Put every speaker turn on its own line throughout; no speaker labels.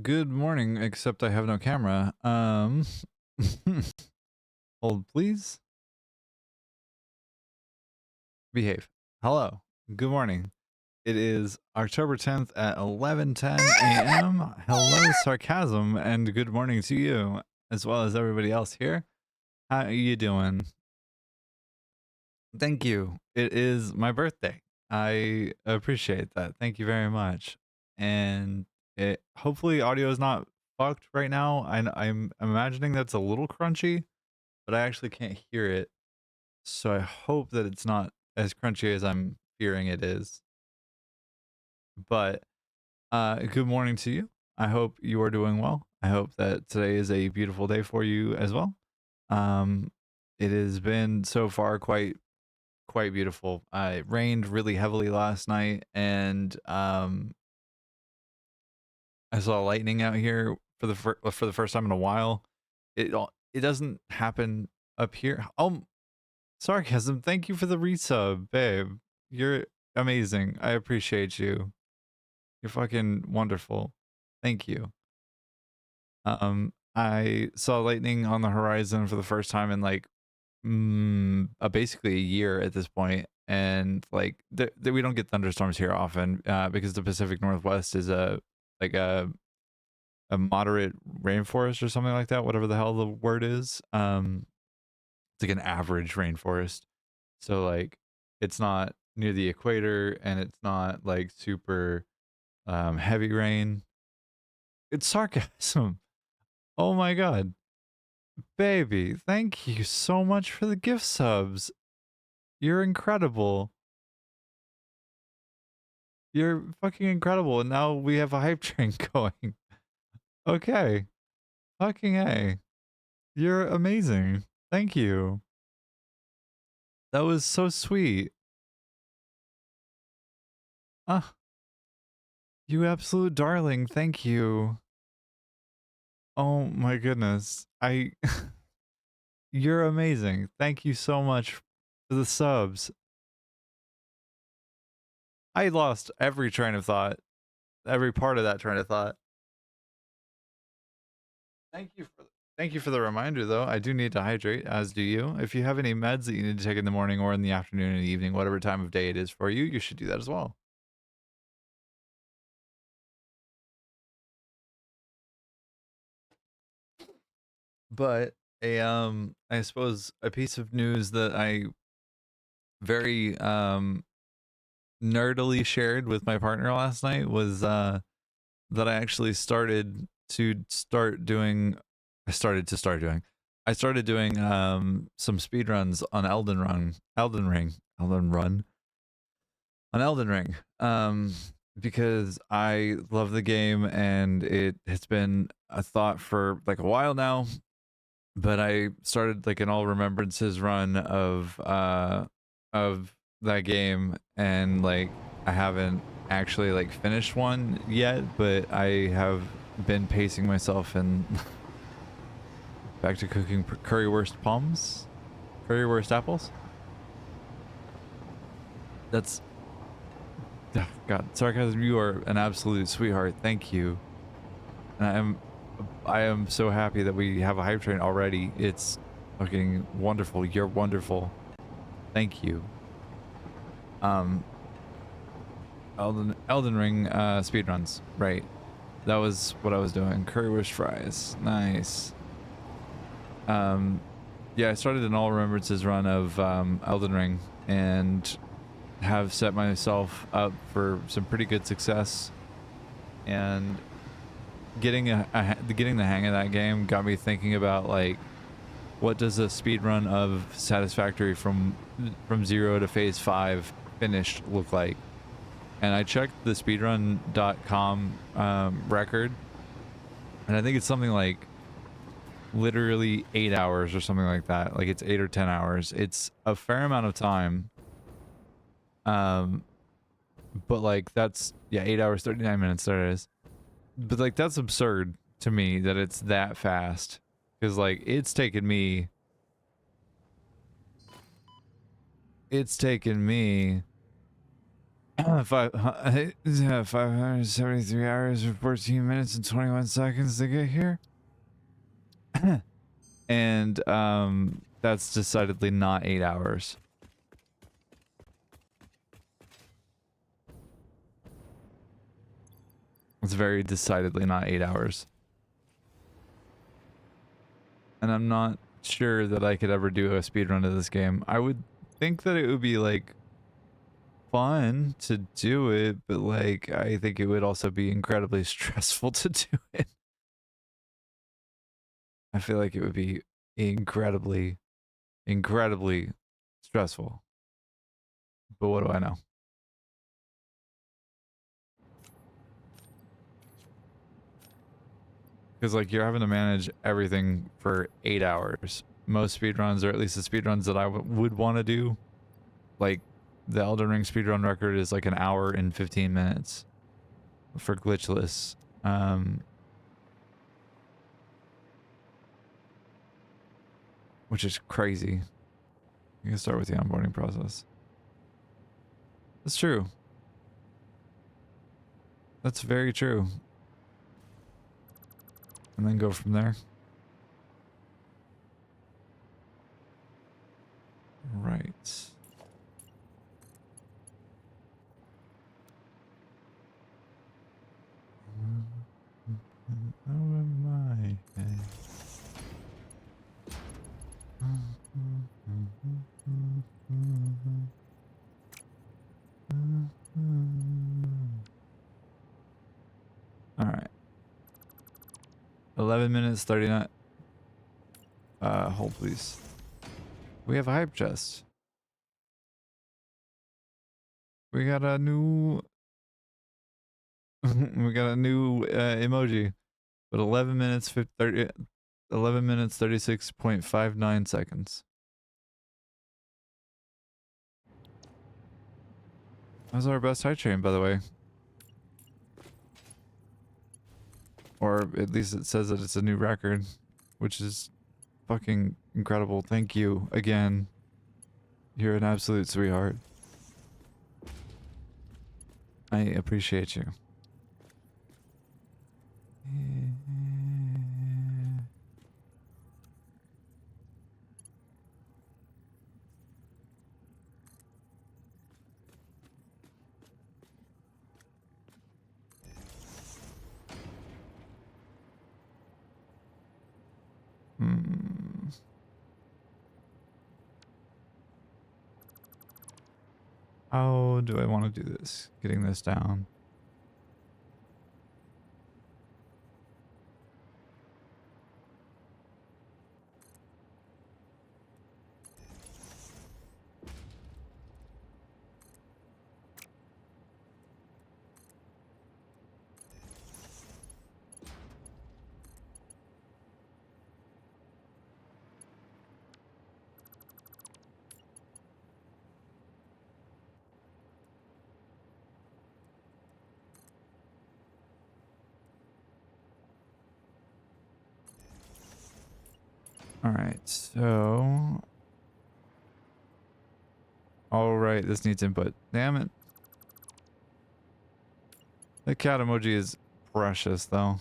good morning, except I have no camera. Hold please. Behave. Hello. Good morning. It is October 10th at 11:10 a.m. Hello, sarcasm, and good morning to you, as well as everybody else here. How are you doing? Thank you. It is my birthday. I appreciate that. Thank you very much. And it hopefully audio is not fucked right now. I'm imagining that's a little crunchy, but I actually can't hear it. So I hope that it's not as crunchy as I'm fearing it is. But good morning to you. I hope you are doing well. I hope that today is a beautiful day for you as well. Um, it has been so far quite beautiful. It rained really heavily last night, and I saw lightning out here for for the first time in a while. It doesn't happen up here. Oh, sarcasm. Thank you for the resub, babe. You're amazing. I appreciate you. You're fucking wonderful. Thank you. I saw lightning on the horizon for the first time in like basically a year at this point, and like we don't get thunderstorms here often because the Pacific Northwest is like a moderate rainforest or something like that, whatever the hell the word is. It's like an average rainforest, so like it's not near the equator and it's not like super heavy rain. It's sarcasm. Oh my god, baby, thank you so much for the gift subs. You're incredible. You're fucking incredible. And now we have a hype train going. Okay. Fucking A. You're amazing. Thank you. That was so sweet. Ah, you absolute darling. Thank you. Oh my goodness. You're amazing. Thank you so much for the subs. I lost every train of thought, every part of that train of thought. Thank you for Thank you for the reminder though. I do need to hydrate, as do you. If you have any meds that you need to take in the morning or in the afternoon and evening, whatever time of day it is for you, you should do that as well. But I suppose a piece of news that I very nerdily shared with my partner last night was that I actually start doing I started doing some speed runs on Elden Ring. Because I love the game and it's been a thought for like a while now, but I started like an all remembrances run of that game, and like I haven't actually like finished one yet, but I have been pacing myself and back to cooking currywurst apples. That's God, sarcasm. You are an absolute sweetheart. Thank you. And I am so happy that we have a hype train already. It's fucking wonderful. You're wonderful. Thank you. Elden Ring speedruns. Right. That was what I was doing. Currywurst fries. Nice. Yeah, I started an all remembrances run of Elden Ring and have set myself up for some pretty good success, and getting getting the hang of that game got me thinking about like what does a speed run of Satisfactory from 0 to phase 5 finished look like. And I checked the speedrun.com record, and I think it's something like literally 8 hours or something like that. Like it's 8 or 10 hours. It's a fair amount of time. But like that's, yeah, 8 hours 39 minutes, there it is. But like that's absurd to me that it's that fast, because like it's taken me 573 hours and 14 minutes and 21 seconds to get here. And that's decidedly not 8 hours. It's very decidedly not 8 hours. And I'm not sure that I could ever do a speedrun of this game. I would think that it would be like fun to do it, but like I think it would also be incredibly stressful to do it. I feel like it would be incredibly stressful. But what do I know? Because like you're having to manage everything for 8 hours. Most speedruns, or at least the speedruns that I would want to do, like the Elden Ring speedrun record is like an hour and 15 minutes for glitchless. Which is crazy. You can start with the onboarding process. That's true. That's very true. And then go from there. Right. Over my head. All right. 11 minutes, 39. Hold please. We have a hype chest. We got a new we got a new emoji. But 11 minutes 11 minutes 36.59 seconds. That was our best hype train, by the way. Or at least it says that it's a new record, which is fucking incredible. Thank you again. You're an absolute sweetheart. I appreciate you. How do I want to do this? Getting this down. Alright, so... Alright, this needs input. Damn it. The cat emoji is precious, though.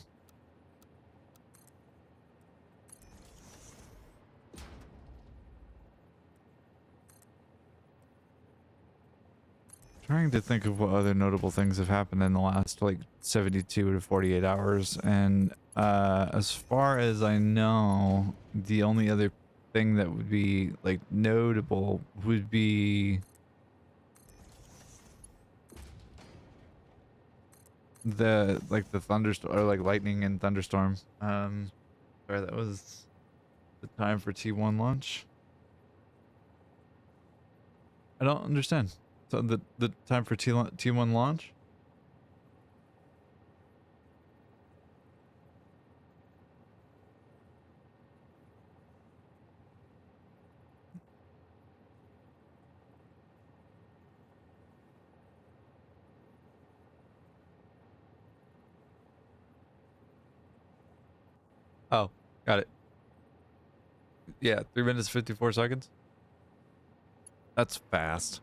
Trying to think of what other notable things have happened in the last, like, 72 to 48 hours, and as far as I know, the only other thing that would be, like, notable would be the, like, the thunderstorm, or, like, lightning and thunderstorm. Sorry, that was the time for T1 launch. I don't understand. So the time for T1 launch? Oh, got it. Yeah, 3 minutes 54 seconds. That's fast.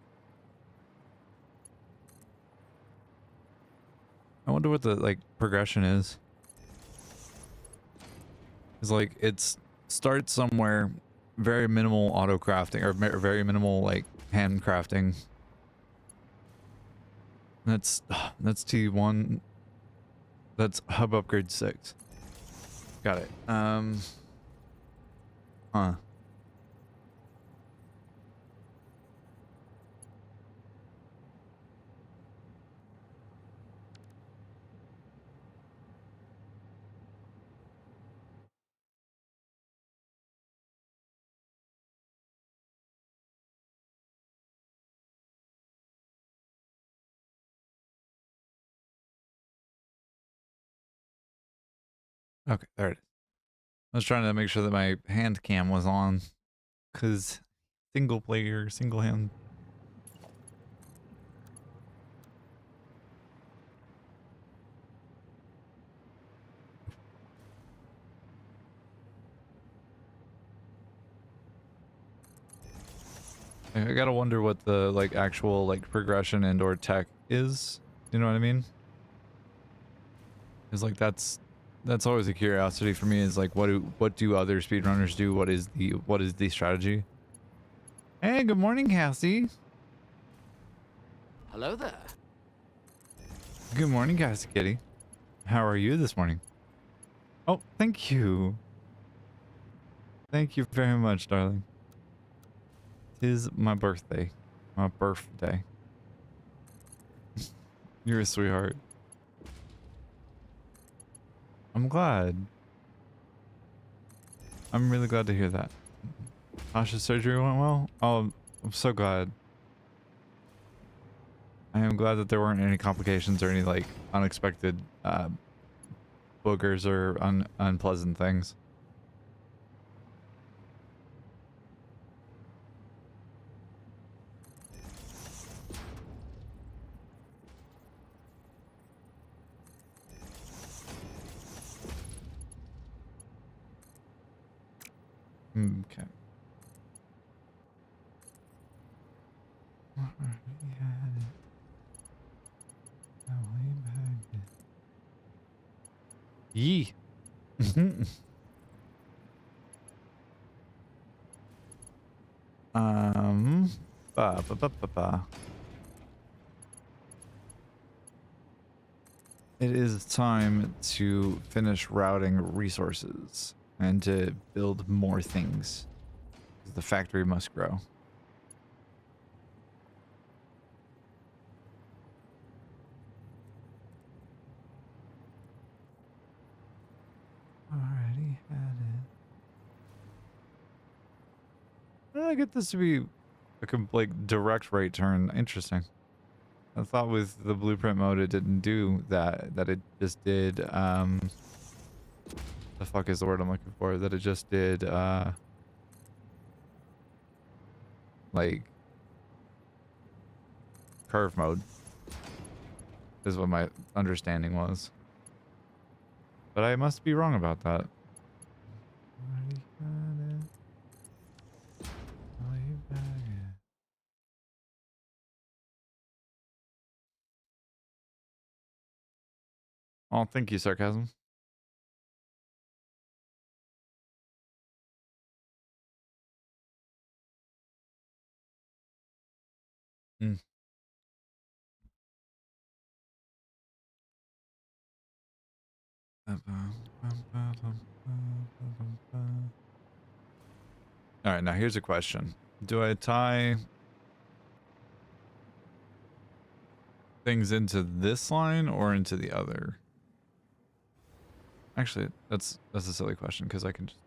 I wonder what the like progression is. It's like it's starts somewhere, very minimal auto crafting or very minimal like hand crafting. That's T1. That's hub upgrade 6. Got it. Huh. Okay, there it is. I was trying to make sure that my hand cam was on, cause single player, single hand. I gotta wonder what the like actual like progression and or tech is. You know what I mean? It's like that's always a curiosity for me. Is like what do other speedrunners do? What is the strategy? Hey, good morning, Cassie.
Hello there.
Good morning, Cassie Kitty. How are you this morning? Oh, thank you. Thank you very much, darling. Tis my birthday. My birthday. You're a sweetheart. I'm glad. I'm really glad to hear that. Tasha's surgery went well? Oh, I'm so glad. I am glad that there weren't any complications or any like unexpected boogers or unpleasant things. Okay. Yee. um. Ba, ba, ba, ba, ba. It is time to finish routing resources and to build more things. The factory must grow. Already had it. I get this to be a like direct right turn. Interesting. I thought with the blueprint mode it didn't do that. That it just did the fuck is the word I'm looking for? That it just did like curve mode is what my understanding was. But I must be wrong about that. Already had it. Way back. Oh, thank you, sarcasm. Mm. All right, now here's a question. Do I tie things into this line or into the other? Actually, that's a silly question because I can just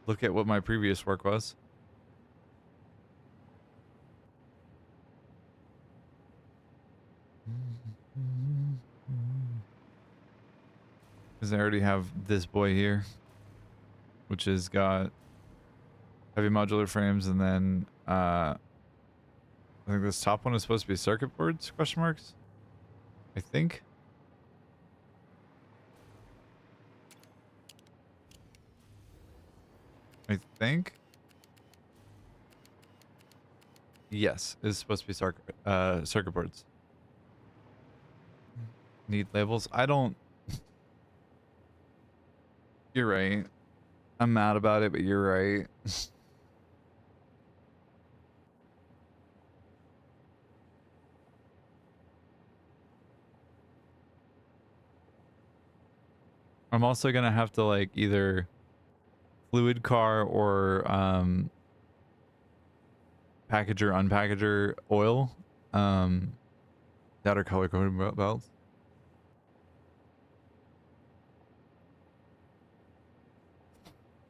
look at what my previous work was. Because I already have this boy here, which has got heavy modular frames, and then I think this top one is supposed to be circuit boards, question marks? I think. I think. Yes, it's supposed to be circuit boards. Need labels. I don't. You're right. I'm mad about it, but you're right. I'm also gonna have to like either fluid car or packager unpackager oil. That are color coded belts.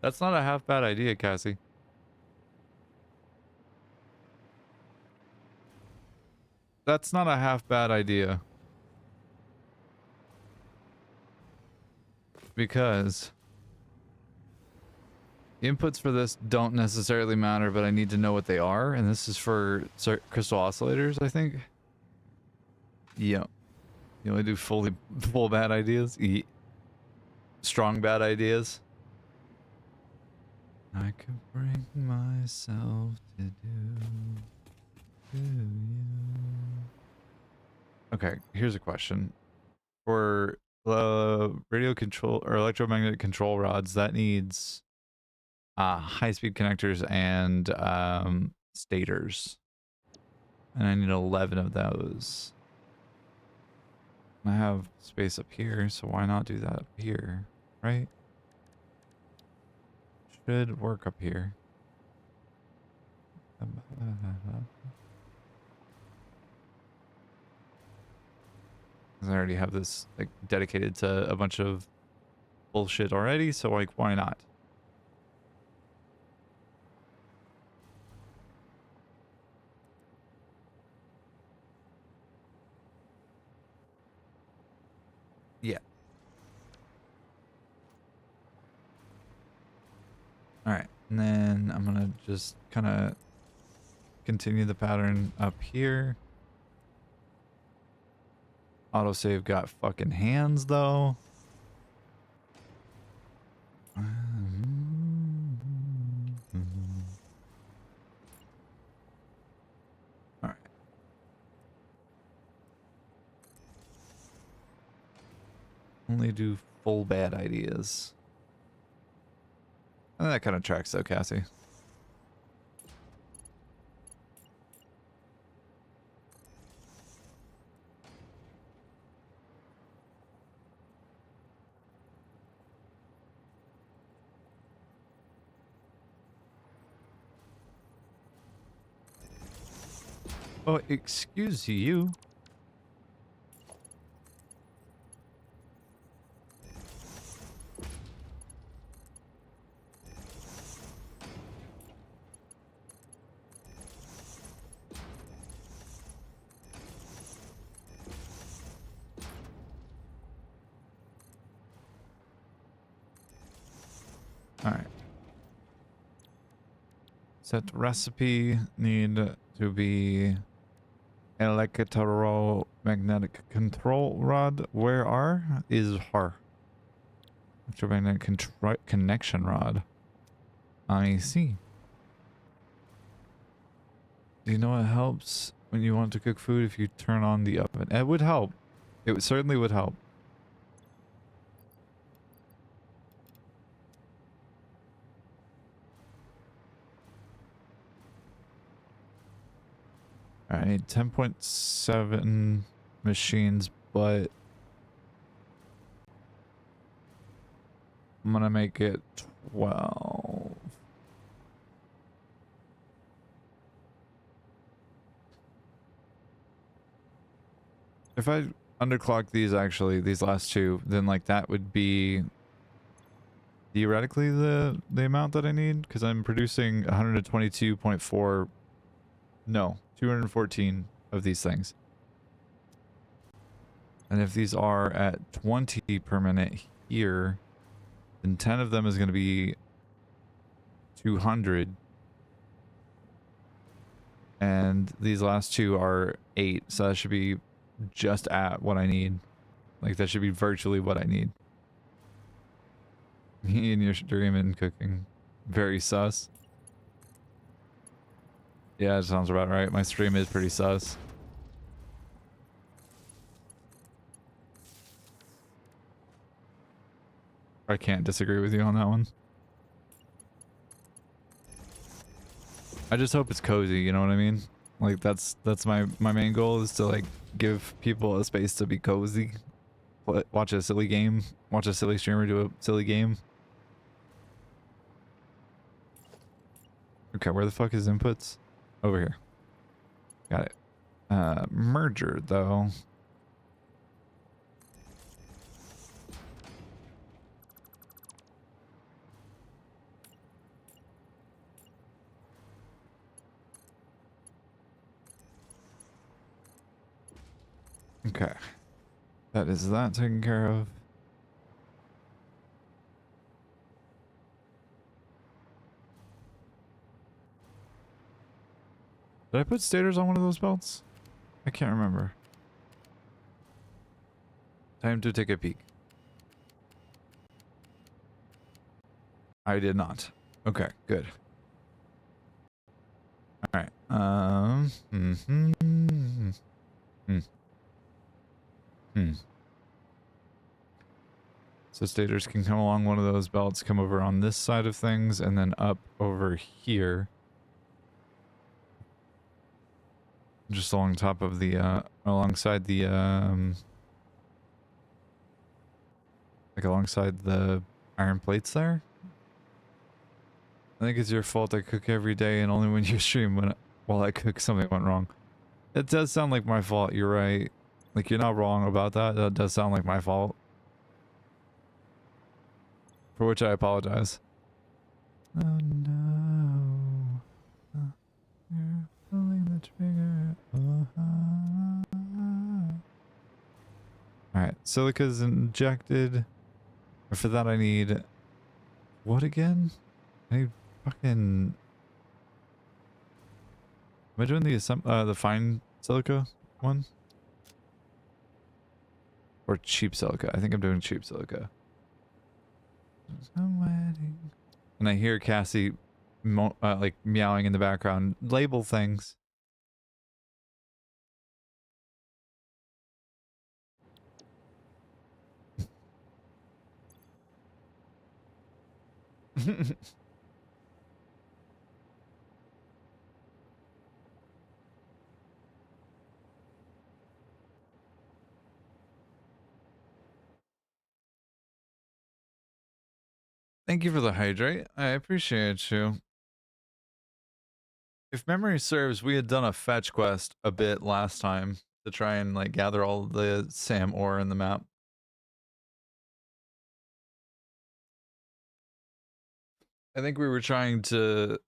That's not a half bad idea, Cassie. That's not a half bad idea. Because the inputs for this don't necessarily matter, but I need to know what they are. And this is for crystal oscillators, I think. Yeah. You only do full bad ideas? Strong bad ideas? I could bring myself to do you. Okay, here's a question. For radio control or electromagnetic control rods, that needs high-speed connectors and stators. And I need 11 of those. I have space up here, so why not do that up here, right? Should work up here. I already have this like dedicated to a bunch of bullshit already, so like why not? Yeah. All right, and then I'm gonna just kind of continue the pattern up here. Autosave got fucking hands though. All right. Only do full bad ideas. And that kind of tracks though, Cassie. Oh, excuse you. All right. Set recipe need to be electromagnetic control rod. Where are is her electromagnetic connection rod. I see. Do you know what helps when you want to cook food if you turn on the oven? It would help. It certainly would help. I need 10.7 machines, but I'm gonna make it 12. If I underclock these, actually, these last two, then like that would be theoretically the amount that I need, because I'm producing 122.4, no, 214 of these things. And if these are at 20 per minute here, then 10 of them is going to be 200. And these last two are 8, so that should be just at what I need. Like, that should be virtually what I need. Me and your stream and cooking. Very sus. Yeah, it sounds about right. My stream is pretty sus. I can't disagree with you on that one. I just hope it's cozy, you know what I mean? Like that's my main goal is to like give people a space to be cozy. Watch a silly game, watch a silly streamer do a silly game. Okay, where the fuck is inputs? Over here. Got it. Merger though. Okay. That is that taken care of. Did I put stators on one of those belts? I can't remember. Time to take a peek. I did not. Okay, good. All right. So stators can come along one of those belts, come over on this side of things, and then up over here. Just along top of the, alongside the, like alongside the iron plates there. I think it's your fault I cook every day and only when you stream while I cook something went wrong. It does sound like my fault, you're right. Like, you're not wrong about that. That does sound like my fault. For which I apologize. Oh no. You're pulling the trigger. Alright, silica's injected. For that I need... What again? I need fucking... Am I doing the fine silica one? Or cheap silica? I think I'm doing cheap silica. And I hear Cassie like meowing in the background. Label things. Thank you for the hydrate. I appreciate you. If memory serves, we had done a fetch quest a bit last time to try and like gather all the SAM ore in the map. I think we were trying to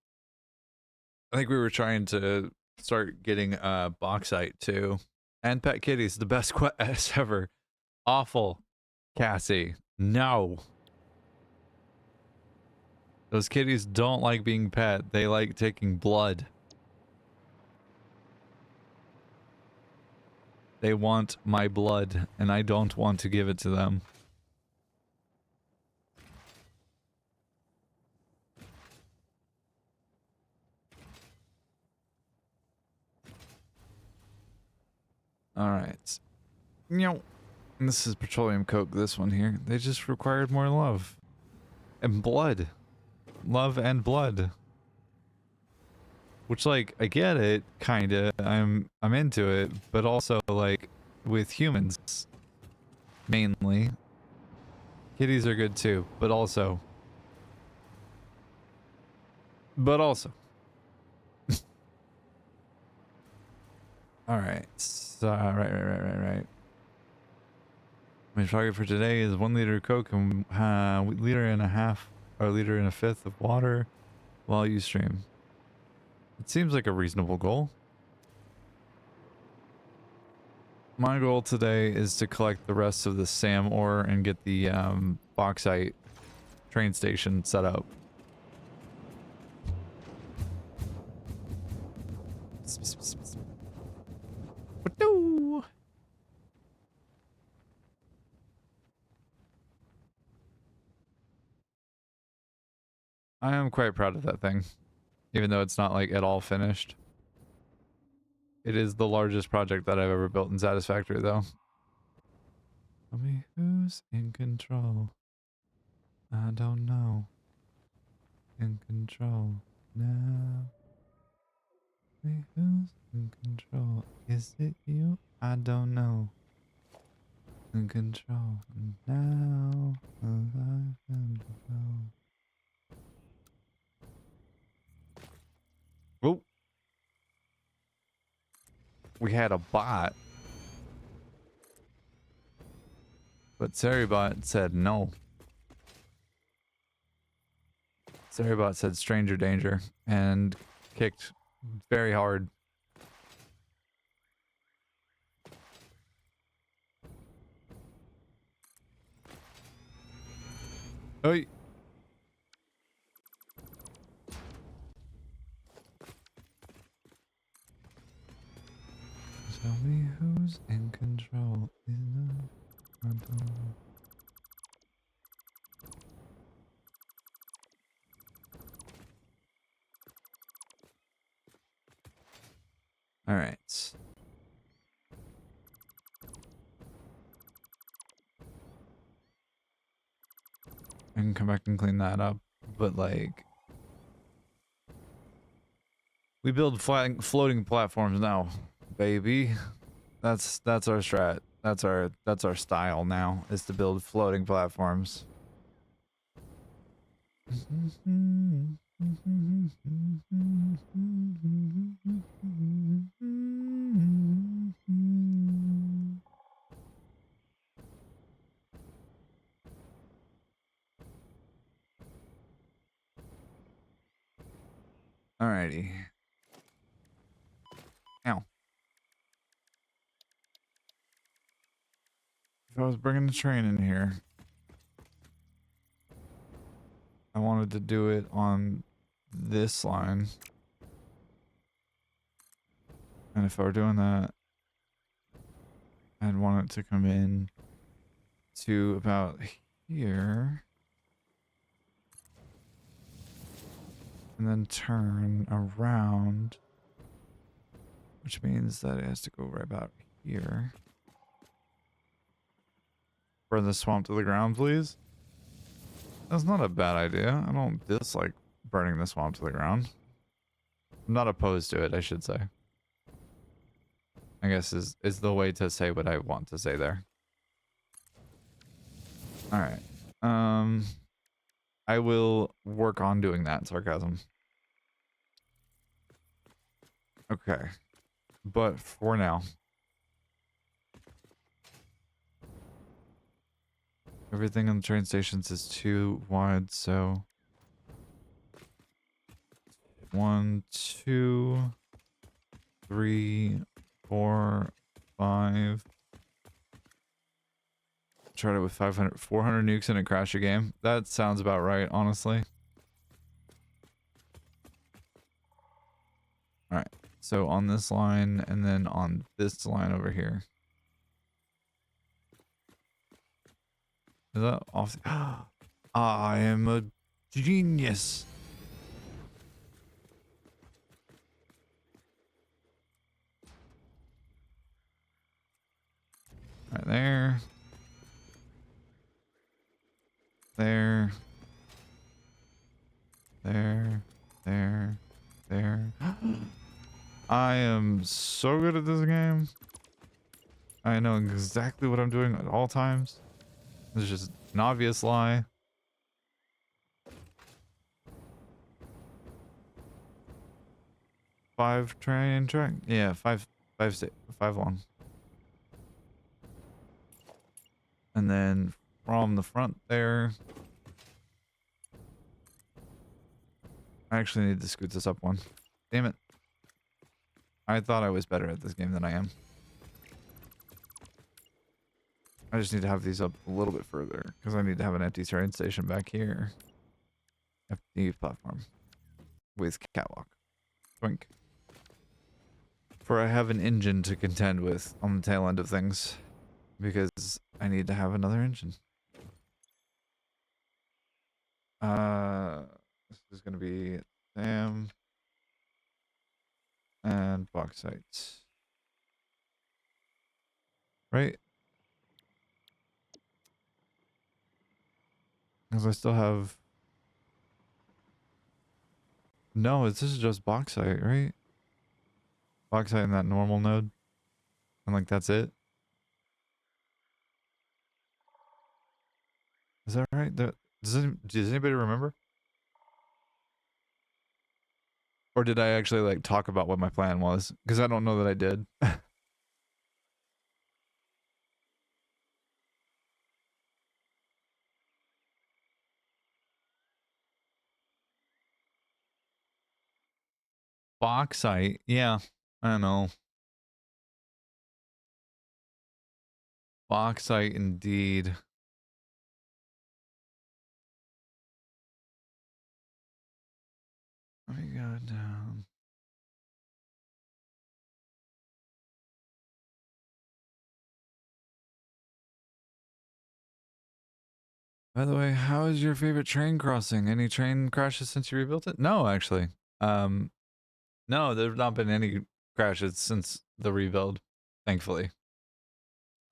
start getting bauxite too. And pet kitties, the best quest ever. Awful. Cassie. No. Those kitties don't like being pet. They like taking blood. They want my blood, and I don't want to give it to them. Alright. And this is petroleum coke, this one here. They just required more love. And blood. Love and blood. Which, like, I get it, kinda. I'm into it, but also, like, with humans. Mainly. Kitties are good too, but also. Alright. So, right. My target for today is 1 liter of Coke and liter and a half, or liter and a fifth of water while you stream. It seems like a reasonable goal. My goal today is to collect the rest of the SAM ore and get the bauxite train station set up. I am quite proud of that thing, even though it's not like at all finished. It is the largest project that I've ever built in Satisfactory, though. Tell me who's in control. I don't know. In control now. Wait, who's in control? Is it you? I don't know. In control now. Alive and well. Oh, we had a bot, but Saribot said no. Saribot said stranger danger and kicked very hard. Oi. Tell me who's in control. I don't know. All right. I can come back and clean that up, but like, we build floating platforms now, baby. That's our strat. That's our style now, is to build floating platforms. Alrighty. Ow. If I was bringing the train in here, I wanted to do it on this line. And if I were doing that, I'd want it to come in to about here. And then turn around. Which means that it has to go right about here. Burn the swamp to the ground, please. That's not a bad idea. I don't dislike burning the swamp to the ground. I'm not opposed to it, I should say. I guess is the way to say what I want to say there. Alright. I will work on doing that, sarcasm. Okay. But for now, everything on the train stations is too wide, so 1, 2, 3, 4, 5. Tried it with 400 nukes and it crashed a game. That sounds about right, honestly. Alright, so on this line and then on this line over here. Is that off? I am a genius. Right there. There. There. There. There. I am so good at this game. I know exactly what I'm doing at all times. It's just an obvious lie. Five train track? Yeah, five long. And then from the front there, I actually need to scoot this up one. Damn it. I thought I was better at this game than I am. I just need to have these up a little bit further because I need to have an empty train station back here. Empty platform with catwalk. Twink. For I have an engine to contend with on the tail end of things because I need to have another engine. This is going to be Sam and bauxite. Right? Because I still have... No, this is just bauxite, right? Bauxite in that normal node. And like, that's it. Is that right? Does anybody remember? Or did I actually like talk about what my plan was? Because I don't know that I did. Bauxite. Yeah, I know. Bauxite indeed. Let me go down. By the way, how is your favorite train crossing? Any train crashes since you rebuilt it? No, actually. Um, no, there've not been any crashes since the rebuild, thankfully.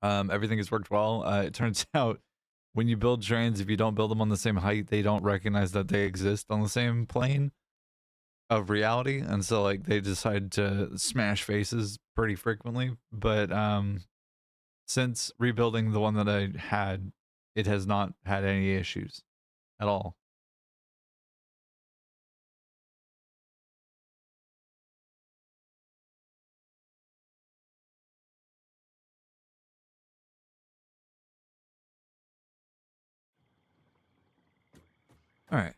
Everything has worked well. It turns out when you build trains, if you don't build them on the same height, they don't recognize that they exist on the same plane of reality, and so like they decide to smash faces pretty frequently. But since rebuilding the one that I had, it has not had any issues at all. All right.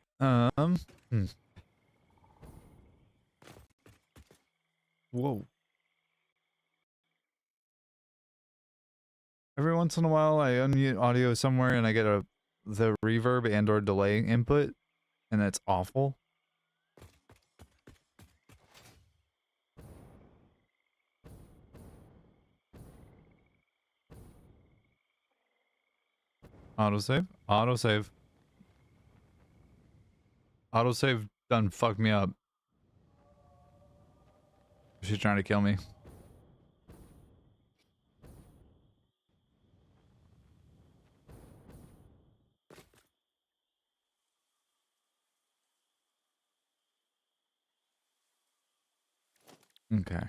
Whoa. Every once in a while, I unmute audio somewhere and I get the reverb and or delay input, and that's awful. Autosave. Autosave. Autosave done fucked me up. She's trying to kill me. Okay.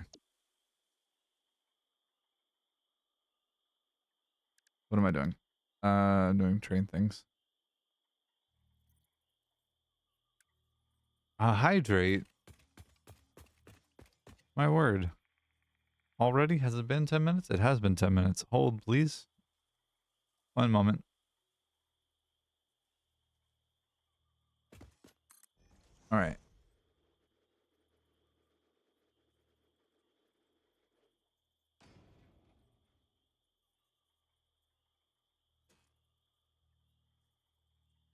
What am I doing? Doing train things. Hydrate. My word. Already? Has it been 10 minutes? It has been 10 minutes. Hold, please. One moment. All right.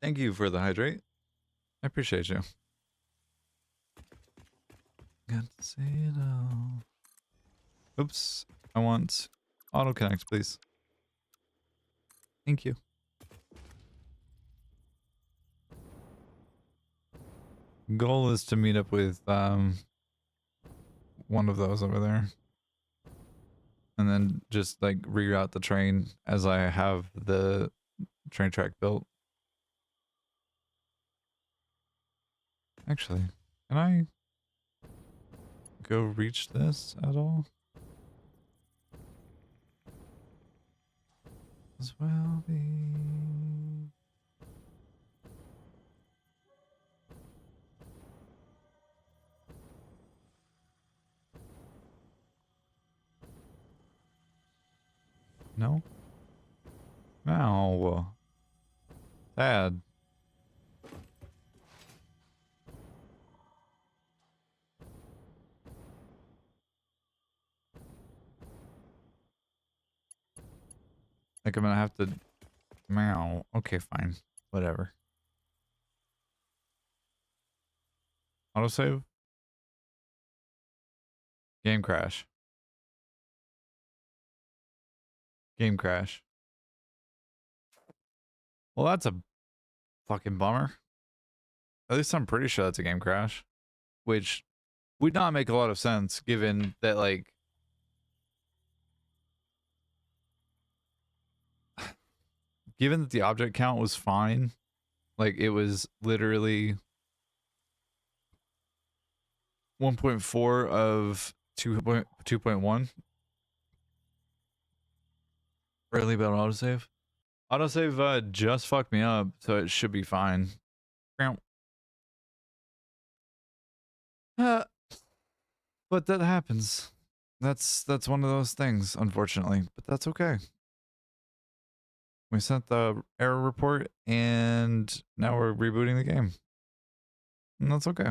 Thank you for the hydrate. I appreciate you. Got to say it all. Oops. I want auto connect, please. Thank you. Goal is to meet up with one of those over there. And then just like reroute the train as I have the train track built. Actually, can I go reach this at all? As well be. No? No. Sad. Like I'm gonna have to... Meow. Okay, fine. Whatever. Autosave? Game crash. Game crash. Well, that's a fucking bummer. At least I'm pretty sure that's a game crash. Which would not make a lot of sense given that, like... Given that the object count was fine Like it was literally 1.4 of 2.1. Really about autosave. Autosave just fucked me up, so it should be fine. Uh, but that happens. That's one of those things, unfortunately. But that's okay. We sent the error report, and now we're rebooting the game. And that's okay.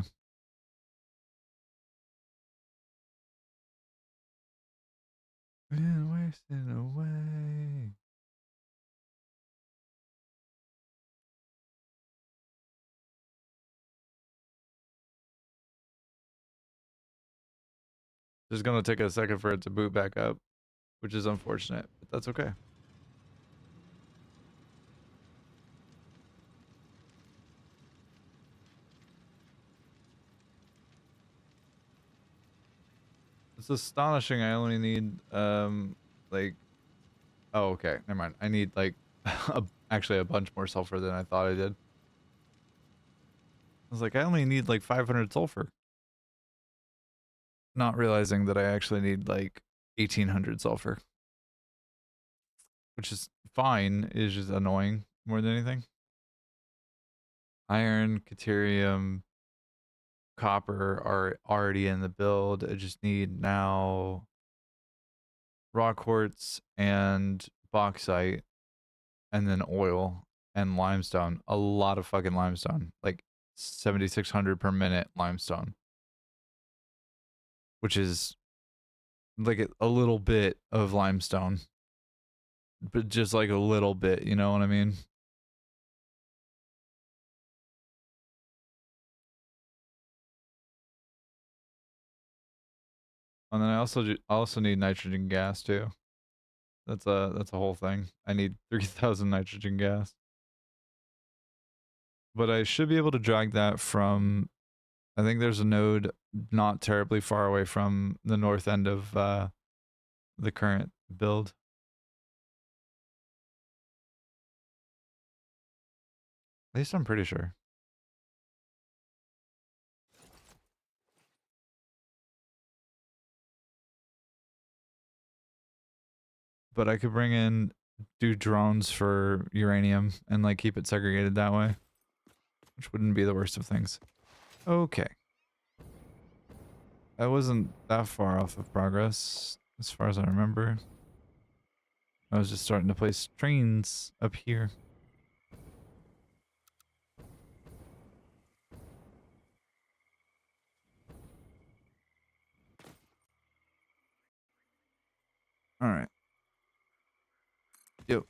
Been wasting away. Just gonna take a second for it to boot back up, which is unfortunate, but that's okay. It's astonishing. I only need like, oh okay, never mind. I need like actually a bunch more sulfur than I thought I did. I was like, I only need like 500 sulfur. Not realizing that I actually need like 1800 sulfur. Which is fine, is just annoying more than anything. Iron, deuterium, copper are already in the build. I just need now raw quartz and bauxite and then oil and limestone. A lot of fucking limestone. Like 7,600 per minute limestone. Which is like a little bit of limestone. But just like a little bit, you know what I mean? And then I also need nitrogen gas too. That's a whole thing. I need 3,000 nitrogen gas. But I should be able to drag that from, I think there's a node not terribly far away from the north end of the current build. At least I'm pretty sure. But I could bring in, do drones for uranium and like keep it segregated that way. Which wouldn't be the worst of things. Okay. I wasn't that far off of progress, as far as I remember. I was just starting to place trains up here. Alright. Yo.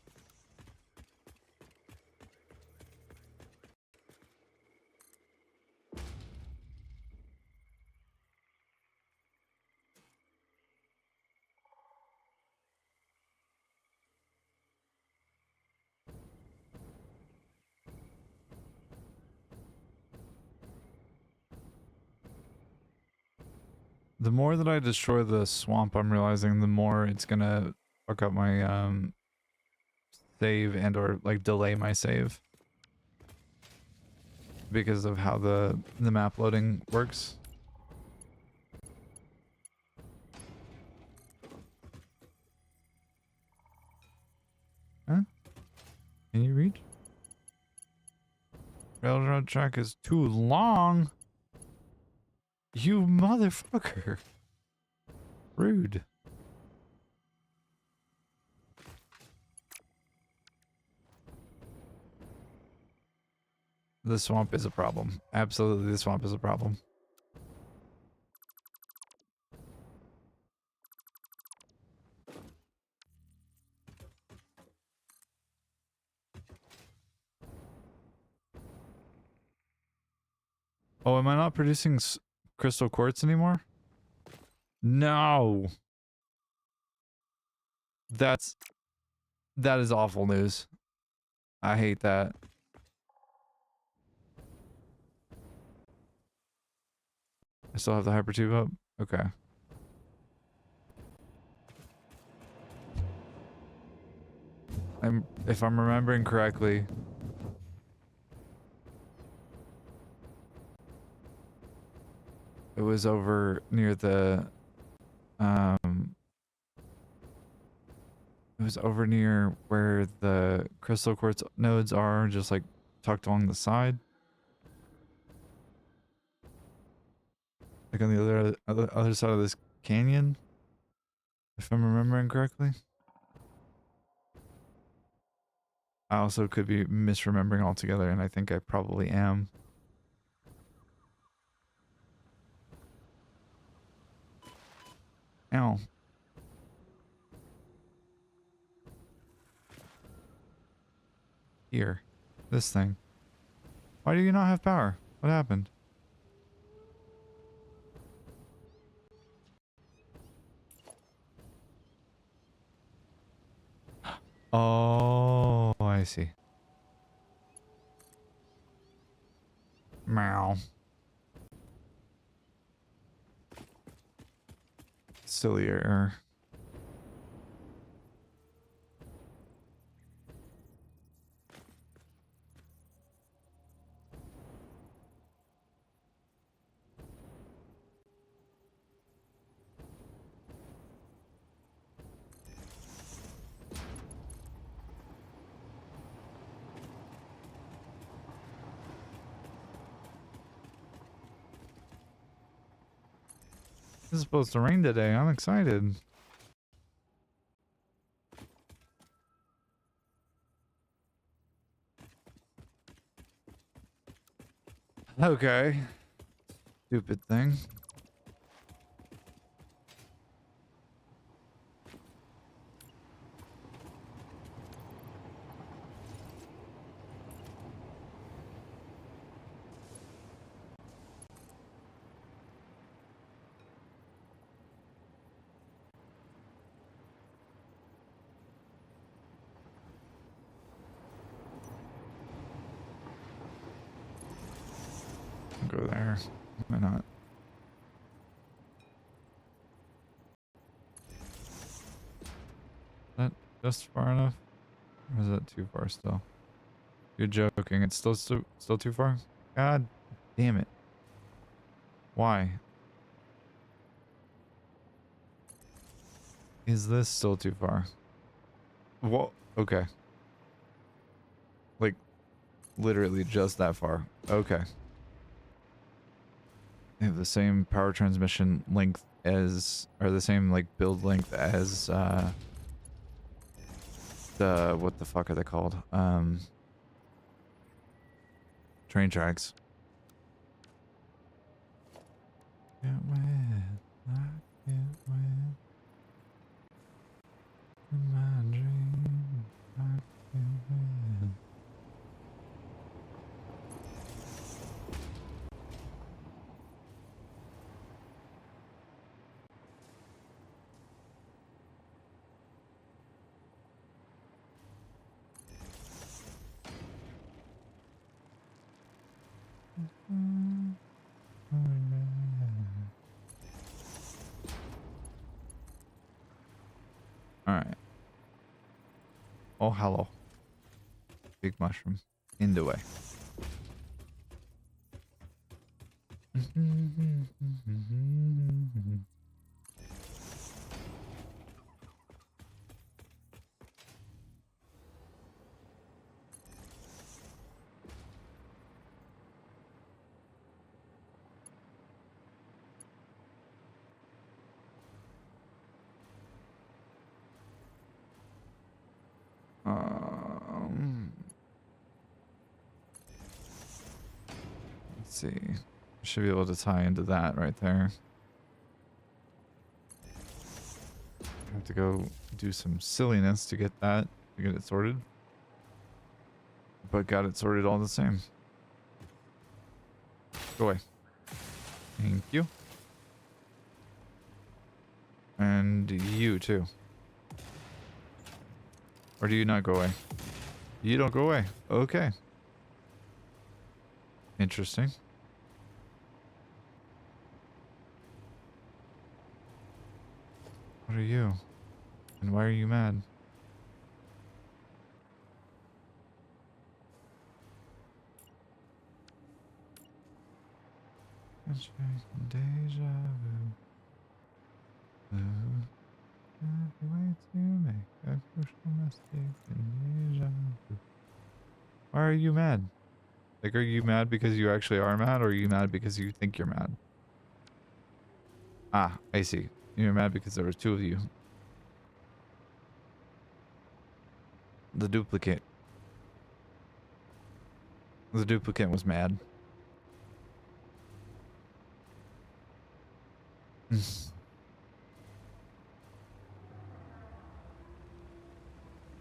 The more that I destroy the swamp, I'm realizing the more it's gonna fuck up my save and or like delay my save because of how the map loading works. Huh? Can you read? Railroad track is too long. You motherfucker. Rude. The swamp is a problem. Absolutely, the swamp is a problem. Oh, am I not producing crystal quartz anymore? No. That is awful news. I hate that. I still have the hypertube up? Okay. If I'm remembering correctly, It was over near the um it was over near where the crystal quartz nodes are, just like tucked along the side. Like on the other side of this canyon, if I'm remembering correctly. I also could be misremembering altogether, and I think I probably am. Ow. Here. This thing. Why do you not have power? What happened? Oh, I see. Meow. Silly error. It's supposed to rain today. I'm excited. Okay. Stupid thing. I'll go there. Why not? Is that just far enough? Or is that too far still? You're joking. It's still too far? God damn it. Why? Is this still too far? Well, okay. Like, literally just that far. Okay. They have the same power transmission length as, or the same, like, build length as, what the fuck are they called? Train tracks. Can't win. I can't win. In my dream, I can't win. Alright. Oh, hello. Big mushroom. In the way. Let's see. Should be able to tie into that right there. Have to go do some silliness to get that, to get it sorted. But got it sorted all the same. Go away. Thank you. And you too. Or do you not go away? You don't go away. Okay. Interesting. What are you? And why are you mad? Deja vu. Every way to make a crucial mistake in deja vu. Why are you mad? Like, are you mad because you actually are mad, or are you mad because you think you're mad? Ah, I see. You're mad because there were two of you. The duplicate. The duplicate was mad.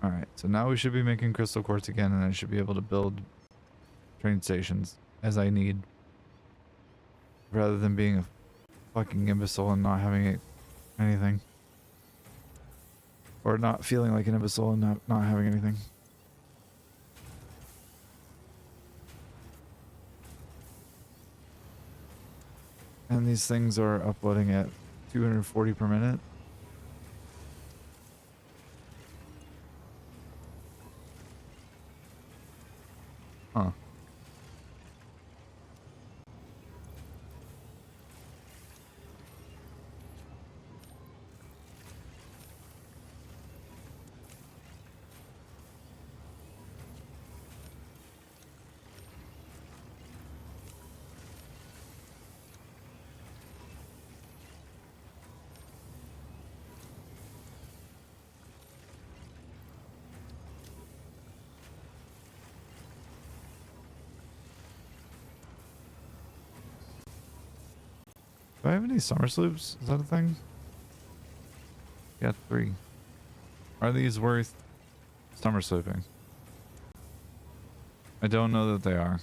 Alright, so now we should be making crystal quartz again, and I should be able to build train stations as I need. Rather than being a fucking imbecile and not having anything. Or not feeling like an imbecile and not having anything. And these things are uploading at 240 per minute. Huh. Do I have any summer sloops? Is that a thing? Yeah, 3. Are these worth summer slooping? I don't know that they are.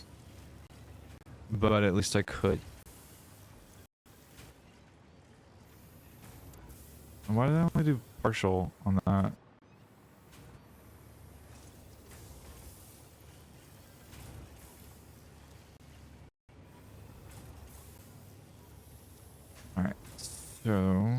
But at least I could. And why did I only do partial on that? Alright, so...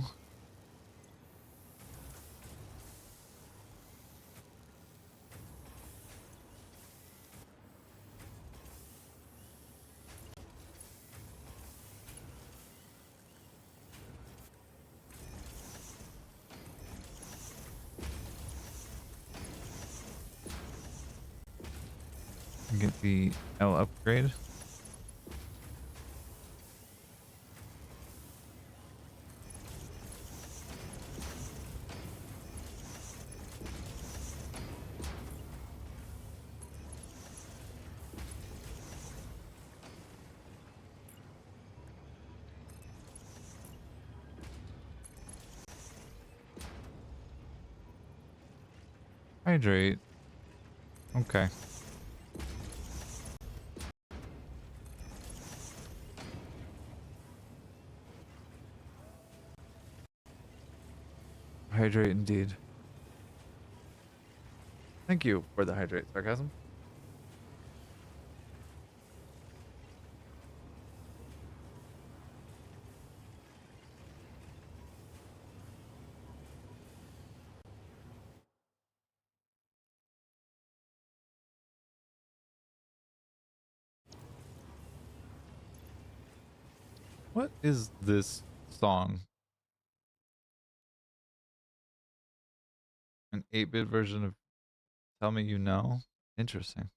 get the L upgrade. Hydrate. Okay. Hydrate indeed. Thank you for the hydrate, sarcasm. What is this song? An 8-bit version of Tell Me You Know? Interesting.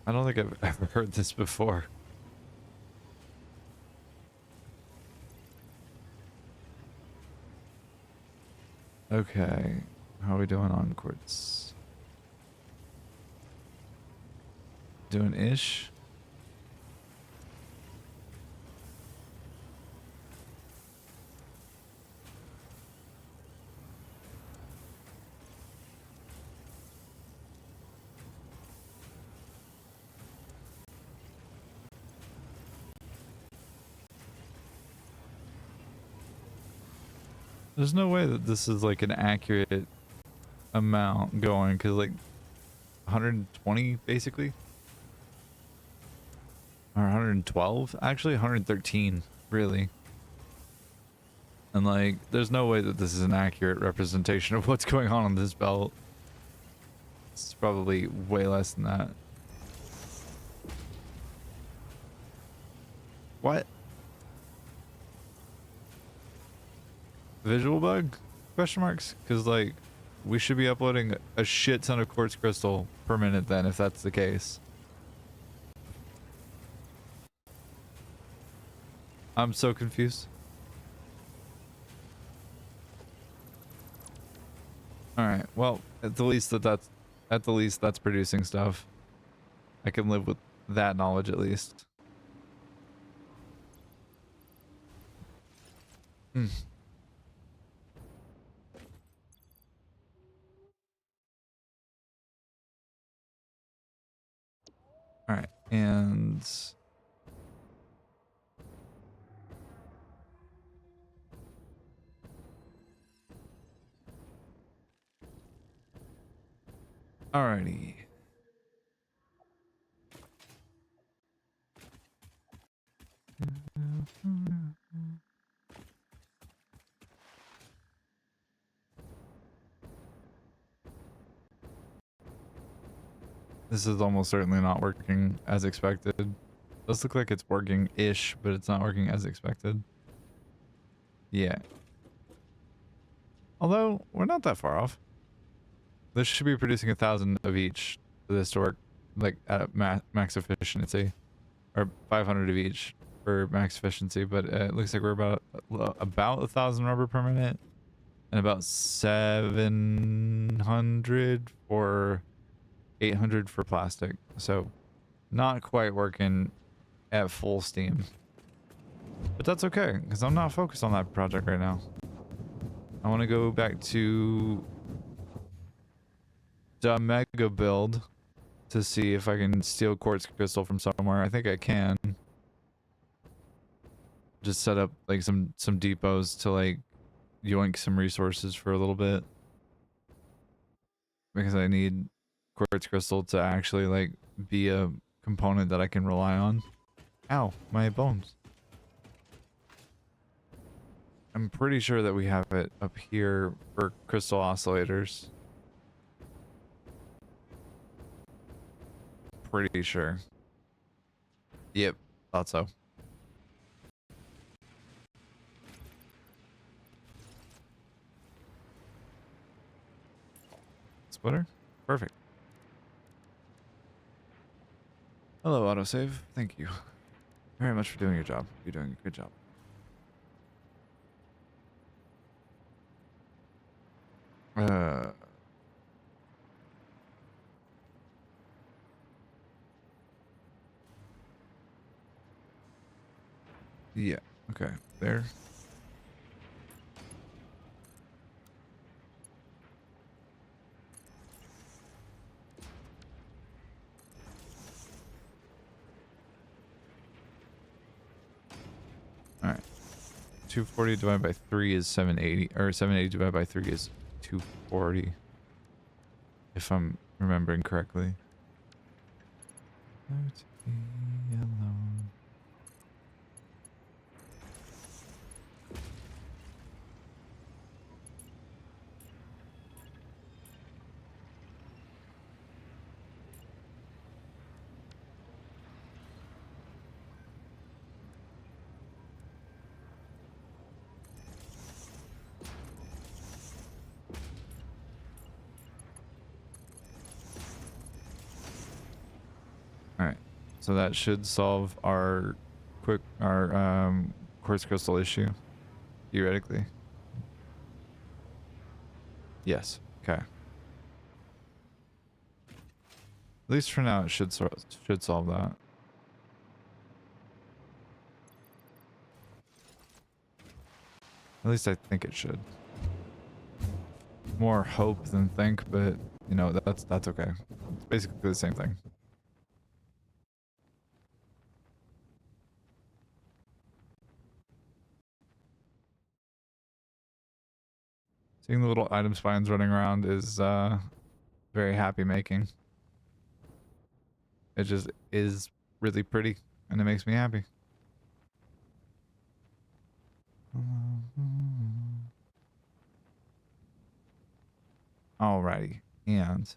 I don't think I've ever heard this before. Okay. How are we doing on quartz? Doing ish? There's no way that this is like an accurate amount going, because like 120 basically, or 112 actually, 113 really, and like there's no way that this is an accurate representation of what's going on this belt. It's probably way less than that. What? Visual bug? Question marks? Because, like, we should be uploading a shit ton of quartz crystal per minute then, if that's the case. I'm so confused. Alright, well, at the least that's producing stuff. I can live with that knowledge at least. Hmm. Alright, and... Alrighty. This is almost certainly not working as expected. Does look like it's working-ish, but it's not working as expected. Yeah. Although, we're not that far off. This should be producing 1,000 of each for this to work, like, at max efficiency. Or 500 of each for max efficiency, but it looks like we're about 1,000 rubber per minute. And about 700 or 800 for plastic. So, not quite working at full steam. But that's okay, because I'm not focused on that project right now. I want to go back to the mega build to see if I can steal quartz crystal from somewhere. I think I can. Just set up like some depots to like yoink some resources for a little bit. Because I need quartz crystal to actually like be a component that I can rely on. Ow, my bones. I'm pretty sure that we have it up here for crystal oscillators. Pretty sure. Yep, thought so. Splitter? Perfect. Hello, autosave. Thank you very much for doing your job. You're doing a good job. Yeah. Okay. There. All right. 240 divided by 3 is 780, or 780 divided by 3 is 240. If I'm remembering correctly. Alright, so that should solve our quartz crystal issue, theoretically. Yes, okay. At least for now, it should solve that. At least I think it should. More hope than think, but you know, that's okay. It's basically the same thing. Seeing the little item spines running around is very happy making. It just is really pretty and it makes me happy. Alrighty, and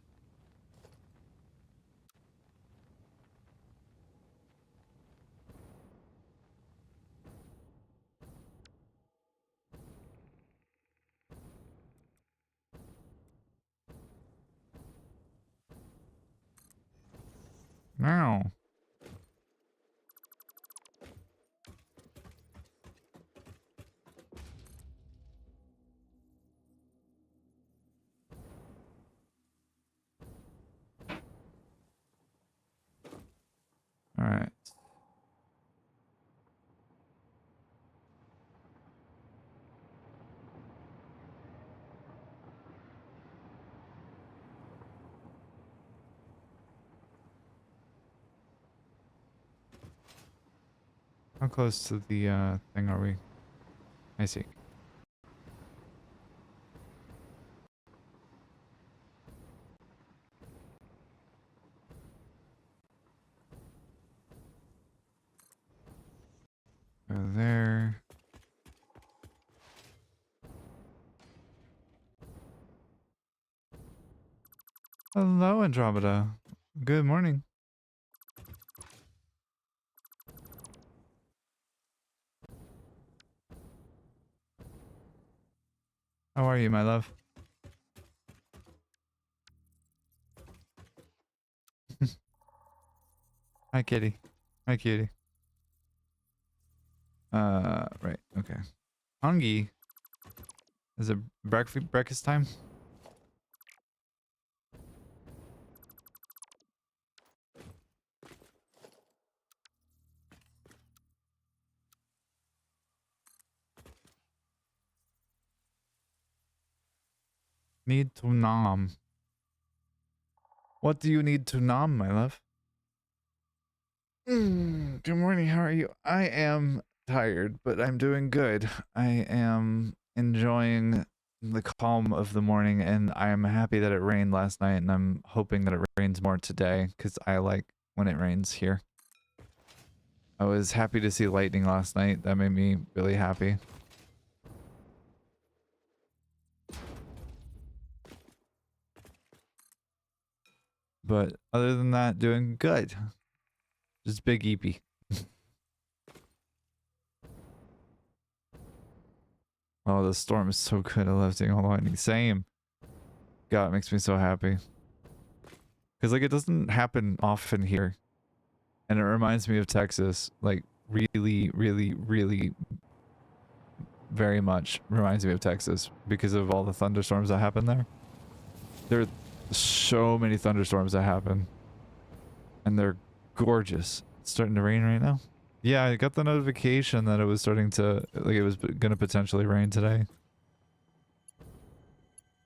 Now. All right. How close to the thing are we? I see. Go there. Hello, Andromeda. Good morning. How are you, my love? Hi, kitty. Hi, cutie. Right. Okay. Hungry. Is it breakfast time? Need to nom. What do you need to nom, my love? Good morning. How are you? I am tired, but I'm doing good. I am enjoying the calm of the morning, and I am happy that it rained last night, and I'm hoping that it rains more today, because I like when it rains here. I was happy to see lightning last night. That made me really happy. But other than that, doing good. Just big eepy. Oh, the storm is so good. I love seeing all the lightning. Same. God, it makes me so happy. Because, like, it doesn't happen often here. And it reminds me of Texas. Like, really, really, really very much reminds me of Texas. Because of all the thunderstorms that happen there. There are so many thunderstorms that happen. And they're gorgeous. It's starting to rain right now. Yeah, I got the notification that it was starting to, like, it was gonna potentially rain today.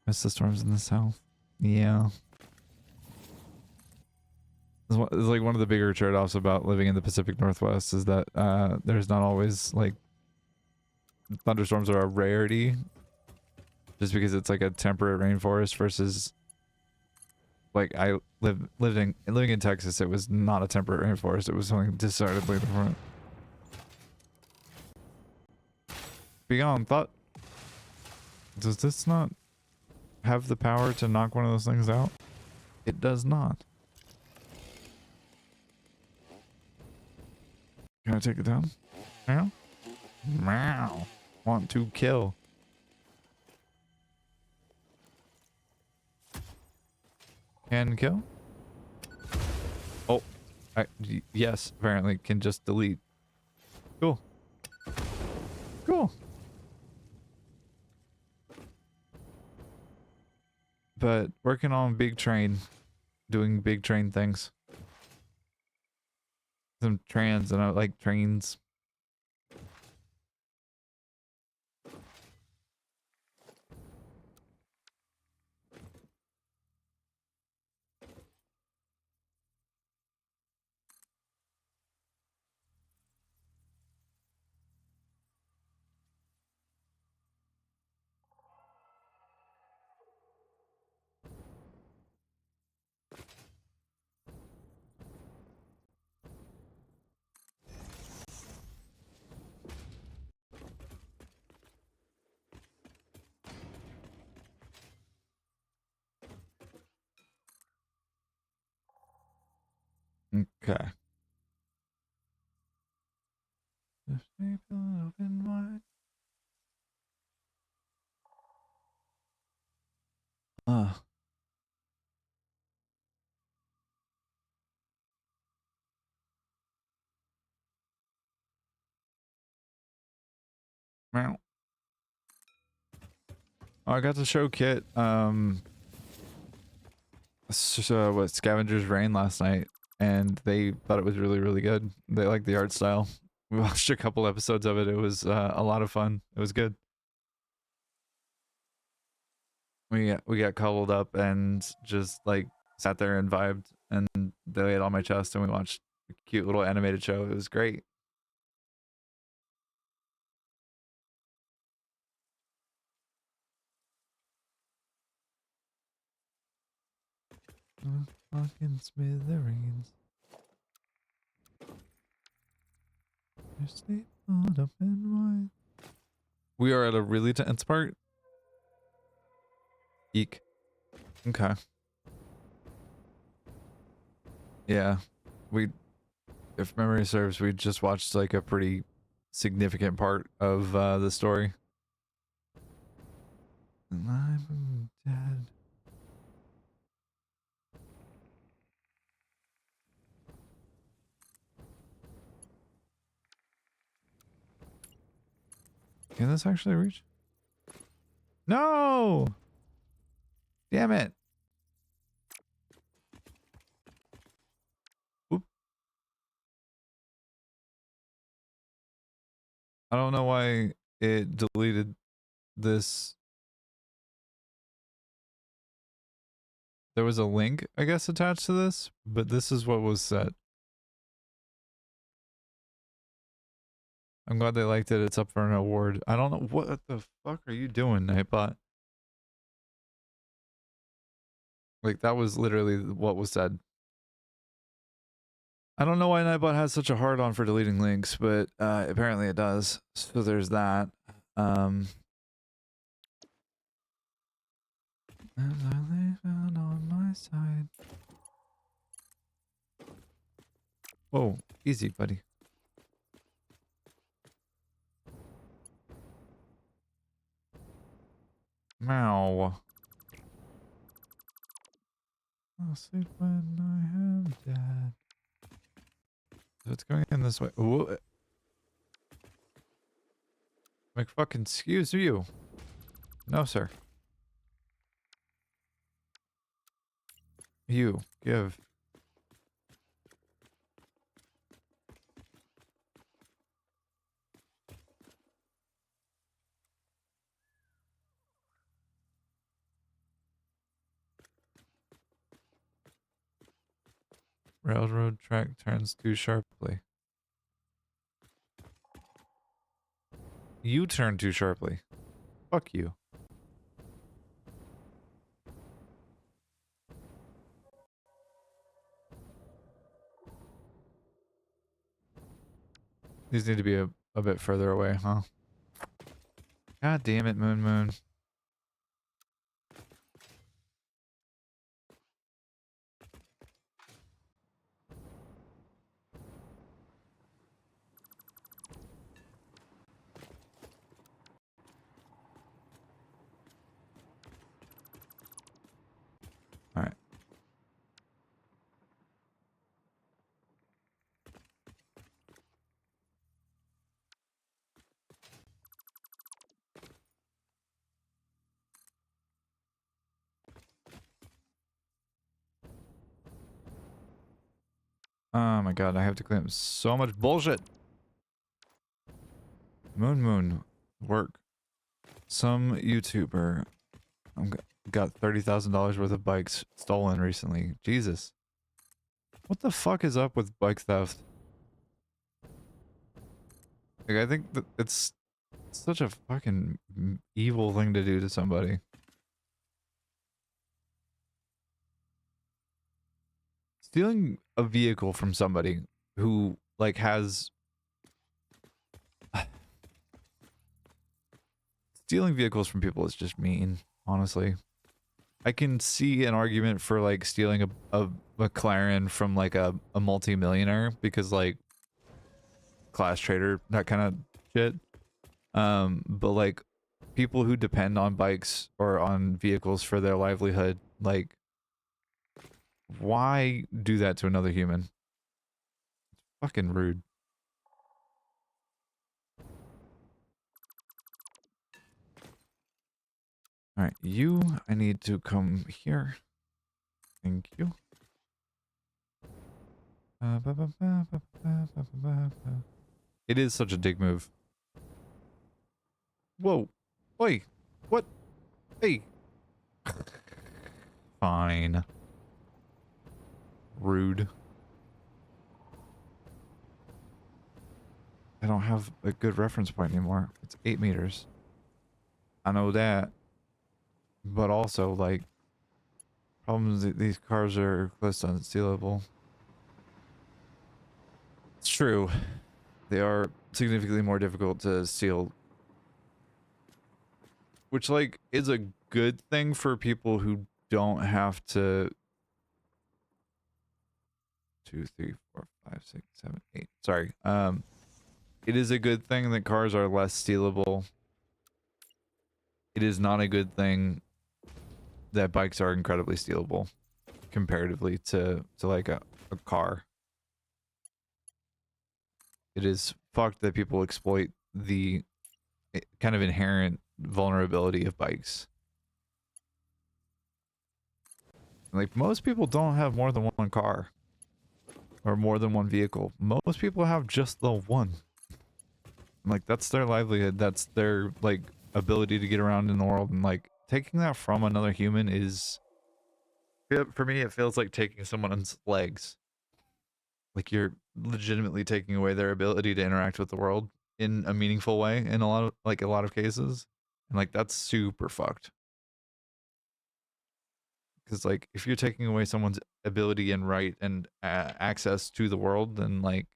Missed the storms in the south. Yeah. It's like one of the bigger trade-offs about living in the Pacific Northwest is that there's not always, like, thunderstorms are a rarity. Just because it's like a temperate rainforest versus, like, I living in Texas, it was not a temperate rainforest. It was something decidedly different. Beyond thought, does this not have the power to knock one of those things out? It does not. Can I take it down? Meow? Meow. Want to kill. Can kill? Oh. Yes, apparently. Can just delete. Cool. Cool. But working on big train. Doing big train things. Some trans and I like trains. Okay. Open wide. Meow. Oh, I got to show Kit what Scavenger's Reign last night, and they thought it was really, really good. They liked the art style. We watched a couple episodes of it. It was a lot of fun. It was good. We got cuddled up and just like sat there and vibed, and they laid on my chest, and we watched a cute little animated show. It was great. Fucking smithereens. Your sleep all up in wine. We are at a really tense part. Eek. Okay. Yeah. We, if memory serves, we just watched like a pretty significant part of the story. And I'm dead. Can this actually reach? No! Damn it. Oop. I don't know why it deleted this. There was a link, I guess, attached to this, but this is what was said. I'm glad they liked it. It's up for an award. I don't know. What the fuck are you doing, Nightbot? Like, that was literally what was said. I don't know why Nightbot has such a hard on for deleting links, but apparently it does. So there's that. And I lay down on my side. Whoa, easy, buddy. Meow. I'll sleep when I am dead. So it's going in this way. Ooh. Like, fucking excuse you. No, sir. You, give. Railroad track turns too sharply. You turn too sharply. Fuck you. These need to be a bit further away, huh? God damn it, Moon Moon. Alright. Oh my god, I have to clean up so much bullshit. Moon Moon. Work. Some YouTuber got $30,000 worth of bikes stolen recently. Jesus. What the fuck is up with bike theft? Like, I think that it's such a fucking evil thing to do to somebody. Stealing a vehicle from somebody who, like, has... Stealing vehicles from people is just mean, honestly. I can see an argument for, like, stealing a McLaren from, like, a multi-millionaire because, like, class trader, that kind of shit. But, like, people who depend on bikes or on vehicles for their livelihood, like, why do that to another human? It's fucking rude. All right, you, I need to come here. Thank you. It is such a dick move. Whoa. Oi. What? Hey. Fine. Rude. I don't have a good reference point anymore. It's 8 meters. I know that. But also, like, problems that these cars are close to unstealable. It's true. They are significantly more difficult to steal. Which, like, is a good thing for people who don't have to... 2, 3, 4, 5, 6, 7, 8. Sorry. It is a good thing that cars are less stealable. It is not a good thing that bikes are incredibly stealable comparatively to like a car. It is fucked that people exploit the kind of inherent vulnerability of bikes. Like, most people don't have more than one car or more than one vehicle. Most people have just the one. Like, that's their livelihood. That's their, like, ability to get around in the world. And, like, taking that from another human is... For me, it feels like taking someone's legs. Like, you're legitimately taking away their ability to interact with the world in a meaningful way in a lot of cases. And, like, that's super fucked. Because, like, if you're taking away someone's ability and right and access to the world, then, like,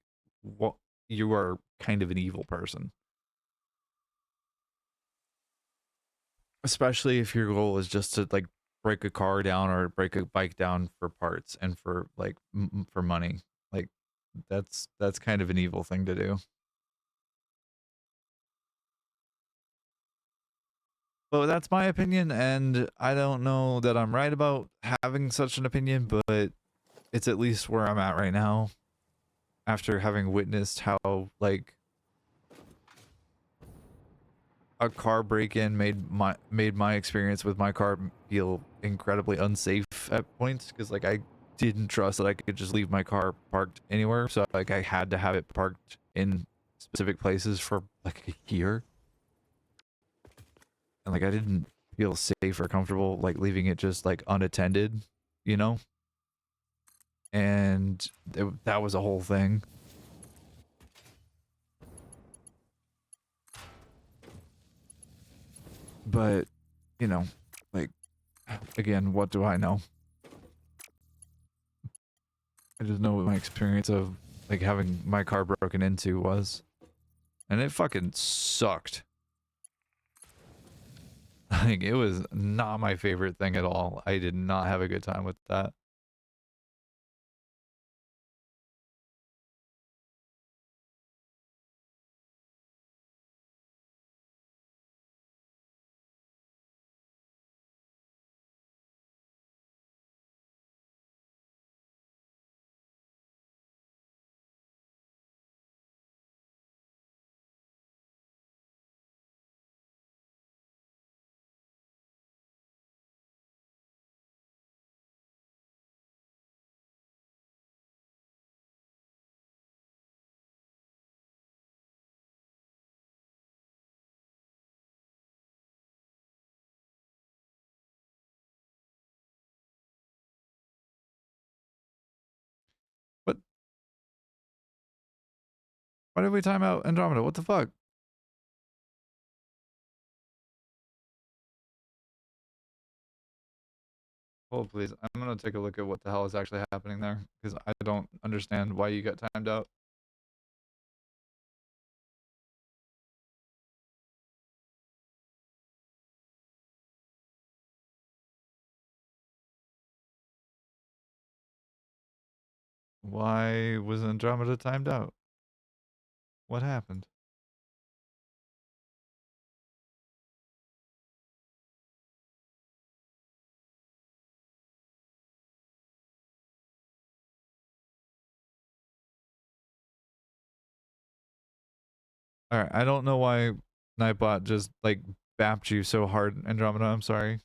what, you are kind of an evil person. Especially if your goal is just to, like, break a car down or break a bike down for parts and for, like, for money. Like, that's kind of an evil thing to do. But that's my opinion, and I don't know that I'm right about having such an opinion, but it's at least where I'm at right now after having witnessed how, like, a car break-in made my experience with my car feel incredibly unsafe at points, because, like, I didn't trust that I could just leave my car parked anywhere, so, like, I had to have it parked in specific places for, like, a year. And, like, I didn't feel safe or comfortable, like, leaving it just, like, unattended, you know? And that was a whole thing. But, you know, like, again, what do I know? I just know what my experience of, like, having my car broken into was. And it fucking sucked. Like, it was not my favorite thing at all. I did not have a good time with that. But why did we time out Andromeda? What the fuck? Hold, please. I'm gonna take a look at what the hell is actually happening there, because I don't understand why you got timed out. Why was Andromeda timed out? What happened? Alright, I don't know why Nightbot just, like, bapped you so hard, Andromeda. I'm sorry.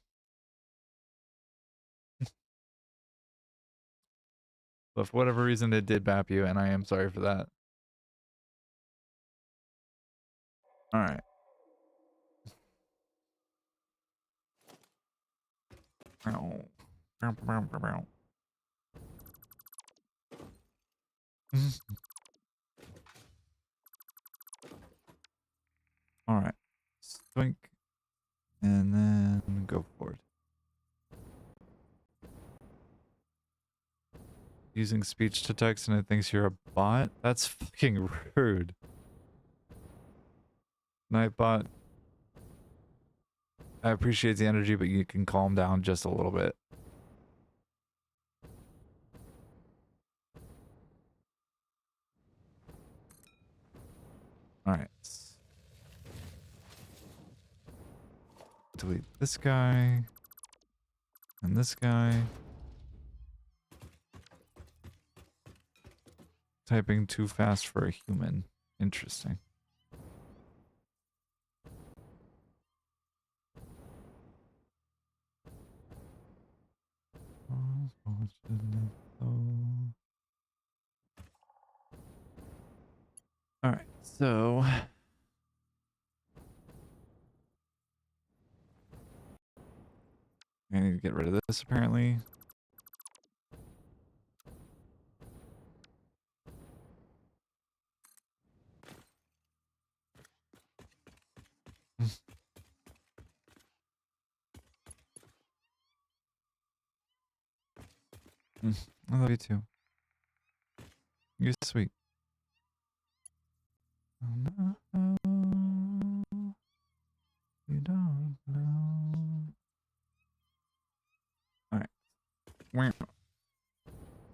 But for whatever reason, it did bap you, and I am sorry for that. All right. All right. Swink. And then go forward. Using speech to text and it thinks you're a bot? That's fucking rude. Nightbot. I appreciate the energy, but you can calm down just a little bit. Alright. Delete this guy. And this guy. Typing too fast for a human. Interesting. Alright, so I need to get rid of this apparently. I love you too. You're sweet. Oh, no, you don't know. Alright.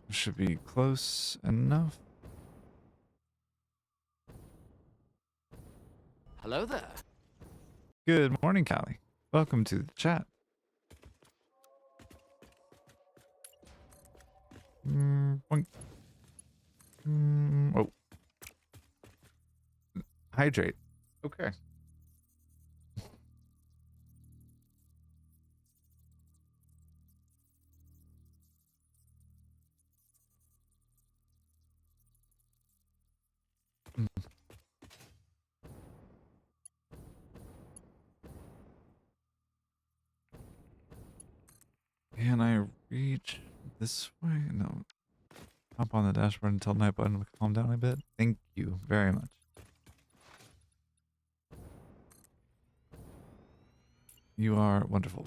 Should be close enough.
Hello there.
Good morning, Callie. Welcome to the chat. Boink. Oh. Hydrate. Okay. Can I reach this way? No. Hop on the dashboard and tell Night Button to calm down a bit. Thank you very much. You are wonderful.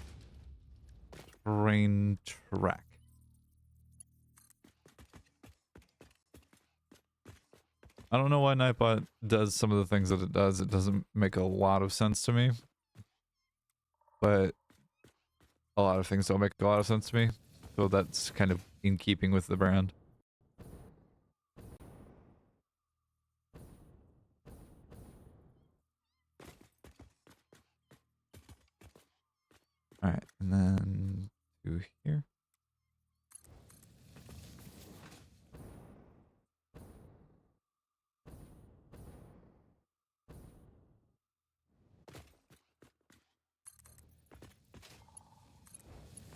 Train track. I don't know why Nightbot does some of the things that it does. It doesn't make a lot of sense to me. But a lot of things don't make a lot of sense to me. So that's kind of in keeping with the brand. Alright, and then to here.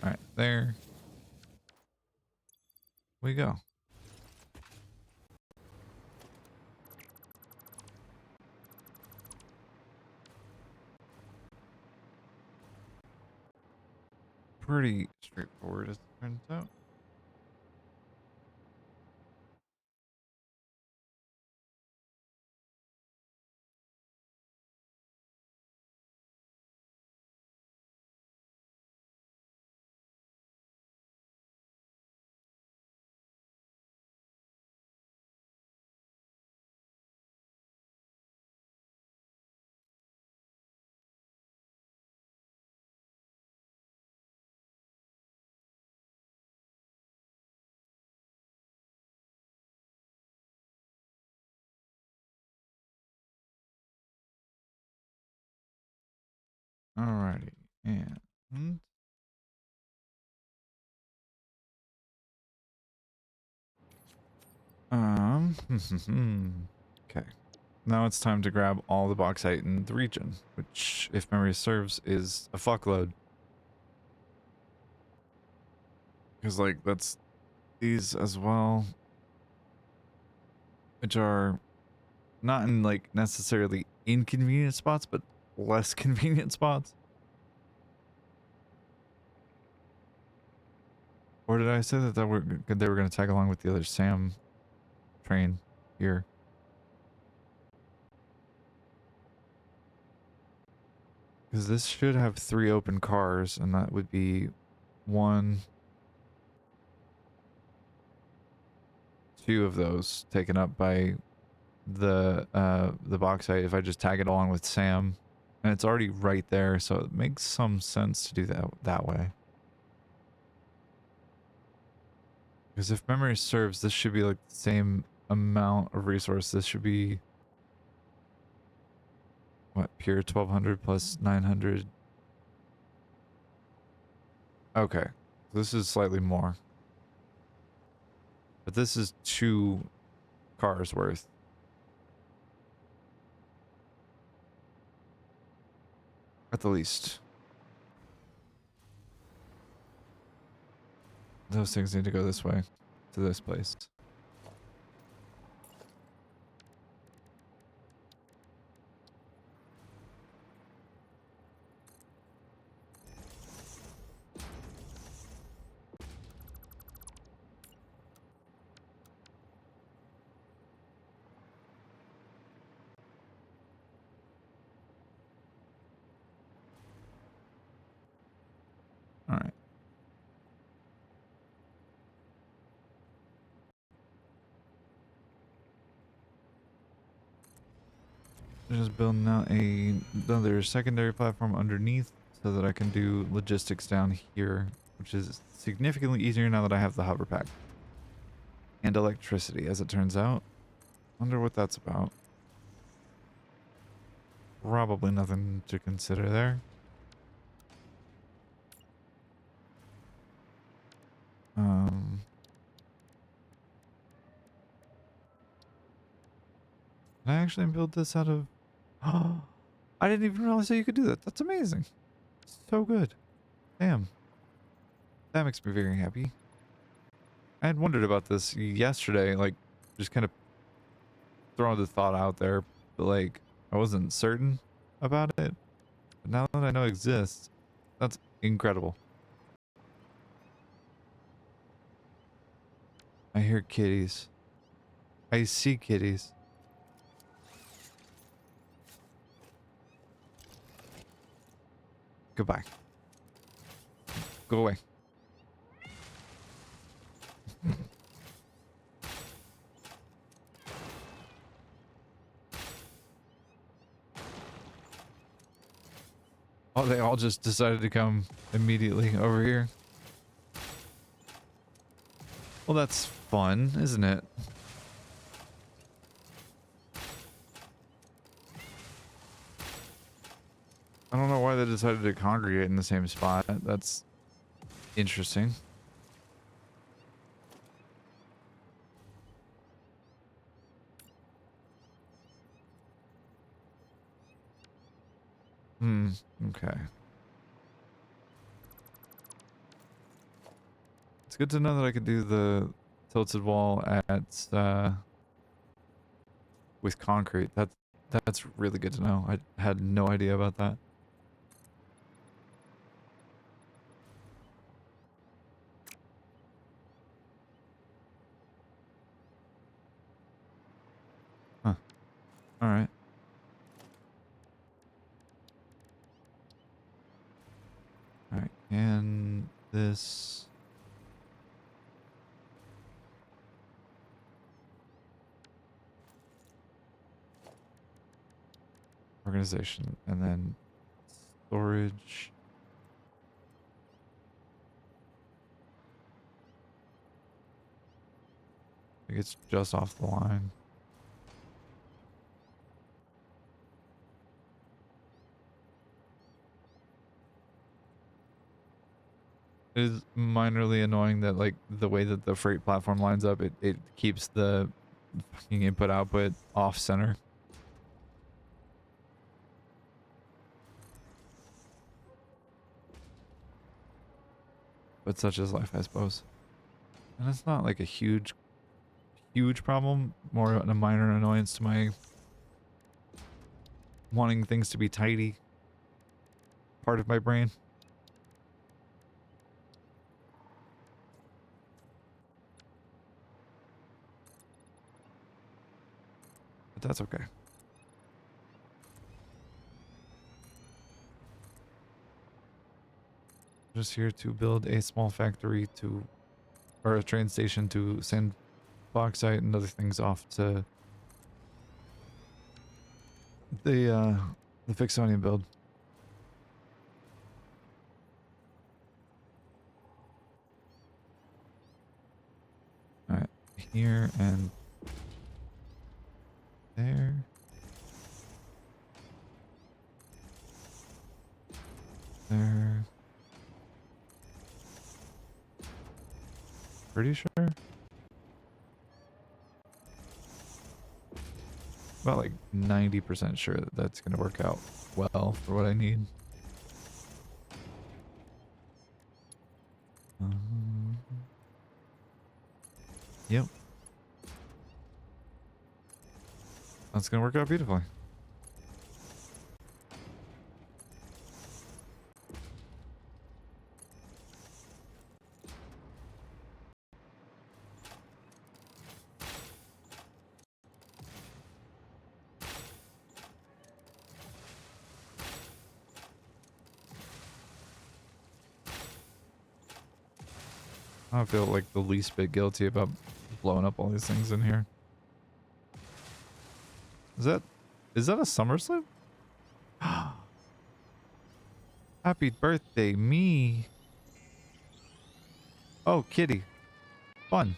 Alright, there we go. Pretty straightforward as it turns out. Alrighty, and okay. Now it's time to grab all the bauxite in the region, which, if memory serves, is a fuckload. Because, like, that's these as well, which are not in, like, necessarily inconvenient spots, but less convenient spots. Or did I say that they were going to tag along with the other Sam train here? Because this should have 3 open cars, and that would be 1, 2 of those taken up by the bauxite if I just tag it along with Sam. And it's already right there, so it makes some sense to do that way. Because if memory serves, this should be like the same amount of resource. This should be, what, pure 1200 plus 900. Okay, this is slightly more. But this is 2 cars worth. At the least. Those things need to go this way, to this place. Alright. Just building out another secondary platform underneath so that I can do logistics down here, which is significantly easier now that I have the hover pack. And electricity, as it turns out. Wonder what that's about. Probably nothing to consider there. Can I actually build this out of... Oh, I didn't even realize that you could do that. That's amazing. So good. Damn. That makes me very happy. I had wondered about this yesterday, like, just kind of throwing the thought out there, but, like, I wasn't certain about it. But now that I know it exists, that's incredible. I hear kitties. I see kitties. Goodbye. Go away. Oh, they all just decided to come immediately over here. Well, that's fun, isn't it? I don't know why they decided to congregate in the same spot. That's interesting. Okay. It's good to know that I could do the tilted wall at with concrete. That's really good to know. I had no idea about that. Huh. All right. All right. And this... organization, and then storage. I think it's just off the line. It is minorly annoying that, like, the way that the freight platform lines up, it keeps the fucking input output off center. but such is life, I suppose. And it's not like a huge problem, more a minor annoyance to my wanting things to be tidy part of my brain. But that's okay. Just here to build a small factory to, or a train station to send bauxite and other things off to the Fixonian build. Alright, here and there. There. Pretty sure? About like 90% sure that that's going to work out well for what I need. Yep. That's going to work out beautifully. I don't feel like the least bit guilty about blowing up all these things in here. Is that a SummerSlam? Happy birthday, me. Oh, kitty. Fun.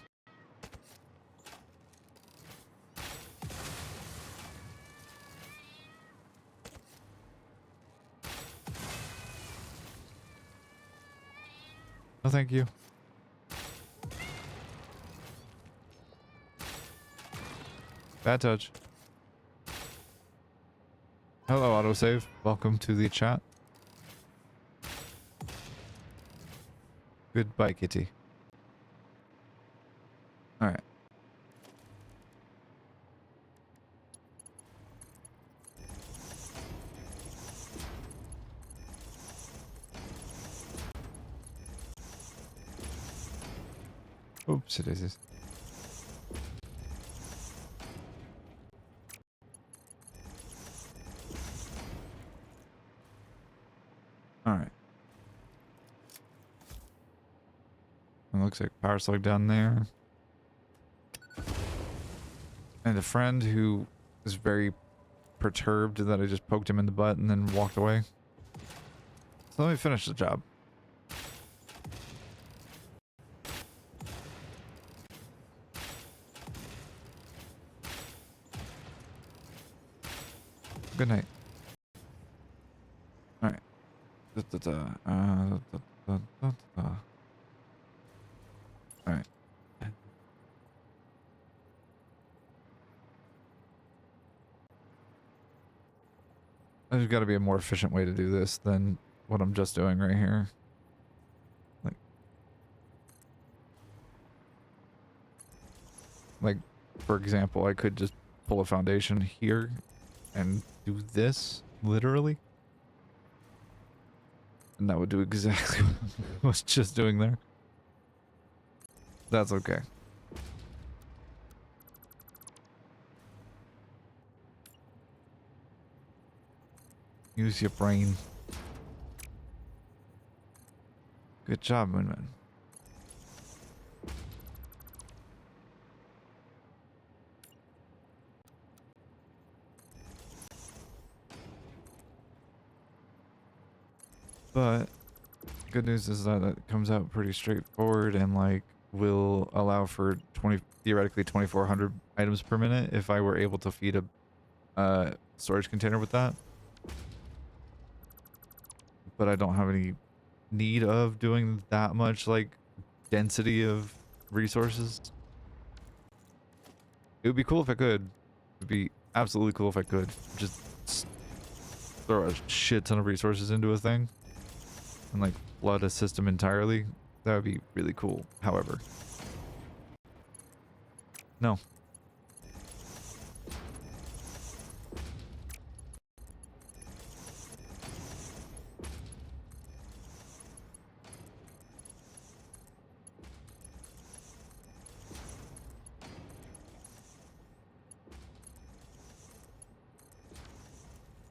No, thank you. Bad touch. Hello, autosave. Welcome to the chat. Goodbye, kitty. Alright. Oops, it is. Alright. It looks like power slug down there. And a friend who is very perturbed that I just poked him in the butt and then walked away. So let me finish the job. Good night. Alright. Alright. There's got to be a more efficient way to do this than what I'm just doing right here. Like, for example, I could just pull a foundation here and do this, literally. And that would do exactly what I was just doing there. That's okay. Use your brain. Good job, Moonman. But good news is that it comes out pretty straightforward and like will allow for theoretically 2400 items per minute if I were able to feed a storage container with that. But I don't have any need of doing that much like density of resources. It would be cool if I could. It would be absolutely cool if I could. Just throw a shit ton of resources into a thing and like flood a system entirely. That would be really cool. However, no.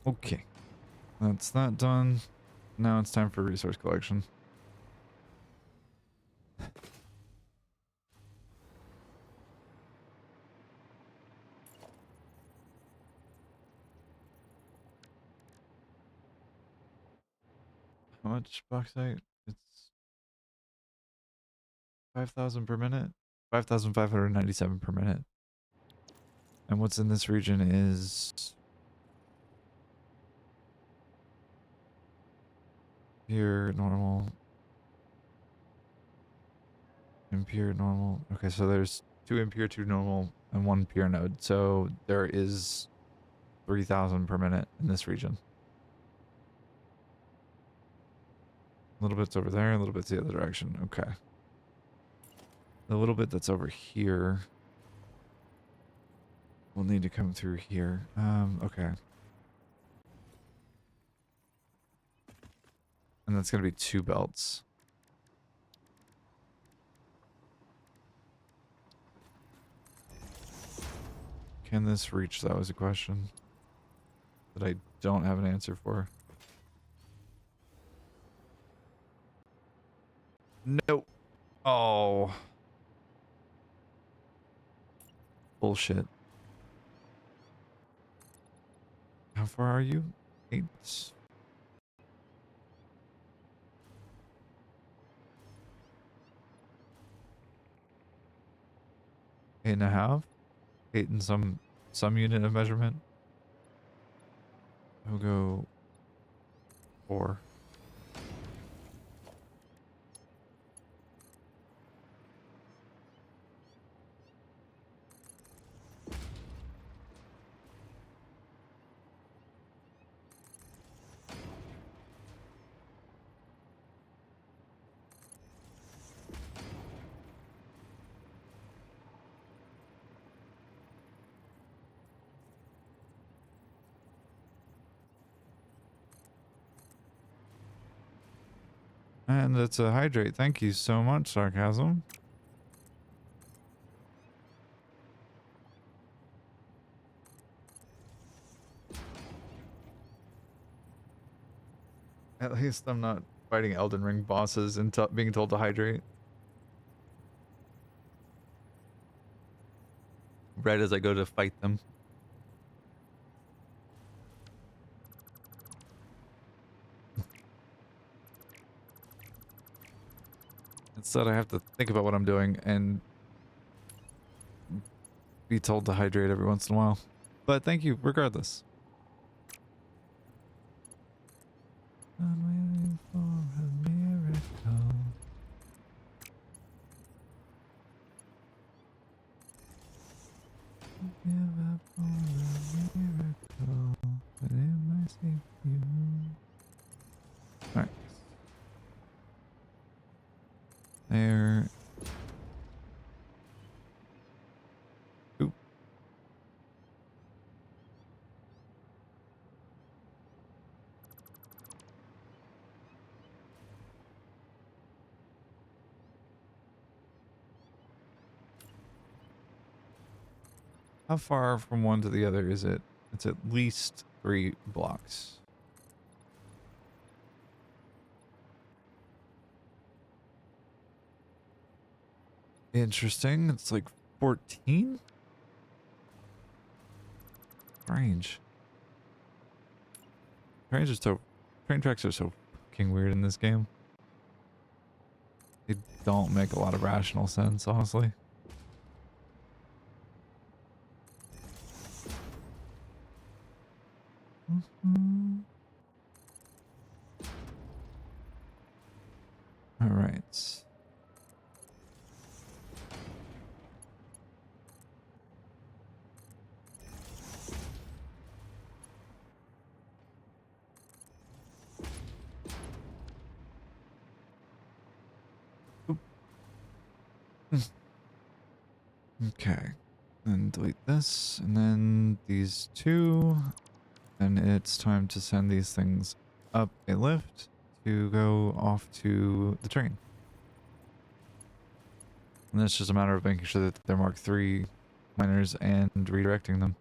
Okay. That's that done. Now it's time for resource collection. How much bauxite? It's 5,000 per minute. 5,597 per minute. And what's in this region is pure, normal, impure, normal. Okay, so there's 2 impure, 2 normal, and 1 pure node. So there is 3,000 per minute in this region. A little bit's over there, a little bit's the other direction. Okay. The little bit that's over here will need to come through here. Okay. And that's going to be 2 belts. Can this reach? That was a question that I don't have an answer for. Nope. Oh. Bullshit. How far are you? 8. 8.5. 8 and some unit of measurement. We'll go 4. And it's a hydrate. Thank you so much, Sarcasm. At least I'm not fighting Elden Ring bosses and being told to hydrate. Right as I go to fight them. Instead, I have to think about what I'm doing and be told to hydrate every once in a while. But thank you, regardless. I'm waiting for a miracle. Give up on a miracle, but it might save you. Alright. There. Oop. How far from one to the other is it? It's at least 3 blocks. Interesting. It's like 14? Strange. Train tracks are so fucking weird in this game. They don't make a lot of rational sense, honestly. All right. Okay. And delete this, and then these two. And it's time to send these things up a lift to go off to the train. And it's just a matter of making sure that they're Mark III miners and redirecting them.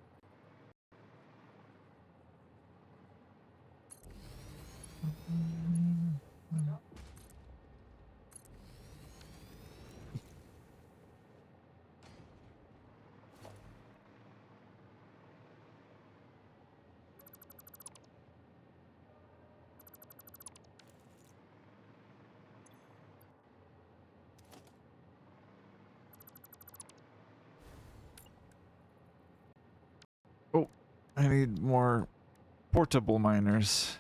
Oh, I need more portable miners.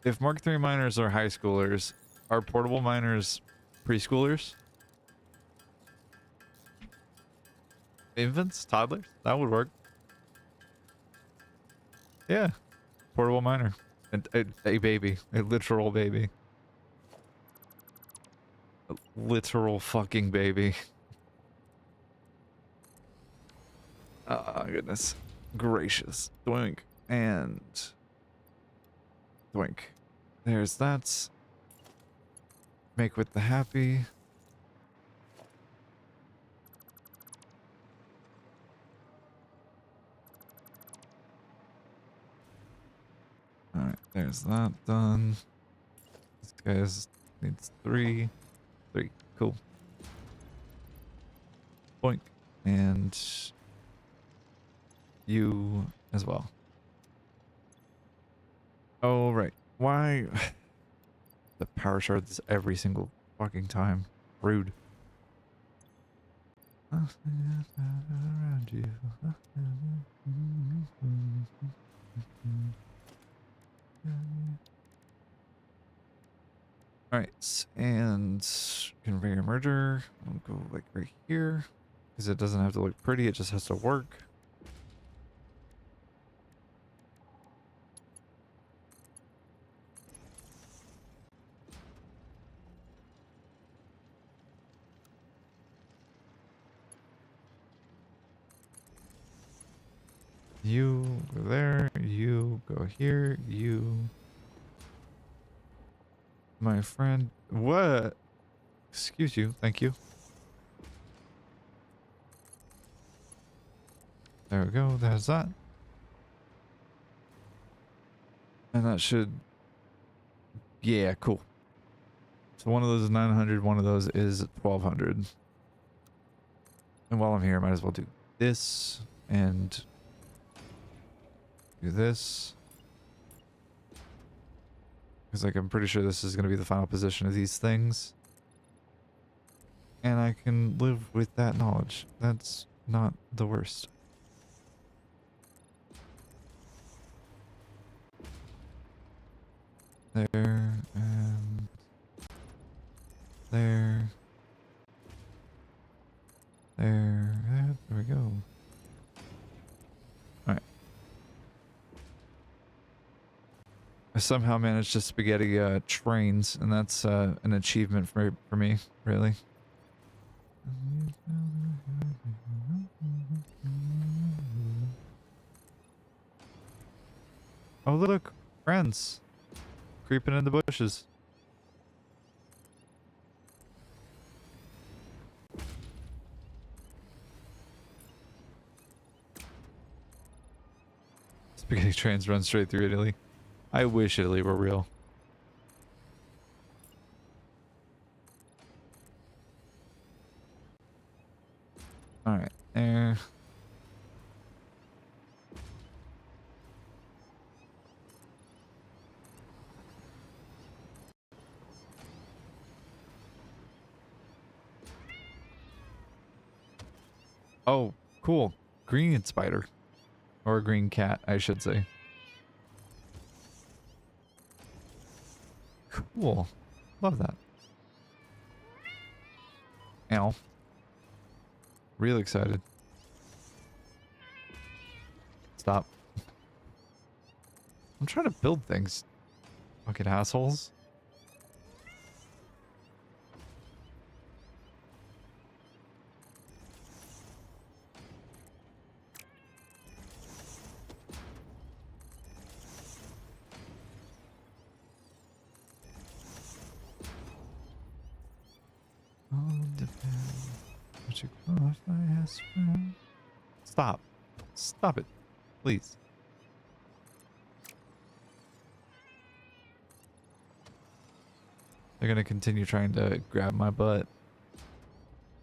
If Mark III miners are high schoolers, are portable miners preschoolers? Infants? Toddlers? That would work. Yeah. Portable miner. And a baby. A literal baby. A literal fucking baby. Oh, goodness gracious. Doink. And doink. There's that. Make with the happy. Alright, there's that done. This guy's needs 3. 3. Cool. Boink. And you as well. Oh, right. Why? The power shards every single fucking time. Rude. Around you. Alright, and conveyor merger. I'll go like right here. Because it doesn't have to look pretty, it just has to work. You go there, you go here, you... My friend... What? Excuse you, thank you. There we go, there's that. And that should... Yeah, cool. So one of those is 900, one of those is 1200. And while I'm here, I might as well do this and do this. Because like I'm pretty sure this is going to be the final position of these things. And I can live with that knowledge. That's not the worst. There, and there. There we go. Alright. I somehow managed to spaghetti trains, and that's an achievement for me, really. Oh look, friends. Creeping in the bushes. Spaghetti trains run straight through Italy. I wish Italy were real. Alright, there. Oh, cool. Green spider. Or green cat, I should say. Cool. Love that. Ow. Real excited. Stop. I'm trying to build things. Fucking assholes. you qualify as friend? Stop. Stop it. Please. They're gonna continue trying to grab my butt.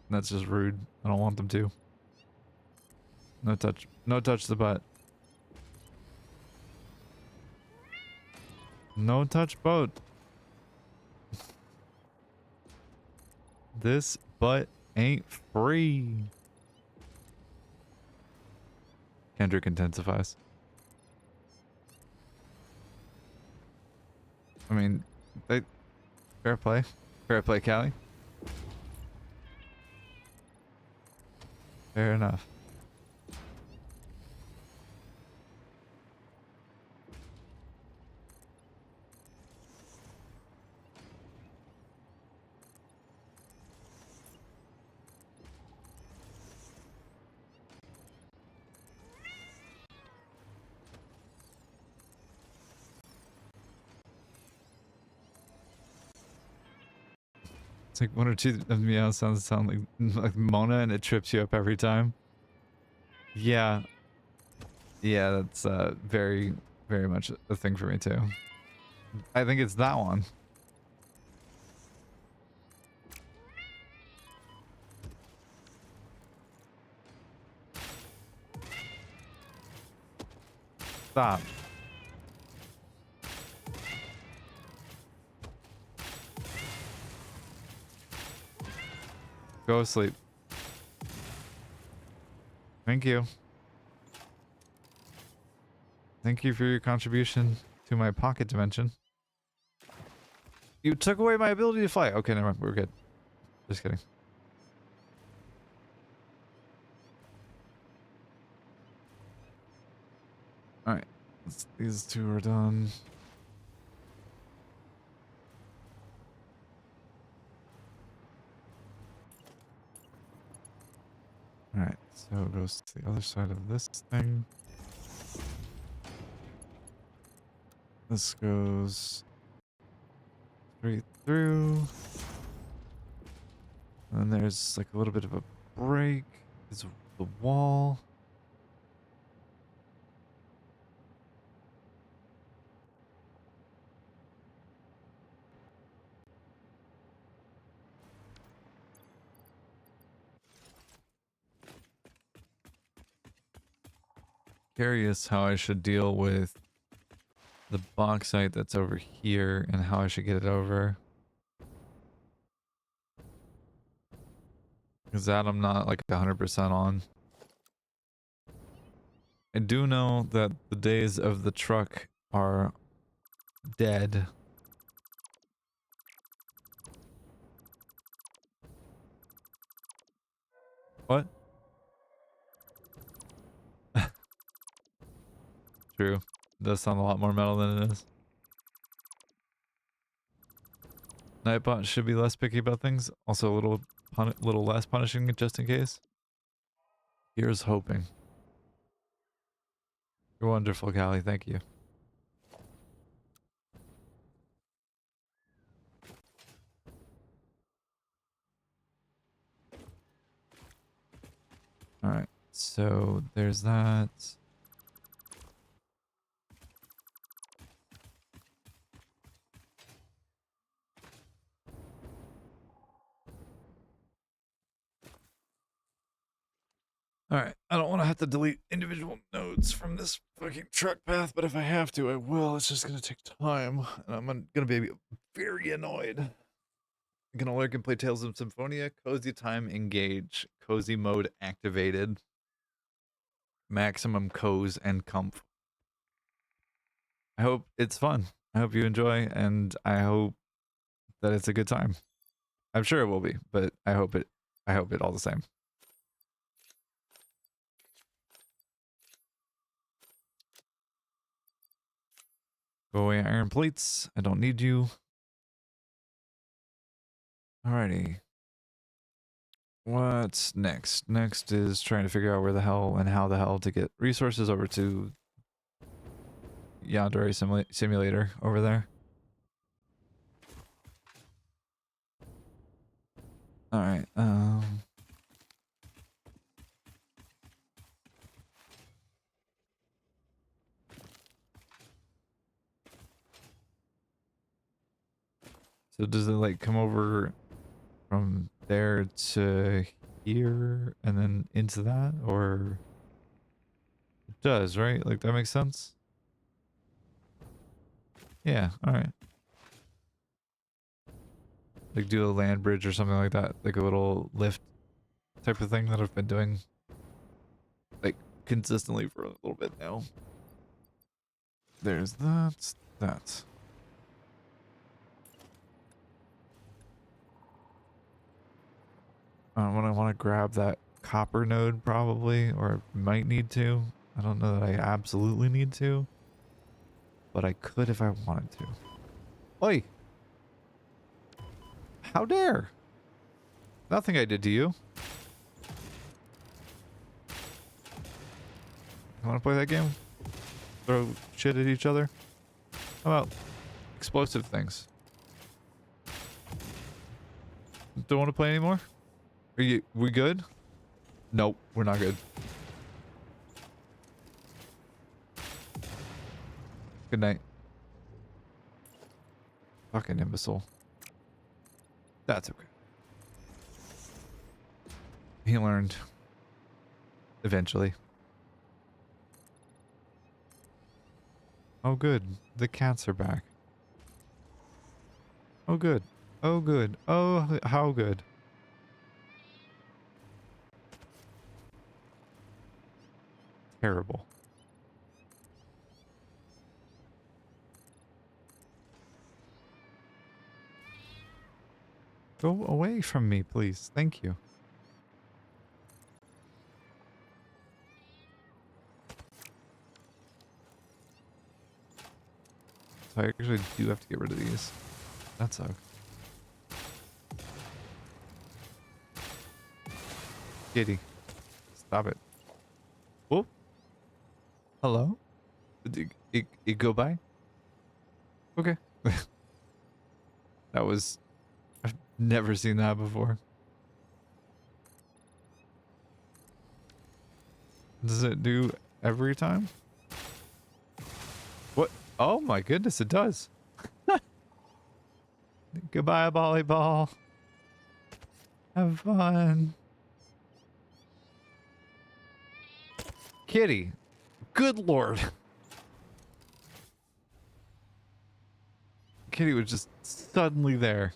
That's just rude. I don't want them to. No touch. No touch the butt. No touch boat. This butt ain't free. Kendrick intensifies. I mean, they fair play. Fair play, Callie. Fair enough. It's like one or two of meow sounds sound like Mona, and it trips you up every time. Yeah. Yeah, that's very, very much a thing for me too. I think it's that one. Stop. Go to sleep. Thank you. Thank you for your contribution to my pocket dimension. You took away my ability to fly. Okay, never mind. We're good. Just kidding. Alright. These two are done. Alright, so it goes to the other side of this thing. This goes straight through. And then there's like a little bit of a break. Is the wall. Curious how I should deal with the bauxite that's over here and how I should get it over. Because that I'm not like 100% on. I do know that the days of the truck are dead. What? True. It does sound a lot more metal than it is. Nightbot should be less picky about things. Also a little less punishing just in case. Here's hoping. You're wonderful, Callie. Thank you. Alright. So there's that. Alright, I don't want to have to delete individual nodes from this fucking truck path, but if I have to, I will. It's just gonna take time, and I'm gonna be very annoyed. You can lurk and play Tales of Symphonia. Cozy time engage. Cozy mode activated. Maximum coz and comf. I hope it's fun. I hope you enjoy, and I hope that it's a good time. I'm sure it will be, but I hope it all the same. Go away, iron plates. I don't need you. Alrighty. What's next? Next is trying to figure out where the hell and how the hell to get resources over to Yandere Simulator over there. Alright, So does it like come over from there to here and then into that, or it does, right? Like that makes sense? Yeah, all right. Like do a land bridge or something like that, like a little lift type of thing that I've been doing like consistently for a little bit now. There's that. That. When I want to grab that copper node probably, or might need to. I don't know that I absolutely need to, but I could if I wanted to. Oi! How dare! Nothing I did to you. You want to play that game? Throw shit at each other? How about explosive things? Don't want to play anymore? We good? Nope, we're not good. Good night. Fucking imbecile. That's okay. He learned. Eventually. Oh good. The cats are back. Oh good. Oh good. Oh, how good. Terrible. Go away from me, please. Thank you. So I actually do have to get rid of these. That sucks. Kitty. Stop it. Oh. Hello? Did it go by? Okay. That was... I've never seen that before. Does it do every time? What? Oh my goodness, it does. Goodbye, volleyball. Have fun. Kitty. Good lord. Kitty was just suddenly there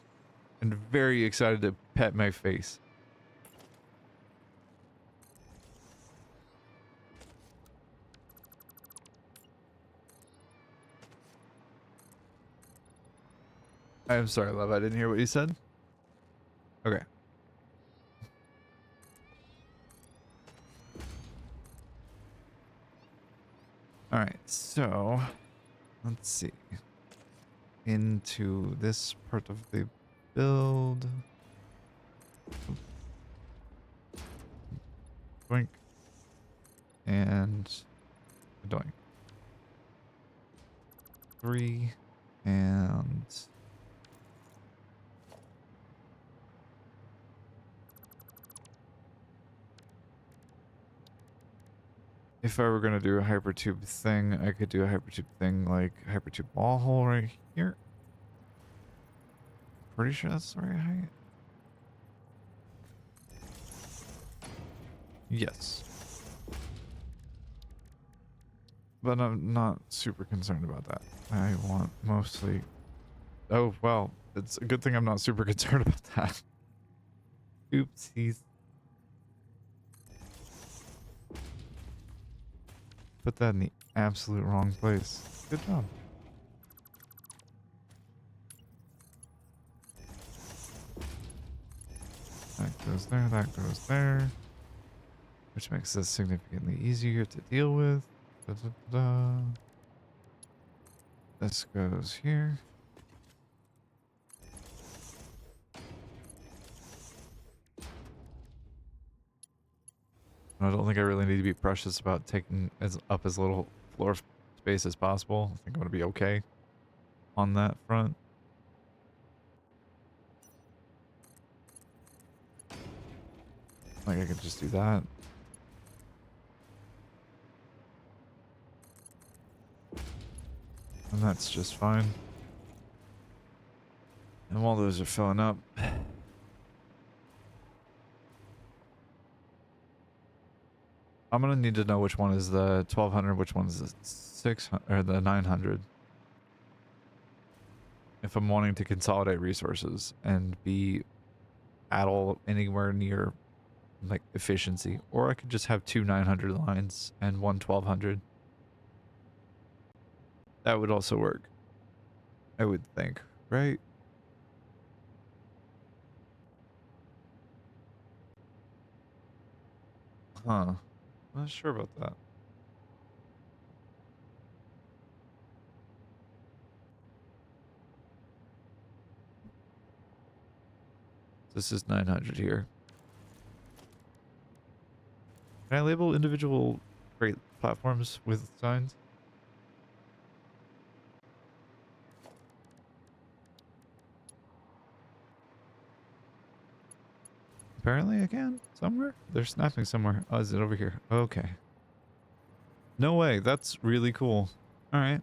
and very excited to pet my face. I'm sorry, love. I didn't hear what you said. Okay. All right. So let's see. Into this part of the build. Doink. And doink. 3 and if I were going to do a hypertube thing, I could do a hypertube thing like hypertube wall hole right here. Pretty sure that's the right height. Yes. But I'm not super concerned about that. I want mostly... Oh, well, it's a good thing I'm not super concerned about that. Oopsies. Put that in the absolute wrong place. Good job. That goes there, that goes there. Which makes this significantly easier to deal with. Da, da, da, da. This goes here. I don't think I really need to be precious about taking up as little floor space as possible. I think I'm going to be okay on that front. Like I could just do that. And that's just fine. And while those are filling up, I'm gonna need to know which one is the 1200, which one is the 600 or the 900. If I'm wanting to consolidate resources and be at all anywhere near like efficiency, or I could just have two 900 lines and one 1200. That would also work, I would think, right? Huh. Not sure about that. This is 900 here. Can I label individual crate platforms with signs? Apparently I can. Somewhere? They're snapping somewhere. Oh, is it over here? Okay. No way. That's really cool. Alright.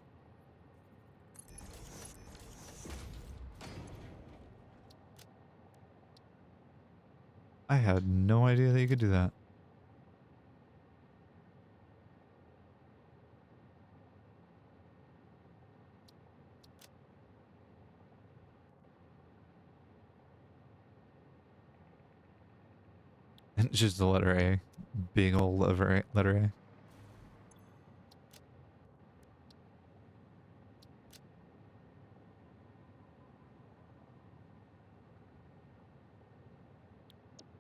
I had no idea that you could do that. And it's just the letter A. Big old letter A.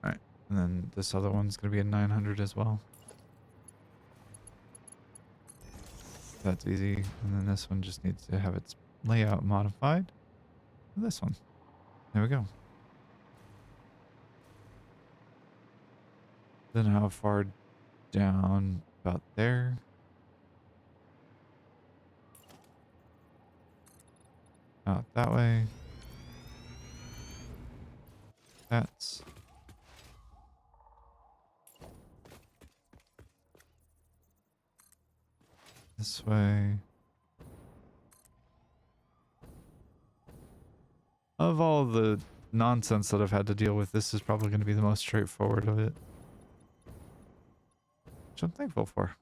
Alright. And then this other one's going to be a 900 as well. That's easy. And then this one just needs to have its layout modified. This one. There we go. Then how far down? About there. Out that way. That's... this way. Of all the nonsense that I've had to deal with, this is probably going to be the most straightforward of it. Which I'm thankful for.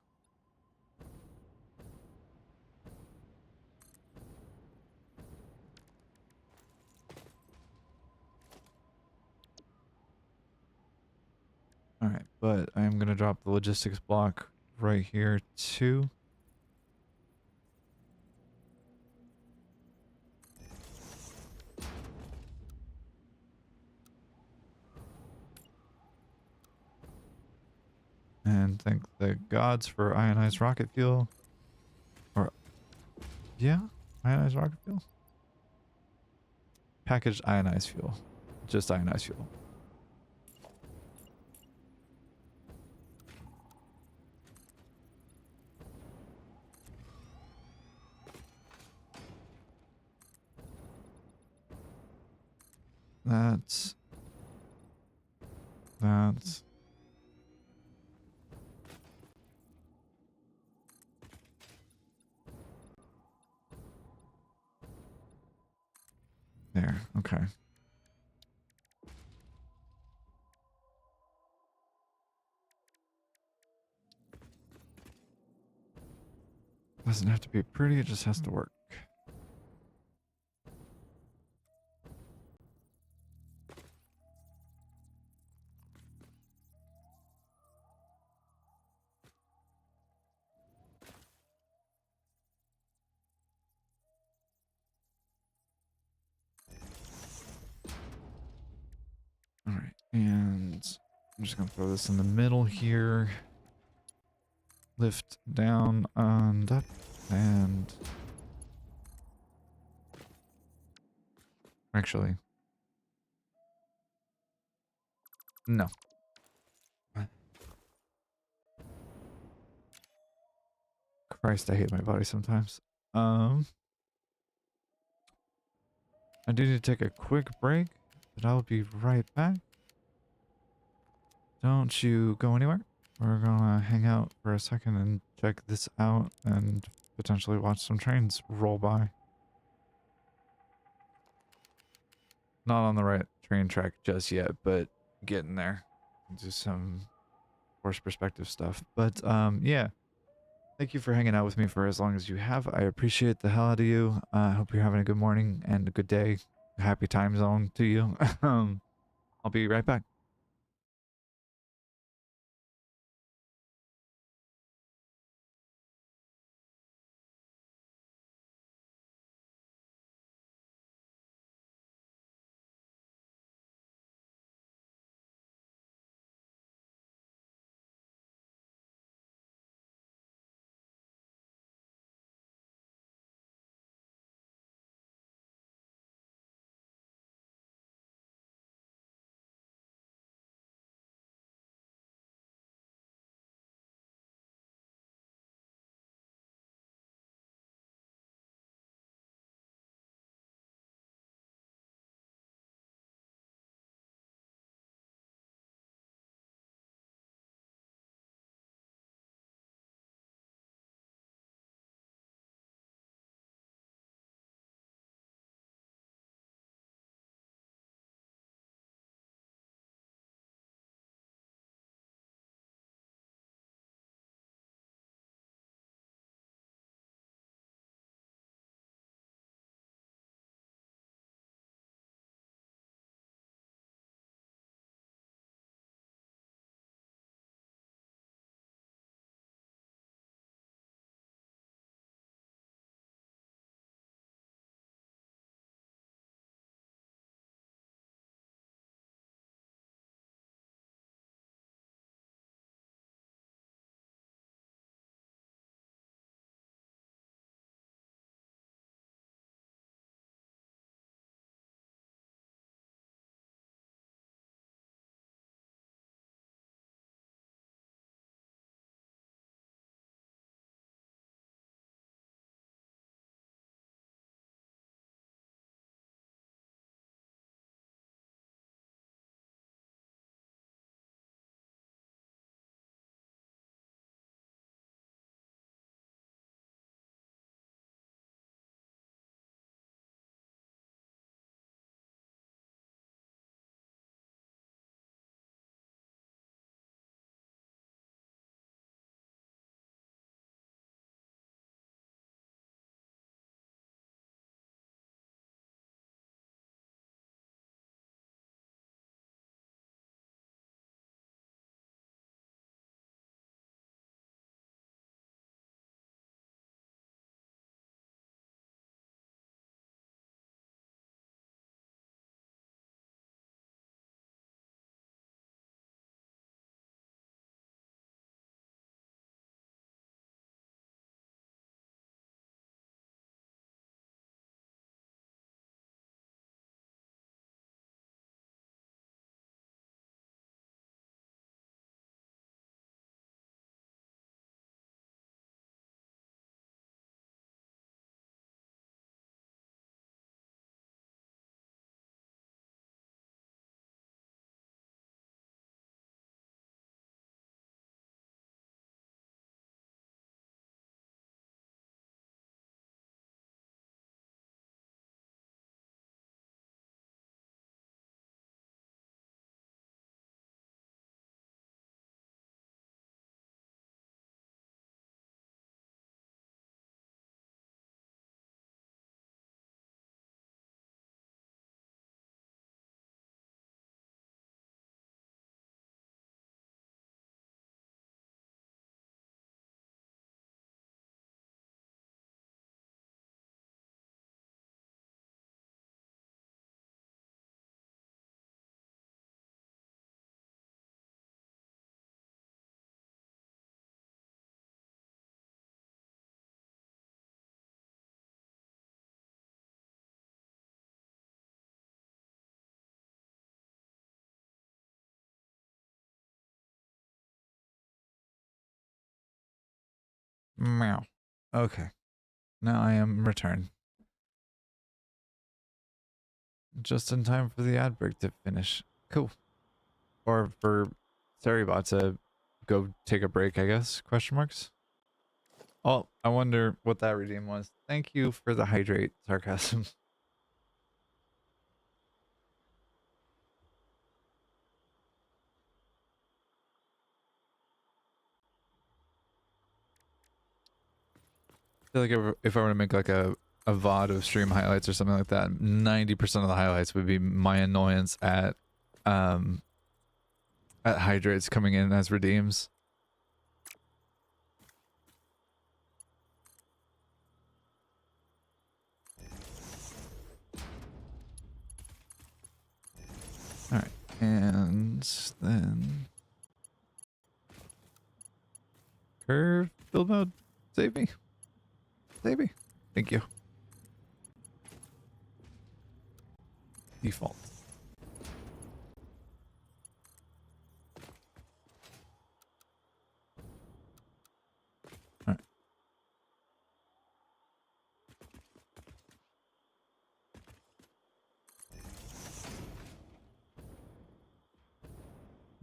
Alright, but I am going to drop the logistics block right here too. And thank the gods for ionized rocket fuel. Or, yeah, ionized rocket fuel. Packaged ionized fuel. Just ionized fuel. That's... there, okay. Doesn't have to be pretty, it just has to work. Alright, and I'm just gonna throw this in the middle here. Lift down and up, and... actually... no. Christ, I hate my body sometimes. I do need to take a quick break, but I'll be right back. Don't you go anywhere. We're gonna hang out for a second and check this out and potentially watch some trains roll by. Not on the right train track just yet, but getting there. Do some force perspective stuff. But yeah. Thank you for hanging out with me for as long as you have. I appreciate the hell out of you. I hope you're having a good morning and a good day. Happy time zone to you. I'll be right back. Meow. Okay. Now I am returned. Just in time for the ad break to finish. Cool. Or for Saribot to go take a break, I guess? Question marks? Oh, I wonder what that redeem was. Thank you for the hydrate sarcasm. feel like if I were to make like a VOD of stream highlights or something like that, 90% of the highlights would be my annoyance at hydrates coming in as redeems. All right, and then curve build mode. Save me. Save me. Thank you. Default. All right.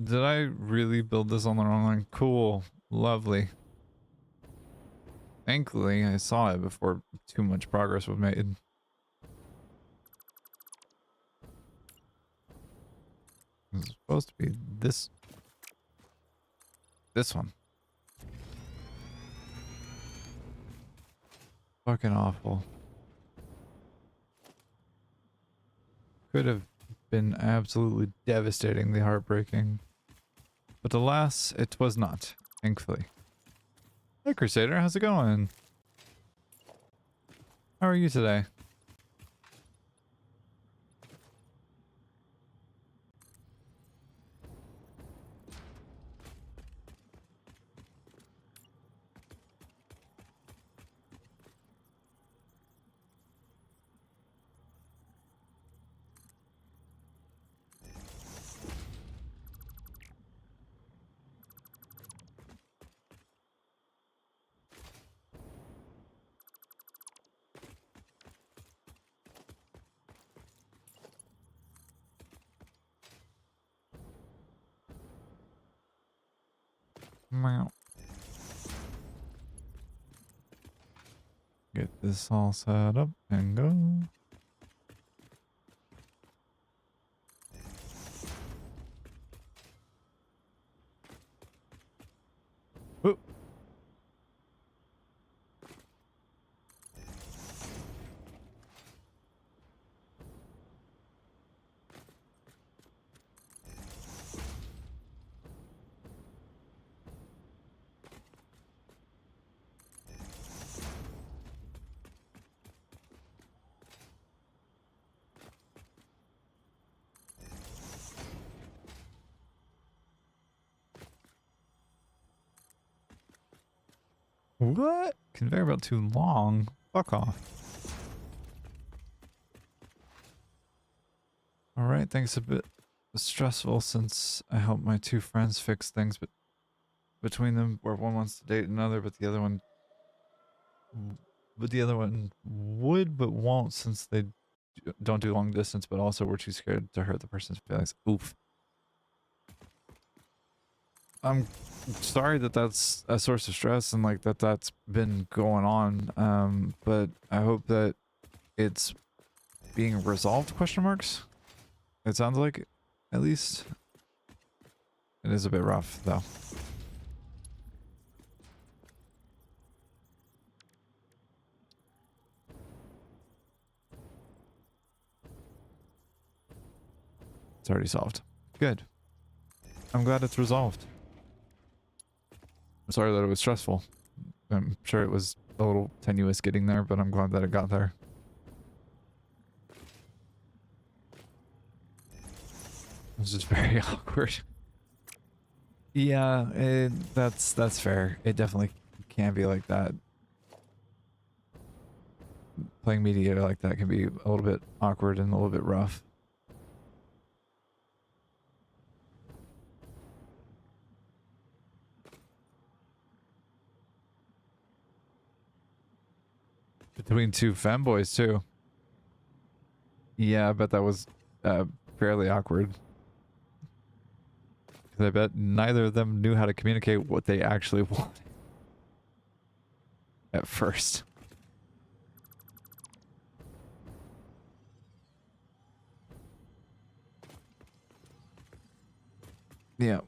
Did I really build this on the wrong line? Cool. Lovely. Thankfully, I saw it before too much progress was made. It's supposed to be this one. Fucking awful. Could have been absolutely devastatingly heartbreaking. But alas, it was not, thankfully. Hey Crusader, how's it going? How are you today? Meow. Get this all set up and go. Oop. What? Conveyor belt too long? Fuck off. Alright, thanks. A bit stressful since I helped my two friends fix things, but between them where one wants to date another, but the other one would but won't since they don't do long distance, but also we're too scared to hurt the person's feelings. Oof. I'm sorry that that's a source of stress and like that's been going on. But I hope that it's being resolved, question marks. It sounds like, at least. It is a bit rough though. It's already solved. Good. I'm glad it's resolved. I'm sorry that it was stressful. I'm sure it was a little tenuous getting there, but I'm glad that it got there. It was just very awkward. Yeah, that's fair. It definitely can be like that. Playing mediator like that can be a little bit awkward and a little bit rough. Between two femboys too. Yeah, I bet that was fairly awkward. Because I bet neither of them knew how to communicate what they actually wanted at first. Yeah.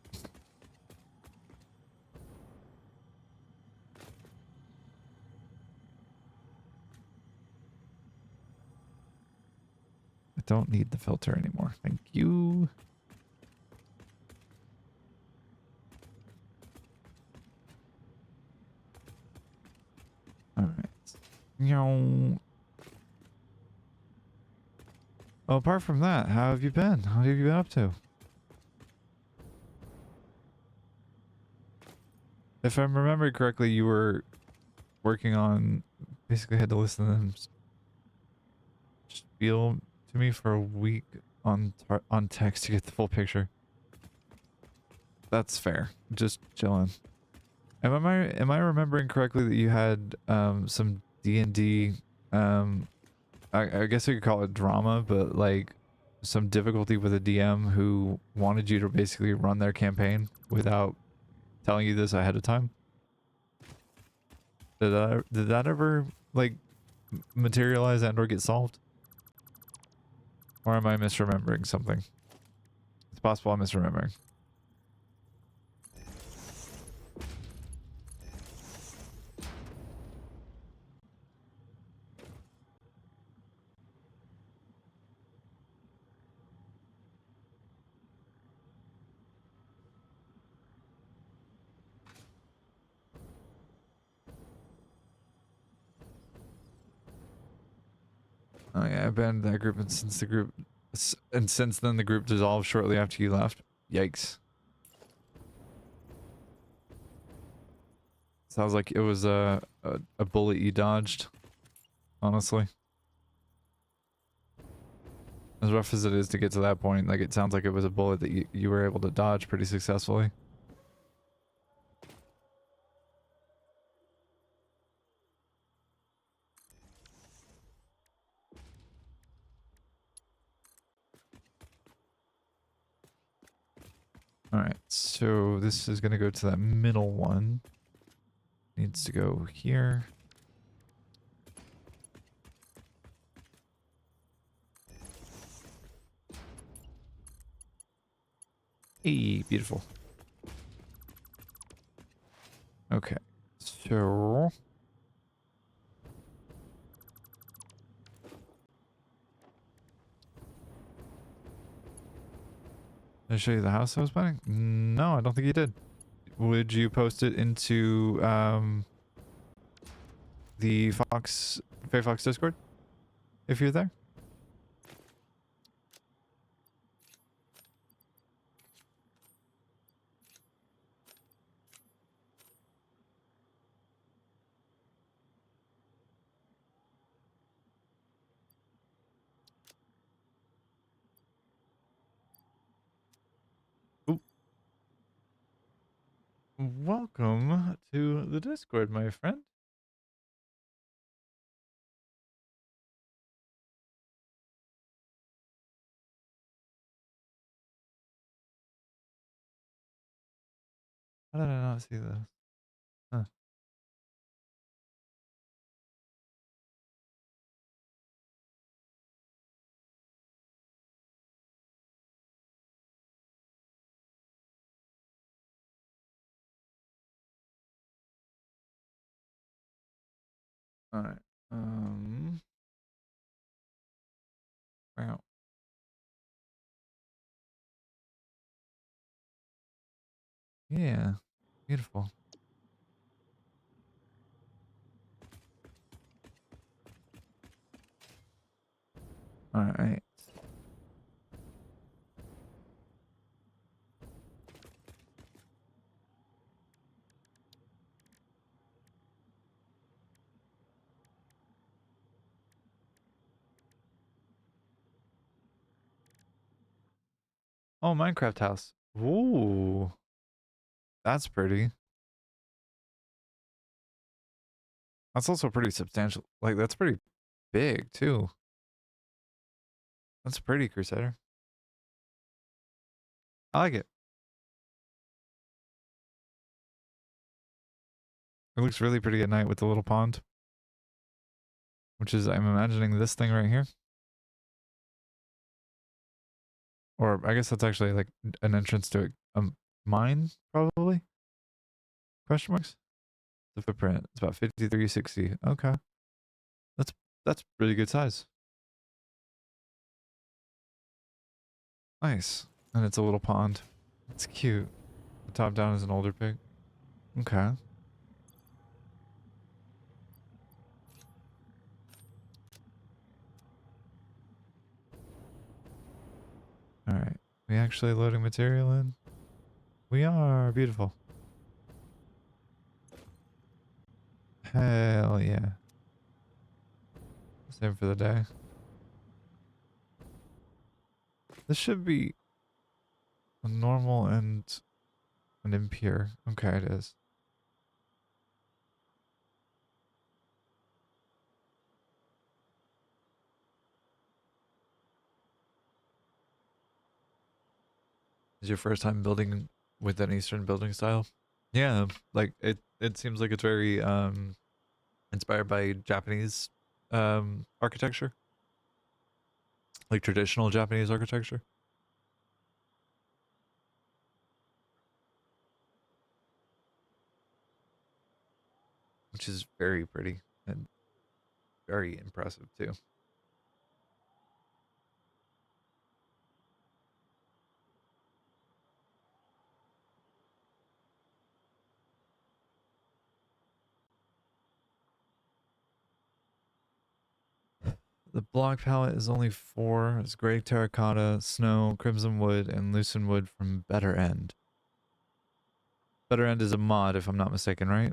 don't need the filter anymore. Thank you. All right. Well, apart from that, how have you been? How have you been up to? If I'm remembering correctly, you were working on, basically had to listen to them spiel to me for a week on text to get the full picture. That's fair. Just chilling. Am I remembering correctly that you had some D&D I guess we could call it drama, but like some difficulty with a DM who wanted you to basically run their campaign without telling you this ahead of time? Did that ever like materialize and or get solved? Or am I misremembering something? It's possible I'm misremembering. Oh yeah, I abandoned that group and since then the group dissolved shortly after you left. Yikes. Sounds like it was a bullet you dodged, honestly. As rough as it is to get to that point, like it sounds like it was a bullet that you were able to dodge pretty successfully. Alright, so this is gonna go to that middle one. Needs to go here. Hey, beautiful. Okay, so... Did I show you the house I was buying? No, I don't think you did. Would you post it into the Fair Fox Discord if you're there? Ooh. Welcome to the Discord, my friend. How did I not see this? Huh. Alright. Wow. Yeah. Beautiful. Alright. Oh, Minecraft house. Ooh. That's pretty. That's also pretty substantial. Like, that's pretty big, too. That's pretty, Crusader. I like it. It looks really pretty at night with the little pond. Which is, I'm imagining this thing right here. Or I guess that's actually like an entrance to a mine, probably? Question marks? The footprint. It's about 5360. Okay. That's really good size. Nice. And it's a little pond. It's cute. The top down is an older pig. Okay. Alright. We actually loading material in? We are. Beautiful. Hell yeah. Same for the day. This should be a normal and an impure. Okay, it is. Is your first time building with an Eastern building style? Yeah, like it seems like it's very inspired by Japanese architecture, like traditional Japanese architecture, which is very pretty and very impressive too. The block palette is only 4. It's gray terracotta, snow, crimson wood, and lucent wood from Better End. Better End is a mod, if I'm not mistaken, right?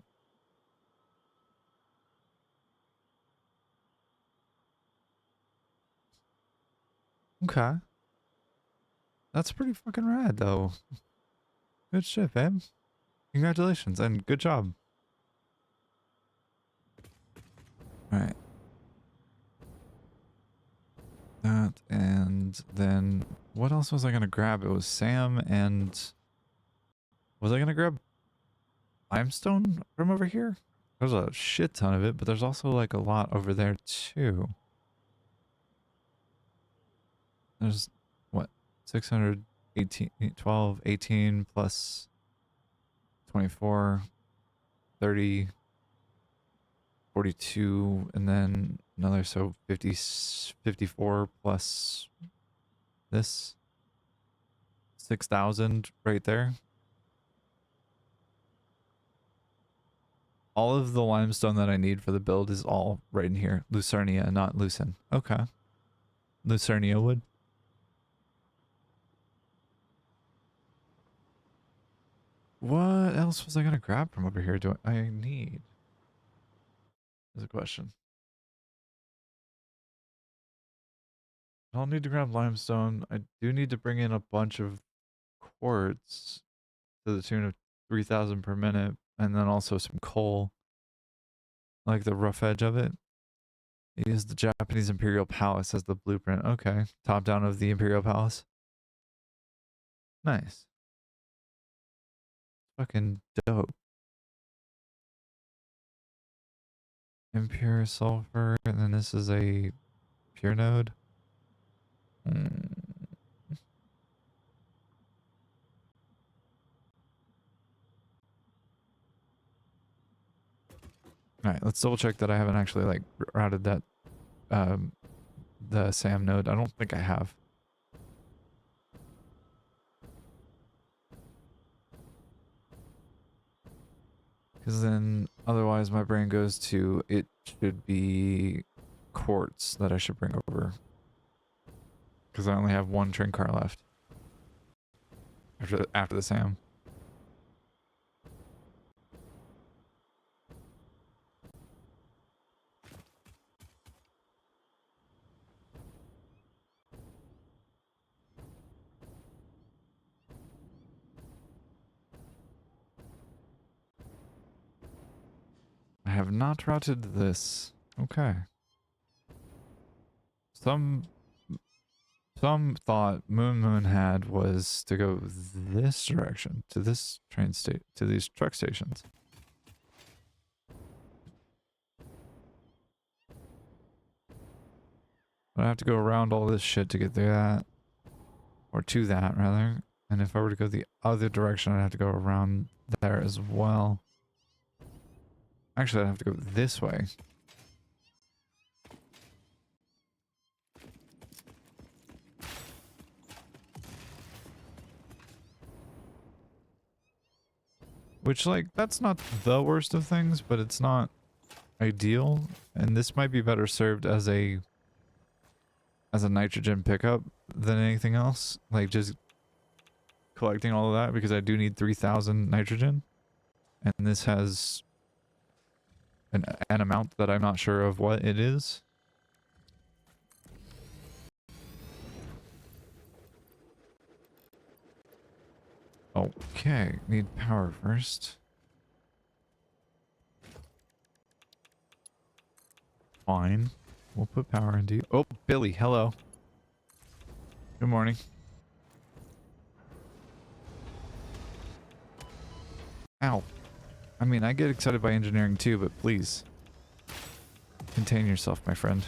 Okay. That's pretty fucking rad, though. Good shit, babe. Congratulations, and good job. Alright. That, and then... What else was I gonna grab? It was Sam and... Was I gonna grab limestone from over here? There's a shit ton of it, but there's also like a lot over there too. There's what? 618, 12, 18 plus 24, 30, 42, and then another, so 50, 54 plus this 6,000 right there. All of the limestone that I need for the build is all right in here. Lucernia, not lucerne. Okay. Lucernia wood. What else was I gonna grab from over here? Do I need? Is a question. I don't need to grab limestone. I do need to bring in a bunch of quartz to the tune of 3,000 per minute, and then also some coal, like the rough edge of it. Use the Japanese Imperial Palace as the blueprint. Okay, top down of the Imperial Palace. Nice. Fucking dope. Impure sulfur, and then this is a pure node. Mm. All right, let's double check that I haven't actually like routed that the SAM node. I don't think I have. Because then otherwise my brain goes to it should be quartz that I should bring over. Because I only have one train car left. After the SAM. I have not routed this. Okay. Some thought Moon had was to go this direction, to this train state, to these truck stations. But I have to go around all this shit to get through that. Or to that, rather. And if I were to go the other direction, I'd have to go around there as well. Actually, I'd have to go this way. Which, like, that's not the worst of things, but it's not ideal. And this might be better served as a nitrogen pickup than anything else. Like, just collecting all of that, because I do need 3,000 nitrogen. And this has an amount that I'm not sure of what it is. Okay, need power first. Fine. We'll put power into you. Oh, Billy, hello. Good morning. Ow. I mean, I get excited by engineering too, but please. Contain yourself, my friend.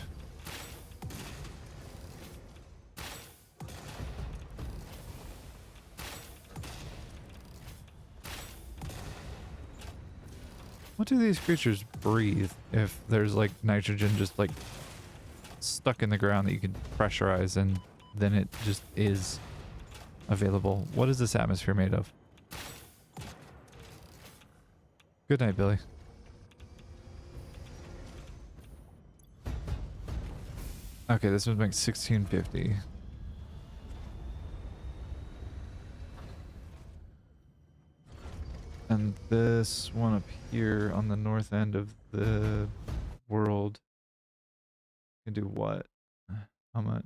What do these creatures breathe if there's like nitrogen just like stuck in the ground that you can pressurize and then it just is available? What is this atmosphere made of? Good night, Billy. Okay, this would make 1650. And this one up here on the north end of the world can do what? How much?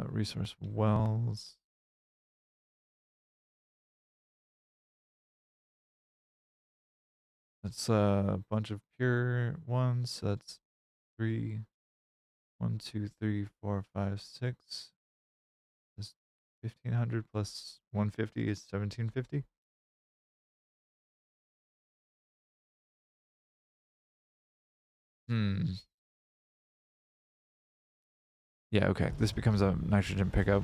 Resource wells. That's a bunch of pure ones. That's 3, 1, 2, 3, 4, 5, 6. That's 1,500 plus 150 is 1,750. Hmm. Yeah, okay. This becomes a nitrogen pickup.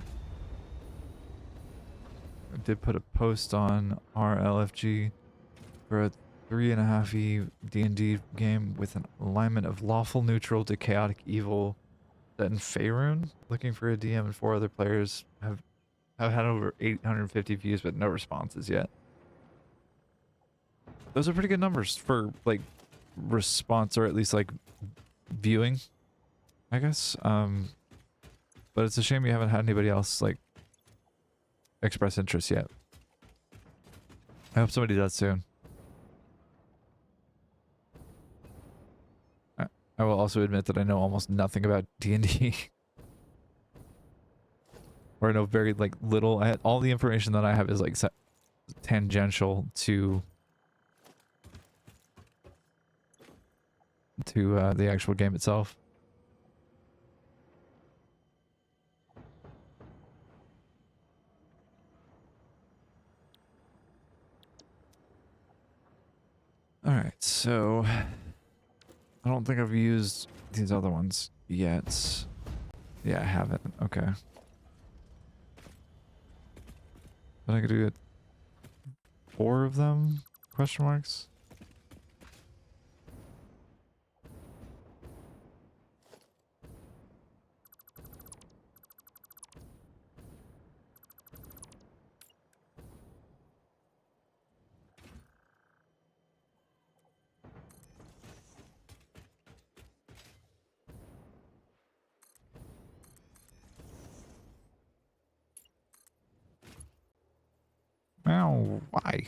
I did put a post on our LFG for a 3.5E D&D game with an alignment of lawful neutral to chaotic evil set in Faerun. Looking for a DM, and 4 other players have had over 850 views, but no responses yet. Those are pretty good numbers for like response, or at least like viewing, I guess. But it's a shame you haven't had anybody else like express interest yet. I hope somebody does soon. I will also admit that I know almost nothing about D&D. Or I know very like little. All the information that I have is like tangential to the actual game itself. Alright, so I don't think I've used these other ones yet. Yeah, I haven't. Okay. But I could do 4 of them? Question marks? Ow, why?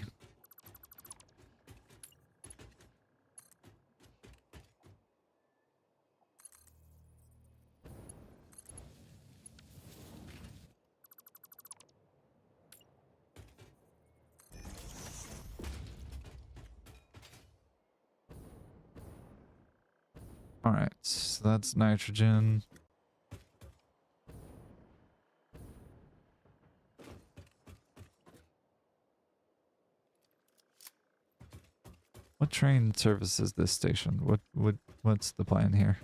Alright, so that's nitrogen. What train services this station? What's the plan here?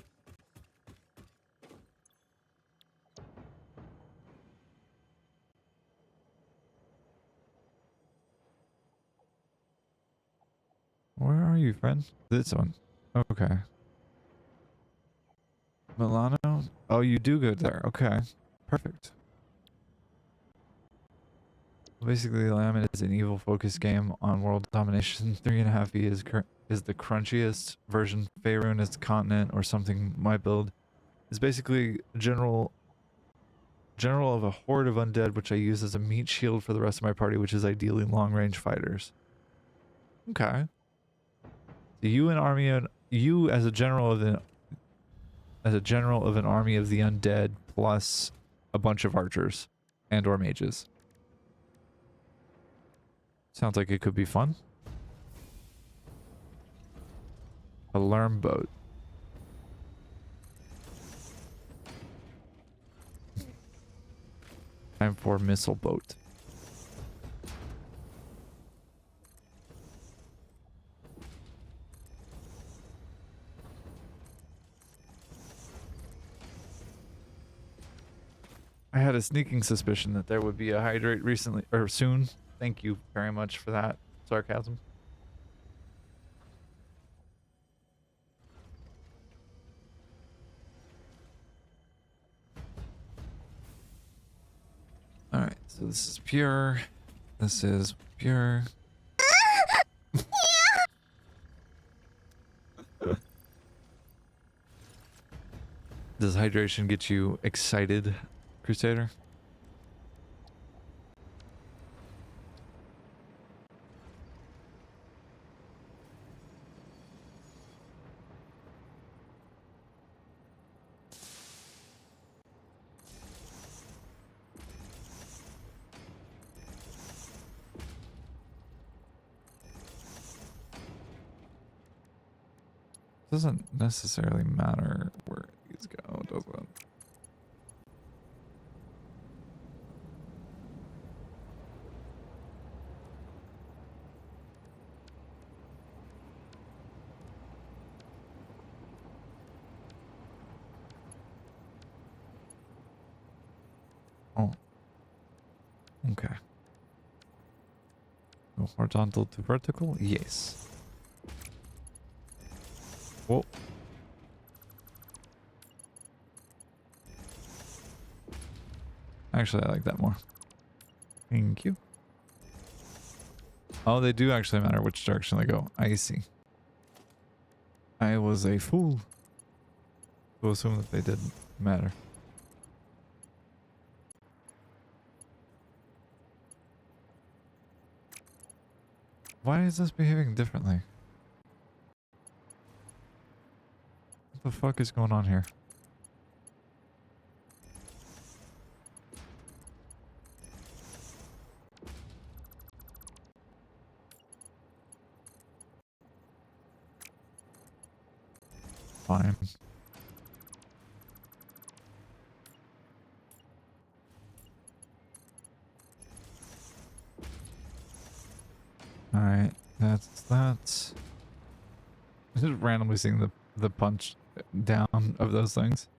Where are you, friend? This one. Okay. Milano? Oh, you do go there. Okay. Perfect. Basically, Lammet is an evil focused game on world domination. 3.5E is the crunchiest version. Faerun is continent or something. My build is basically general of a horde of undead, which I use as a meat shield for the rest of my party, which is ideally long range fighters. Okay. So you as a general of an army of the undead plus a bunch of archers and or mages. Sounds like it could be fun. Alarm boat. Time for missile boat. I had a sneaking suspicion that there would be a hydrate recently or soon. Thank you very much for that sarcasm. All right, so this is pure. This is pure. Does hydration get you excited, Crusader? Doesn't necessarily matter where these go, does it? Oh. Okay. Go horizontal to vertical? Yes. Whoa. Actually, I like that more. Thank you. Oh, they do actually matter which direction they go. I see. I was a fool to assume that they didn't matter. Why is this behaving differently? What the fuck is going on here? Fine. Alright, that's that. I'm just randomly seeing the punch down of those things.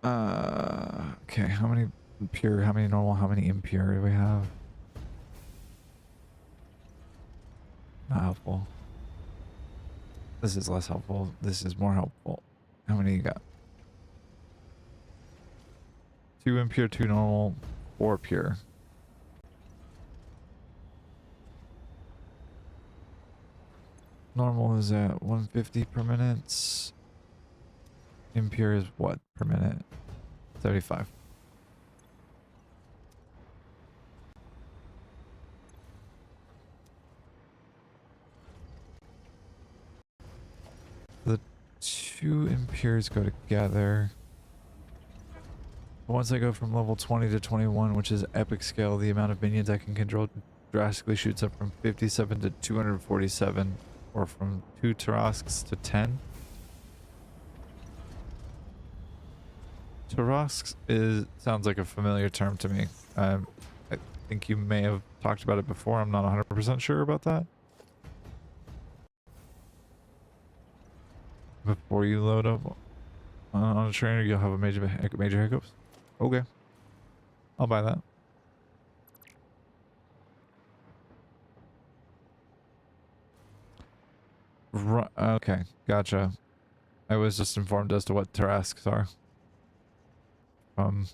Okay, how many pure, how many normal, how many impure do we have? Not helpful. This is less helpful. This is more helpful. How many you got? 2 impure, 2 normal, 4 pure. Normal is at 150 per minute. Impure is what per minute? 75. The 2 impures go together. Once I go from level 20 to 21, which is epic scale, the amount of minions I can control drastically shoots up from 57 to 247, or from 2 Tarasks to 10. Tarasks sounds like a familiar term to me. I think you may have talked about it before. I'm not 100% sure about that. Before you load up on a trainer, you'll have a major hiccups. Okay, I'll buy that. Okay, gotcha. I was just informed as to what Tarasks are. from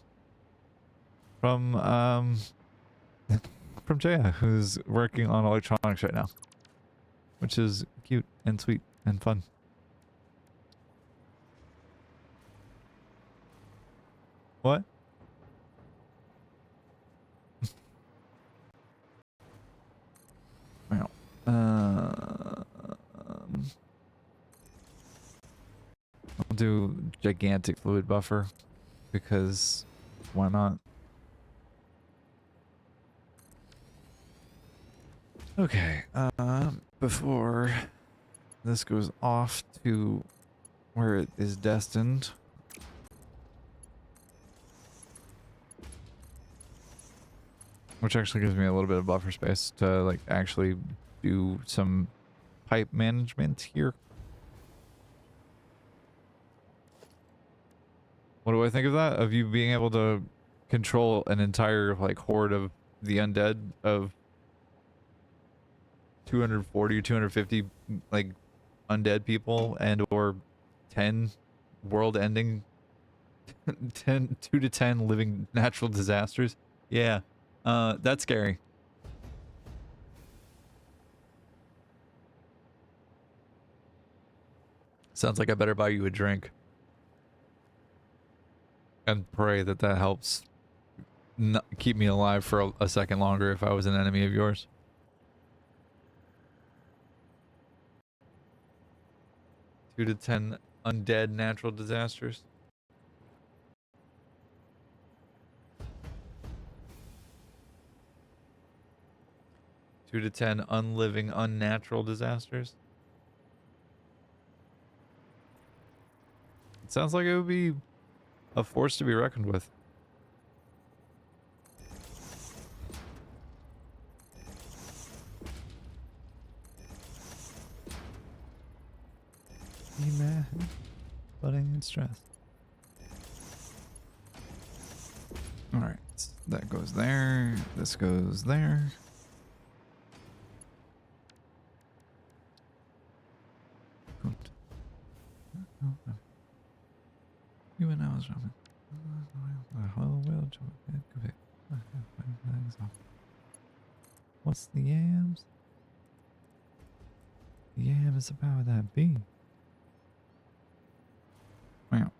from um from Jaya, who's working on electronics right now, which is cute and sweet and fun. What? Well, I'll do gigantic fluid buffer because why not? Okay, before this goes off to where it is destined, which actually gives me a little bit of buffer space to like actually do some pipe management here. What do I think of that? Of you being able to control an entire like horde of the undead of 240 or 250 like undead people and or 10 world ending 2 to 10 living natural disasters. Yeah. That's scary. Sounds like I better buy you a drink. And pray that that helps keep me alive for a second longer if I was an enemy of yours. Two to 10 undead natural disasters. Two to 10 unliving unnatural disasters. It sounds like it would be a force to be reckoned with. Be mad, budding and stress. Alright, that goes there. This goes there. You and I was ramen. What's the yams? The yam is the power that be. Wow.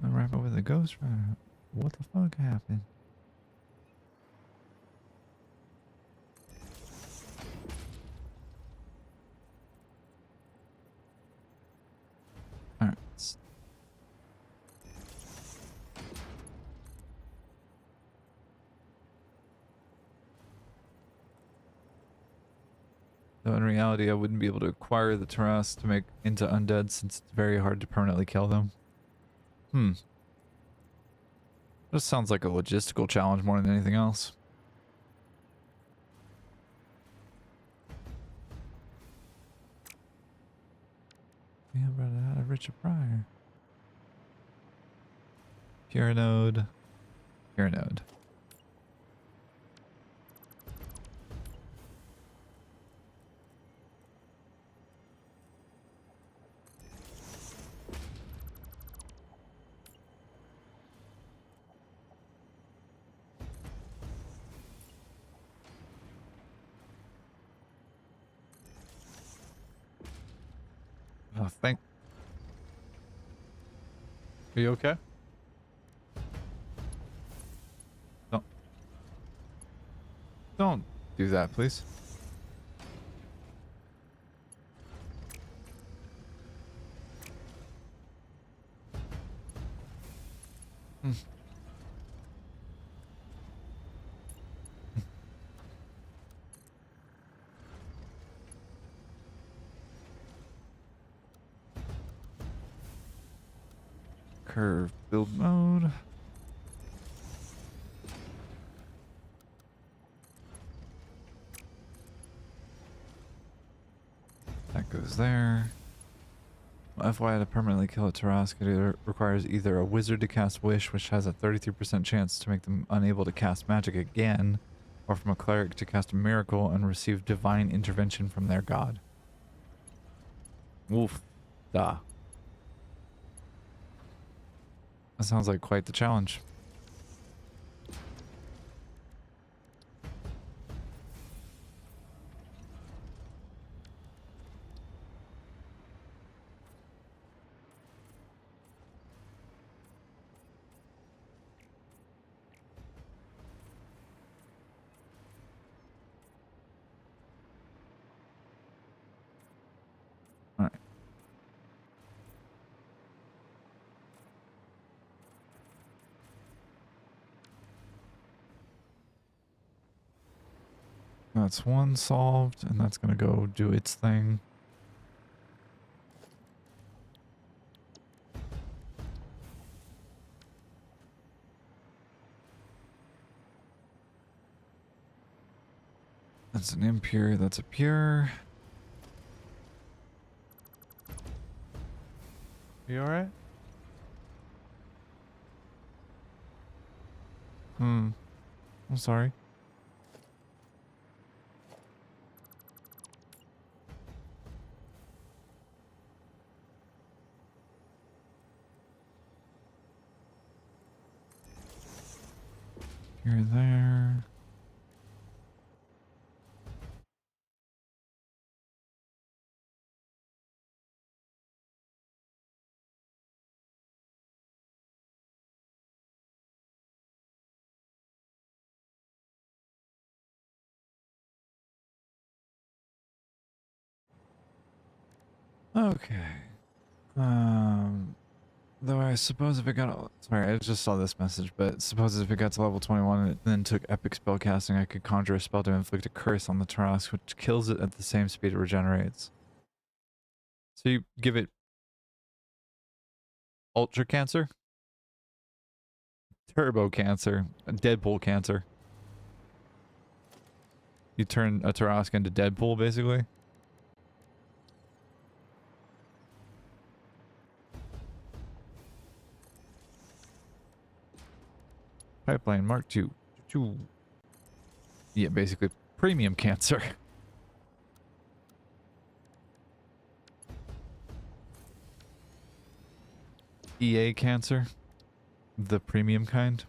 I wrap up with a ghost rider. What the fuck happened? Alright. Though in reality, I wouldn't be able to acquire the Taras to make into undead since it's very hard to permanently kill them. This sounds like a logistical challenge more than anything else. Yeah, brother, out of Richard Pryor. Pure node. Pure node. Oh, thank. Are you okay? Don't do that, please. Curve build mode. That goes there. Well, FYI, to permanently kill a Taras requires either a wizard to cast Wish, which has a 33% chance to make them unable to cast magic again, or from a cleric to cast a miracle and receive divine intervention from their god. Oof. Da. That sounds like quite the challenge. All right. That's one solved, and that's gonna go do its thing. That's an impure, that's a pure. You alright? I'm sorry. You're there. Okay. Though I suppose if it got... Sorry, I just saw this message, but suppose if it got to level 21 and it then took epic spell casting, I could conjure a spell to inflict a curse on the Tarask, which kills it at the same speed it regenerates. So you give it Ultra Cancer? Turbo Cancer. Deadpool Cancer. You turn a Tarask into Deadpool, basically? Pipeline Mark 2. Yeah, basically premium cancer. EA cancer. The premium kind.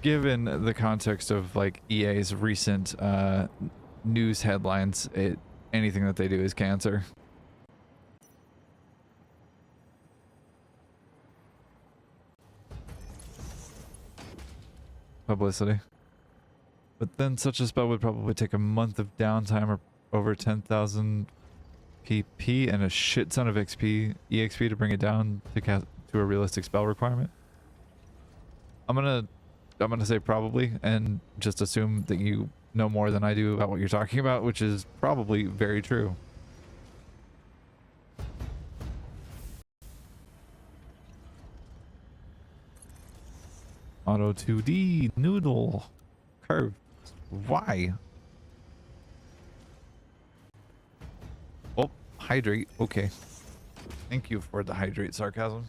Given the context of like EA's recent news headlines, anything that they do is cancer. Publicity. But then such a spell would probably take a month of downtime or over 10,000 PP and a shit ton of EXP to bring it down to a realistic spell requirement. I'm gonna say probably and just assume that you know more than I do about what you're talking about, which is probably very true. Auto 2D noodle curve. Why? Oh, hydrate. Okay. Thank you for the hydrate sarcasm.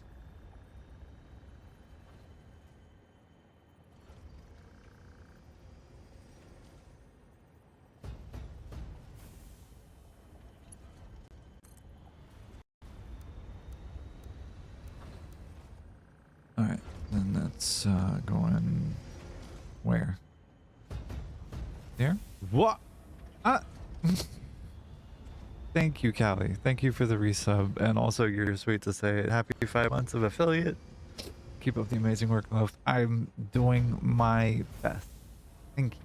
All right, then that's going where? There? What? Thank you, Callie. Thank you for the resub, and also you're sweet to say it. Happy 5 months of affiliate. Keep up the amazing work, love. I'm doing my best. Thank you.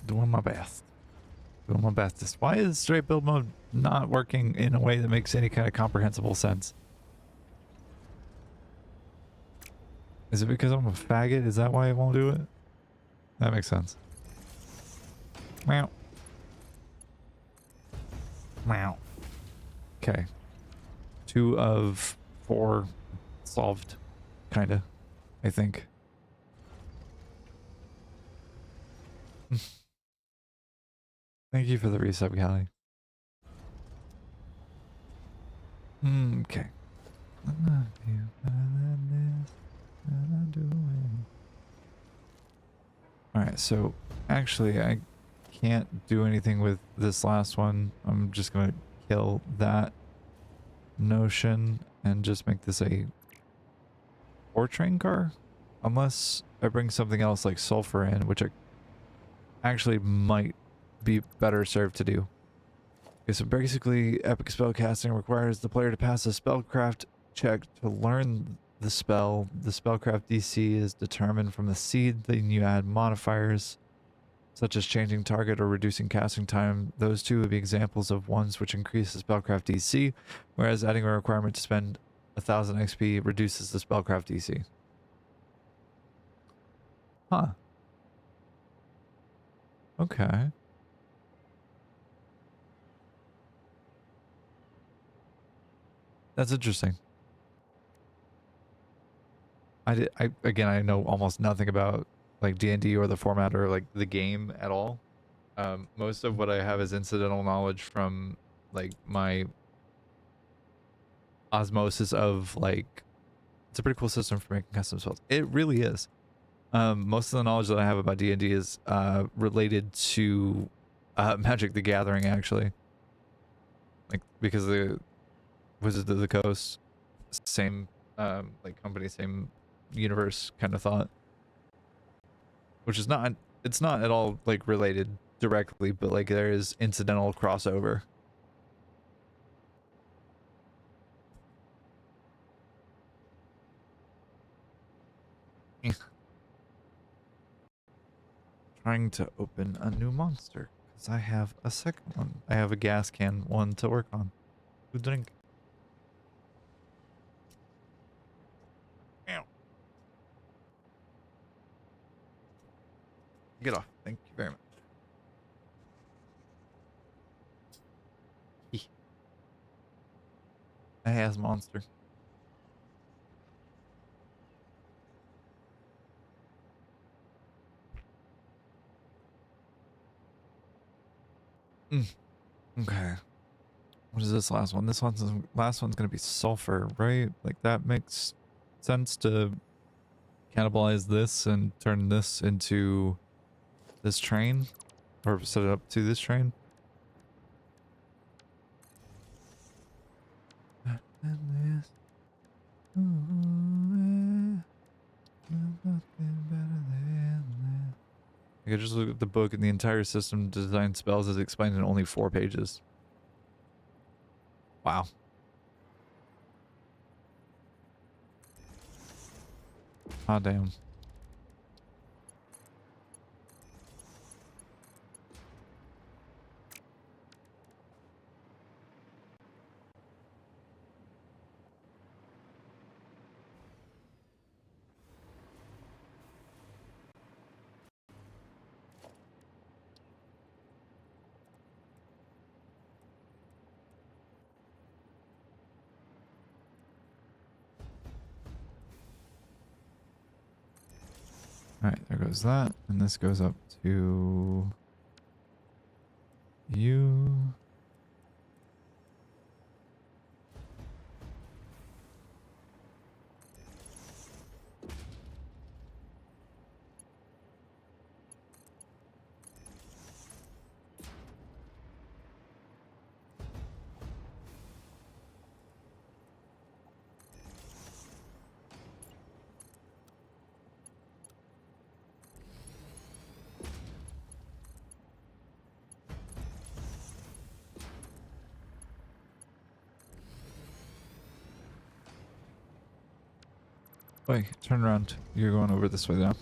Doing my best. Doing my bestest. Why is straight build mode not working in a way that makes any kind of comprehensible sense? Is it because I'm a faggot? Is that why it won't do it? That makes sense. Meow. Meow. Okay. 2 of 4 solved. Kinda. I think. Thank you for the resub, Callie. Okay. I'm not do better than this. I'm not do Alright, so actually I can't do anything with this last one. I'm just gonna kill that notion and just make this a 4-train car. Unless I bring something else like sulfur in, which I actually might be better served to do. Okay, so basically epic spellcasting requires the player to pass a spellcraft check to learn the spell. The spellcraft DC is determined from the seed, then you add modifiers such as changing target or reducing casting time. Those two would be examples of ones which increase the spellcraft DC, whereas adding a requirement to spend 1000 XP reduces the spellcraft DC. Huh. Okay. That's interesting. Again, I know almost nothing about like D&D or the format or like the game at all. Most of what I have is incidental knowledge from like my osmosis of like, it's a pretty cool system for making custom spells. It really is. Most of the knowledge that I have about D&D is related to Magic the Gathering, actually. Like, because the Wizards of the Coast, same like company, same universe kind of thought. Which is not, it's not at all like related directly, but like there is incidental crossover. Trying to open a new monster because I have a second one. I have a gas can one to work on. To drink. Ow. Get off. Thank you very much. I has monster. Okay. What is this last one? This last one's gonna be sulfur, right? Like that makes sense to cannibalize this and turn this into this train, or set it up to this train. I could just look at the book and the entire system to design spells is explained in only 4 pages. Wow. Ah, damn. Alright, there goes that. And this goes up to you. Wait, turn around. You're going over this way now.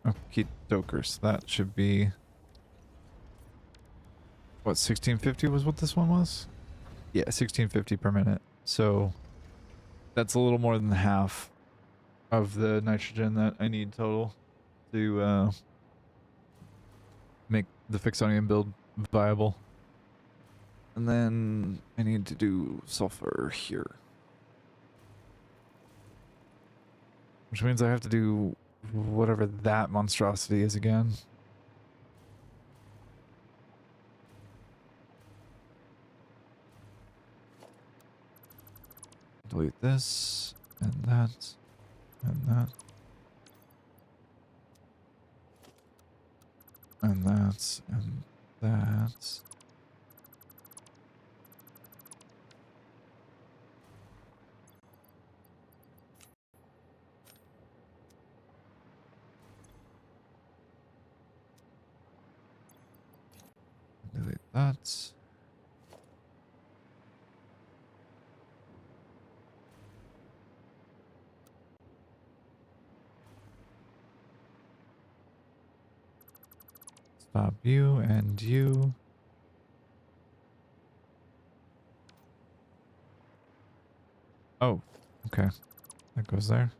Okie dokers. That should be... What, 1650 was what this one was? Yeah, 1650 per minute. So that's a little more than half of the nitrogen that I need total to make the Fixonium build viable. And then I need to do sulfur here. Which means I have to do whatever that monstrosity is again. delete this and that and that and that and that. Delete that. Stop you and you. Oh, okay. That goes there.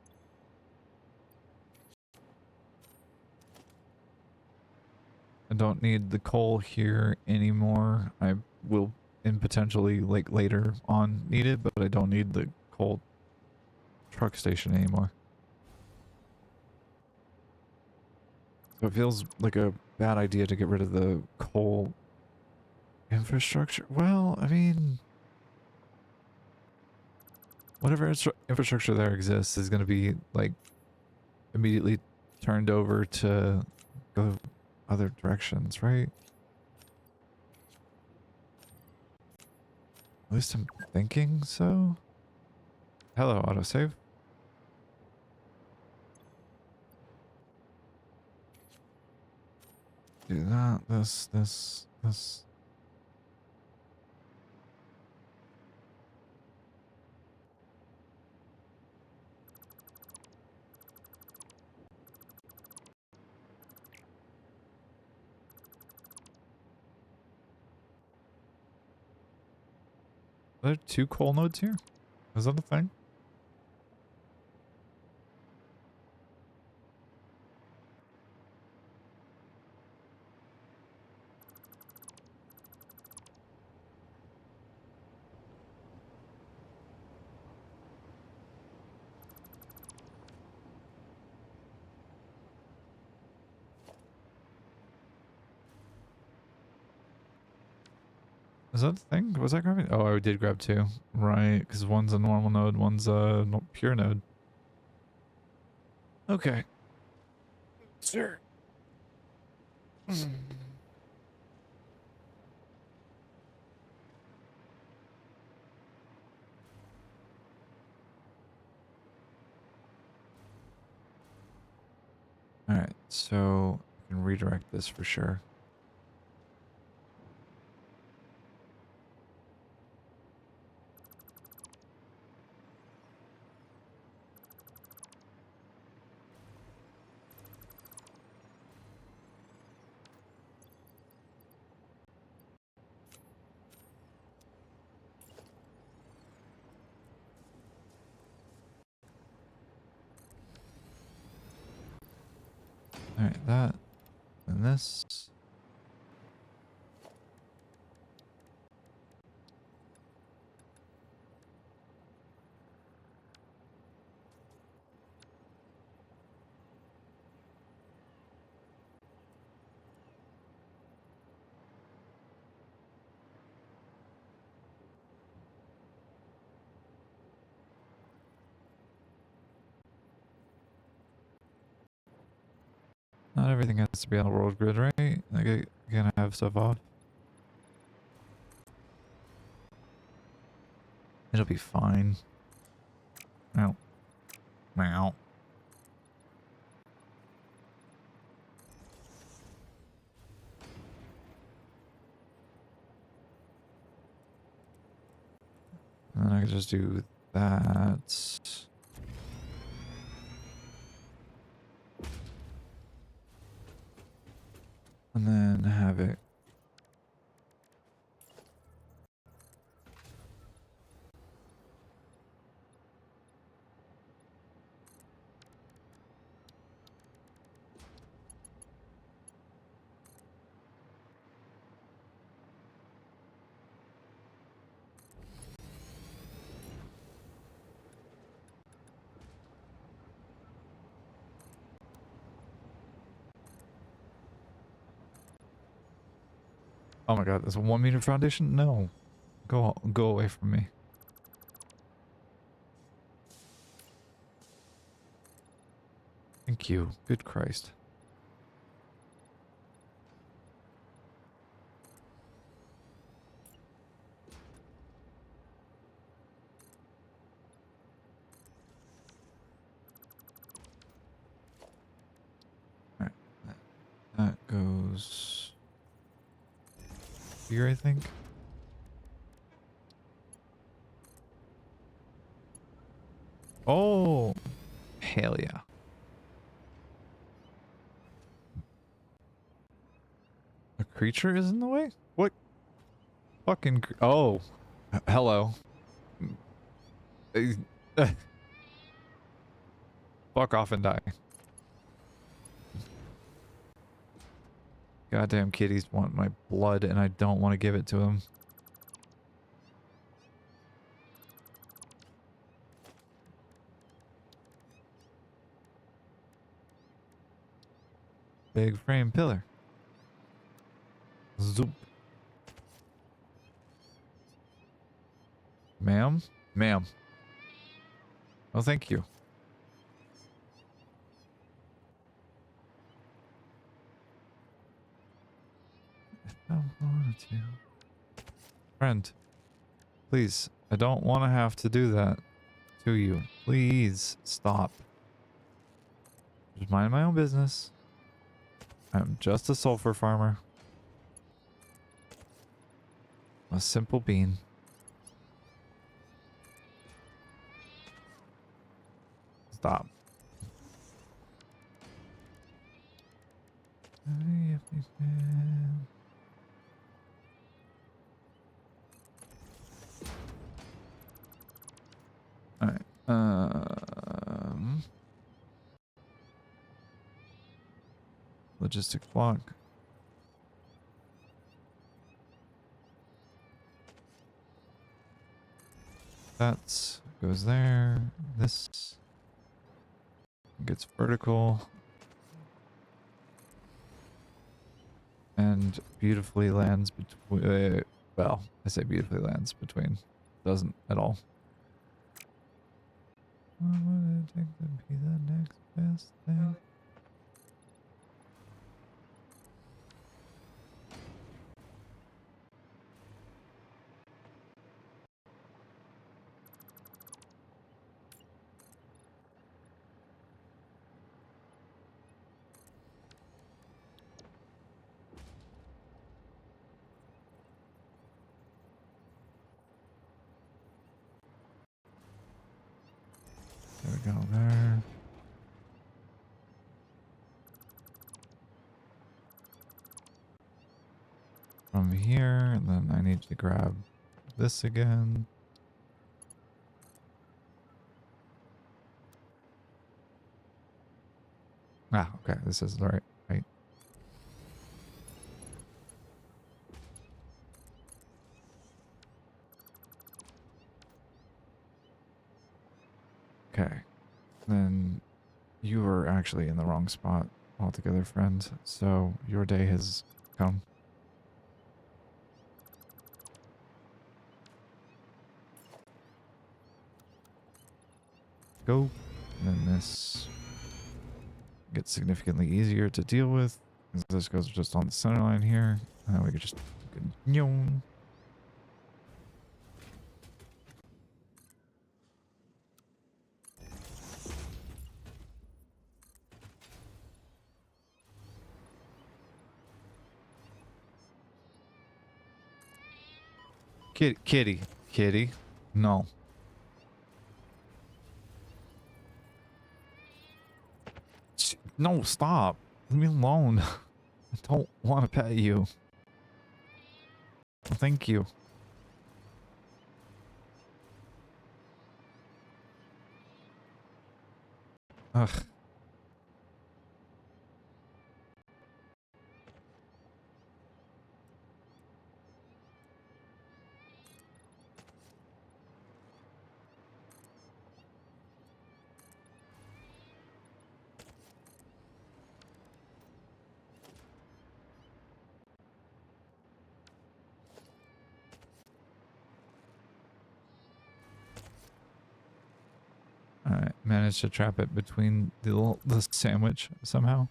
I don't need the coal here anymore. I will in potentially like later on need it, but I don't need the coal truck station anymore. So it feels like a bad idea to get rid of the coal infrastructure. Well, I mean, whatever infrastructure there exists is going to be like immediately turned over to go other directions, right? At least I'm thinking so. Hello, autosave. Do that, this. Are there 2 coal nodes here? Is that a thing? Is that a thing? Was I grabbing? Oh, I did grab 2. Right, because one's a normal node, one's a pure node. Okay. Sure. Alright, so I can redirect this for sure. Alright, that and this. Not everything has to be on the world grid, right? Like, I can have stuff off. It'll be fine. Ow. Meow. And then I can just do that. And then have it. Oh my god, there's a 1 meter foundation? No. Go away from me. Thank you. Good Christ. All right. That goes here, I think. Oh, hell yeah. A creature is in the way? What fucking oh, hello. Fuck off and die. Goddamn kitties want my blood and I don't want to give it to them. Big frame pillar. Zoop. Ma'am? Ma'am. Oh, thank you. If I wanted to. Friend, please, I don't want to have to do that to you. Please stop. Just mind my own business. I'm just a sulfur farmer. A simple bean. Stop. Alright. Logistic block. That goes there. This gets vertical. And beautifully lands between, well, I say beautifully lands between. Doesn't at all. What would it take to be the next best thing? There we go there. From here, and then I need to grab this again. Ah, okay, this is the right. Okay, then you were actually in the wrong spot altogether, friend. So your day has come. Go. And then this gets significantly easier to deal with. This goes just on the center line here. And then we could just continue. Kitty. No. No, stop. Leave me alone. I don't want to pet you. Thank you. Ugh. All right. managed to trap it between the sandwich somehow.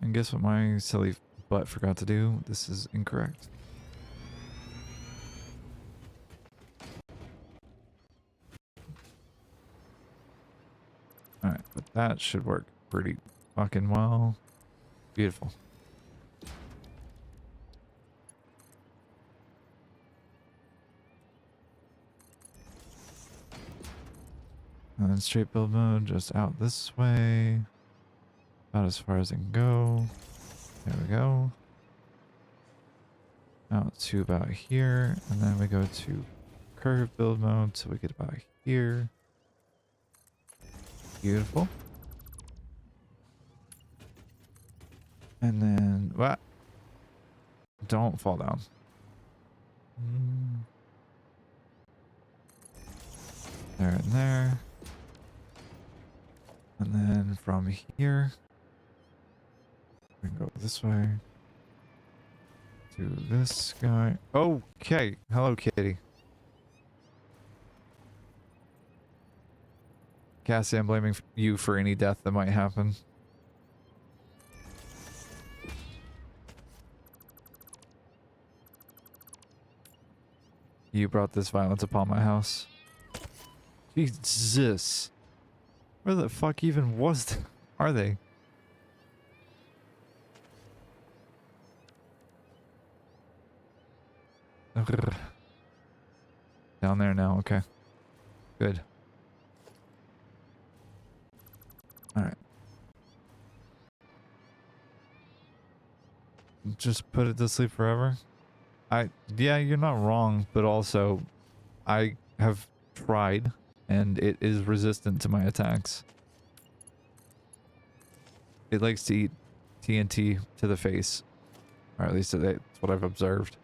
And guess what my silly butt forgot to do? This is incorrect. Alright, but that should work pretty fucking well. Beautiful. And then straight build mode, just out this way. About as far as it can go. There we go. Out to about here. And then we go to curve build mode, so we get about here. Beautiful. And then, what? Don't fall down. There and there. And then from here, we can go this way to this guy. Okay. Hello, kitty. Cassie, I'm blaming you for any death that might happen. You brought this violence upon my house. Jesus. Where the fuck even are they? Ugh. Down there now, okay. Good. Alright. Just put it to sleep forever? Yeah, you're not wrong, but also I have tried and it is resistant to my attacks. It likes to eat TNT to the face. Or at least that's what I've observed.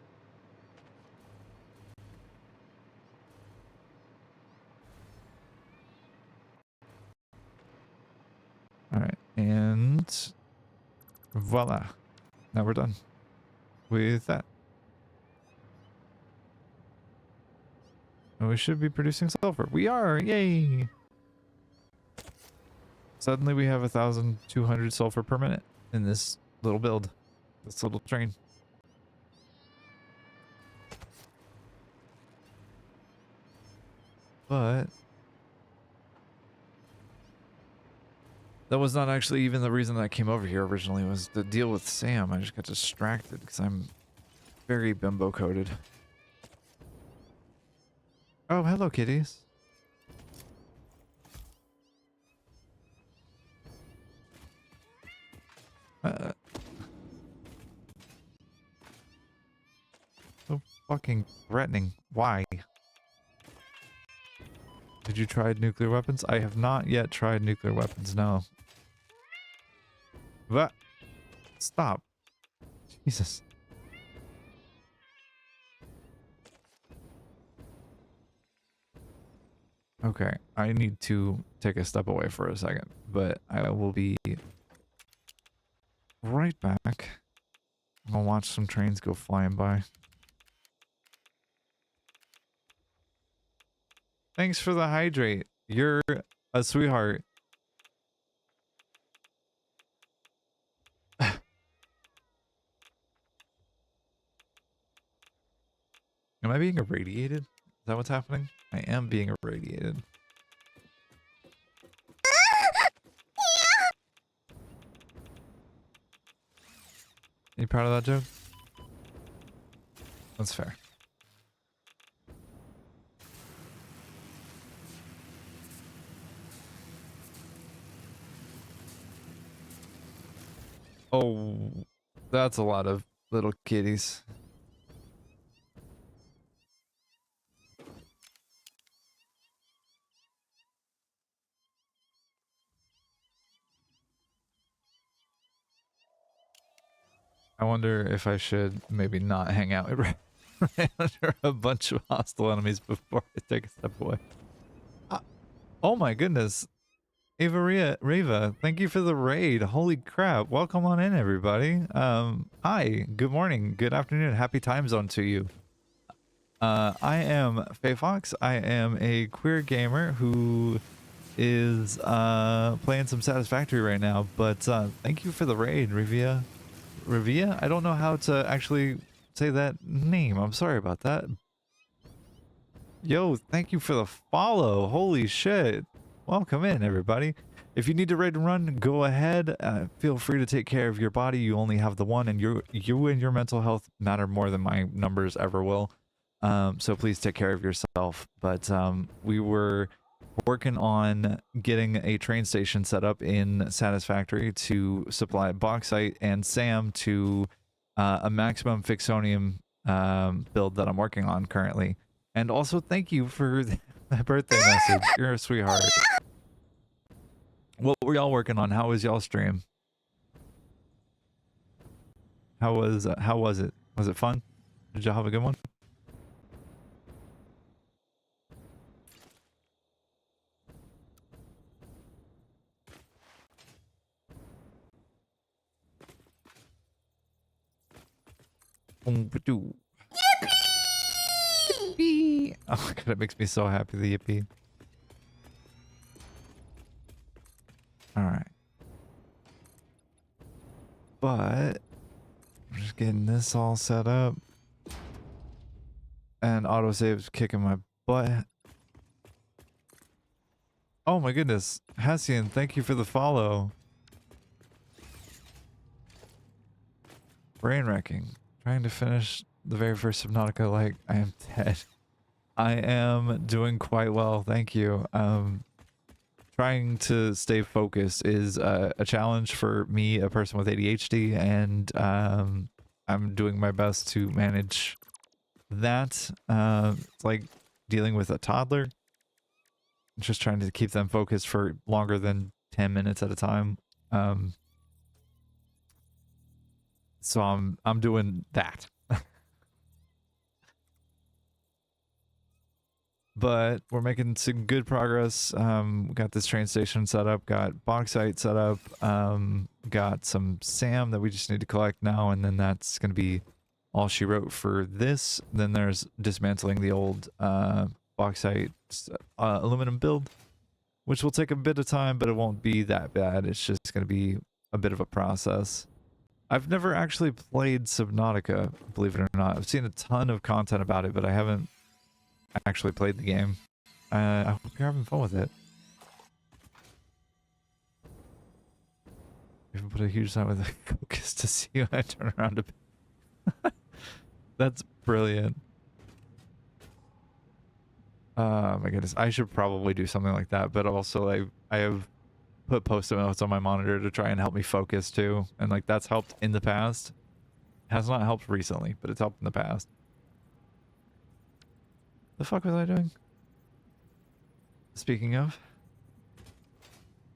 Alright, and voila. Now we're done with that. And we should be producing sulfur. We are! Yay! Suddenly we have 1,200 sulfur per minute in this little build. This little train. But that was not actually even the reason that I came over here originally. Was to deal with Sam. I just got distracted because I'm very bimbo coded. Oh, hello, kitties. So fucking threatening. Why? Did you try nuclear weapons? I have not yet tried nuclear weapons, no. What? Stop. Jesus. Okay, I need to take a step away for a second, but I will be right back. I'll watch some trains go flying by. Thanks for the hydrate. You're a sweetheart. Am I being irradiated? Is that what's happening? I am being irradiated. You proud of that joke? That's fair. Oh, that's a lot of little kitties. I wonder if I should maybe not hang out right under a bunch of hostile enemies before I take a step away. Oh my goodness. Reva, thank you for the raid. Holy crap. Welcome on in, everybody. Hi, good morning, good afternoon, happy time zone to you. I am Faye Fox. I am a queer gamer who is playing some Satisfactory right now. But thank you for the raid, Rivia. Rivia? I don't know how to actually say that name. I'm sorry about that. Yo, thank you for the follow. Holy shit. Welcome in, everybody. If you need to raid and run, go ahead. Feel free to take care of your body. You only have the one, and you and your mental health matter more than my numbers ever will. So please take care of yourself. But we were working on getting a train station set up in Satisfactory to supply bauxite and SAM to a maximum fixonium build that I'm working on currently. And also, thank you for that birthday message. You're a sweetheart. What were y'all working on? How was y'all stream? How was it? Was it fun? Did y'all have a good one? Yippee! Yippee! Oh my god, it makes me so happy, the yippee. Alright. But I'm just getting this all set up. And autosave's kicking my butt. Oh my goodness. Hassian, thank you for the follow. Brain wrecking. Trying to finish the very first Subnautica, like, I am dead. I am doing quite well, thank you. Trying to stay focused is a challenge for me, a person with ADHD, and I'm doing my best to manage that. It's like dealing with a toddler. Just trying to keep them focused for longer than 10 minutes at a time. So I'm doing that. But we're making some good progress. Got this train station set up, got bauxite set up, got some SAM that we just need to collect now, and then that's going to be all she wrote for this. Then there's dismantling the old bauxite aluminum build, which will take a bit of time, but it won't be that bad. It's just going to be a bit of a process. I've never actually played Subnautica, believe it or not. I've seen a ton of content about it, but I haven't actually played the game. I hope you're having fun with it. Even put a huge sign with a focus to see when I turn around a bit. That's brilliant. Oh my goodness. I should probably do something like that, but also I have put post-it notes on my monitor to try and help me focus too. And like that's helped in the past. Has not helped recently, but it's helped in the past. The fuck was I doing? Speaking of,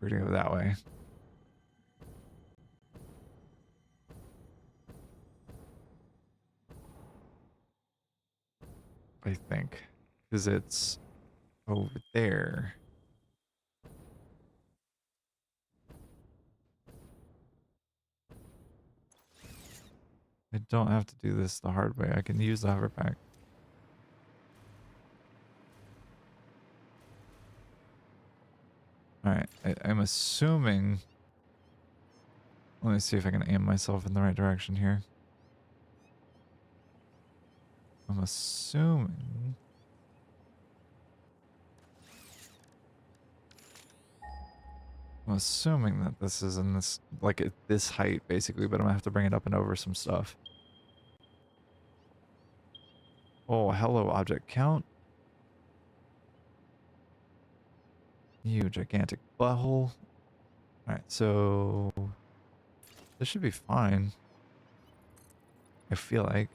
we're gonna go that way. I think, because it's over there. I don't have to do this the hard way. I can use the hover pack. Alright, I'm assuming... Let me see if I can aim myself in the right direction here. I'm assuming... that this is in this, like at this height basically, but I'm gonna have to bring it up and over some stuff. Oh, hello object count. You gigantic butthole. Alright, so this should be fine. I feel like.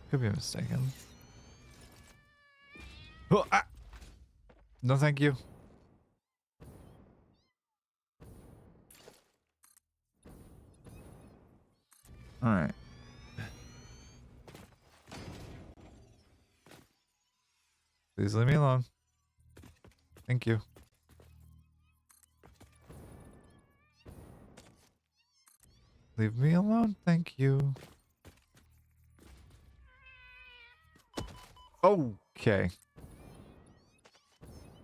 Could be mistaken. Oh, ah! No thank you. Alright. Please leave me alone. Thank you. Leave me alone, thank you. Okay.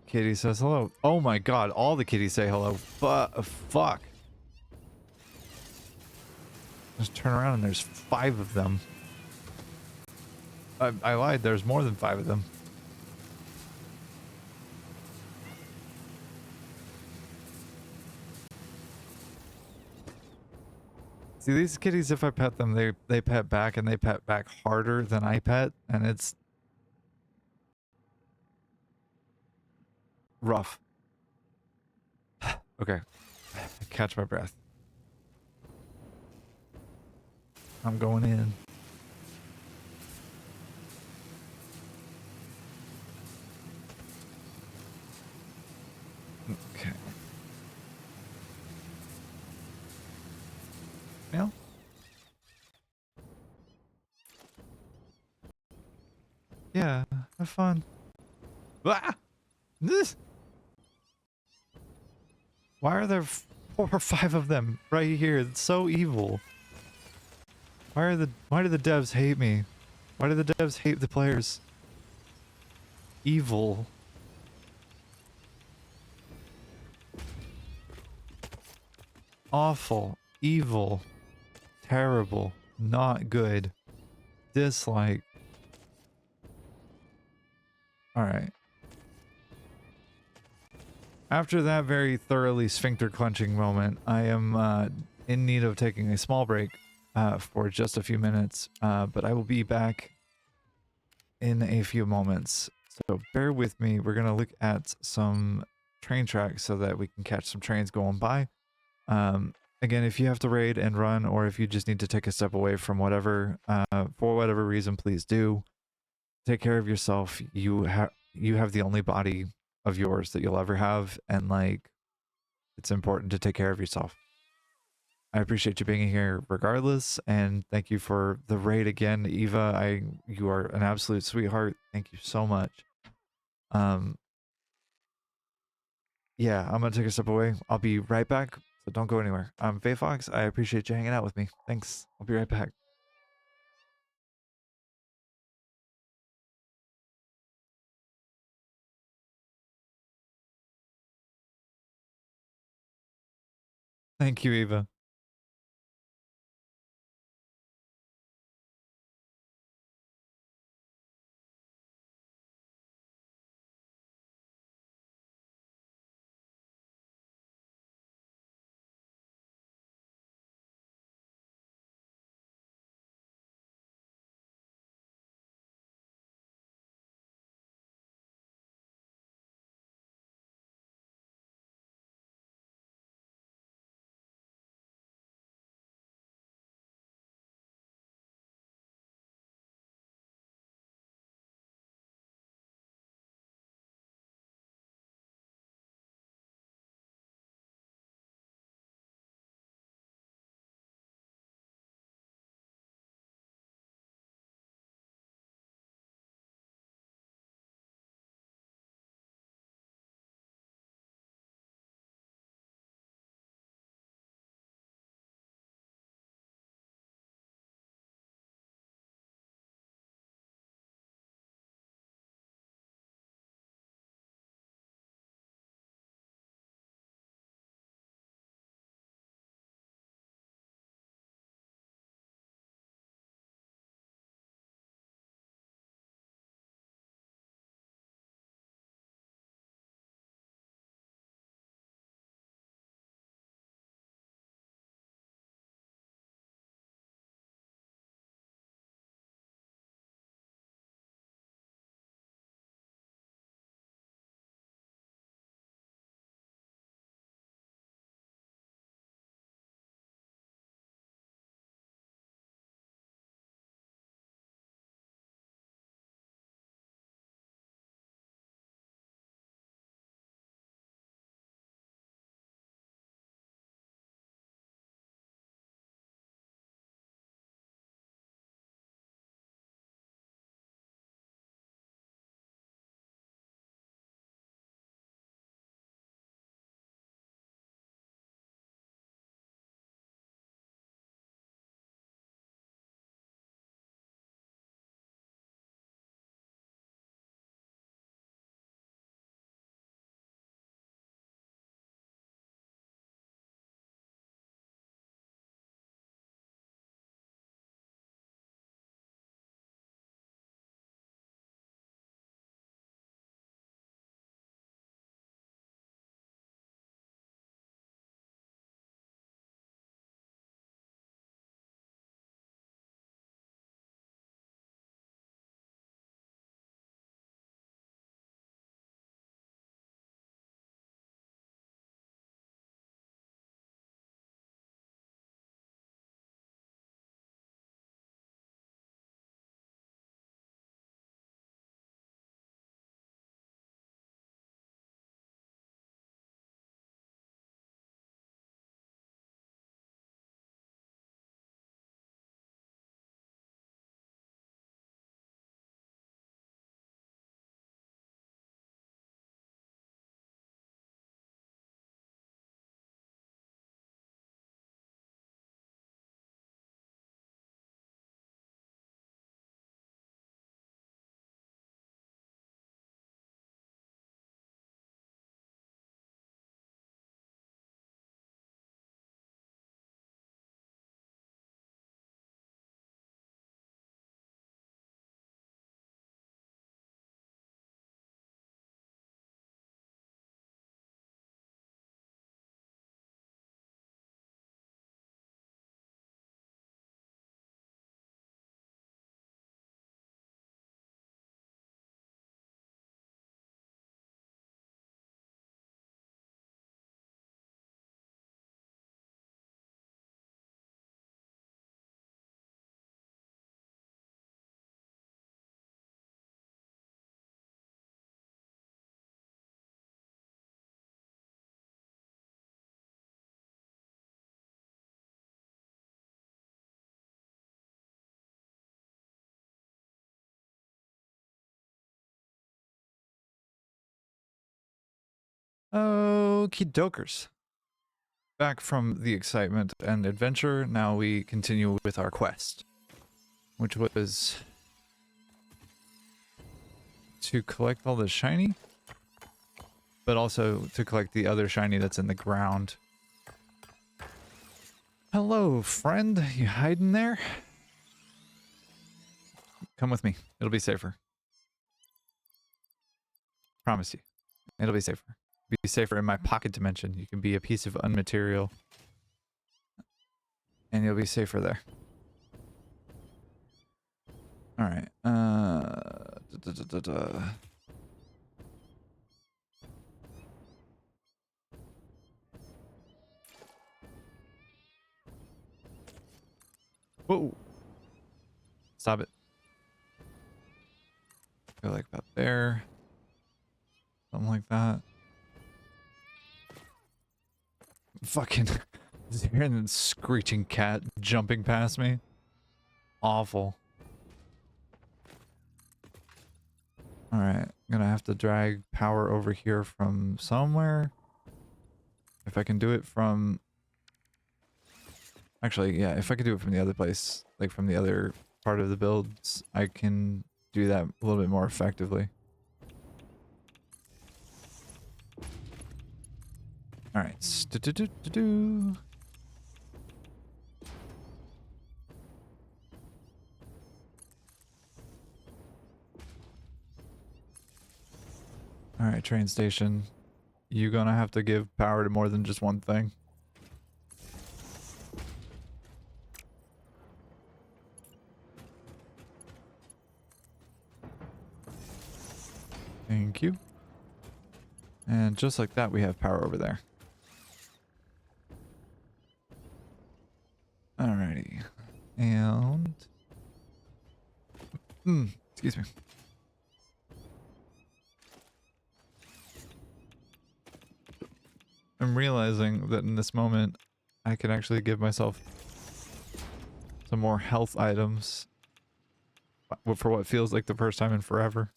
Kitty says hello. Oh my god, all the kitties say hello. Fuck. Just turn around and there's 5 of them. I lied, there's more than 5 of them. See, these kitties, if I pet them, they pet back, and they pet back harder than I pet, and it's rough. Okay. Catch my breath. I'm going in. Okay. Yeah. Yeah. Have fun. Ah! This. Why are there 4 or 5 of them right here? It's so evil. Why do the devs hate me? Why do the devs hate the players? Evil. Awful. Evil. Terrible. Not good. Dislike. Alright. After that very thoroughly sphincter clenching moment, I am in need of taking a small break for just a few minutes, but I will be back in a few moments. So bear with me. We're going to look at some train tracks so that we can catch some trains going by. Again, if you have to raid and run, or if you just need to take a step away from whatever, for whatever reason, please do. Take care of yourself. You have the only body of yours that you'll ever have, and like, it's important to take care of yourself. I appreciate you being here regardless, and thank you for the raid again, Eva. You are an absolute sweetheart. Thank you so much. Yeah, I'm gonna take a step away. I'll be right back, so don't go anywhere. I'm Faye Fox. I appreciate you hanging out with me. Thanks. I'll be right back. Thank you, Eva. Okie dokers. Back from the excitement and adventure, now we continue with our quest, which was to collect all the shiny, but also to collect the other shiny that's in the ground. Hello, friend. You hiding there? Come with me. It'll be safer. Promise you. It'll be safer. Be safer in my pocket dimension. You can be a piece of unmaterial. And you'll be safer there. Alright. Whoa. Stop it. Go like about there. Something like that. Fucking hearing the screeching cat jumping past me. Awful. Alright, I'm gonna have to drag power over here from somewhere. If I can do it from... Actually, yeah, if I could do it from the other place, like from the other part of the builds, I can do that a little bit more effectively. Alright. Alright, train station. You're gonna have to give power to more than just one thing. Thank you. And just like that, we have power over there. Alrighty. And... excuse me. I'm realizing that in this moment, I can actually give myself some more health items for what feels like the first time in forever.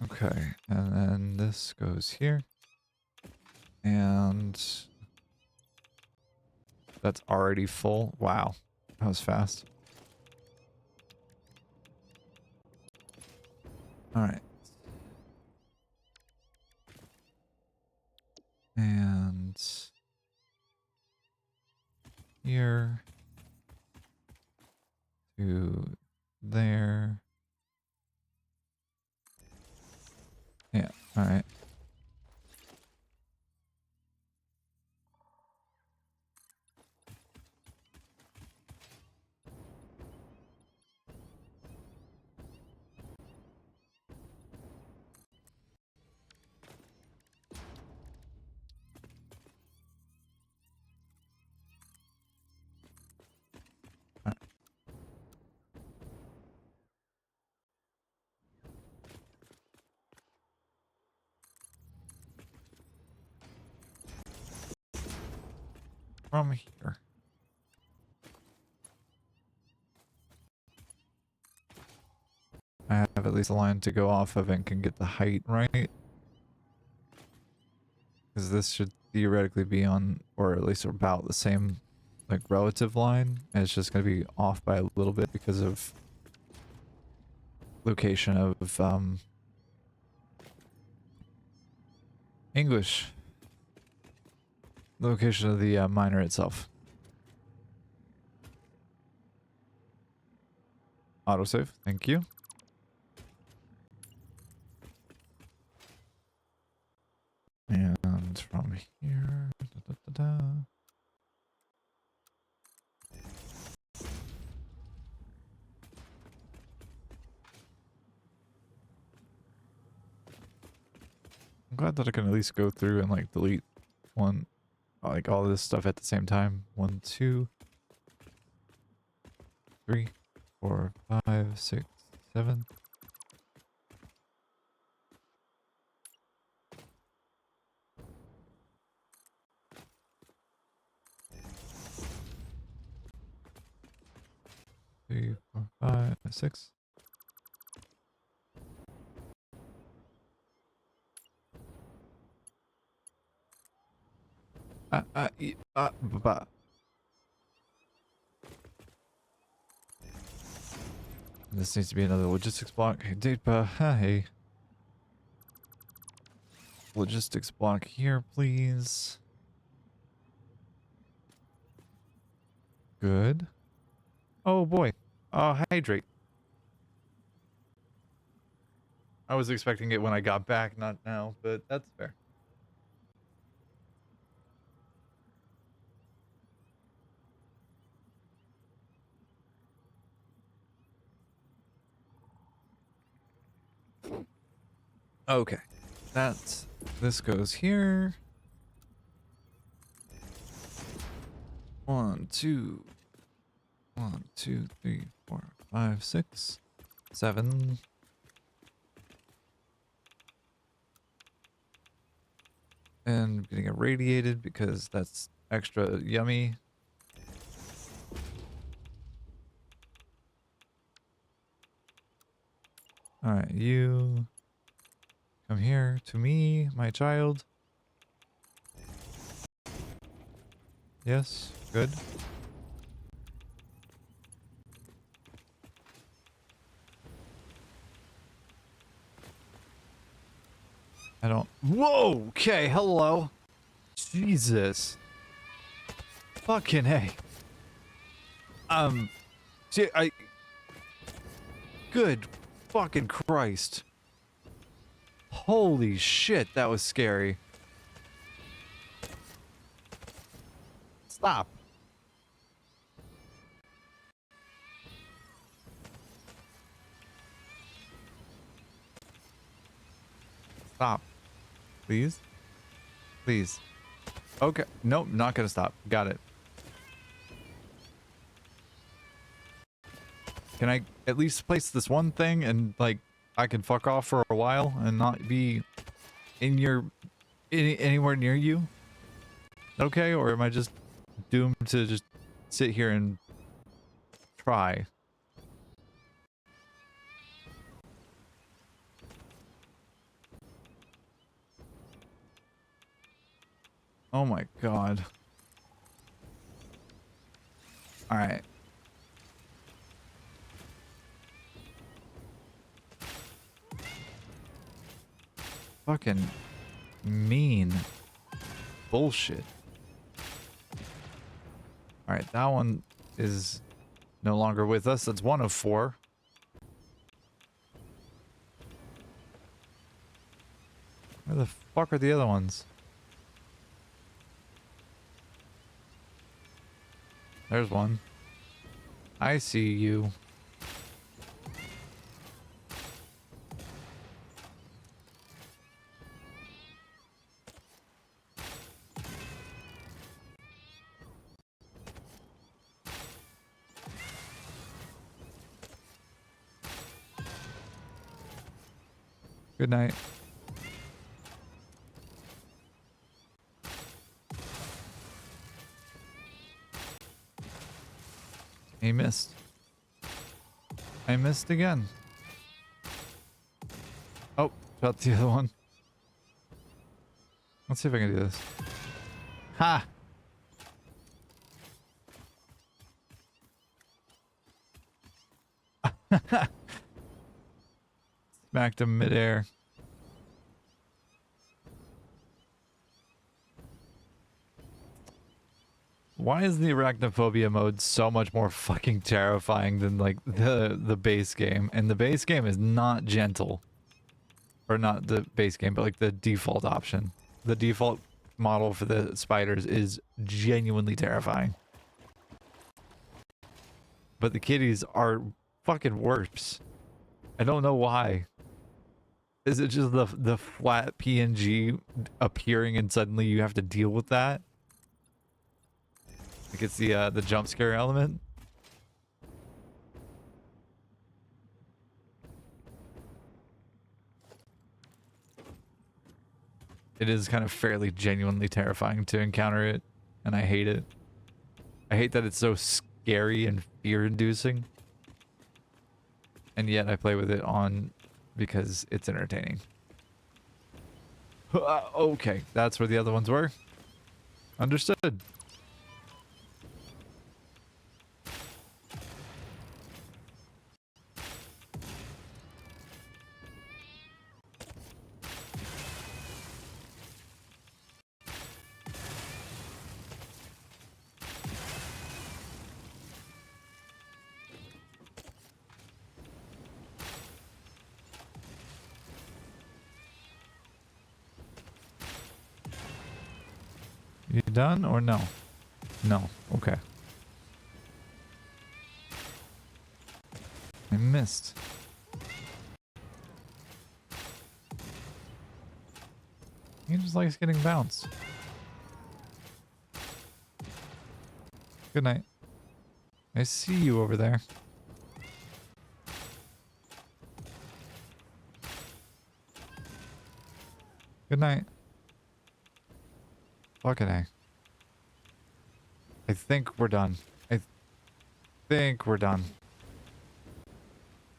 Okay, and then this goes here. And that's already full. Wow, that was fast. All right. And here to there. Yeah, all right. From here. I have at least a line to go off of and can get the height right. Because this should theoretically be on, or at least about the same, like, relative line. And it's just going to be off by a little bit because of location of, English. Location of the miner itself. Autosave, thank you. And from here, I'm glad that I can at least go through and like delete one, like all this stuff at the same time. 1, 2, 3, 4, 5, 6, 7. Three, 4, 5, 6. Bah. This needs to be another logistics block. Hey, Data. Hey. Logistics block here, please. Good. Oh boy. Hydrate. I was expecting it when I got back, not now, but that's fair. Okay. This goes here. 1, 2, 1, 2, 3, 4, 5, 6, 7. And getting irradiated because that's extra yummy. Alright, you come here to me, my child. Yes, good. I don't. Whoa! Okay, hello. Jesus. Fucking hey. See, Good fucking Christ. Holy shit, that was scary. Stop. Stop. Please? Please. Okay. Nope, not gonna stop. Got it. Can I at least place this one thing and, like, I can fuck off for a while and not be in your... anywhere near you? Okay, or am I just doomed to just sit here and try? Oh my god. Alright. Fucking mean bullshit. Alright, that one is no longer with us. That's one of 4. Where the fuck are the other ones? There's one. I see you. Good night. He missed. I missed again. Oh, shot the other one. Let's see if I can do this. Ha! Smacked him midair. Why is the arachnophobia mode so much more fucking terrifying than, like, the base game? And the base game is not gentle. Or not the base game, but like the default option. The default model for the spiders is genuinely terrifying. But the kitties are fucking worse. I don't know why. Is it just the flat PNG appearing and suddenly you have to deal with that? Like it's the jump scare element? It is kind of fairly genuinely terrifying to encounter it, and I hate it. I hate that it's so scary and fear-inducing. And yet I play with it on because it's entertaining. Okay, that's where the other ones were. Understood. You done or no? No. Okay. I missed. He just likes getting bounced. Good night. I see you over there. Good night. Fucking A. I think we're done. I think we're done.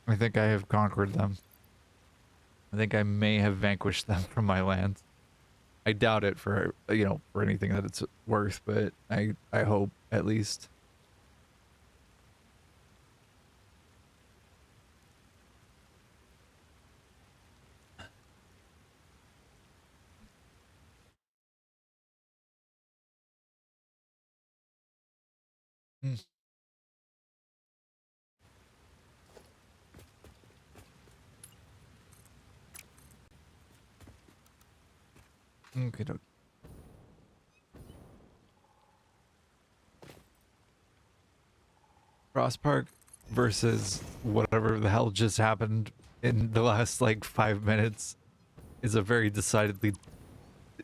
I think I have conquered them. I think I may have vanquished them from my land. I doubt it for, you know, for anything that it's worth, but I hope at least. Okay, dokie. Cross Park versus whatever the hell just happened in the last like 5 minutes is a very decidedly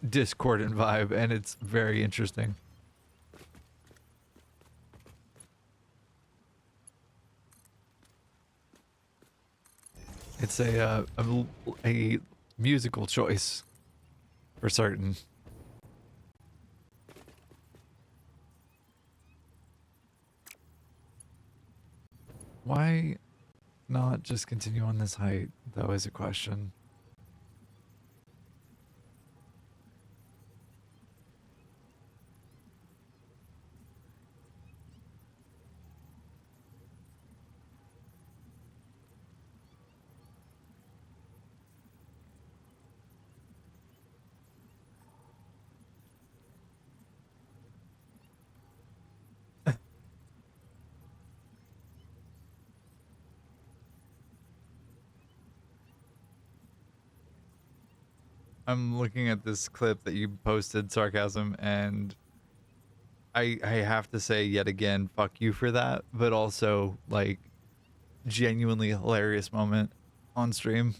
discordant vibe, and it's very interesting. It's a musical choice for certain. Why not just continue on this height, though, is a question. I'm looking at this clip that you posted, Sarcasm, and I have to say yet again, fuck you for that, but also like genuinely hilarious moment on stream.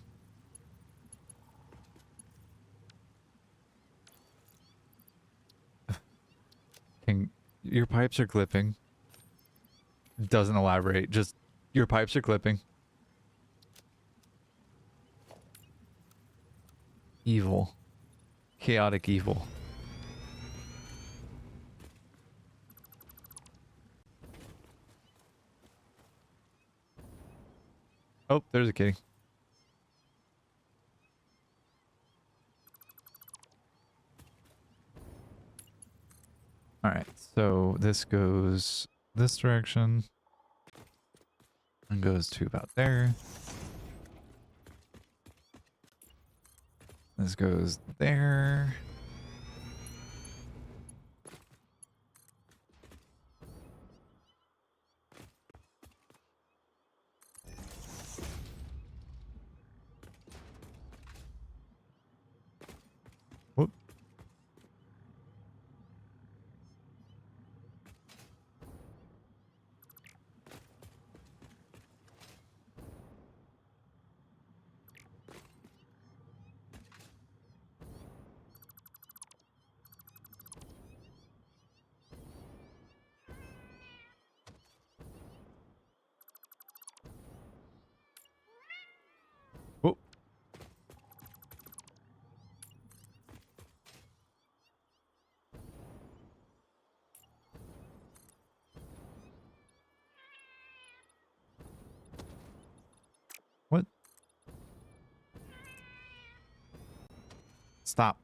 King, your pipes are clipping. Doesn't elaborate, just your pipes are clipping. Evil. Chaotic evil. Oh, there's a kitty. Alright, so this goes this direction. And goes to about there. This goes there. Whoop. Whoop. What? Stop.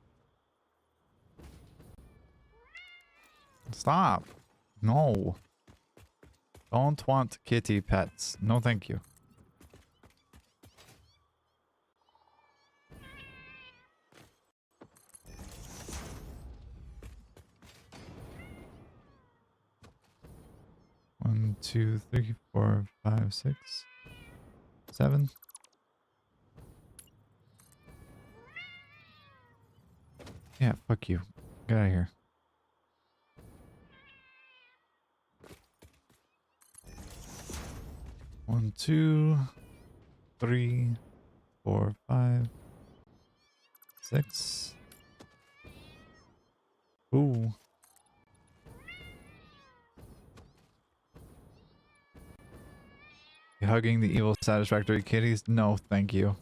Stop. No. Don't want kitty pets. No, thank you. One, two, three, 4, 5, 6, 7. Yeah, fuck you. Get out of here. One, 2, 3, 4, 5, 6. Ooh. You hugging the evil satisfactory kitties? No, thank you.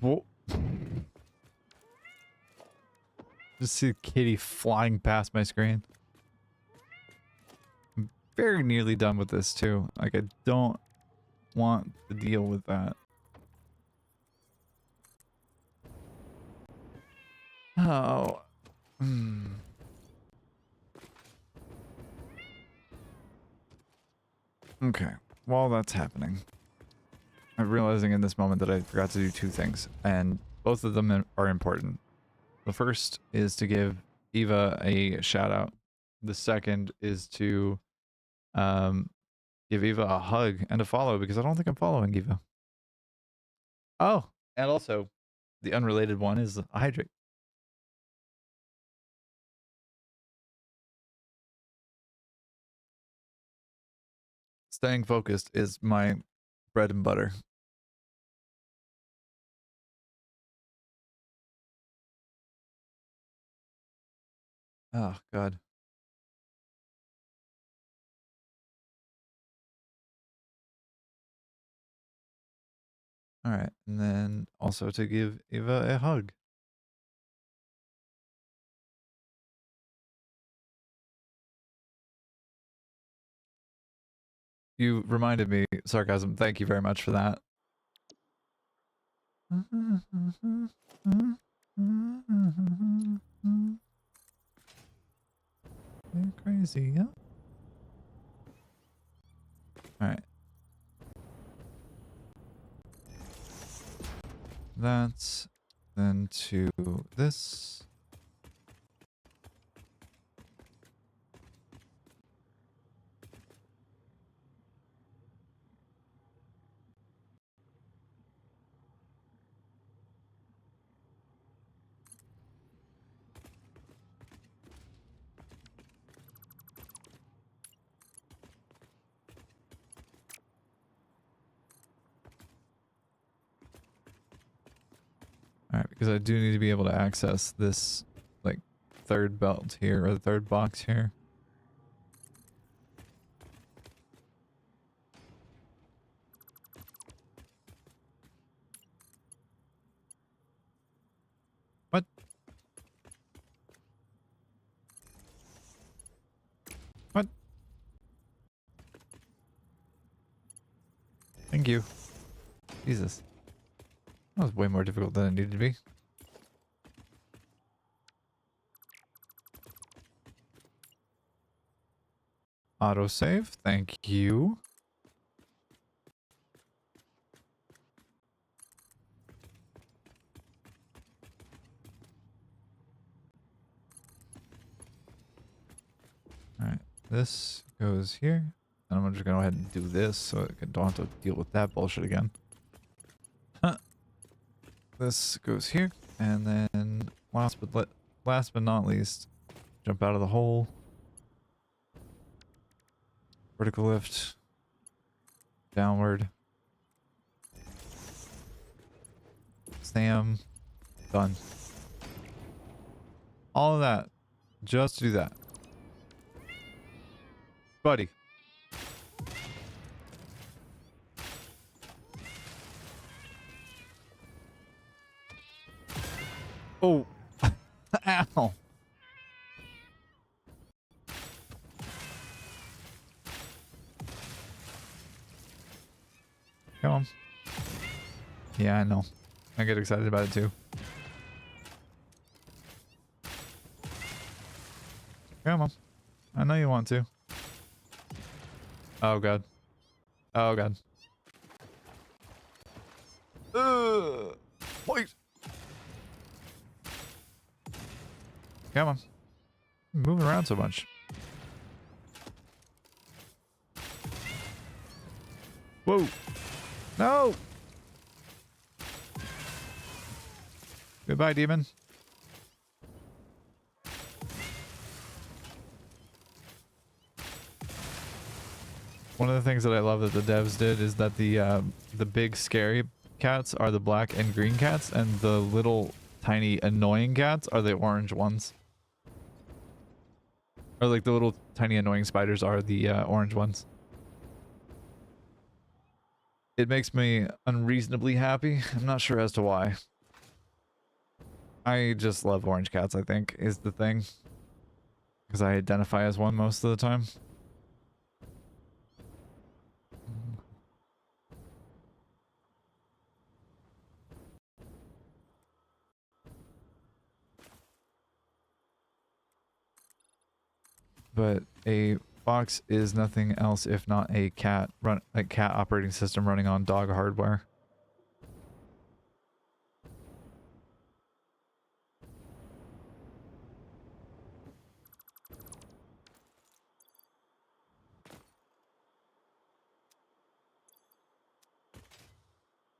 Whoa. Just see a kitty flying past my screen. I'm very nearly done with this too. Like, I don't want to deal with that. Oh. Okay. While that's happening, I'm realizing in this moment that I forgot to do two things, and both of them are important. The first is to give Eva a shout out. The second is to give Eva a hug and a follow, because I don't think I'm following Eva. Oh, and also the unrelated one is hydrate. Staying focused is my bread and butter. Oh, God. All right. And then also to give Eva a hug. You reminded me, sarcasm. Thank you very much for that. You're crazy, yeah? Alright. That's then to this. Alright, because I do need to be able to access this, like, third belt here, or the third box here. What? What? Thank you. Jesus. That was way more difficult than it needed to be. Autosave, thank you. Alright, this goes here. And I'm just gonna go ahead and do this so I don't have to deal with that bullshit again. Huh. This goes here, and then last but not least, jump out of the hole. Vertical lift. Downward. Sam. Done. All of that. Just to do that. Buddy. Oh. Ow. Come on. Yeah, I know. I get excited about it too. Come on. I know you want to. Oh god. Oh god. Please. Come on. You're moving around so much. Whoa. No. Goodbye, demon. One of the things that I love that the devs did is that the big scary cats are the black and green cats, and the little tiny annoying cats are the orange ones. Or like the little tiny annoying spiders are the orange ones. It makes me unreasonably happy. I'm not sure as to why. I just love orange cats, I think, is the thing. Because I identify as one most of the time. But a fox is nothing else if not a cat operating system running on dog hardware.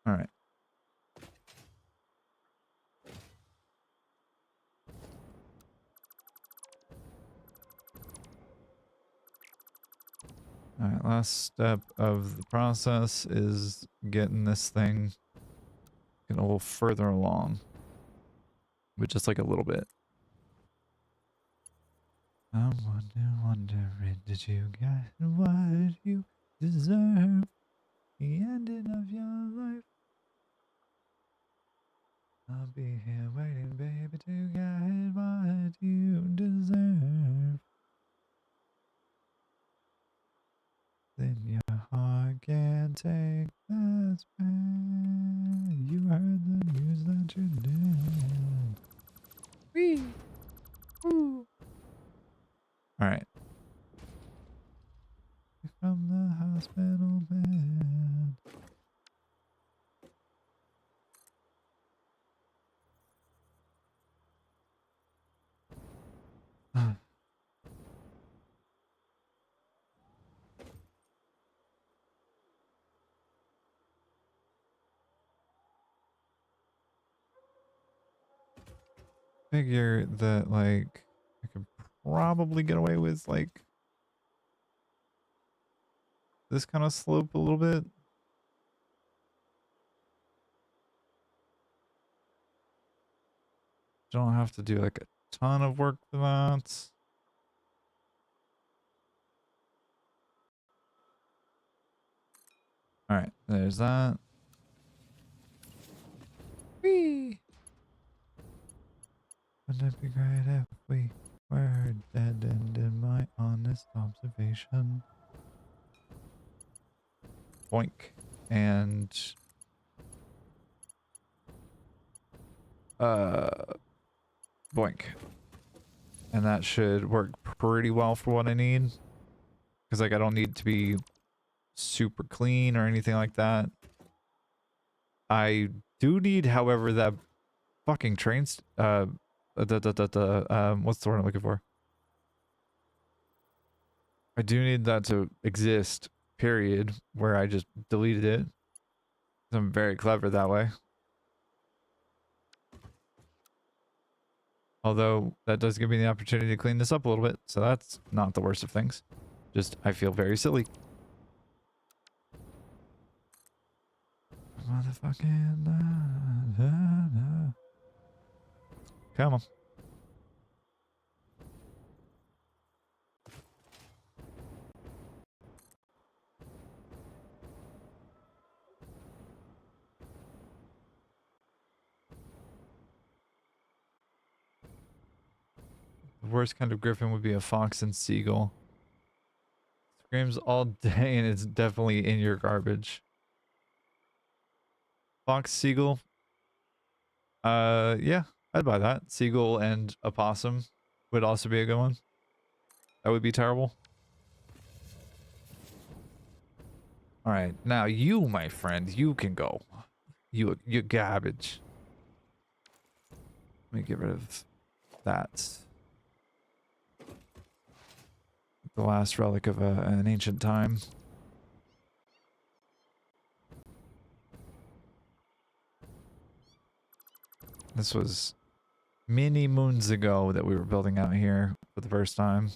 All right. All right, last step of the process is getting this thing a little further along. But just like a little bit. I wonder, did you get what you deserve? The ending of your life. I'll be here waiting, baby, to get what you deserve. Then your heart can't take that pain. You heard the news that you did. Whee! Woo! Alright. From the hospital bed. Figure that, like, I could probably get away with, like, this kind of slope a little bit. Don't have to do, like, a ton of work for that. Alright, there's that. Whee! Wouldn't it be great if we were dead and in my honest observation? Boink. And boink. And that should work pretty well for what I need. Because, like, I don't need to be super clean or anything like that. I do need, however, that fucking trains, what's the word I'm looking for? I do need that to exist, period, where I just deleted it. I'm very clever that way. Although, that does give me the opportunity to clean this up a little bit, so that's not the worst of things. Just, I feel very silly. Motherfucking... Come on. worst kind of griffin would be a fox and seagull. Screams all day and it's definitely in your garbage. Fox, seagull. Yeah, I'd buy that. Seagull and opossum would also be a good one. That would be terrible. All right, now you, my friend, you can go. You garbage. Let me get rid of that. The last relic of an ancient time. This was many moons ago that we were building out here for the first time.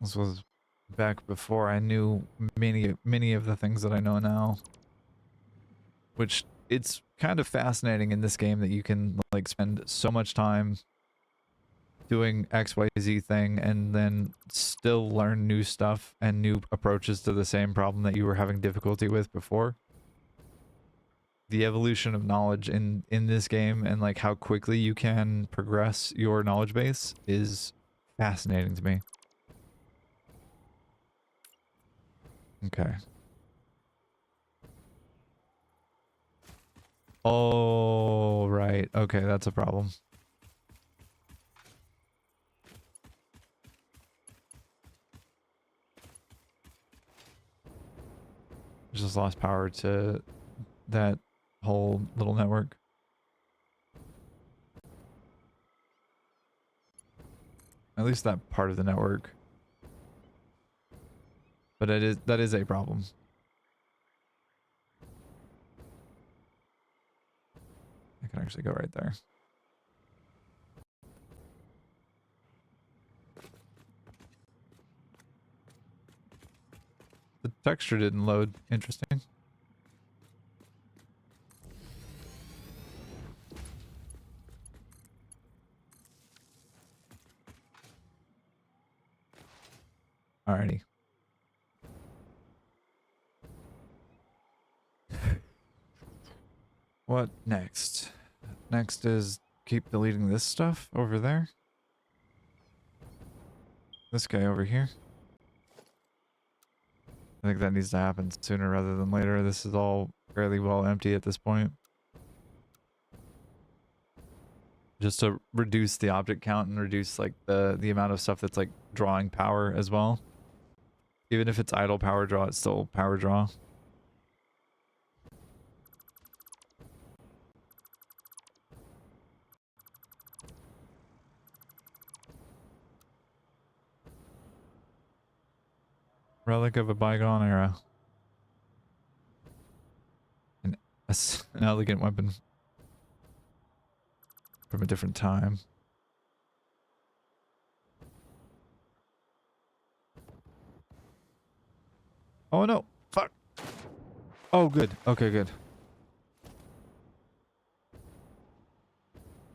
This was back before I knew many of the things that I know now. Which, it's kind of fascinating in this game that you can like spend so much time doing XYZ thing and then still learn new stuff and new approaches to the same problem that you were having difficulty with before. The evolution of knowledge in this game and like how quickly you can progress your knowledge base is fascinating to me. Okay. Oh, right. Okay, that's a problem. Just lost power to that whole little network. At least that part of the network. But that is a problem. I can actually go right there. The texture didn't load. Interesting. Alrighty. What next? Next is keep deleting this stuff over there. This guy over here. I think that needs to happen sooner rather than later. This is all fairly well empty at this point. Just to reduce the object count and reduce like the amount of stuff that's like drawing power as well. Even if it's idle power draw, it's still power draw. Relic of a bygone era. An elegant weapon from a different time. Oh no! Fuck! Oh, good. Okay, good.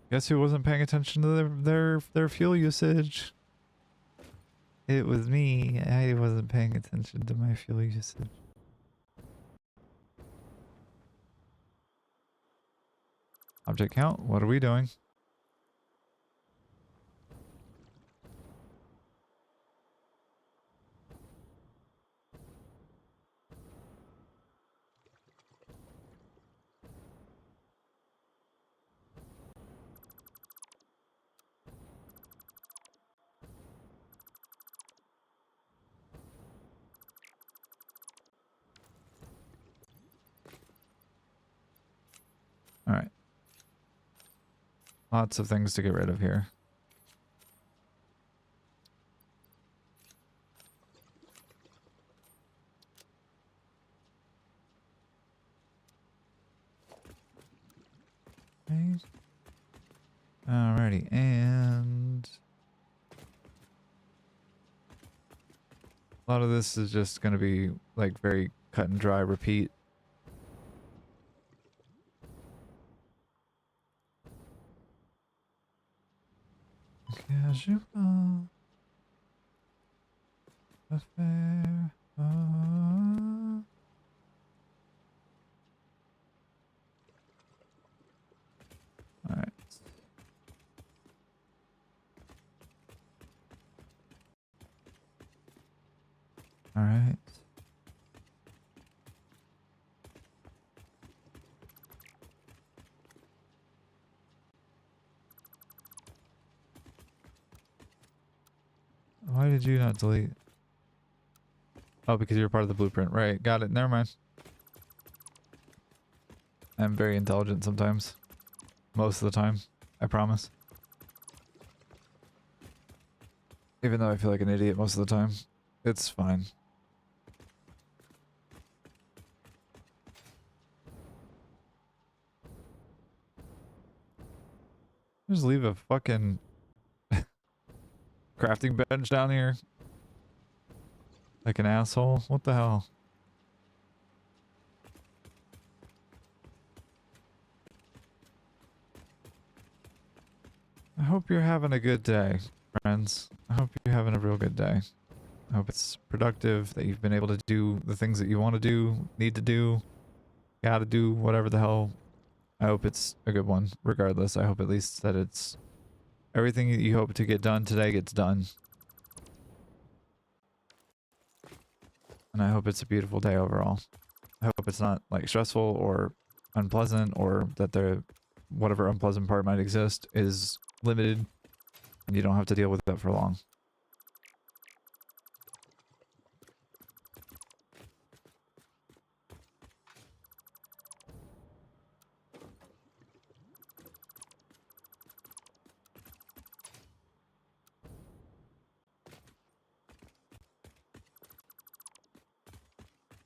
Guess who wasn't paying attention to their fuel usage? It was me. I wasn't paying attention to my fuel usage. Object count. What are we doing? Alright. Lots of things to get rid of here. Okay. Alrighty, and a lot of this is just going to be like very cut and dry repeat. Casual affair. Alright. All right. Why did you not delete? Oh, because you're part of the blueprint. Right. Got it. Never mind. I'm very intelligent sometimes. Most of the time. I promise. Even though I feel like an idiot most of the time. It's fine. Just leave a fucking crafting bench down here. Like an asshole. What the hell? I hope you're having a good day, friends. I hope you're having a real good day. I hope it's productive, that you've been able to do the things that you want to do, need to do, gotta do, whatever the hell. I hope it's a good one, regardless. I hope at least that it's everything that you hope to get done today gets done. And I hope it's a beautiful day overall. I hope it's not like stressful or unpleasant, or that the whatever unpleasant part might exist is limited and you don't have to deal with that for long.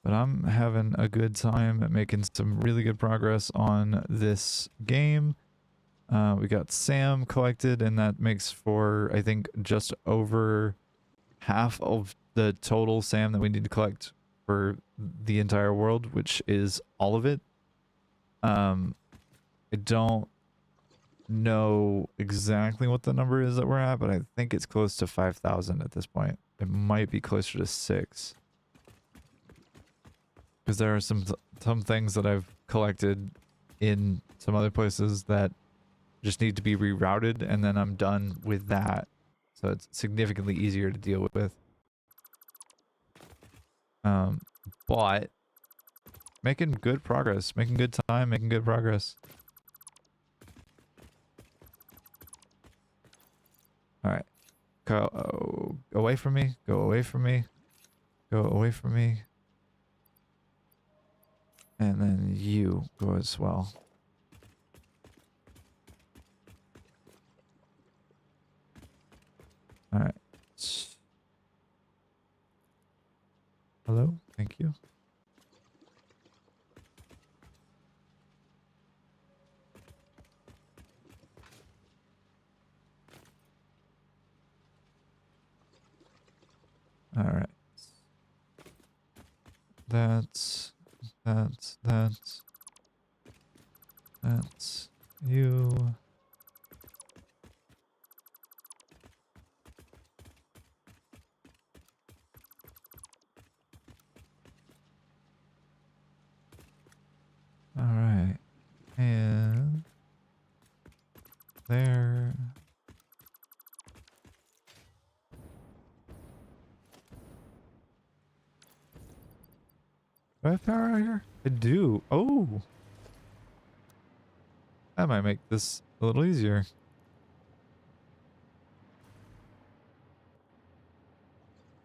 But I'm having a good time at making some really good progress on this game. We got Sam collected, and that makes for, I think, just over half of the total Sam that we need to collect for the entire world, which is all of it. I don't know exactly what the number is that we're at, but I think it's close to 5,000 at this point. It might be closer to 6. Because there are some things that I've collected in some other places that just need to be rerouted, and then I'm done with that. So it's significantly easier to deal with. But making good progress, making good time, making good progress. All right, go away from me. Go away from me. Go away from me. And then you go as well. All right. Hello. Thank you. All right. That's you. All right. And there. Do I have power out here? I do. Oh. That might make this a little easier.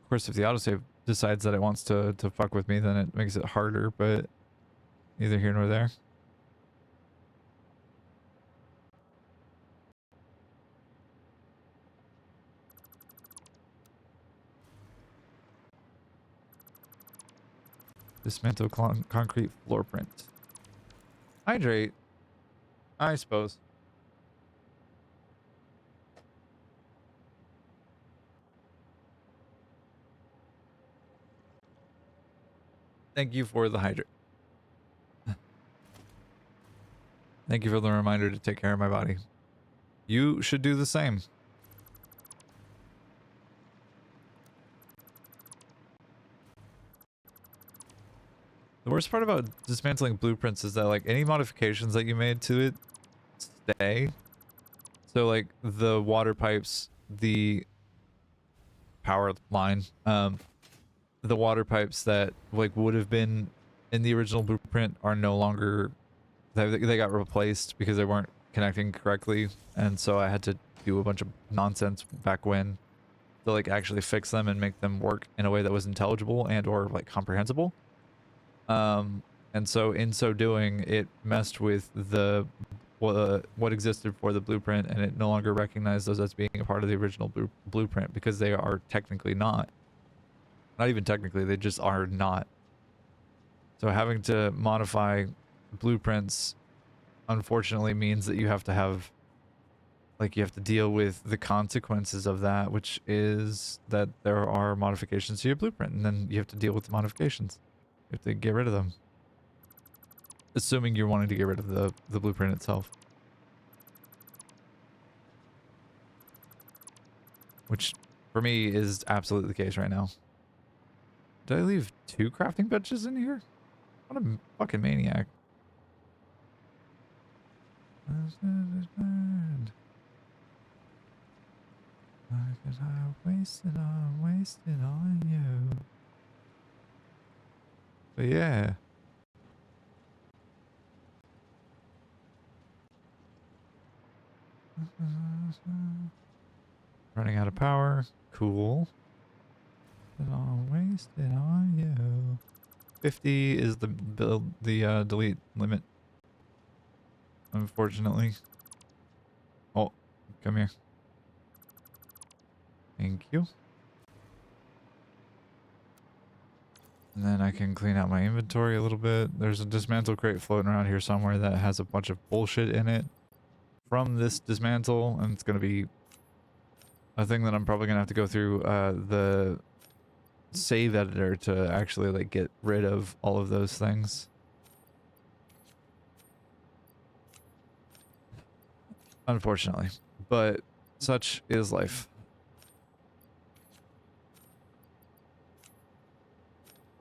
Of course, if the autosave decides that it wants to fuck with me, then it makes it harder, but neither here nor there. Dismantle concrete floor print. Hydrate. I suppose. Thank you for the hydrate. Thank you for the reminder to take care of my body. You should do the same. The worst part about dismantling blueprints is that, like, any modifications that you made to it stay. So, like, the water pipes, the power line, the water pipes that like would have been in the original blueprint are no longer, they got replaced because they weren't connecting correctly, and so I had to do a bunch of nonsense back when to like actually fix them and make them work in a way that was intelligible and or like comprehensible. And so in so doing, it messed with the what existed for the blueprint, and it no longer recognized those as being a part of the original blueprint because they are technically not. Not even technically, they just are not. So having to modify blueprints unfortunately means that you have to have, like, you have to deal with the consequences of that, which is that there are modifications to your blueprint, and then you have to deal with the modifications. You have to get rid of them. Assuming you're wanting to get rid of the blueprint itself. Which, for me, is absolutely the case right now. Did I leave 2 crafting benches in here? What a fucking maniac. Cause I wasted on you. But yeah. Running out of power. Cool. All wasted on you. 50 is the delete limit. Unfortunately. Oh, come here. Thank you. And then I can clean out my inventory a little bit. There's a dismantle crate floating around here somewhere that has a bunch of bullshit in it from this dismantle, and it's going to be a thing that I'm probably going to have to go through the save editor to actually like get rid of all of those things. Unfortunately, but such is life.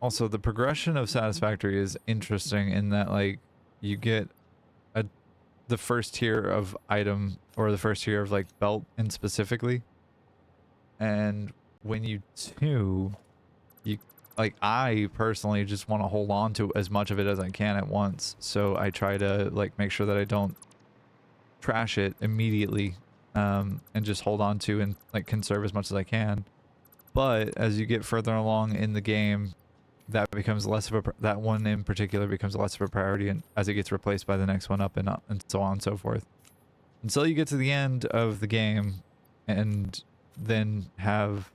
Also, the progression of Satisfactory is interesting in that, like, you get the first tier of item, or the first tier of, like, belt in specifically. And when you do, you, like, I personally just want to hold on to as much of it as I can at once. So I try to, like, make sure that I don't trash it immediately, and just hold on to and, like, conserve as much as I can. But as you get further along in the game, that becomes less of a, that one in particular becomes less of a priority, and as it gets replaced by the next one up, and so on and so forth, until you get to the end of the game and then have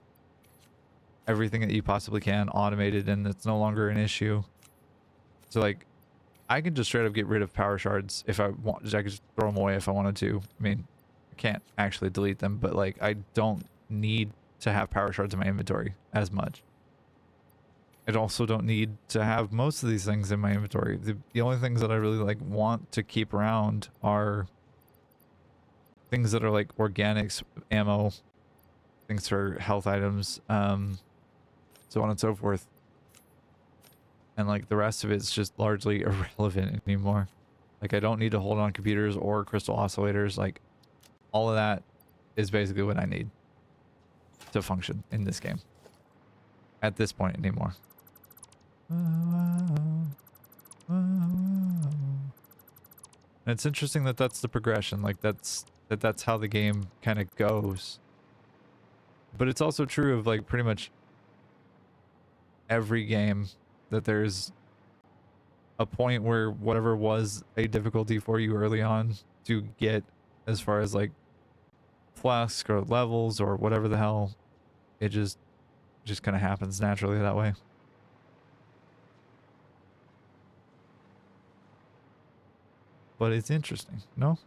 everything that you possibly can automated, and it's no longer an issue. So, like, I can just straight up get rid of power shards if I want. I could just throw them away if I wanted to. I mean, I can't actually delete them, but, like, I don't need to have power shards in my inventory as much. I also don't need to have most of these things in my inventory. The only things that I really, like, want to keep around are things that are like organics, ammo, things for health items, so on and so forth. And, like, the rest of it's just largely irrelevant anymore. Like, I don't need to hold on computers or crystal oscillators. Like, all of that is basically what I need to function in this game at this point anymore. And it's interesting that that's the progression, like that's how the game kind of goes. But it's also true of, like, pretty much every game, that there's a point where whatever was a difficulty for you early on to get, as far as like flasks or levels or whatever the hell, it just kind of happens naturally that way. But it's interesting, no?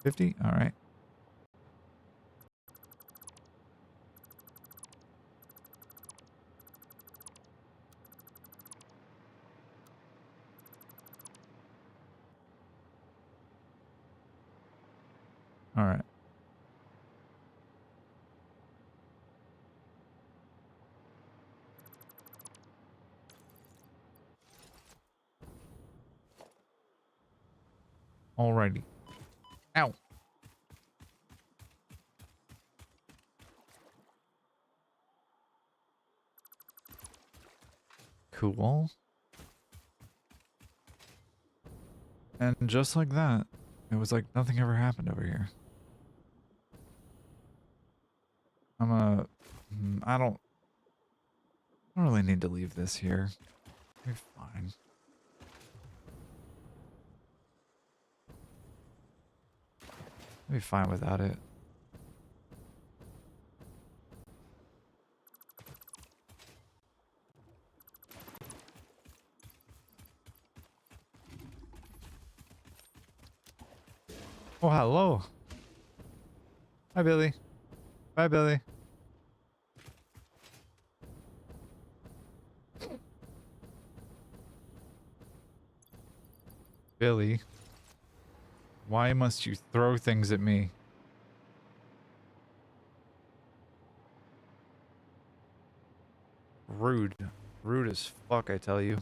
$50? All right. All right. Alrighty. Ow. Cool. And just like that, it was like nothing ever happened over here. I don't really need to leave this here. We're fine. I'll be fine without it. Oh, hello. Hi, Billy. Bye, Billy. Billy, why must you throw things at me? Rude. Rude as fuck, I tell you.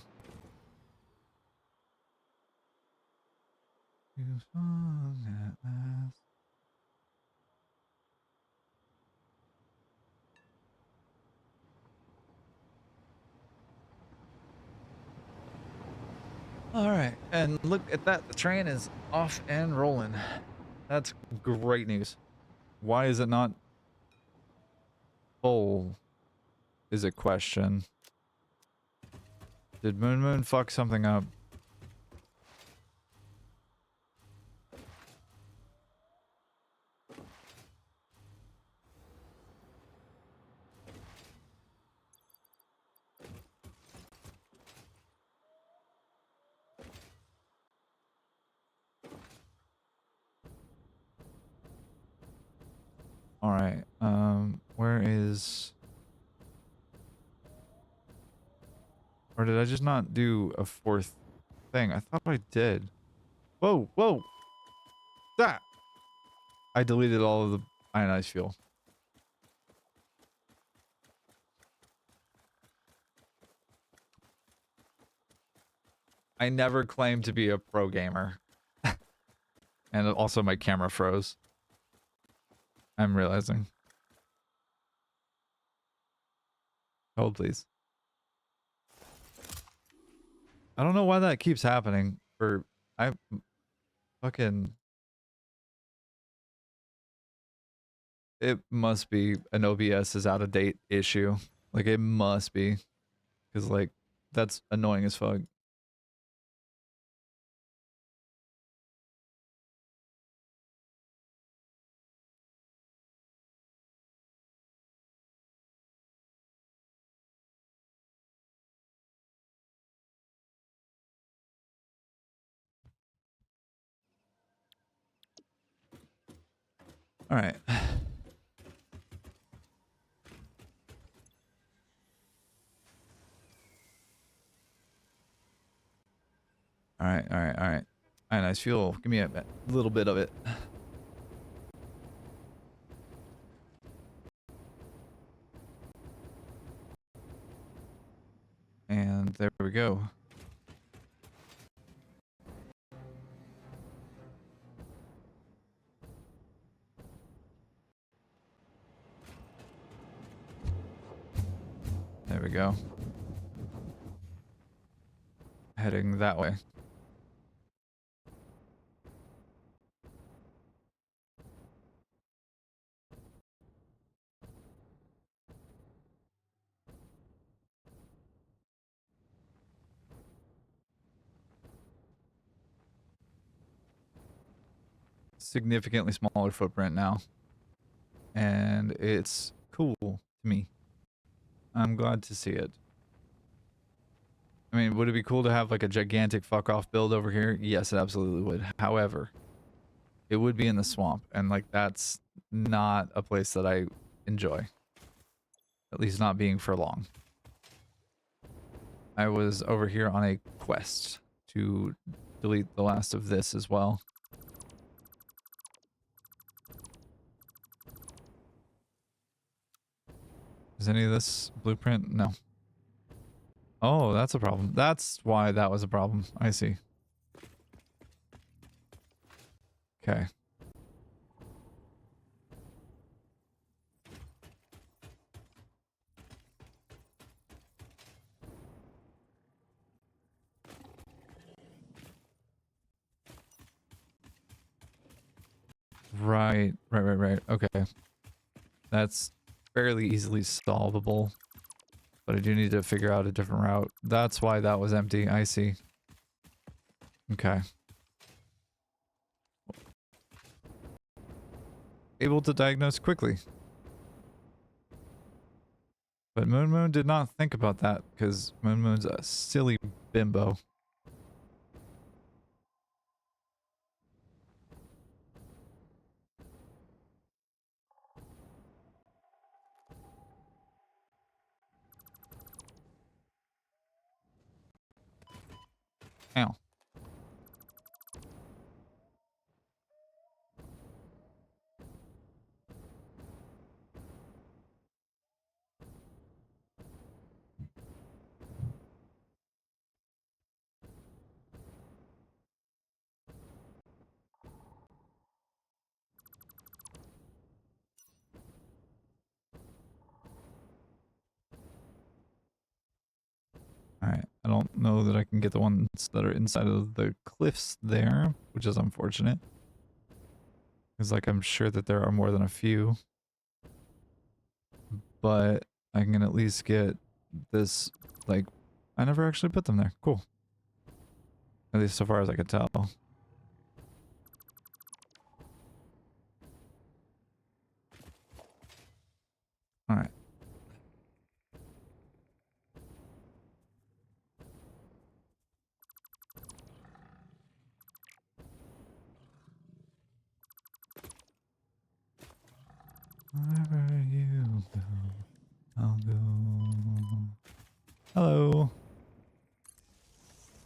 Alright, and look at that. The train is off and rolling. That's great news. Why is it not full? Is a question. Did Moon fuck something up? Alright, where is... Or did I just not do a fourth thing? I thought I did. Whoa, whoa! That! I deleted all of the ionized fuel. I never claimed to be a pro gamer. And also my camera froze. I'm realizing. Hold, please. I don't know why that keeps happening. I fucking... It must be an OBS is out of date issue. Like, it must be. Because, like, that's annoying as fuck. Alright. Alright, alright, alright. Ionized fuel. Give me a little bit of it. And there we go. There we go. Heading that way. Significantly smaller footprint now. And it's cool to me. I'm glad to see it. I mean, would it be cool to have like a gigantic fuck off build over here? Yes, it absolutely would. However, it would be in the swamp, and like that's not a place that I enjoy. At least not being for long. I was over here on a quest to delete the last of this as well. Is any of this blueprint? No. Oh, that's a problem. That's why that was a problem. I see. Okay. Right. Okay. That's fairly easily solvable. But I do need to figure out a different route. That's why that was empty. I see. Okay. Able to diagnose quickly. But Moon Moon did not think about that because Moon Moon's a silly bimbo. Ow. Alright, I don't know that I can get the ones that are inside of the cliffs there, which is unfortunate. Because, like, I'm sure that there are more than a few. But I can at least get this, like, I never actually put them there. Cool. At least so far as I could tell. Alright. Wherever you go, I'll go. Hello.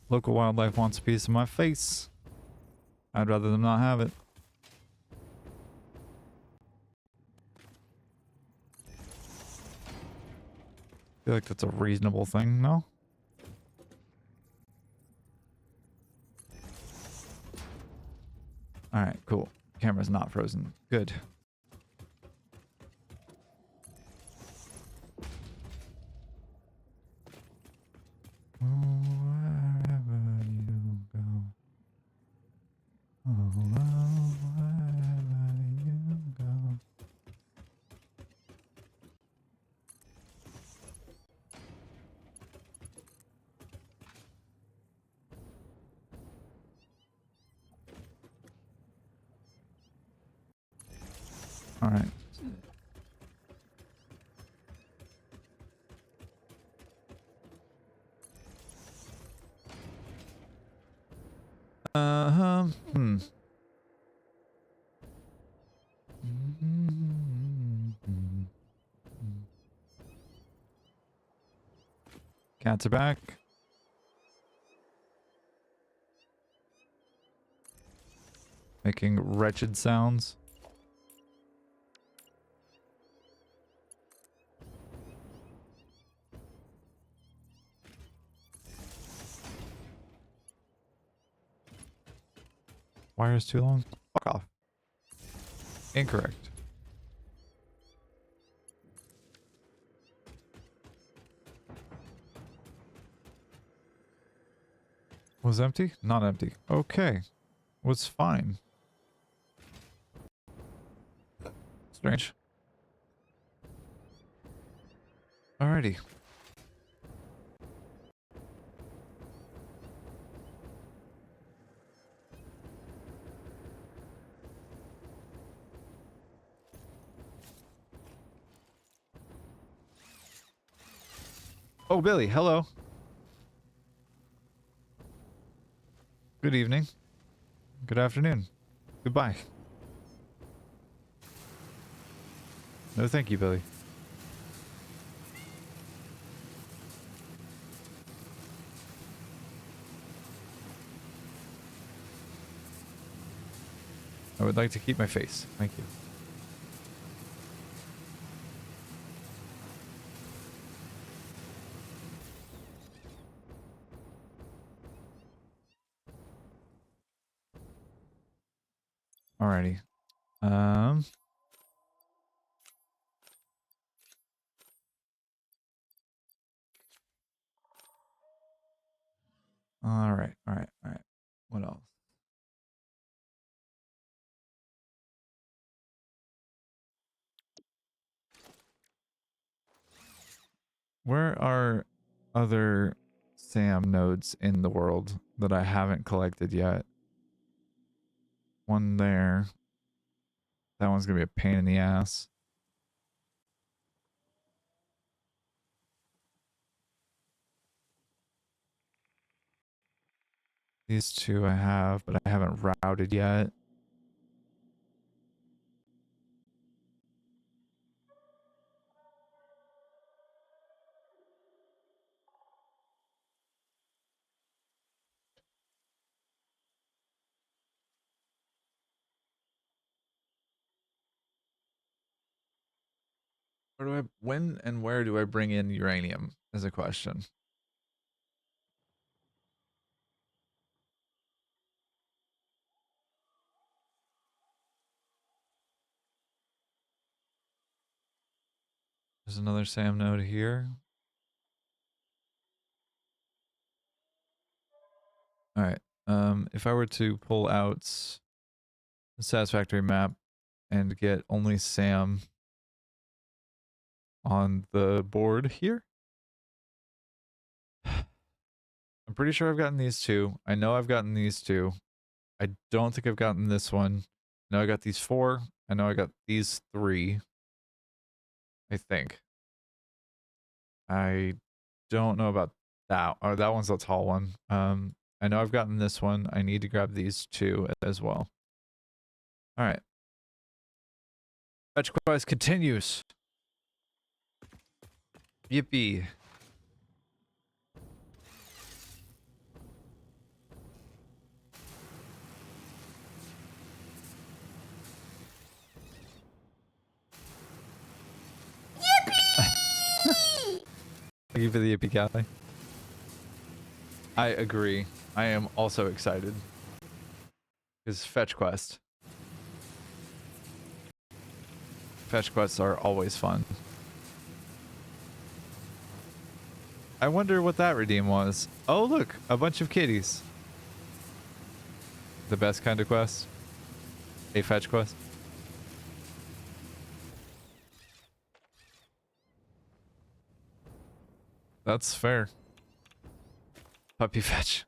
Local wildlife wants a piece of my face. I'd rather them not have it. I feel like that's a reasonable thing, no? Alright, cool. Camera's not frozen. Good. Wherever you go. Oh, wherever you go. Alright. Hmm. Cats are back. Making wretched sounds. Wire's too long? Fuck off. Incorrect. Was empty? Not empty. Okay. Was fine. Strange. Alrighty. Oh, Billy, hello. Good evening. Good afternoon. Goodbye. No, thank you, Billy. I would like to keep my face. Thank you. Alrighty. Alright. What else? Where are other SAM nodes in the world that I haven't collected yet? One there. That one's gonna be a pain in the ass. These two I have, but I haven't routed yet. When and where do I bring in uranium is a question. There's another SAM node here. All right. If I were to pull out the Satisfactory map and get only SAM on the board here, I'm pretty sure I've gotten these two. I know I've gotten these two. I don't think I've gotten this one. I know I got these 4. I know I got these 3. I think. I don't know about that. Oh, that one's the tall one. I know I've gotten this one. I need to grab these 2 as well. All right. Fetch quest continues. Yippee. Thank you for the yippee, Callie. I agree. I am also excited. Because fetch quest. Fetch quests are always fun. I wonder what that redeem was. Oh, look, a bunch of kitties. The best kind of quest. A fetch quest. That's fair. Puppy fetch.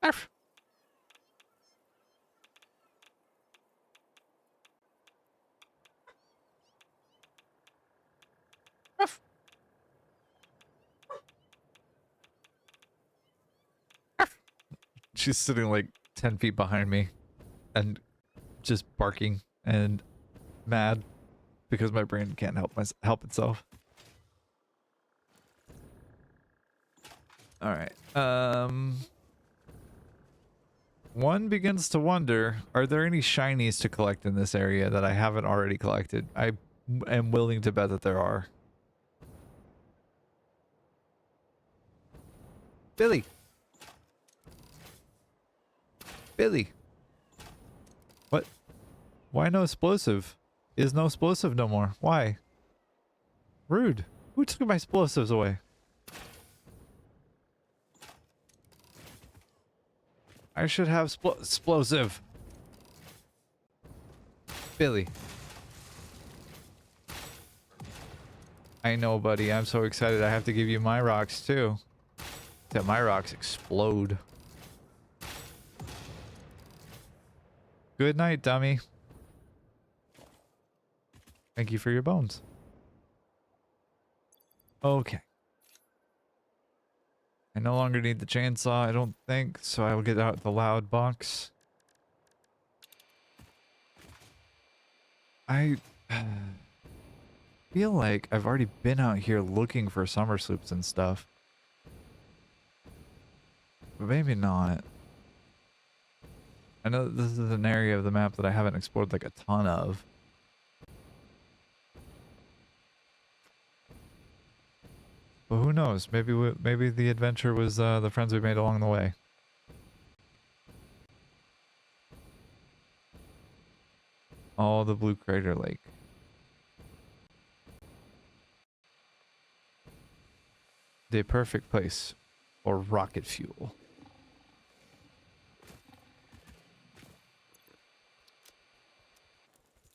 Arf. Arf. Arf. She's sitting like 10 feet behind me and just barking and mad because my brain can't help itself. All right. One begins to wonder, are there any shinies to collect in this area that I haven't already collected? I am willing to bet that there are. Billy. Billy. What? Why no explosive? Is no explosive no more? Why? Rude. Who took my explosives away? I should have explosive. Billy. I know, buddy. I'm so excited. I have to give you my rocks, too. That my rocks explode. Good night, dummy. Thank you for your bones. Okay. I no longer need the chainsaw, I don't think, so I will get out the loud box. I feel like I've already been out here looking for summer sloops and stuff. But maybe not. I know that this is an area of the map that I haven't explored like a ton of. But who knows? Maybe the adventure was the friends we made along the way. Oh, the Blue Crater Lake. The perfect place for rocket fuel.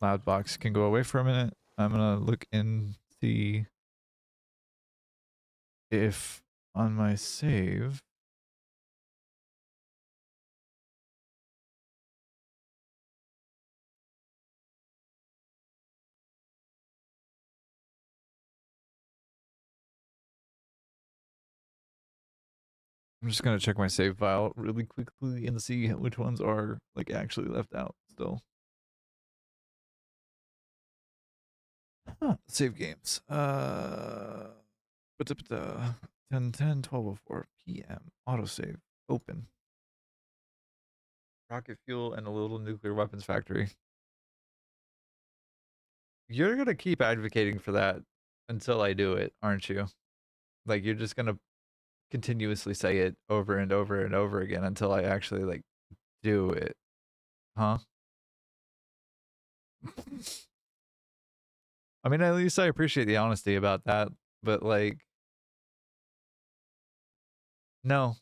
Loudbox can go away for a minute. I'm gonna look and see if on my save. I'm just gonna check my save file really quickly and see which ones are like actually left out still. Huh, save games. 10 12:04 p.m. Autosave. Open. Rocket fuel and a little nuclear weapons factory. You're gonna keep advocating for that until I do it, aren't you? Like you're just gonna continuously say it over and over and over again until I actually like do it. Huh? I mean, at least I appreciate the honesty about that, but like no.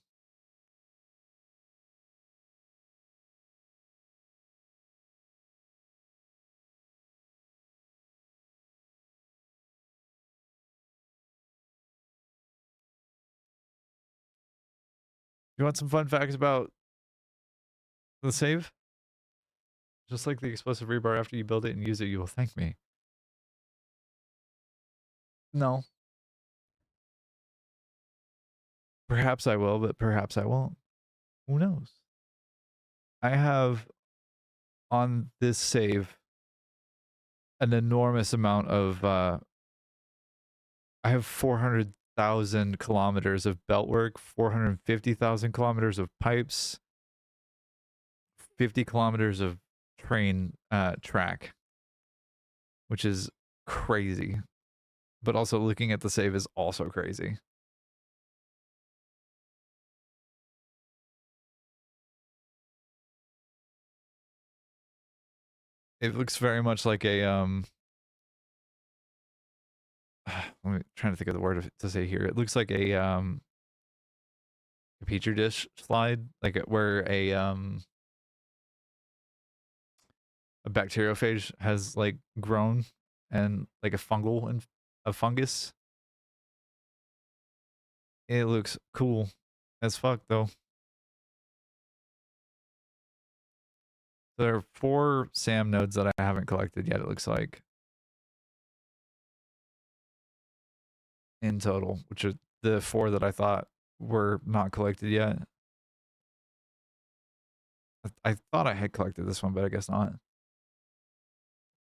You want some fun facts about the save? Just like the explosive rebar, after you build it and use it, you will thank me. No. Perhaps I will, but perhaps I won't. Who knows? I have on this save an enormous amount of I have 400,000 kilometers of belt work, 450,000 kilometers of pipes, 50 kilometers of train track, which is crazy. But also looking at the save is also crazy. It looks very much like a I'm trying to think of the word to say here. It looks like a petri dish slide, like where a bacteriophage has like grown and like a fungal and a fungus. It looks cool as fuck though. There are 4 SAM nodes that I haven't collected yet, it looks like. In total, which are the 4 that I thought were not collected yet. I thought I had collected this one, but I guess not.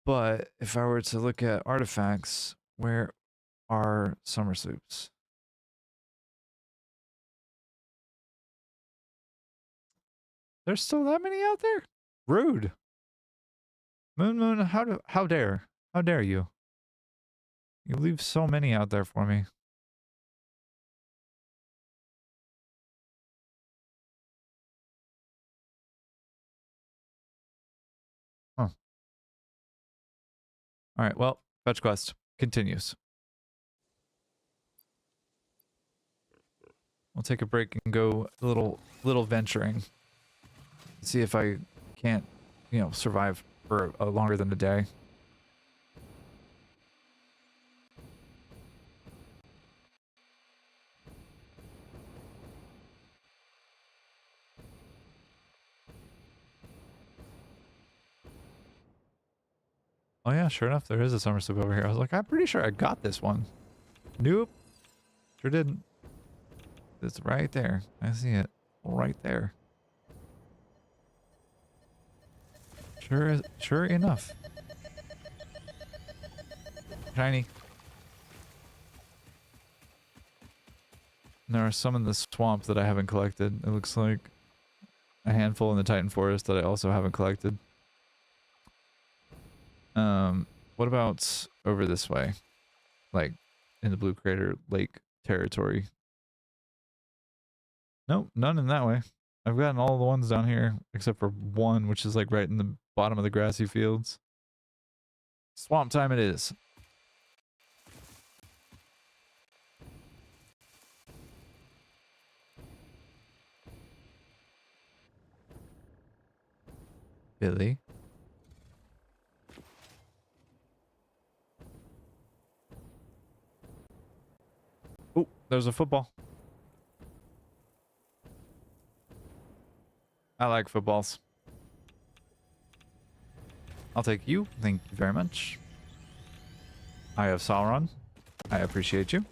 But if I were to look at artifacts, where are summer soups? There's still that many out there? Rude. Moon, how dare? How dare you? You leave so many out there for me. Huh. Alright, well, fetch quest continues. We'll take a break and go a little venturing. See if I can't, you know, survive for longer than a day. Oh yeah, sure enough, there is a summer soup over here. I was like, I'm pretty sure I got this one. Nope. Sure didn't. It's right there. I see it. Right there. Sure enough. Shiny. And there are some in the swamp that I haven't collected. It looks like a handful in the Titan Forest that I also haven't collected. What about over this way? Like in the Blue Crater Lake territory? Nope, none in that way. I've gotten all the ones down here except for one, which is like right in the bottom of the grassy fields. Swamp time it is. Billy. Oh, there's a football. I like footballs. I'll take you. Thank you very much. I have Sauron. I appreciate you.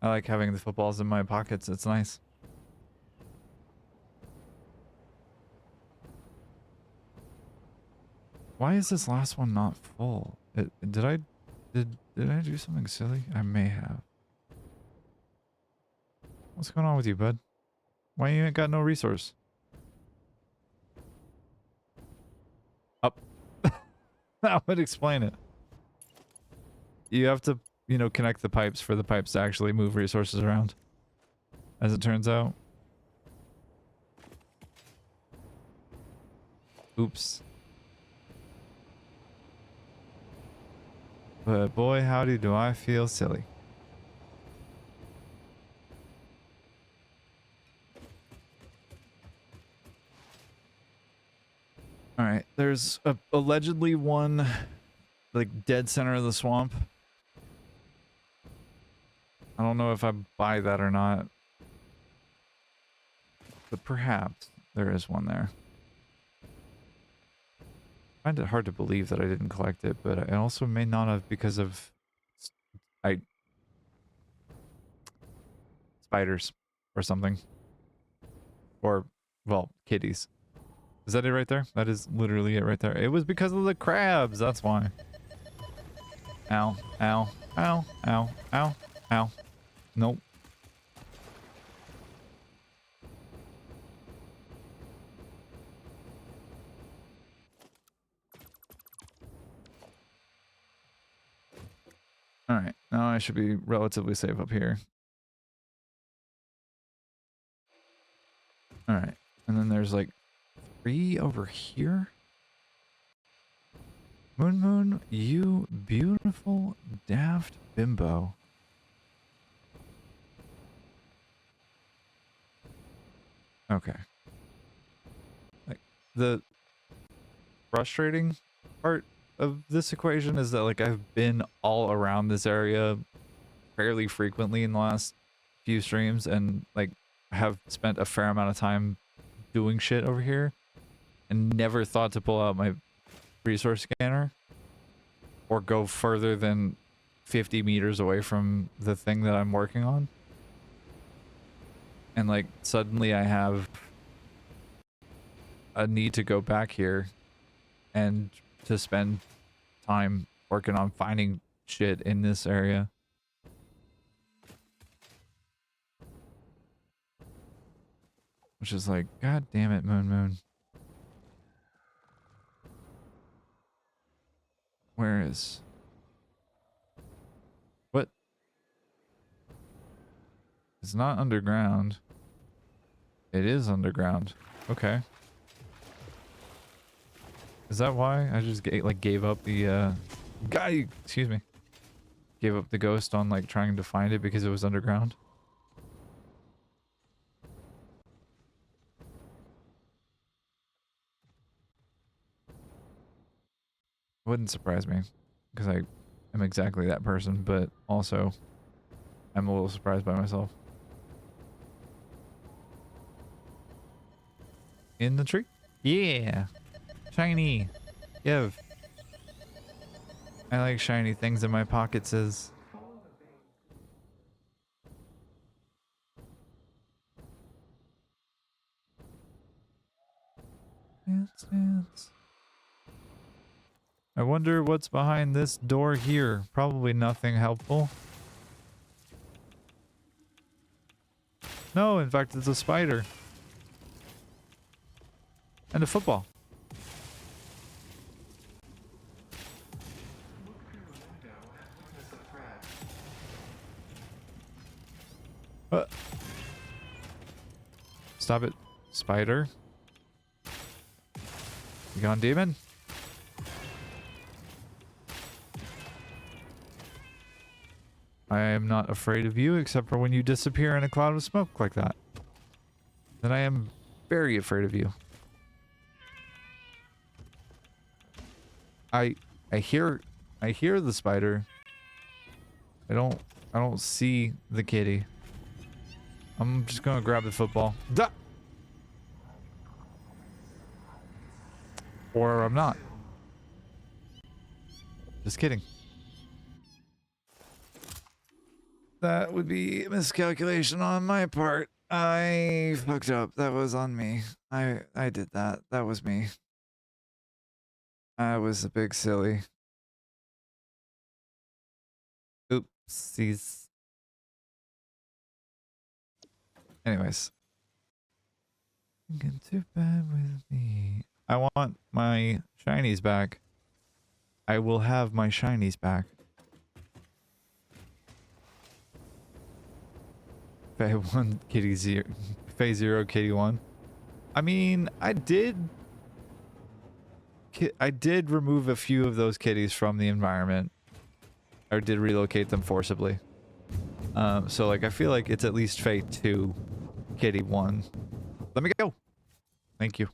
I like having the footballs in my pockets. It's nice. Why is this last one not full? Did I do something silly? I may have. What's going on with you, bud? Why you ain't got no resource? Up. That would explain it. You have to, you know, connect the pipes for the pipes to actually move resources around. As it turns out. Oops. But boy, howdy do I feel silly. Alright, there's allegedly one, like, dead center of the swamp. I don't know if I buy that or not. But perhaps there is one there. I find it hard to believe that I didn't collect it, but I also may not have because of spiders or something. Or, well, kitties. Is that it right there? That is literally it right there. It was because of the crabs, that's why. Ow, ow, ow, ow, ow, ow. Nope. Alright, now I should be relatively safe up here. Alright, and then there's like 3 over here? Moon Moon, you beautiful daft bimbo. Okay. Like, the frustrating part of this equation is that, like, I've been all around this area fairly frequently in the last few streams and, like, have spent a fair amount of time doing shit over here and never thought to pull out my resource scanner or go further than 50 meters away from the thing that I'm working on. And, like, suddenly I have a need to go back here and to spend time working on finding shit in this area. Which is like, god damn it, Moon Moon. Where is... What? It's not underground. It is underground. Okay. Is that why I just gave up the guy? Excuse me. Gave up the ghost on like trying to find it because it was underground. Wouldn't surprise me because I am exactly that person, but also I'm a little surprised by myself. In the tree? Yeah. Shiny. Give. I like shiny things in my pockets. Dance, dance. I wonder what's behind this door here. Probably nothing helpful. No, in fact, it's a spider. And a football. Stop it, spider. You gone, demon? I am not afraid of you except for when you disappear in a cloud of smoke like that. Then I am very afraid of you. I hear the spider. I don't see the kitty. I'm just gonna grab the football. Duh! Or I'm not. Just kidding. That would be a miscalculation on my part. I fucked up. That was on me. I did that. That was me. I was a big silly. Oopsies. Anyways. Get too bad with me. I want my shinies back. I will have my shinies back. Phase 1, kitty 0. Phase 0, kitty 1. I mean, I did remove a few of those kitties from the environment. I did relocate them forcibly. So like I feel like it's at least Phase 2, kitty 1. Let me go. Thank you.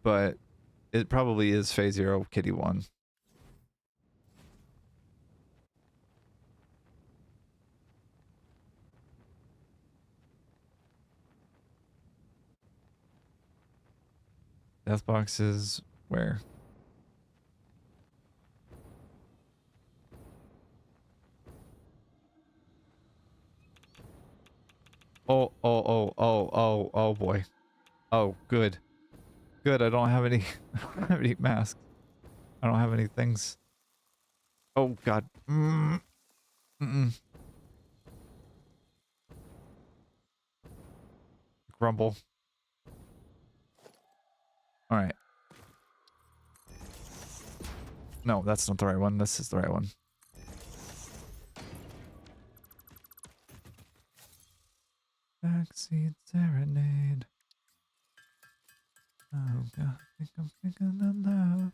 But it probably is Phase 0, kitty 1. Death boxes where? Oh boy. Oh, good. Good, I don't have any I don't have any masks. I don't have any things. Oh god. Grumble. Alright. No, that's not the right one. This is the right one. Backseat serenade. Oh god, I think I'm thinking of love.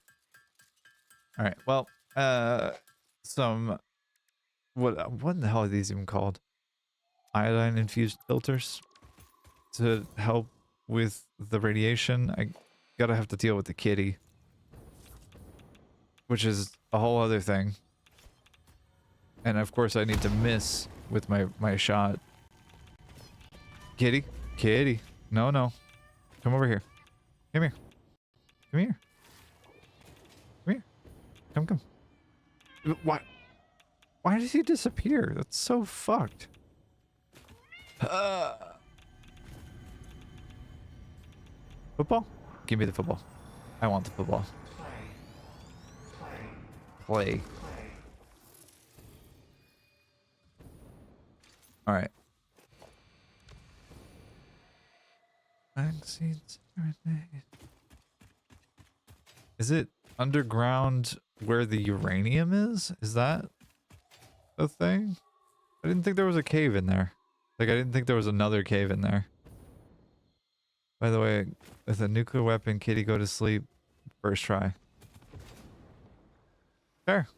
Alright, well, some what the hell are these even called? Iodine infused filters to help with the radiation. I gotta have to deal with the kitty, which is a whole other thing. And of course I need to miss with my shot. Kitty, kitty, no, come over here. Come here. Come here. Come here. Come. What? Why did he disappear? That's so fucked. Football? Give me the football. I want the football. Play. Alright. Backseat serenade. Is it underground where the uranium is? Is that a thing? I didn't think there was a cave in there. Like, I didn't think there was another cave in there. By the way, with a nuclear weapon, kitty go to sleep. First try. Fair.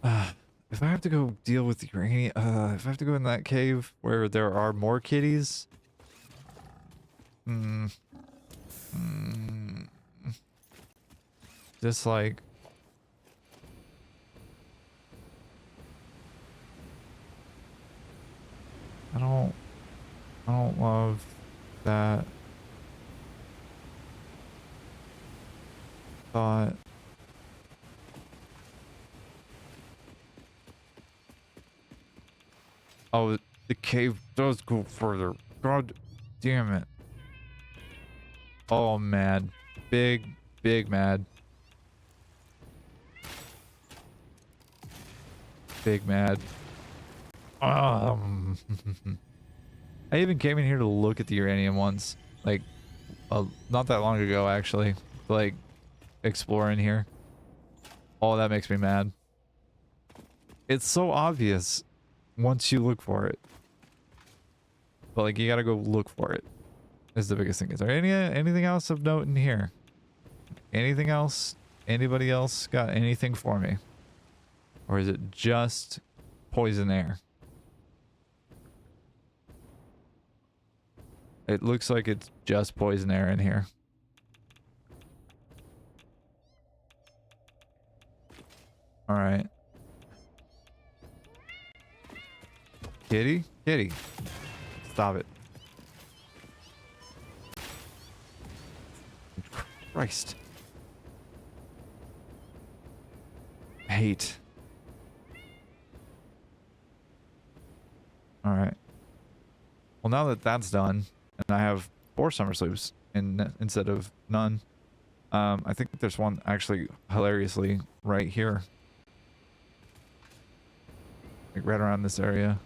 If I have to go deal with the uranium, if I have to go in that cave where there are more kitties, just like, I don't love that thought. Oh, the cave does go further. God damn it. Oh, mad. Big mad. Big mad. I even came in here to look at the uranium once. Like, not that long ago, actually. Like, exploring here. Oh, that makes me mad. It's so obvious once you look for it. But, like, you gotta go look for it. Is the biggest thing. Is there anything else of note in here? Anything else Anybody else got anything for me? Or is it just poison air? It looks like it's just poison air in here. All right. Kitty? Kitty. Stop it. Christ. Hate. All right. Well, now that that's done, and I have 4 summer sloops instead of none, I think there's one actually hilariously right here. Like right around this area.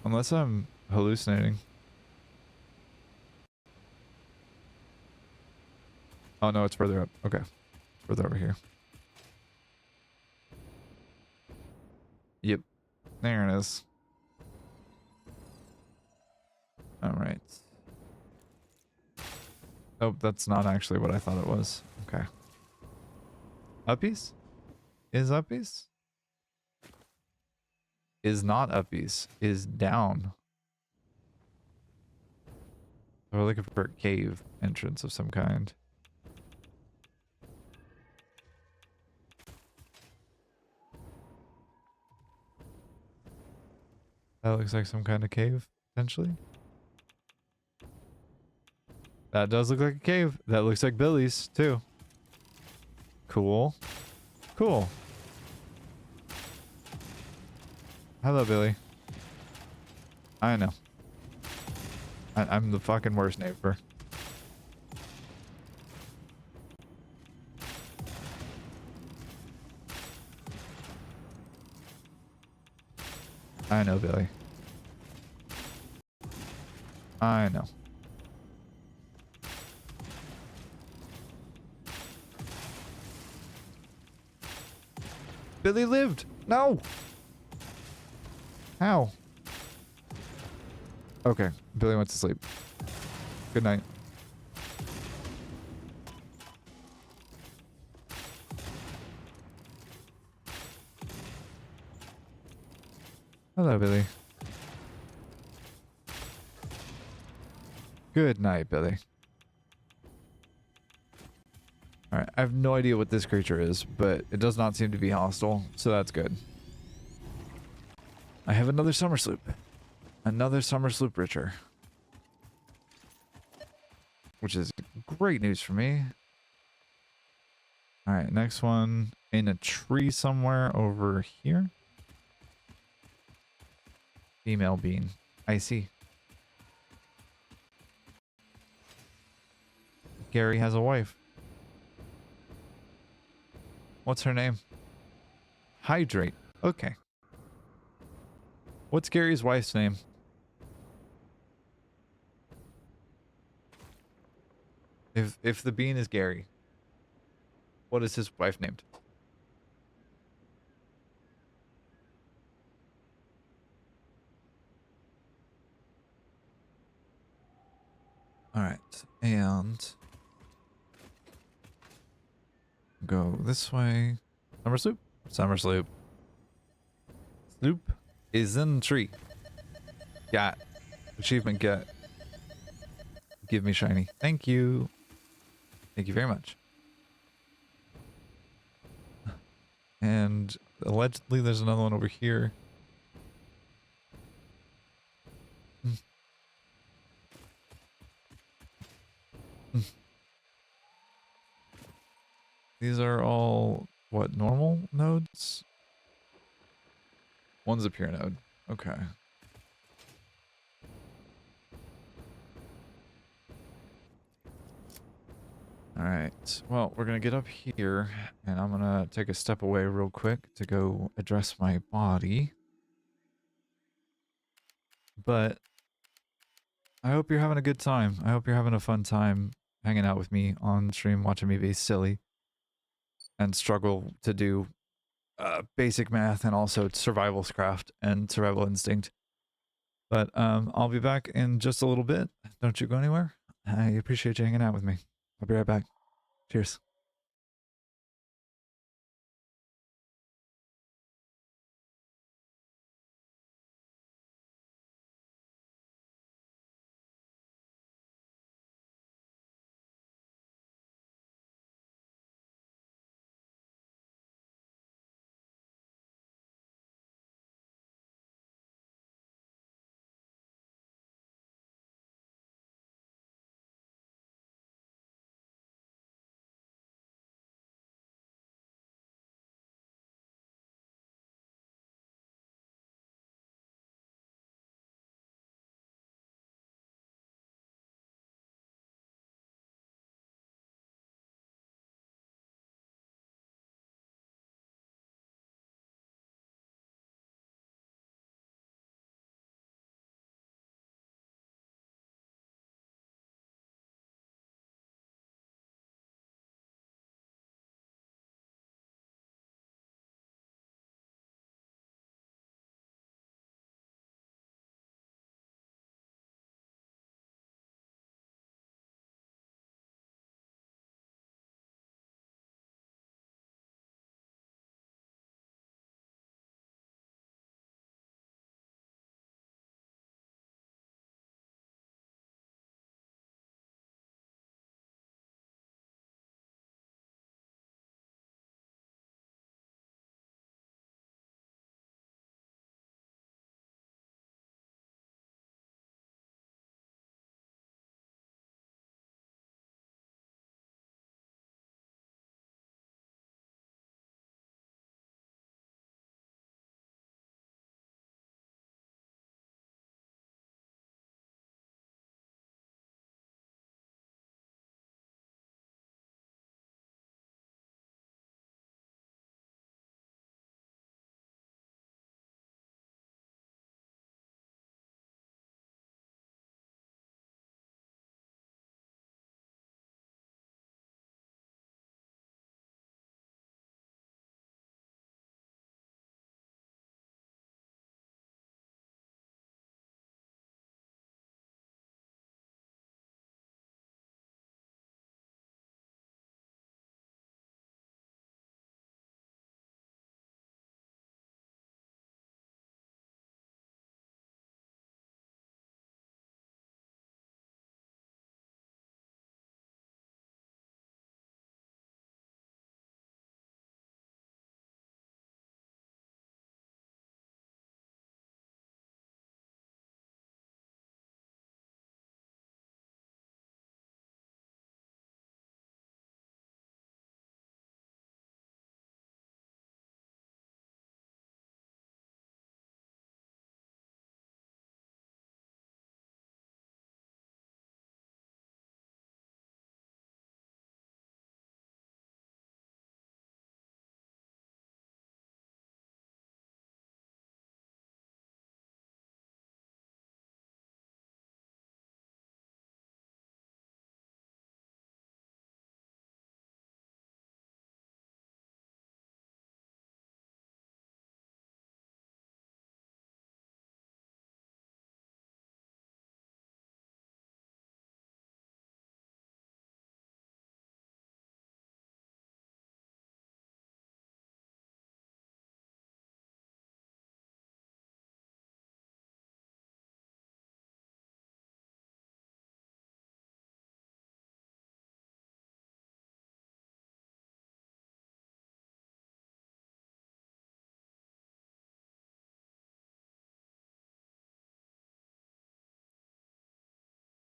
Unless I'm hallucinating. Oh no, it's further up. Okay. It's further over here. Yep. There it is. Alright. Oh, that's not actually what I thought it was. Okay. Uppies? Is uppies? Is not uppies. Is down. So we're looking for a cave entrance of some kind. That looks like some kind of cave, potentially. That does look like a cave. That looks like Billy's, too. Cool. Cool. Hello, Billy. I know. I'm the fucking worst neighbor. I know, Billy. I know. Billy lived! No! How? Okay, Billy went to sleep. Good night. Hello, Billy. Good night, Billy. Alright, I have no idea what this creature is, but it does not seem to be hostile, so that's good. I have another summer sloop. Another summer sloop richer. Which is great news for me. Alright, next one in a tree somewhere over here. Female bean. I see. Gary has a wife. What's her name? Hydrate. Okay. What's Gary's wife's name? If the bean is Gary, what is his wife named? All right, and go this way. Summer sloop. Summer sloop. Sloop is in the tree. Got achievement get. Give me shiny. Thank you. Thank you very much. And allegedly there's another one over here. These are all, what, normal nodes? One's a pure node. Okay. Alright, well, we're gonna get up here, and I'm gonna take a step away real quick to go address my body. But I hope you're having a good time. I hope you're having a fun time hanging out with me on stream, watching me be silly and struggle to do basic math and also survival craft and survival instinct. But I'll be back in just a little bit. Don't you go anywhere. I appreciate you hanging out with me. I'll be right back. Cheers.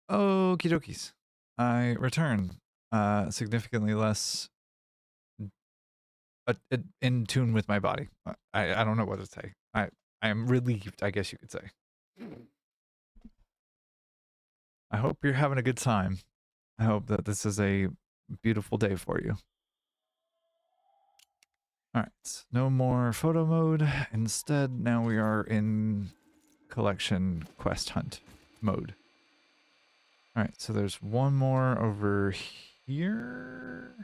Okie dokies. I return significantly less in tune with my body. I don't know what to say. I am relieved, I guess you could say. I hope you're having a good time. I hope that this is a beautiful day for you. All right, no more photo mode. Instead, now we are in collection quest hunt mode. All right, so there's one more over here.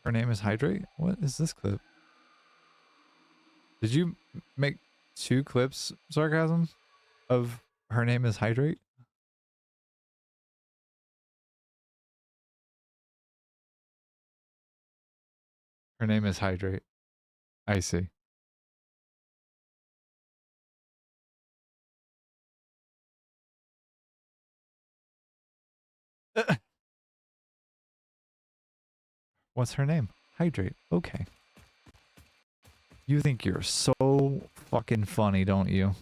Her name is Hydrate? What is this clip? Did you make 2 clips, Sarcasm, of her name is Hydrate? Her name is Hydrate. I see. What's her name? Hydrate. Okay. You think you're so fucking funny, don't you?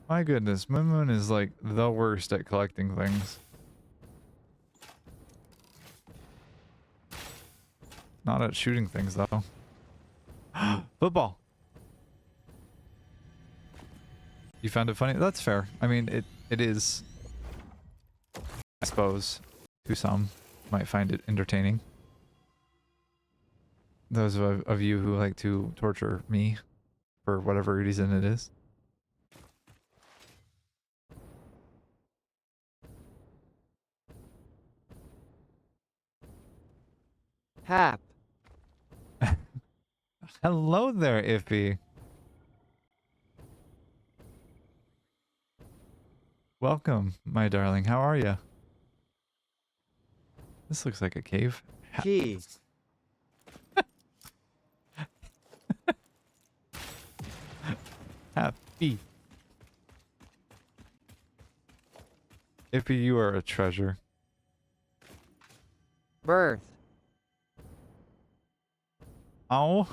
My goodness, Moon Moon is like the worst at collecting things. Not at shooting things though. Football. You found it funny? That's fair. I mean, it is, I suppose, to some might find it entertaining. Those of you who like to torture me for whatever reason it is.
Hap.
Hello there, Iffy. Welcome, my darling. How are you? This looks like a cave.
Key.
Happy. Iffy, you are a treasure.
Birth.
Oh.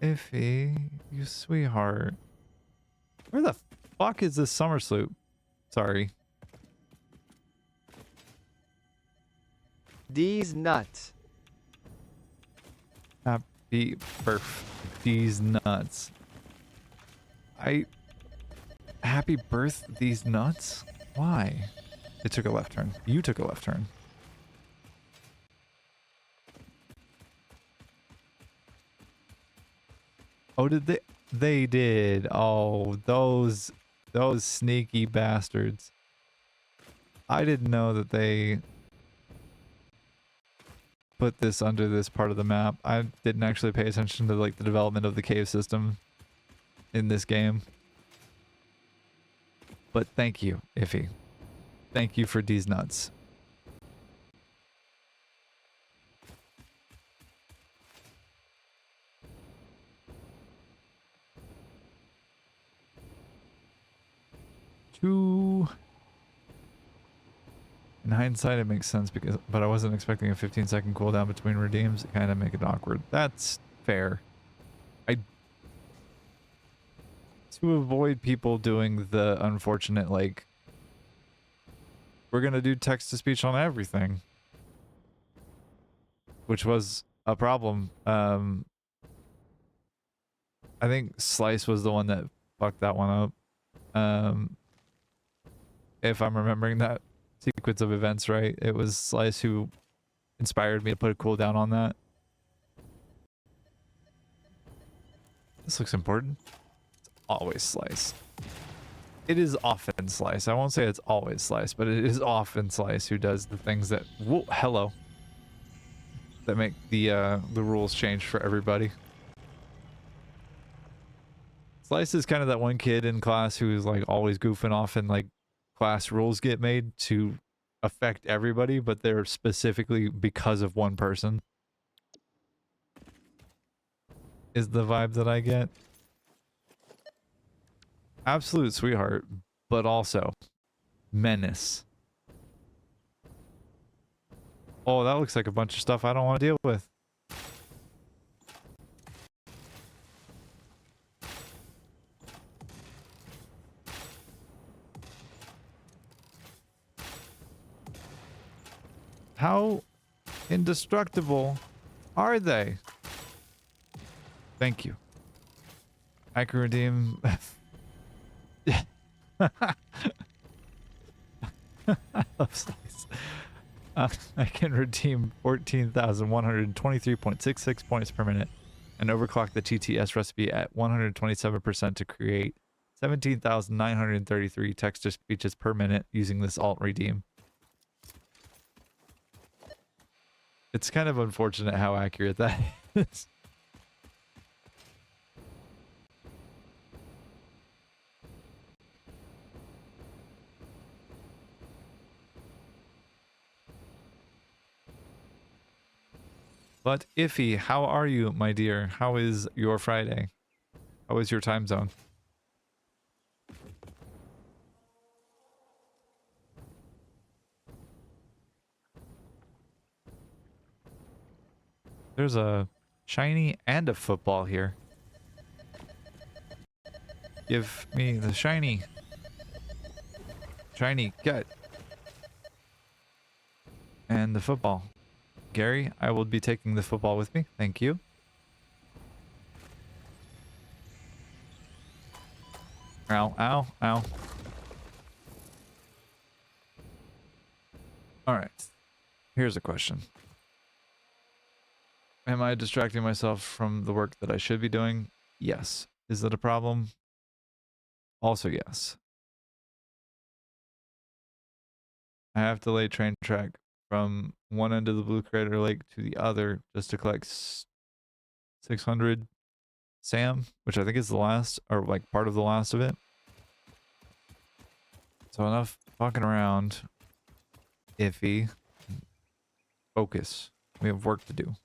Iffy, you sweetheart. Where the fuck is this summer sloop? Sorry.
These nuts.
Happy birth. These nuts. Happy birth these nuts? Why? It took a left turn. You took a left turn. Oh, did they? They did. Oh, those sneaky bastards. I didn't know that they put this under this part of the map. I didn't actually pay attention to like the development of the cave system in this game. But thank you, Iffy. Thank you for these nuts. In hindsight, it makes sense but I wasn't expecting a 15-second cooldown between redeems. It kind of make it awkward. That's fair. To avoid people doing the unfortunate, like, we're gonna do text-to-speech on everything, which was a problem. I think Slice was the one that fucked that one up. If I'm remembering that sequence of events right, it was Slice who inspired me to put a cooldown on that. This looks important. It's always Slice. It is often Slice. I won't say it's always Slice, but it is often Slice who does the things that, whoa, hello, that make the rules change for everybody. Slice is kind of that one kid in class who's like always goofing off and like class rules get made to affect everybody, but they're specifically because of one person. Is the vibe that I get. Absolute sweetheart, but also menace. Oh, that looks like a bunch of stuff I don't want to deal with. How indestructible are they? Thank you. I can redeem. I love Slice. I can redeem 14,123.66 points per minute and overclock the TTS recipe at 127% to create 17,933 text to speeches per minute using this alt redeem. It's kind of unfortunate how accurate that is. But Iffy, how are you, my dear? How is your Friday? How is your time zone? There's a shiny and a football here. Give me the shiny. Shiny, get. And the football. Gary, I will be taking the football with me. Thank you. Ow, ow, ow. Alright. Here's a question. Am I distracting myself from the work that I should be doing? Yes. Is that a problem? Also yes. I have to lay train track from one end of the Blue Crater Lake to the other just to collect 600 SAM, which I think is the last, or like part of the last of it. So enough fucking around. Iffy. Focus. We have work to do.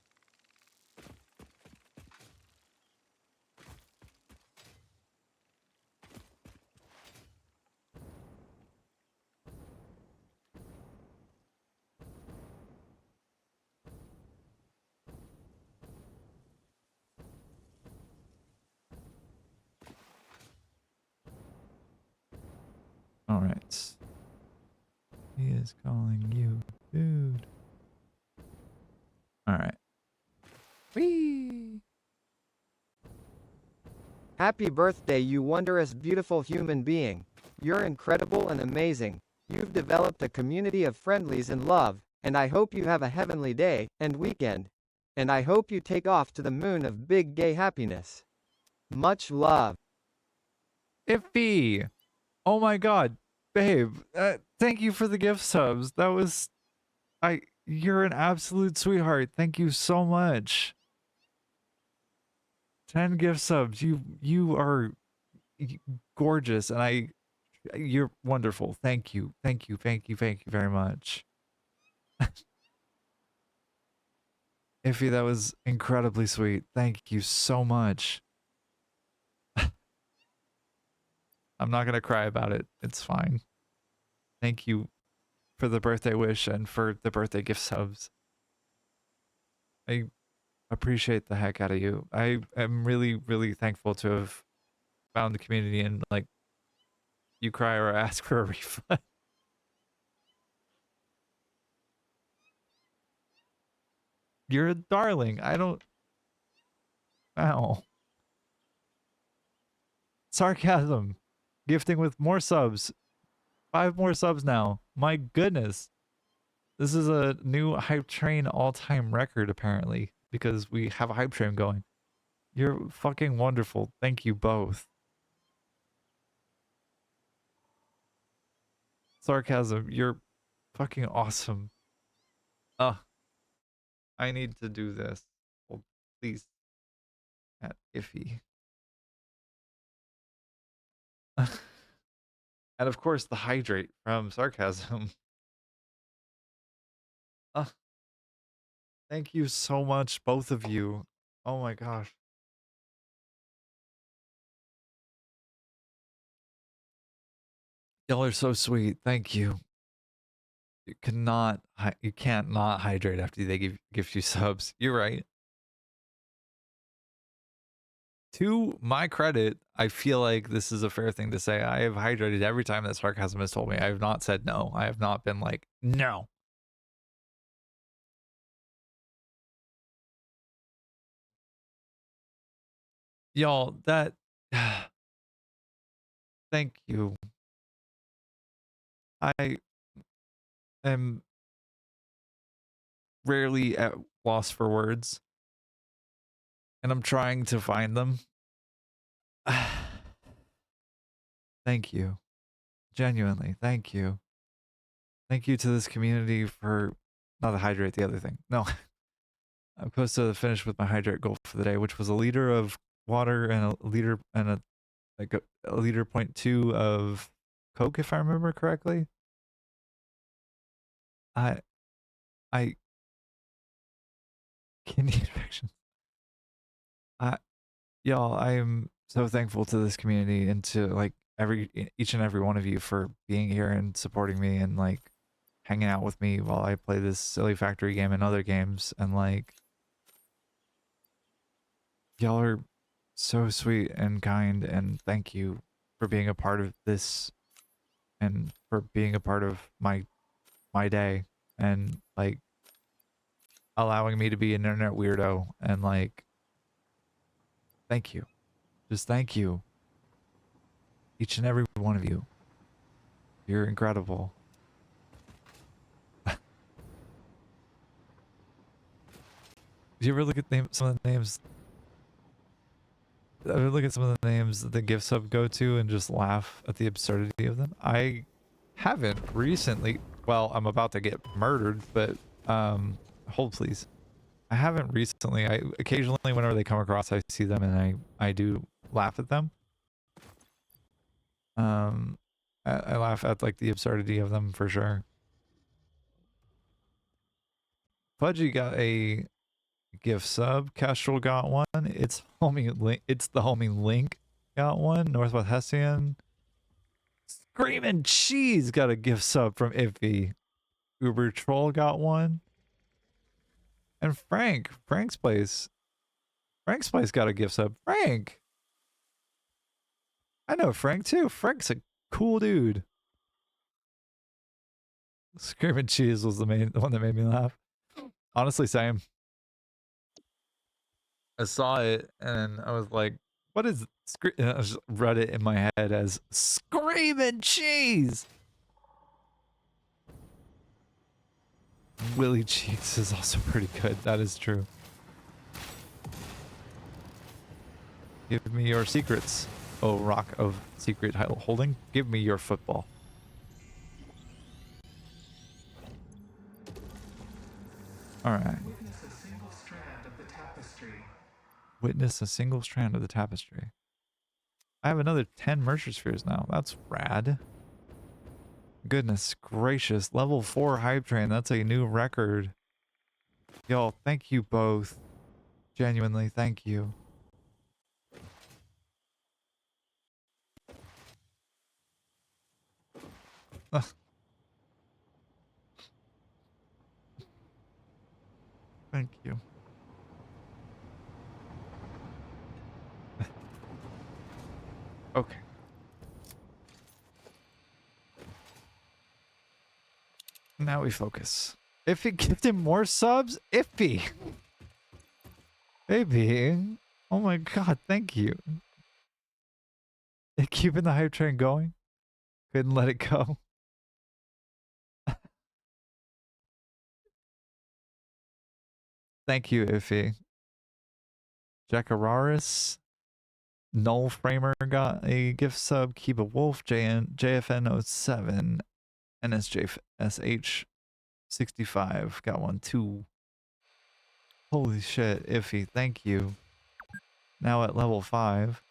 Alright. He is calling you, dude. Alright. Whee!
Happy birthday, you wondrous, beautiful human being. You're incredible and amazing. You've developed a community of friendlies and love, and I hope you have a heavenly day and weekend. And I hope you take off to the moon of big gay happiness. Much love.
Iffy! Oh my god. Babe, thank you for the gift subs. That was... You're an absolute sweetheart. Thank you so much. 10 gift subs. You are gorgeous, and you're wonderful. Thank you. Thank you. Thank you. Thank you very much. Iffy, that was incredibly sweet. Thank you so much. I'm not gonna cry about it. It's fine. Thank you for the birthday wish and for the birthday gift subs. I appreciate the heck out of you. I am really, really thankful to have found the community and like you cry or ask for a refund. You're a darling. I don't. Ow. Sarcasm. Gifting with more subs. 5 more subs now. My goodness. This is a new hype train all-time record apparently because we have a hype train going. You're fucking wonderful. Thank you both. Sarcasm. You're fucking awesome. I need to do this. Well, please. At Iffy. And of course, the hydrate from Sarcasm. Thank you so much, both of you. Oh my gosh. Y'all are so sweet. Thank you. You can't not hydrate after they give you subs. You're right. To my credit, I feel like this is a fair thing to say. I have hydrated every time that Sarcasm has told me. I have not said no. I have not been like, no. Y'all, that... Thank you. I am rarely at loss for words. and I'm trying to find them. Thank you. Genuinely, thank you. Thank you to this community for not the hydrate, the other thing. No. I'm supposed to finish with my hydrate goal for the day, which was a liter of water and a liter and a liter point two of Coke, if I remember correctly. I kidney infection. I Y'all, I am so thankful to this community and to like each and every one of you for being here and supporting me and like hanging out with me while I play this silly factory game and other games, and like y'all are so sweet and kind, and thank you for being a part of this and for being a part of my day and like allowing me to be an internet weirdo, and like thank you. Just thank you. Each and every one of you. You're incredible. Do you ever look at some of the names? Ever look at some of the names that the gift sub go to and just laugh at the absurdity of them? I haven't recently. Well, I'm about to get murdered, but hold please. I haven't recently. I occasionally, whenever they come across, I see them and I do laugh at them. I laugh at like the absurdity of them for sure. Pudgy got a gift sub. Kestrel got one. It's the homie Link got one. Northwest Hessian. Screaming Cheese got a gift sub from Iffy. Uber Troll got one. And Frank's Place got a gift sub. Frank! I know Frank too. Frank's a cool dude. Screaming Cheese was the one that made me laugh. Honestly, same. I saw it and I was like, what is I just read it in my head as Screaming Cheese. Willie Cheeks is also pretty good. That is true. Give me your secrets, oh rock of secret holding. Give me your football. All right.
Witness a single strand of the tapestry.
Witness a single strand of the tapestry. I have another 10 Mercer Spheres now. That's rad. Goodness gracious. Level 4 hype train. That's a new record. Y'all, thank you both. Genuinely, thank you. Ugh. Thank you. Okay. Now we focus. If it gives him more subs, Iffy. Baby. Oh my god, thank you. Keeping the hype train going. Couldn't let it go. Thank you, Iffy. Jackararis. Null Framer got a gift sub. Kiba Wolf, JFN07, NSJSH65 got one too. Holy shit, Iffy, thank you. Now at level 5.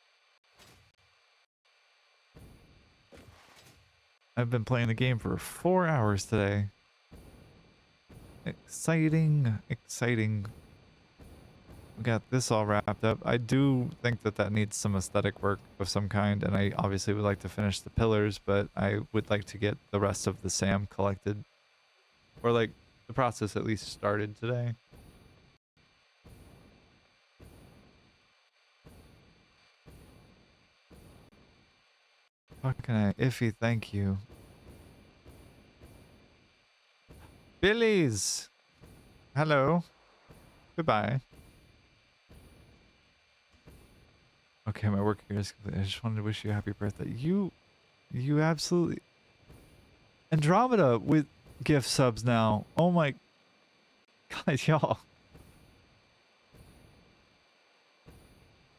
I've been playing the game for 4 hours today. Exciting, exciting. We got this all wrapped up. I do think that needs some aesthetic work of some kind, and I obviously would like to finish the pillars, but I would like to get the rest of the SAM collected. Or like, the process at least started today. Fucking Iffy, thank you. Billy's! Hello. Goodbye. Okay, my work here is complete. I just wanted to wish you a happy birthday. You absolutely... Andromeda with gift subs now. Oh my... God, y'all.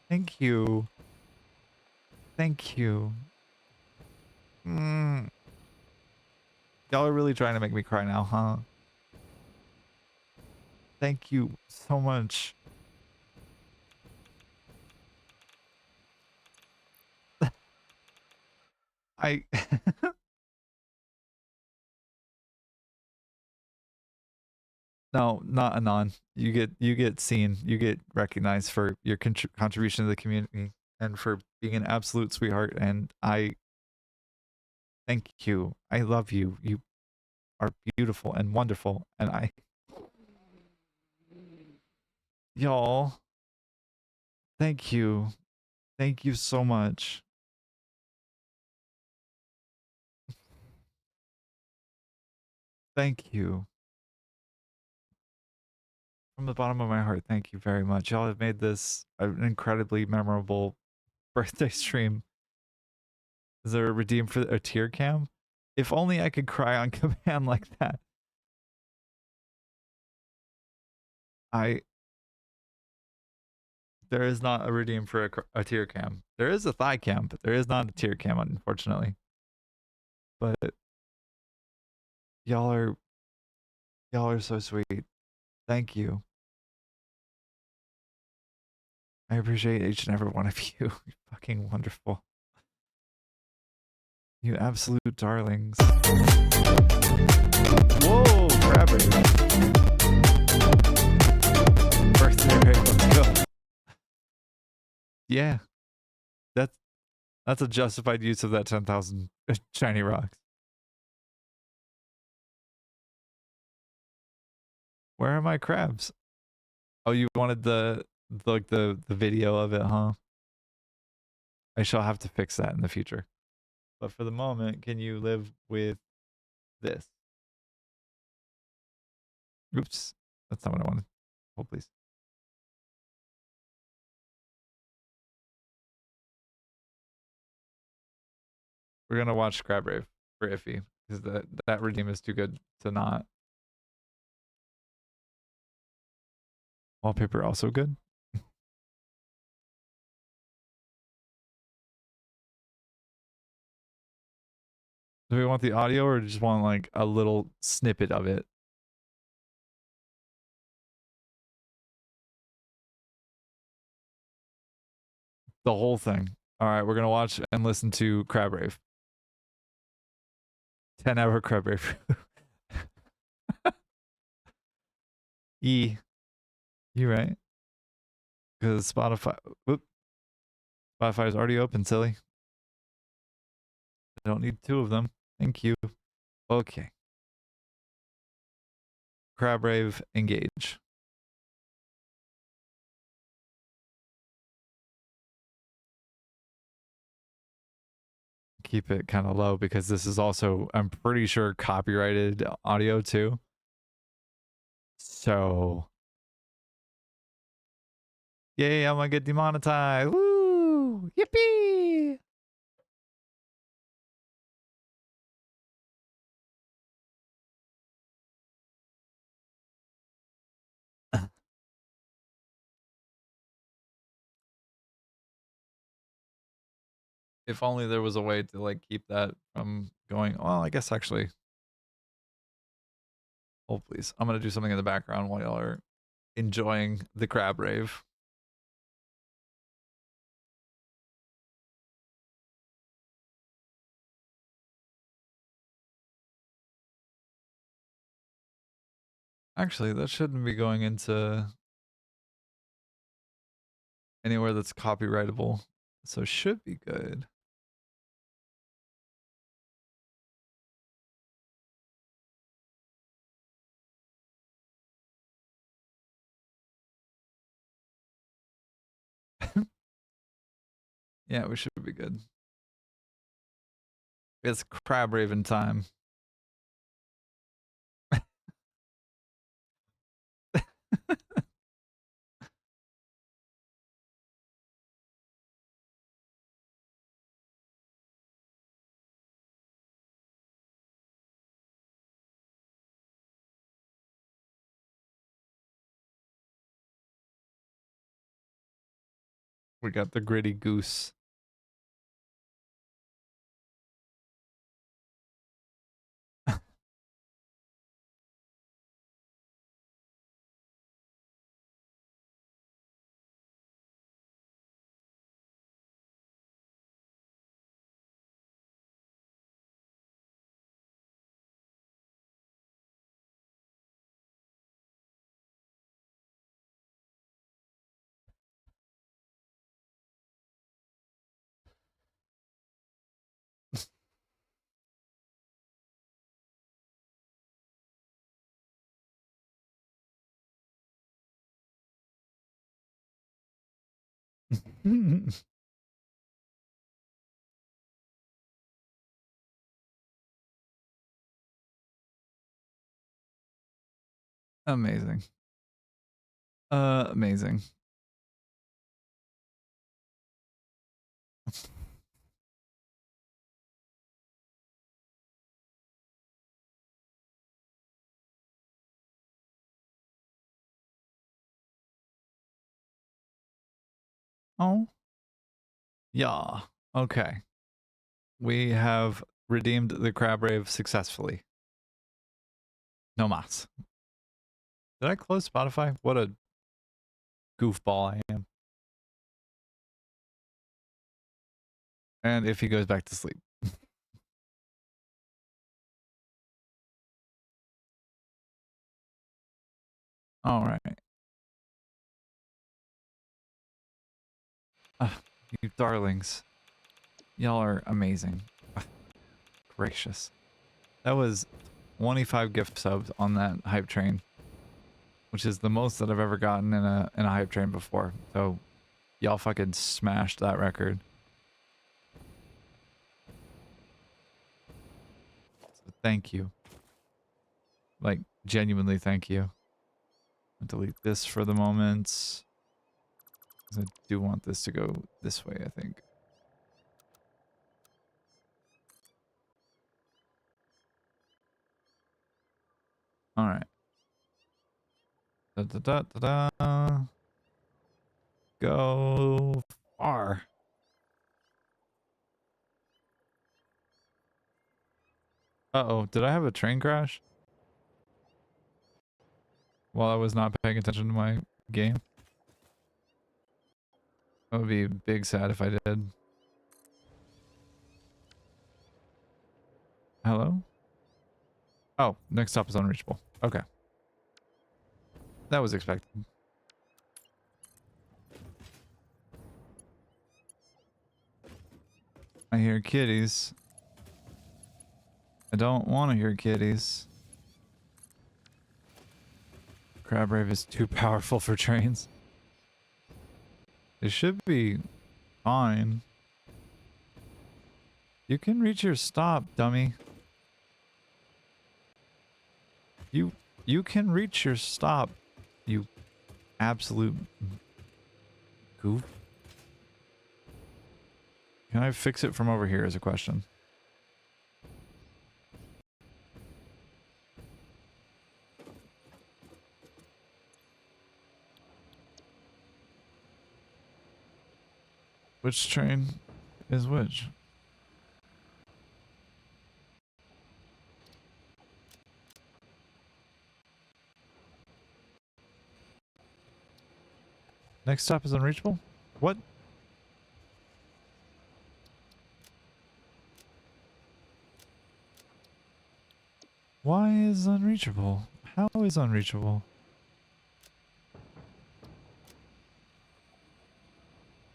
Thank you. Thank you. Mm. Y'all are really trying to make me cry now, huh? Thank you so much. I no, not Anon. You get seen. You get recognized for your contribution to the community and for being an absolute sweetheart. And I thank you. I love you. You are beautiful and wonderful. And y'all, thank you. Thank you so much. Thank you. From the bottom of my heart, thank you very much. Y'all have made this an incredibly memorable birthday stream. Is there a redeem for a tear cam? If only I could cry on command like that. I There is not a redeem for a tear cam. There is a thigh cam, but there is not a tear cam, unfortunately. But y'all are y'all are so sweet. Thank you. I appreciate each and every one of you. You're fucking wonderful. You absolute darlings. Whoa, grabber. Birthday rate, let's go. Yeah, that's a justified use of that 10,000 shiny rocks. Where are my crabs? Oh, you wanted the video of it, huh? I shall have to fix that in the future. But for the moment, can you live with this? Oops, that's not what I wanted. Hold please. We're gonna watch Crab Rave for Iffy because that redeem is too good to not. Wallpaper also good. Do we want the audio or just want like a little snippet of it? The whole thing. All right, we're gonna watch and listen to Crab Rave. 10-hour Crab Rave. You right? Because Spotify is already open, silly. I don't need two of them. Thank you. Okay. Crab Rave, engage. Keep it kind of low because this is also, I'm pretty sure, copyrighted audio too. So, yay, I'm gonna get demonetized. Woo! Yippee! If only there was a way to like keep that from going. Well, I guess actually. Oh, please. I'm gonna do something in the background while y'all are enjoying the Crab Rave. Actually, that shouldn't be going into anywhere that's copyrightable. So it should be good. Yeah, we should be good. It's Crab Raven time. We got the gritty goose. Amazing. Amazing. Oh. Yeah. Okay. We have redeemed the crab rave successfully. No mas. Did I close Spotify? What a goofball I am. And if he goes back to sleep. All right. You darlings. Y'all are amazing. Gracious. That was 25 gift subs on that hype train, which is the most that I've ever gotten in a hype train before. So y'all fucking smashed that record. So thank you. Like, genuinely thank you. I'll delete this for the moment. 'Cause I do want this to go this way, I think. All right. Da da da da da. Go far. Uh-oh, did I have a train crash? While I was not paying attention to my game? That would be big sad if I did. Hello? Oh, next stop is unreachable. Okay. That was expected. I hear kitties. I don't want to hear kitties. Crab Rave is too powerful for trains. It should be fine. You can reach your stop, dummy. You can reach your stop, you absolute goof. Can I fix it from over here is a question. Which train is which? Next stop is unreachable? What? Why is unreachable? How is unreachable?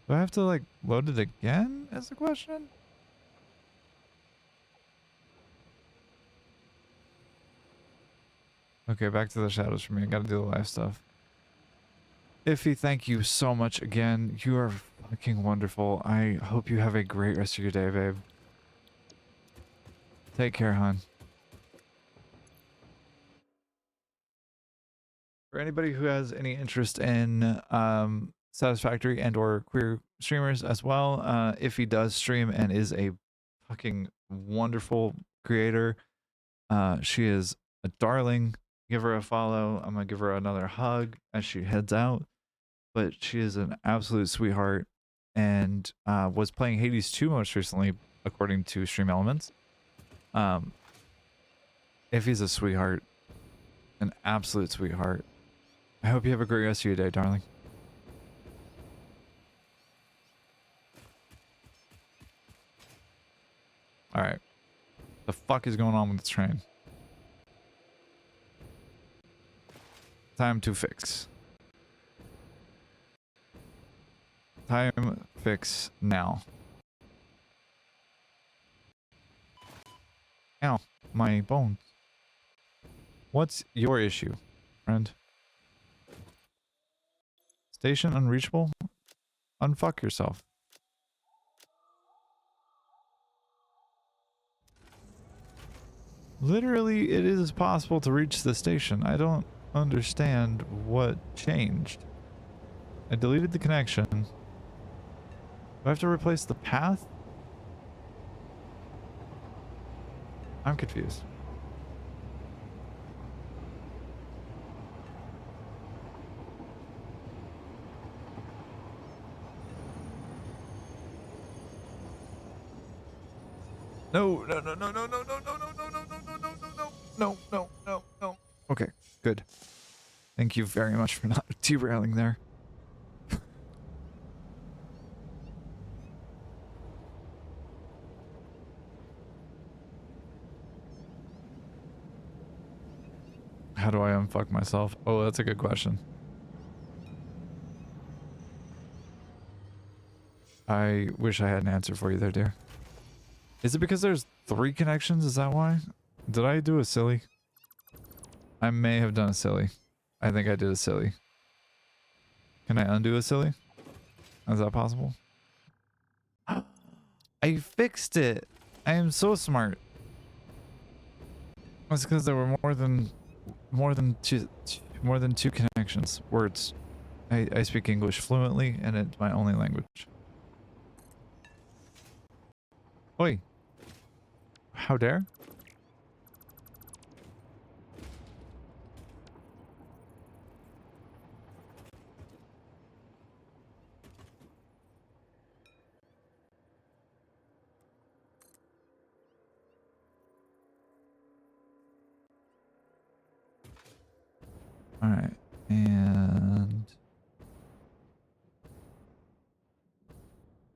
Do I have to like load it again is the question? Okay, back to the shadows for me. I gotta do the live stuff. Iffy, thank you so much again. You are fucking wonderful. I hope you have a great rest of your day, babe. Take care, hon. For anybody who has any interest in Satisfactory and or queer streamers as well, Iffy does stream and is a fucking wonderful creator. She is a darling. Give her a follow. I'm gonna give her another hug as she heads out. But she is an absolute sweetheart. and was playing Hades 2 most recently, according to Stream Elements. Ify's a sweetheart, an absolute sweetheart. I hope you have a great rest of your day, darling. All right, the fuck is going on with this train? Time to fix. Time fix now. Ow, my bones. What's your issue, friend? Station unreachable? Unfuck yourself. Literally, it is possible to reach the station. I don't understand what changed. I deleted the connection. Do I have to replace the path? I'm confused. No, no, no, no, no, no, no, no, no, no, no, no, no, no, no, no, no, no, no. Okay, good. Thank you very much for not derailing there. How do I unfuck myself? Oh, that's a good question. I wish I had an answer for you there, dear. Is it because there's 3 connections? Is that why? Did I do a silly? I may have done a silly. I think I did a silly. Can I undo a silly? Is that possible? I fixed it. I am so smart. It's because there were more than two connections. Words. I speak English fluently, and it's my only language. Oi. How dare? All right, and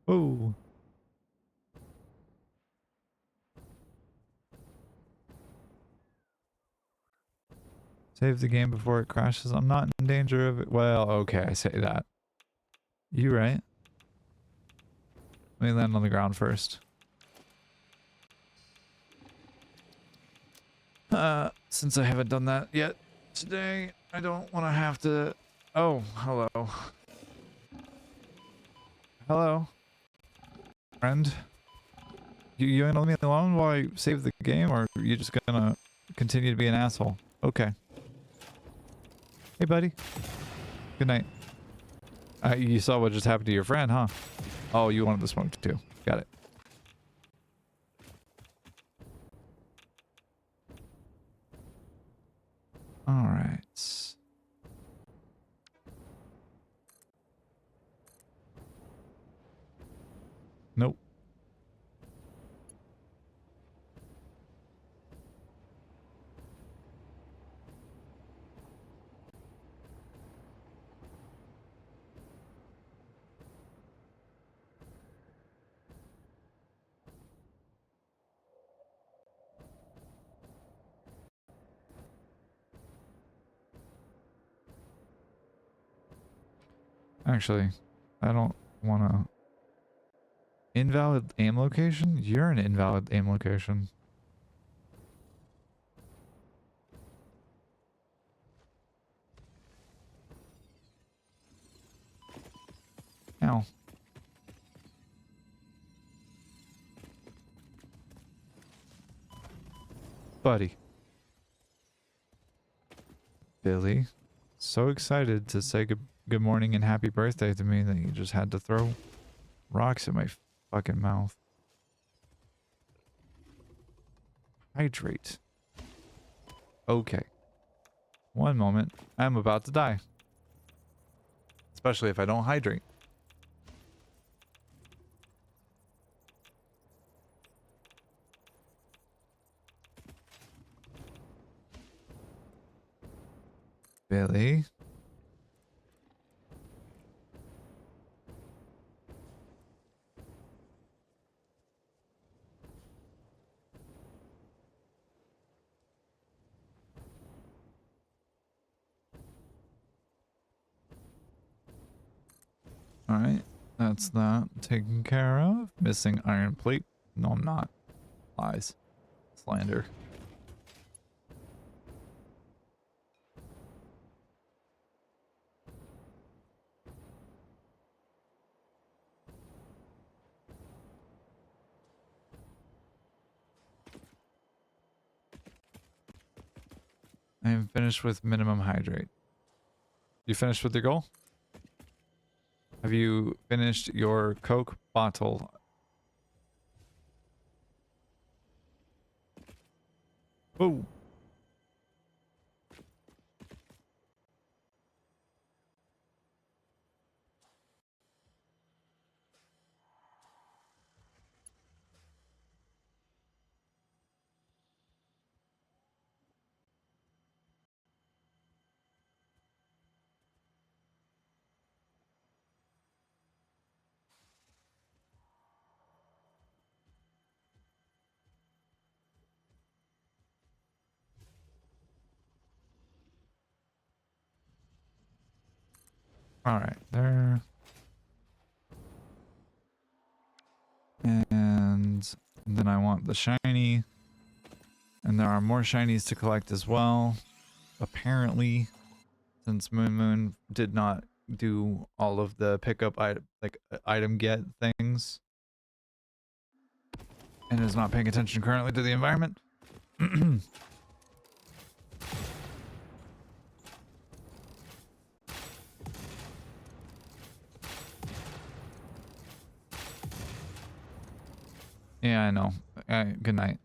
oh, save the game before it crashes. I'm not in danger of it. Well, okay, I say that. You right? Let me land on the ground first. Since I haven't done that yet today, I don't want to have to. Oh, hello. Hello, friend. You gonna leave me alone while I save the game, or are you just gonna continue to be an asshole? Okay. Hey, buddy. Good night. You saw what just happened to your friend, huh? Oh, you wanted the smoke too. Got it. All right. Nope. Actually, I don't want to. Invalid aim location? You're an invalid aim location. Ow. Buddy. Billy. So excited to say good morning and happy birthday to me that you just had to throw rocks at my fucking mouth. Hydrate. Okay. One moment. I'm about to die. Especially if I don't hydrate. Billy. All right, that's that taken care of. Missing iron plate. No, I'm not. Lies. Slander. I am finished with minimum hydrate. You finished with your goal? Have you finished your Coke bottle? Oh. All right, there. And then I want the shiny. And there are more shinies to collect as well. Apparently, since Moon did not do all of the pickup item get things and is not paying attention currently to the environment. Yeah, I know. Good night.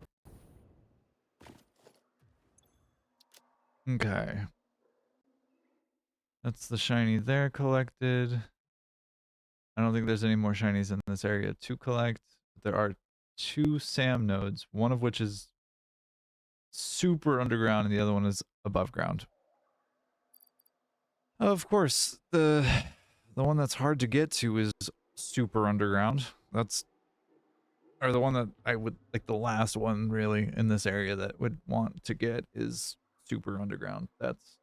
Okay. That's the shiny there collected. I don't think there's any more shinies in this area to collect. There are 2 SAM nodes, one of which is super underground and the other one is above ground. Of course, the one that's hard to get to is super underground. That's or the one that I would like, the last one really in this area that would want to get is super underground. That's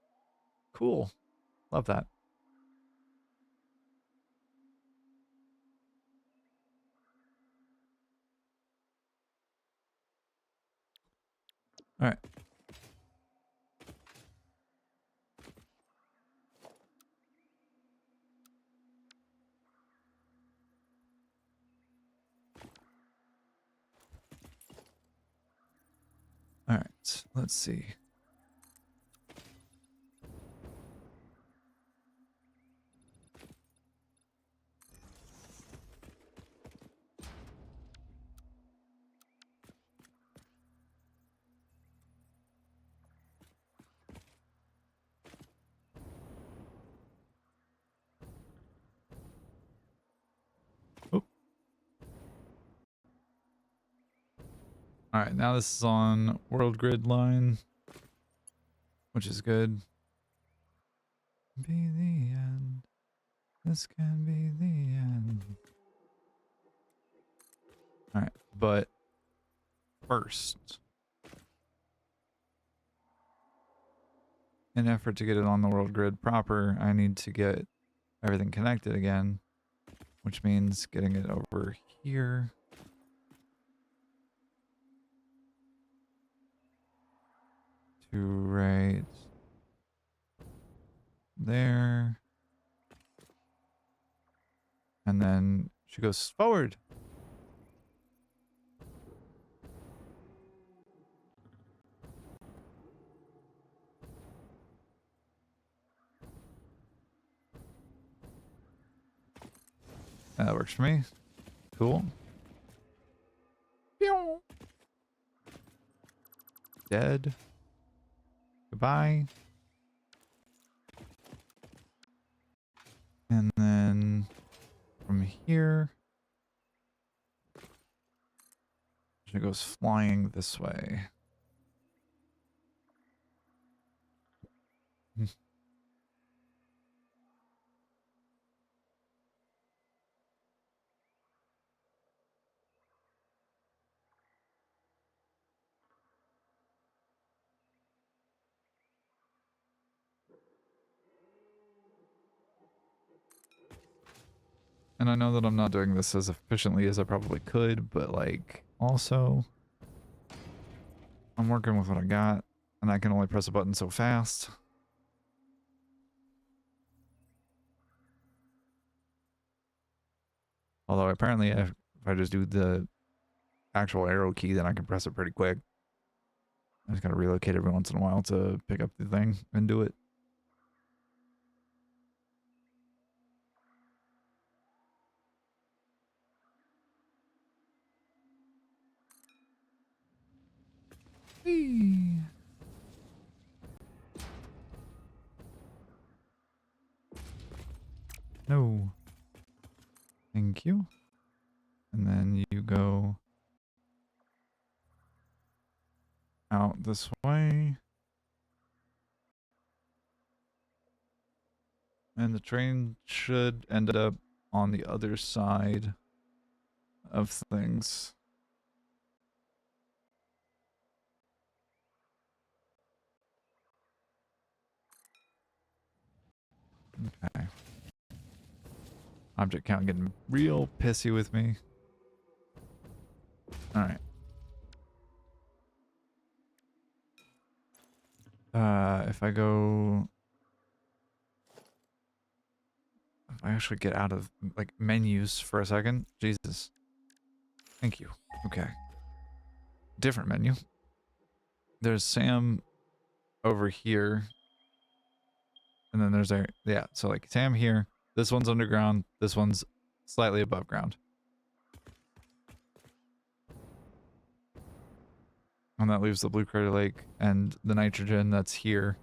cool. Love that. All right. All right. Let's see. Oh. All right. Now this is on world grid line, which is good. Be the end. This can be the end. All right. But first, in effort to get it on the world grid proper, I need to get everything connected again, which means getting it over here. To right there. And then she goes forward. That works for me. Cool. Pew. Dead. Goodbye. And then from here, she goes flying this way. And I know that I'm not doing this as efficiently as I probably could, but like also I'm working with what I got and I can only press a button so fast. Although apparently if I just do the actual arrow key, then I can press it pretty quick. I just gotta relocate every once in a while to pick up the thing and do it. Whee! No. Thank you. And then you go out this way. And the train should end up on the other side of things. Okay. Object count getting real pissy with me. Alright. If I go... If I actually get out of, like, menus for a second. Jesus. Thank you. Okay. Different menu. There's Sam over here. And then there's our... Yeah, so, like, Sam here. This one's underground. This one's slightly above ground. And that leaves the Blue Crater Lake and the nitrogen that's here.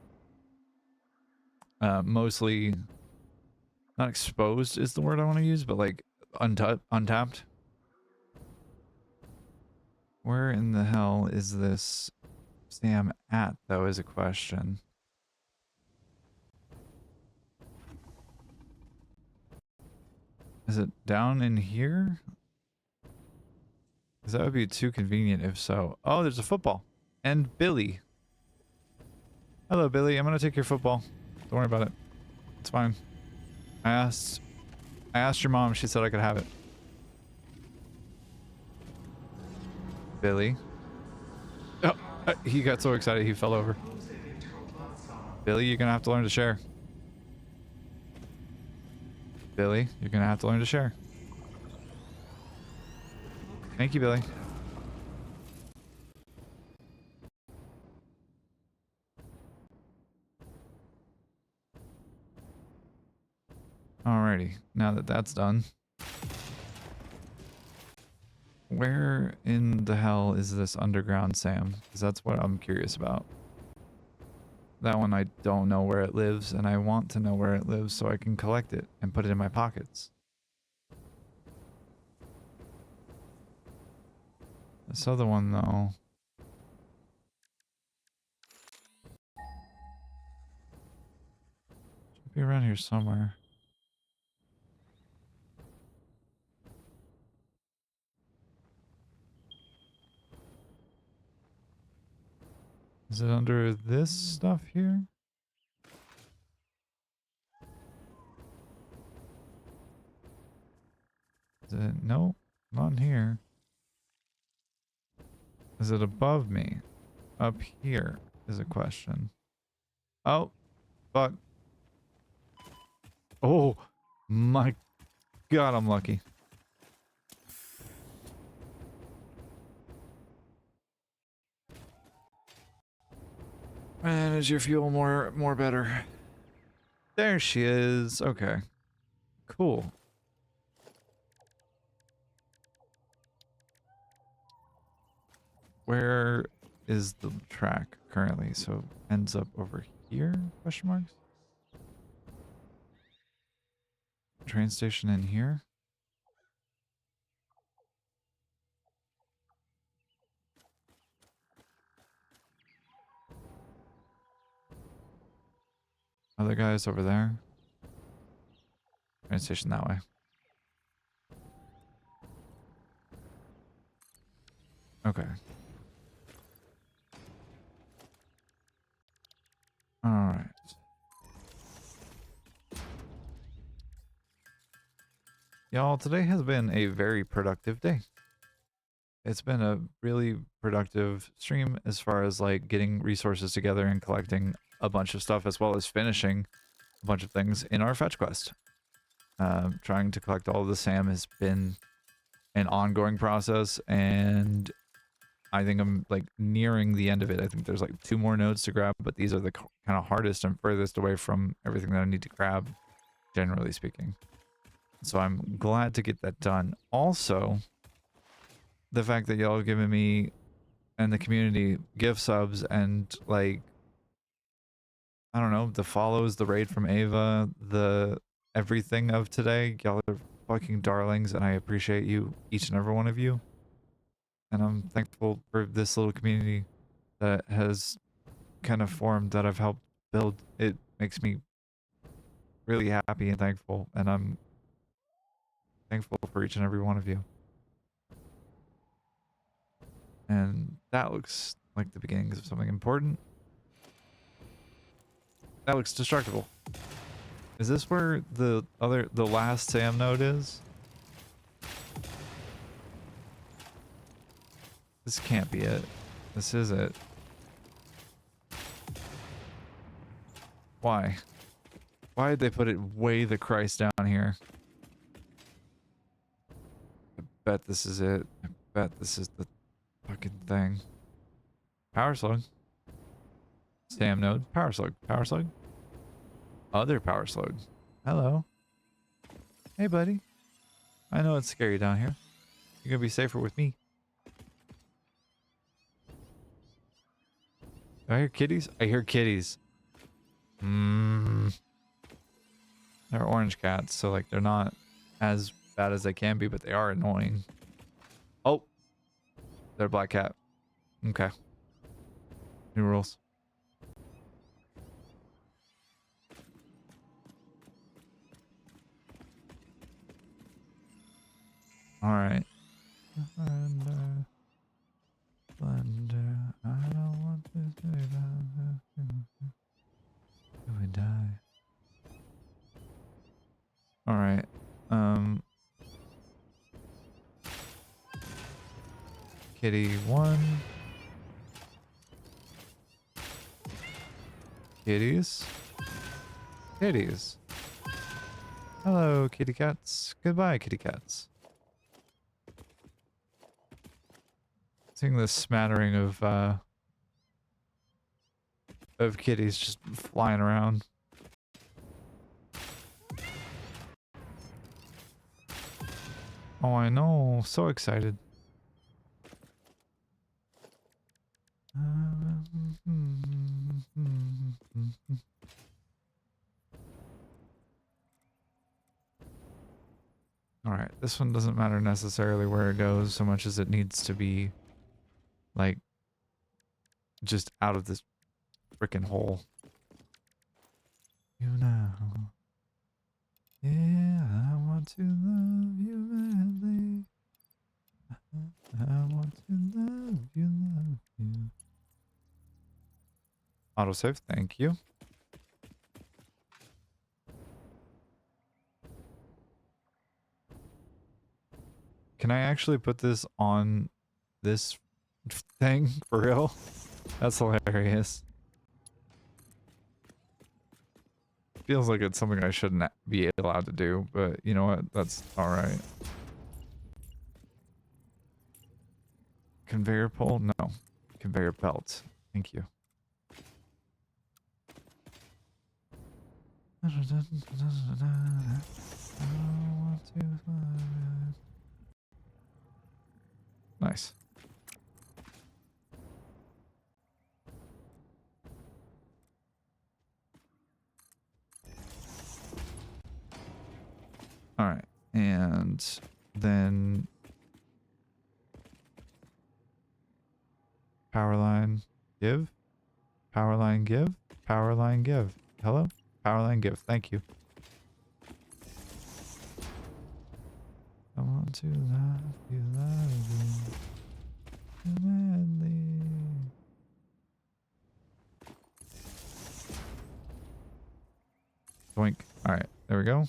Mostly... Not exposed is the word I want to use, but like untapped. Where in the hell is this Sam at, though, is a question. Is it down in here? Because that would be too convenient if so. Oh, there's a football. And Billy. Hello, Billy. I'm going to take your football. Don't worry about it. It's fine. I asked your mom. She said I could have it. Billy. Oh, he got so excited he fell over. Billy, you're going to have to learn to share. Billy, you're going to have to learn to share. Thank you, Billy. Alrighty, now that that's done. Where in the hell is this underground Sam? Because that's what I'm curious about. That one I don't know where it lives, and I want to know where it lives so I can collect it and put it in my pockets. This other one, though... should be around here somewhere. Is it under this stuff here? Is it? No, not in here. Is it above me? Up here is a question. Oh, fuck. Oh, my God, I'm lucky. Manage your fuel more better. There she is. Okay. Cool. Where is the track currently? So ends up over here? Question marks. Train station in here. Other guys over there. Train station that way. Okay. Alright. Y'all, today has been a very productive day. It's been a really productive stream as far as like getting resources together and collecting a bunch of stuff, as well as finishing a bunch of things in our fetch quest. Trying to collect all of the SAM has been an ongoing process, and I think I'm like nearing the end of it. I think there's like 2 more nodes to grab, but these are the kind of hardest and furthest away from everything that I need to grab, generally speaking. So I'm glad to get that done. Also, the fact that y'all have given me and the community gift subs and like, I don't know, the follows, the raid from Ava, the everything of today. Y'all are fucking darlings, and I appreciate you, each and every one of you. And I'm thankful for this little community that has kind of formed, that I've helped build. It makes me really happy and thankful, and I'm thankful for each and every one of you. And that looks like the beginnings of something important. That looks destructible. Is this where the last SAM node is? This can't be it. This is it. Why? Why did they put it way the Christ down here? I bet this is it. I bet this is the fucking thing. Power slug. SAM node. Power slug. Power slug. Other power slug. Hello. Hey, buddy. I know it's scary down here. You're gonna be safer with me. Do I hear kitties? I hear kitties. They're orange cats, so like they're not as bad as they can be, but they are annoying. Oh, they're a black cat. Okay. New rules. All right. Blender, blender. I don't want to say that. Do we die? All right. Kitty 1. Kitties. Kitties. Hello, kitty cats. Goodbye, kitty cats. Seeing this smattering of kitties just flying around. Oh, I know. So excited. Alright, this one doesn't matter necessarily where it goes so much as it needs to be, like, just out of this frickin' hole. You know. Yeah, I want to love you madly. I want to love you, love you. Autosave, thank you. Can I actually put this on this thing for real? That's hilarious. Feels like it's something I shouldn't be allowed to do, but you know what? That's alright. Conveyor pole? No. Conveyor belt. Thank you. Nice. All right. And then power line give. Power line give. Power line give. Hello? Power line give. Thank you. I want to love you, madly. Doink. Alright, there we go.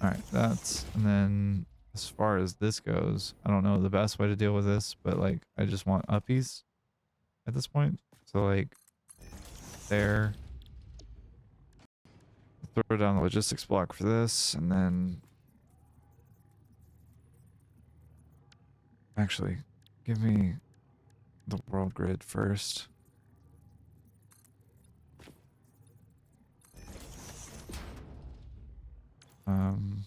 All right, that's, and then as far as this goes, I don't know the best way to deal with this, but like I just want uppies at this point. So like there, throw down the logistics block for this, and then actually give me the world grid first. Um,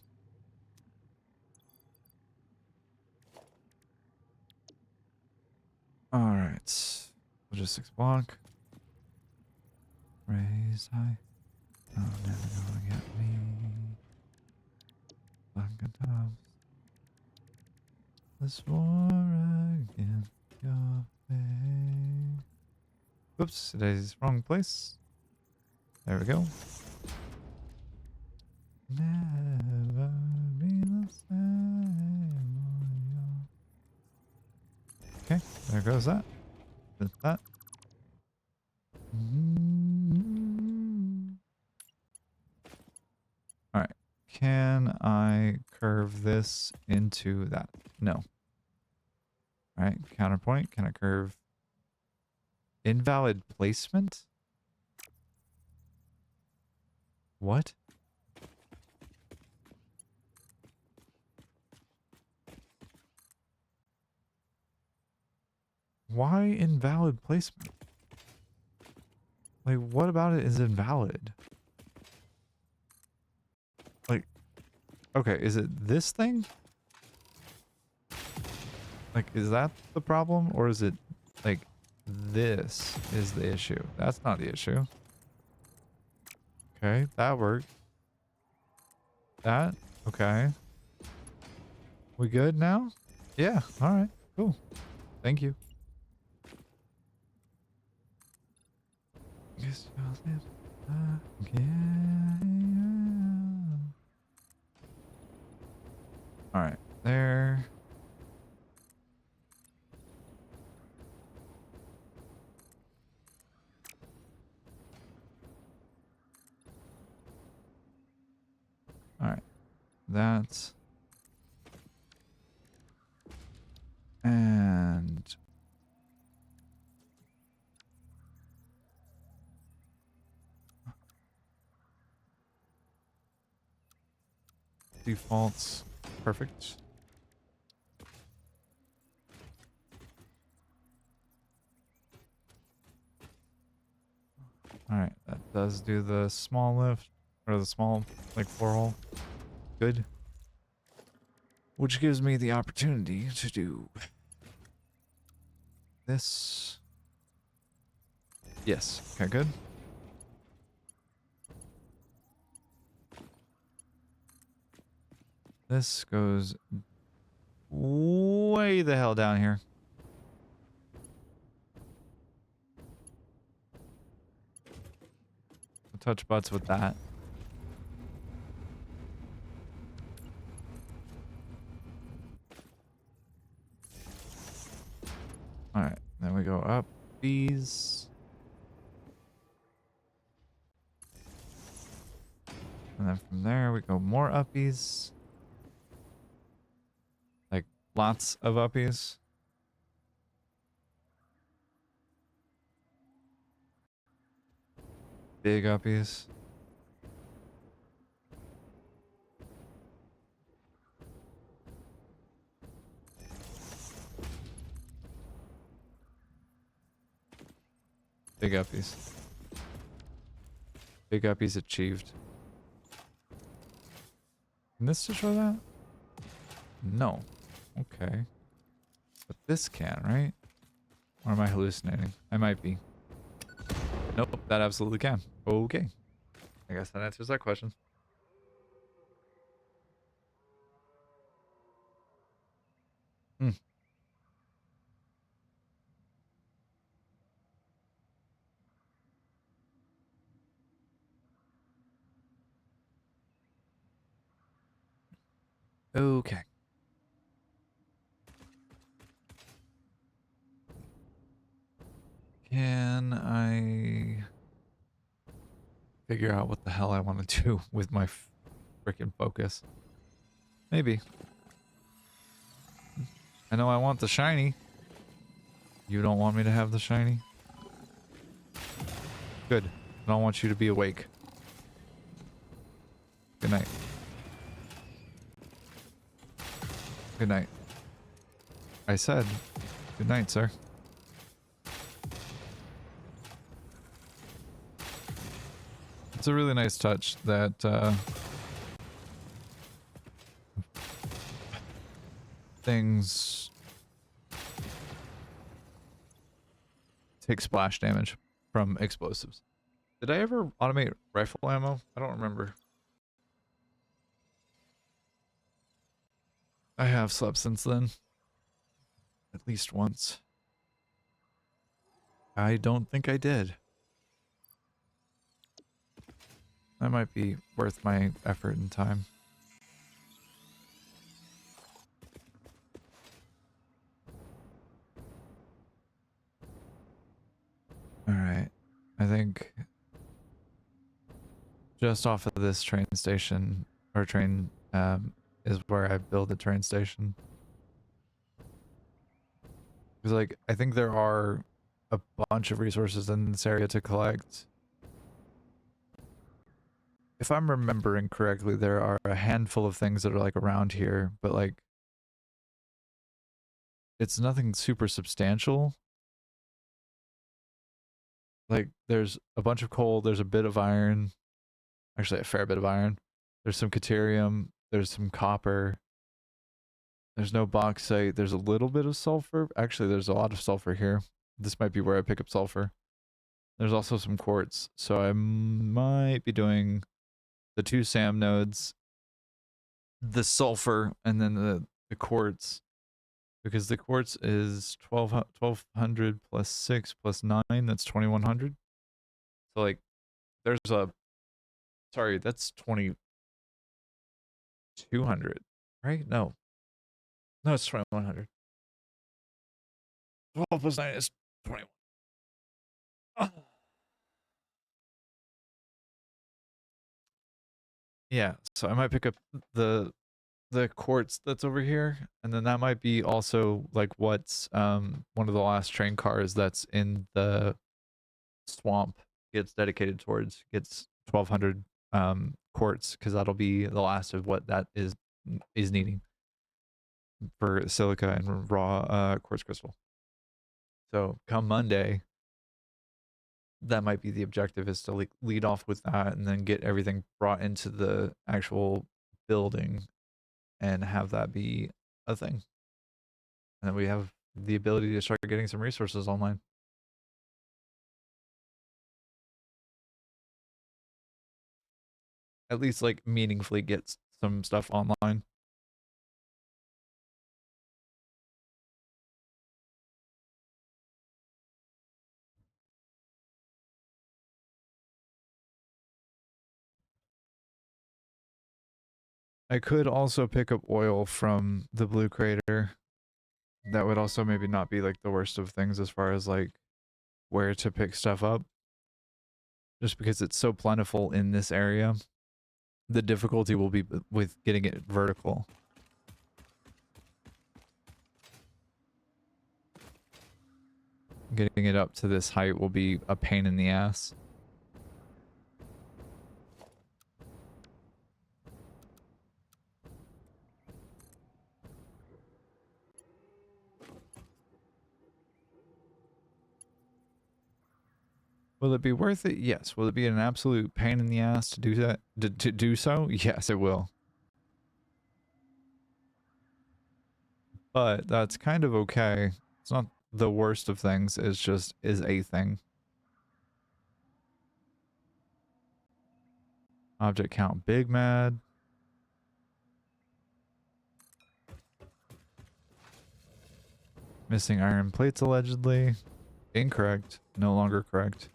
all right, logistics block. Raise high. Oh, never gonna get me. Fucking tops. This war against your face. Whoops, today's wrong place. There we go. Never be the same. Okay, there goes that. With that. All right. Can I curve this into that? No. All right. Counterpoint. Can I curve invalid placement? What? Why invalid placement? Like, what about it is invalid? Like, okay, is it this thing? Like, is that the problem? Or is it, like, this is the issue? That's not the issue. Okay, that worked. That? Okay. We good now? Yeah, alright, cool. Thank you. Guess you'll live again. Alright, there. Alright, that's... And... Defaults. Perfect. Alright, that does do the small lift. Or the small, like, floor hole. Good. Which gives me the opportunity to do... this. Yes. Okay, good. This goes way the hell down here. I'll touch butts with that. Alright, then we go up these. And then from there we go more uppies. Like lots of uppies. Big uppies. Big uppies. Big uppies achieved. Can this to show that? No. Okay. But this can, right? Or am I hallucinating? I might be. Nope, that absolutely can. Okay. I guess that answers that question. Hmm. Okay. Can I figure out what the hell I want to do with my freaking focus? Maybe. I know I want the shiny. You don't want me to have the shiny? Good. I don't want you to be awake. Good night. Good night. I said, good night, sir. It's a really nice touch that things take splash damage from explosives. Did I ever automate rifle ammo? I don't remember. I have slept since then. At least once. I don't think I did. That might be worth my effort and time. Alright. I think just off of this train station, or train, is where I build a train station. Because, like, I think there are a bunch of resources in this area to collect. If I'm remembering correctly, there are a handful of things that are, like, around here, but, like, it's nothing super substantial. Like, there's a bunch of coal, there's a bit of iron. Actually, a fair bit of iron. There's some caterium, there's some copper. There's no bauxite, there's a little bit of sulfur. Actually, there's a lot of sulfur here. This might be where I pick up sulfur. There's also some quartz, so I might be doing the 2 SAM nodes, the sulfur, and then the quartz. Because the quartz is 1200 plus 6 plus 9, that's 2100. So, like, there's a... Sorry, that's 2200, right? No. No, it's 2100. 12 plus 9 is 21. Ah. Yeah, so I might pick up the quartz that's over here, and then that might be also like what's one of the last train cars that's in the swamp gets dedicated towards, gets 1200 quartz, because that'll be the last of what that is needing for silica and raw quartz crystal. So come Monday, that might be the objective, is to lead off with that and then get everything brought into the actual building and have that be a thing. And then we have the ability to start getting some resources online. At least, like, meaningfully get some stuff online. I could also pick up oil from the blue crater. That would also maybe not be like the worst of things as far as like where to pick stuff up. Just because it's so plentiful in this area. The difficulty will be with getting it vertical. Getting it up to this height will be a pain in the ass. Will it be worth it? Yes. Will it be an absolute pain in the ass to do that? To do so? Yes, it will. But that's kind of okay. It's not the worst of things. It's just is a thing. Object count big mad. Missing iron plates allegedly. Incorrect. No longer correct.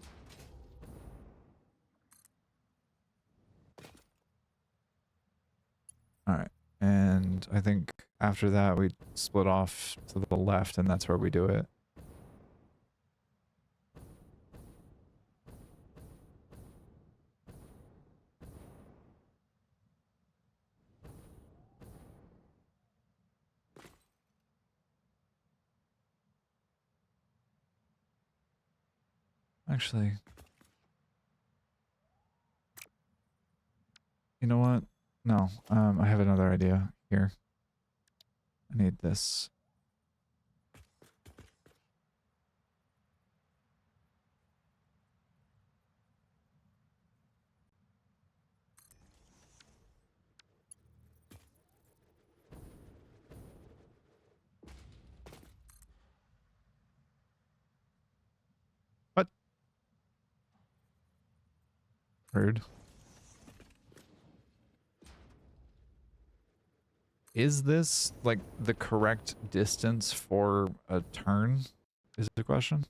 Alright. And I think after that we split off to the left and that's where we do it. Actually, you know what? No, I have another idea here. I need this. What? Rude. Is this like the correct distance for a turn? Is the question?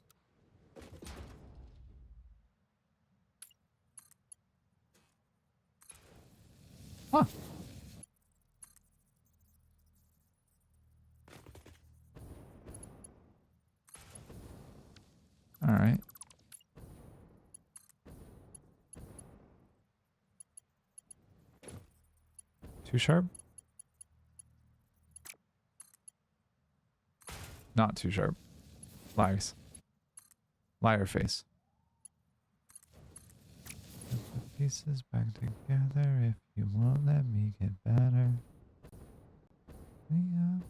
Huh. All right. Too sharp? Not too sharp. Lies. Liar face. Put the pieces back together if you won't let me get better. Yeah.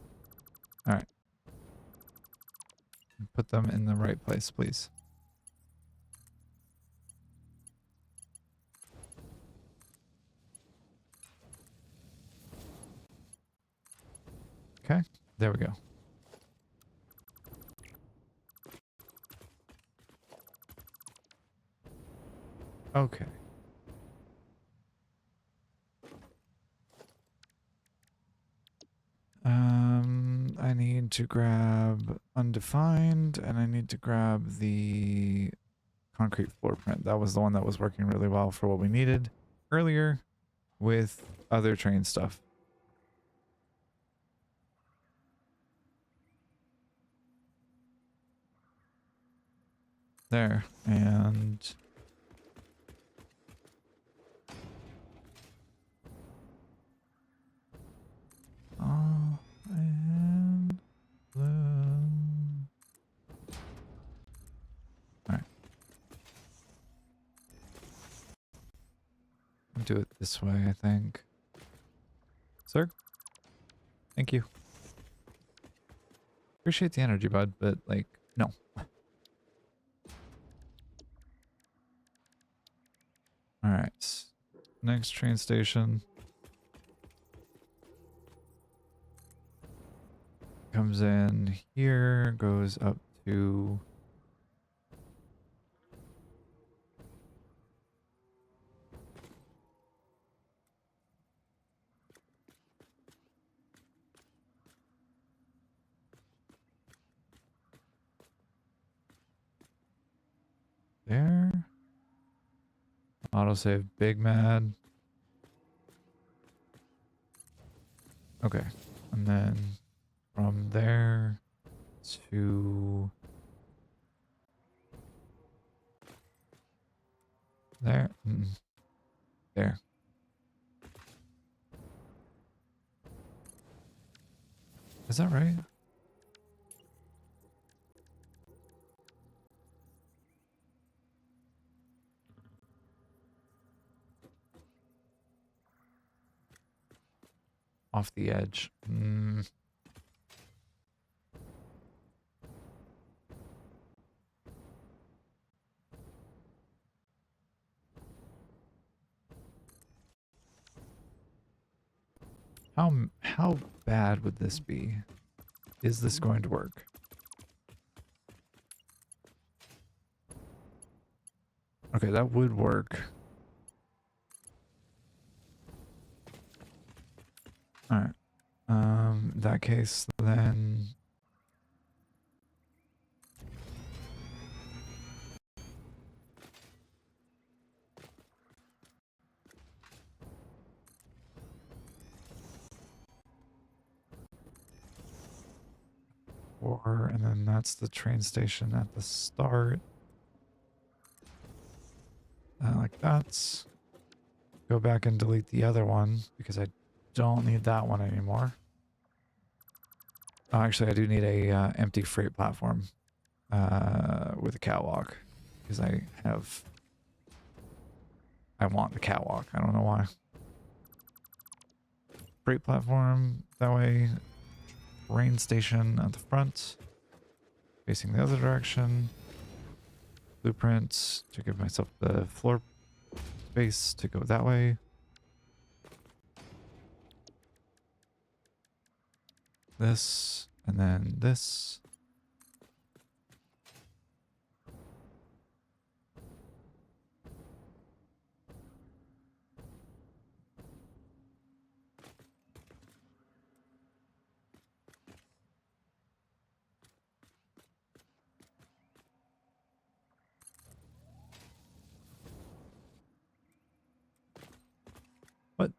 All right. Put them in the right place, please. Okay. There we go. Okay. I need to grab undefined, and I need to grab the concrete floor print. That was the one that was working really well for what we needed earlier with other train stuff. There, and oh, and blue. All right. Do it this way, I think. Sir? Thank you. Appreciate the energy, bud, but like, no. All right. Next train station. Comes in here, goes up to there. Autosave Big Mad. Okay. And then from there to there. There. Is that right? Off the edge. How bad would this be? Is this going to work? Okay, that would work. All right. In that case, then and then that's the train station at the start. Like that. Go back and delete the other one because I don't need that one anymore. Oh, actually, I do need a empty freight platform with a catwalk. because I want the catwalk. I don't know why. Freight platform that way. Rain station at the front. Facing the other direction. Blueprints to give myself the floor space to go that way. This, and then this. What?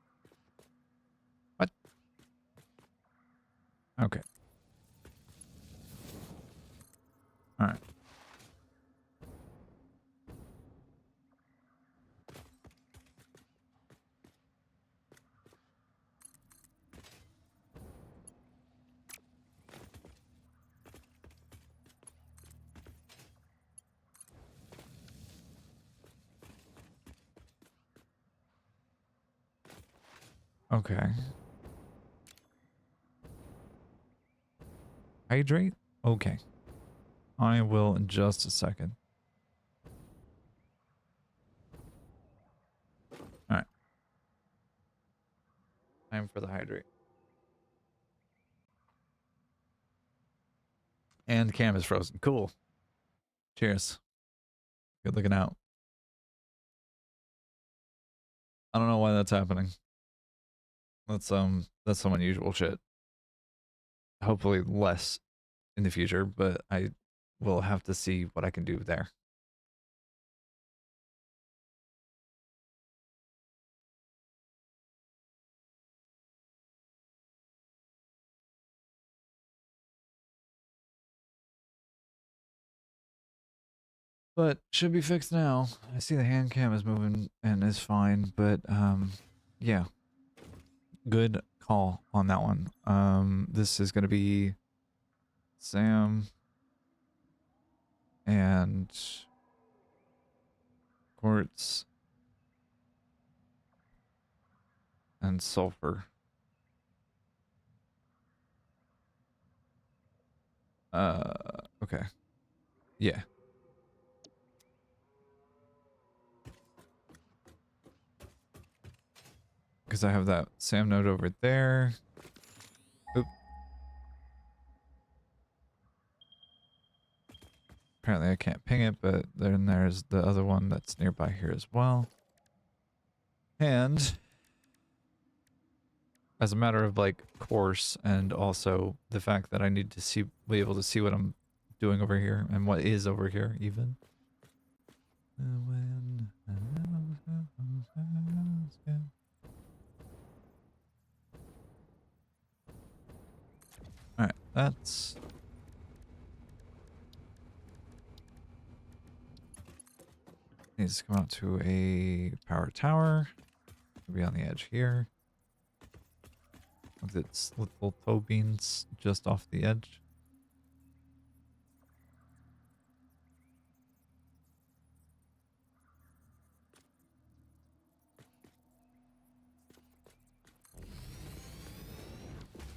What? Okay. All right. Okay. Hydrate? Okay. I will in just a second. All right. Time for the hydrate. And the cam is frozen. Cool. Cheers. Good looking out. I don't know why that's happening. That's some unusual shit. Hopefully less in the future, but I will have to see what I can do there. But should be fixed now. I see the hand cam is moving and is fine, but yeah. Good call on that one. This is gonna be Sam and quartz and sulfur. Okay. Yeah. Because I have that Sam node over there. Oop. Apparently I can't ping it, but then there's the other one that's nearby here as well. And as a matter of like course, and also the fact that I need to be able to see what I'm doing over here and what is over here even. Alright, that's... needs to come out to a power tower. It'll be on the edge here. With its little toe beans just off the edge.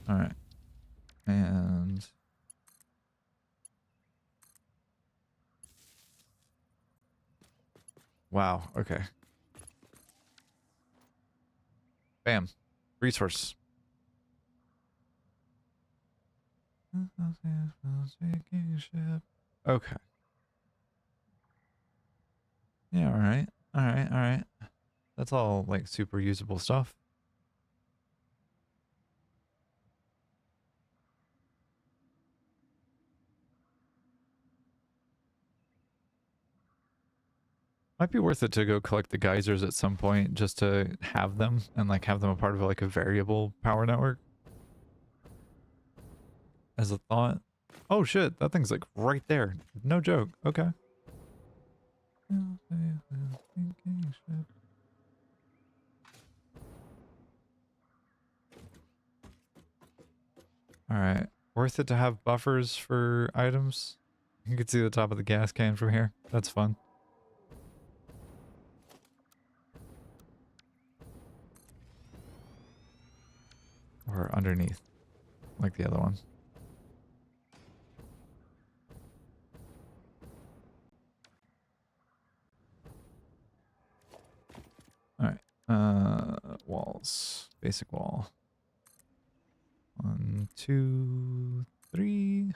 Alright. And... wow, okay. Bam. Resource. Okay. Yeah, alright. Alright, alright. That's all, like, super usable stuff. Might be worth it to go collect the geysers at some point just to have them and, like, have them a part of, like, a variable power network. As a thought. Oh, shit. That thing's, like, right there. No joke. Okay. Alright. Worth it to have buffers for items? You can see the top of the gas can from here. That's fun. Or underneath, like the other one. Alright. Walls. Basic wall. 1, 2, 3.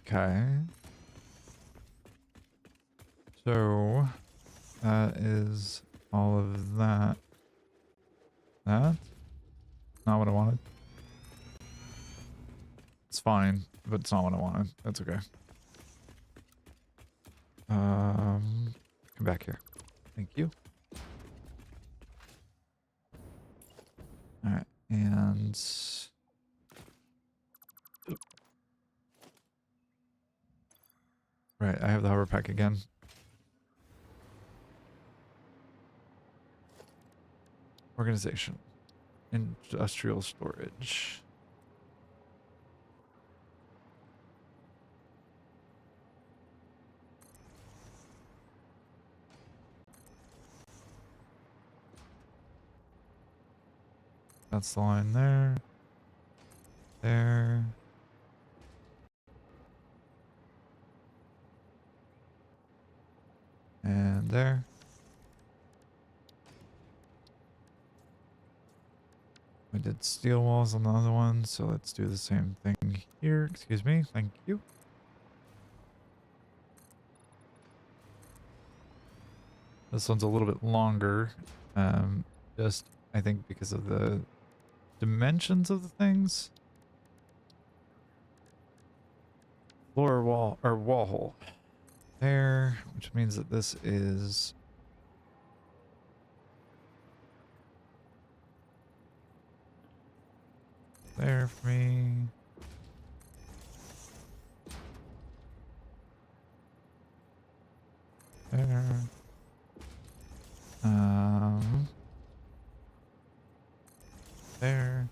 Okay. So that is all of that. That? Not what I wanted. It's fine, but it's not what I wanted. That's okay. Come back here. Thank you. Alright, and right, I have the hover pack again. Organization. Industrial storage. That's the line there. There. And there. We did steel walls on the other one, so let's do the same thing here. Excuse me. Thank you. This one's a little bit longer. Just, I think, because of the dimensions of the things. Floor wall, or wall hole. There, which means that this is... there for me. There. There.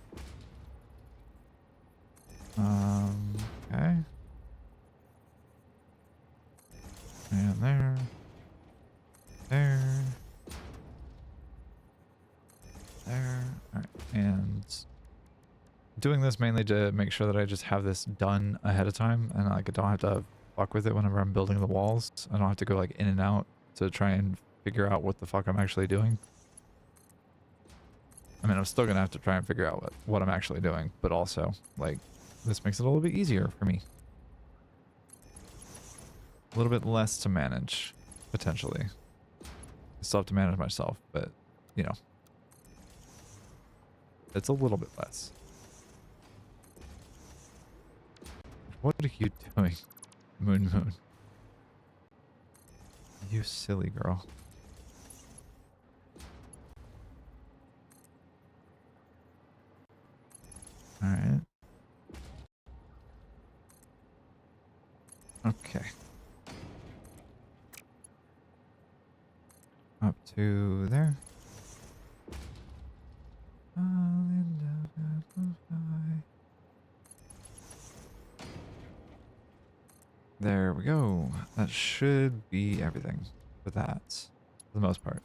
Okay. And there. There. There. Alright, and doing this mainly to make sure that I just have this done ahead of time and like I don't have to fuck with it whenever I'm building the walls. I don't have to go like in and out to try and figure out what the fuck I'm actually doing. I mean, I'm still gonna have to try and figure out what I'm actually doing, but also, like, this makes it a little bit easier for me. A little bit less to manage, potentially. I still have to manage myself, but, you know. It's a little bit less. What are you doing, Moon? You silly girl. Alright. Okay. Up to there. There we go. That should be everything for that, for the most part.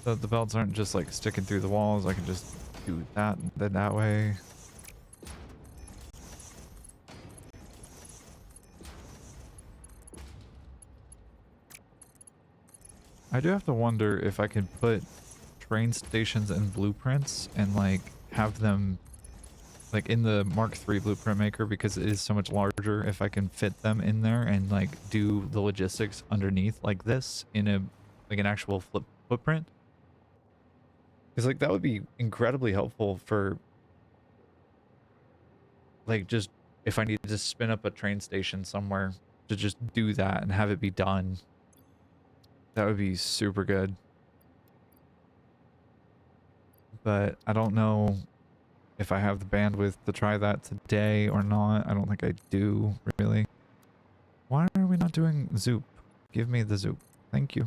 So the belts aren't just like sticking through the walls. I can just do that and then that way. I do have to wonder if I can put train stations and blueprints and like have them like in the Mark III blueprint maker, because it is so much larger, if I can fit them in there and like do the logistics underneath like this in a like an actual footprint. Because like that would be incredibly helpful for like just if I need to spin up a train station somewhere to just do that and have it be done That would be super good. But I don't know if I have the bandwidth to try that today or not. I don't think I do, really. Why are we not doing Zoop? Give me the Zoop. Thank you.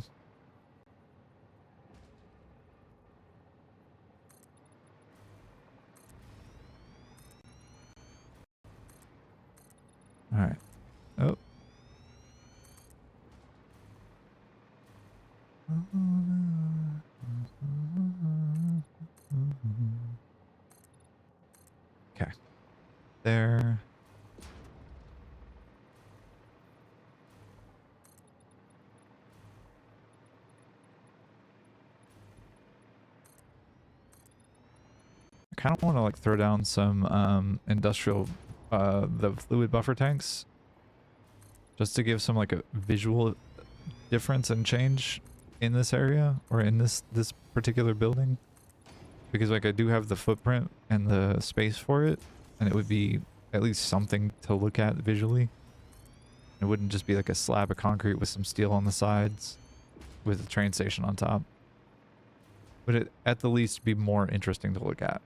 Alright. Oh. Okay. There. I kind of want to like throw down some industrial the fluid buffer tanks just to give some like a visual difference and change in this area or in this particular building, because like I do have the footprint and the space for it, and it would be at least something to look at visually. It wouldn't just be like a slab of concrete with some steel on the sides with a train station on top. Would it at the least be more interesting to look at?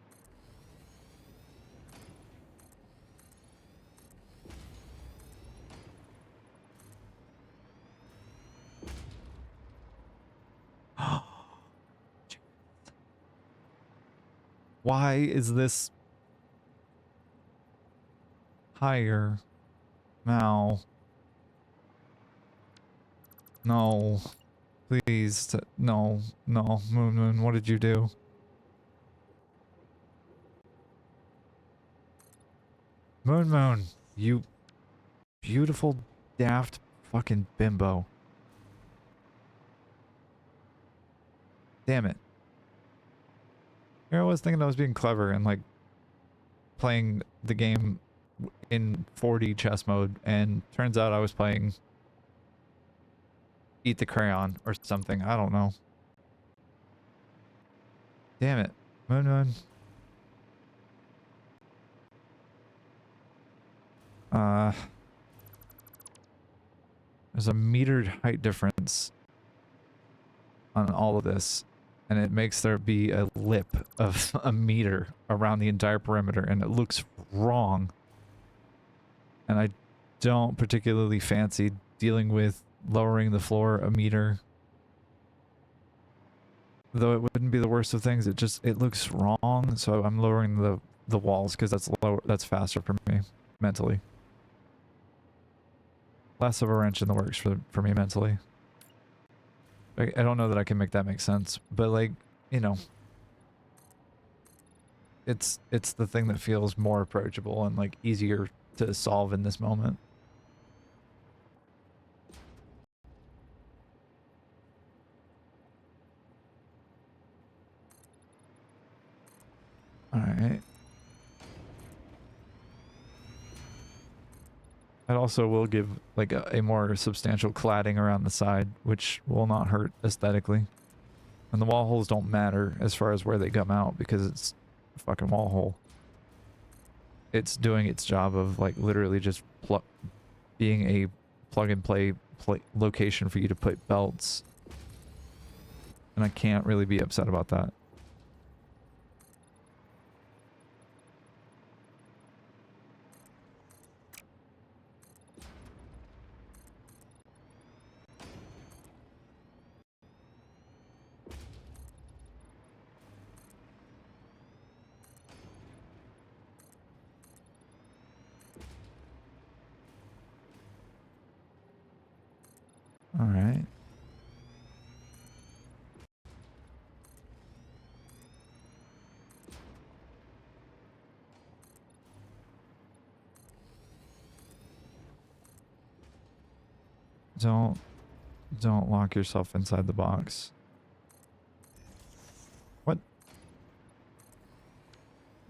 Why is this higher now? No. Please. No. No. Moon, what did you do? Moon, you beautiful, daft fucking bimbo. Damn it. Here I was thinking I was being clever and like playing the game in 4D chess mode, and turns out I was playing Eat the Crayon or something. I don't know. Damn it. Moon. There's a metered height difference on all of this, and it makes there be a lip of a meter around the entire perimeter, and it looks wrong. And I don't particularly fancy dealing with lowering the floor a meter. Though it wouldn't be the worst of things, it looks wrong, so I'm lowering the walls because that's faster for me mentally. Less of a wrench in the works for me mentally. I don't know that I can make that make sense, but like, you know, it's the thing that feels more approachable and like easier to solve in this moment. All right. It also will give like a more substantial cladding around the side, which will not hurt aesthetically. And the wall holes don't matter as far as where they come out because it's a fucking wall hole. It's doing its job of like literally just being a plug and play location for you to put belts. And I can't really be upset about that. All right. Don't lock yourself inside the box. What?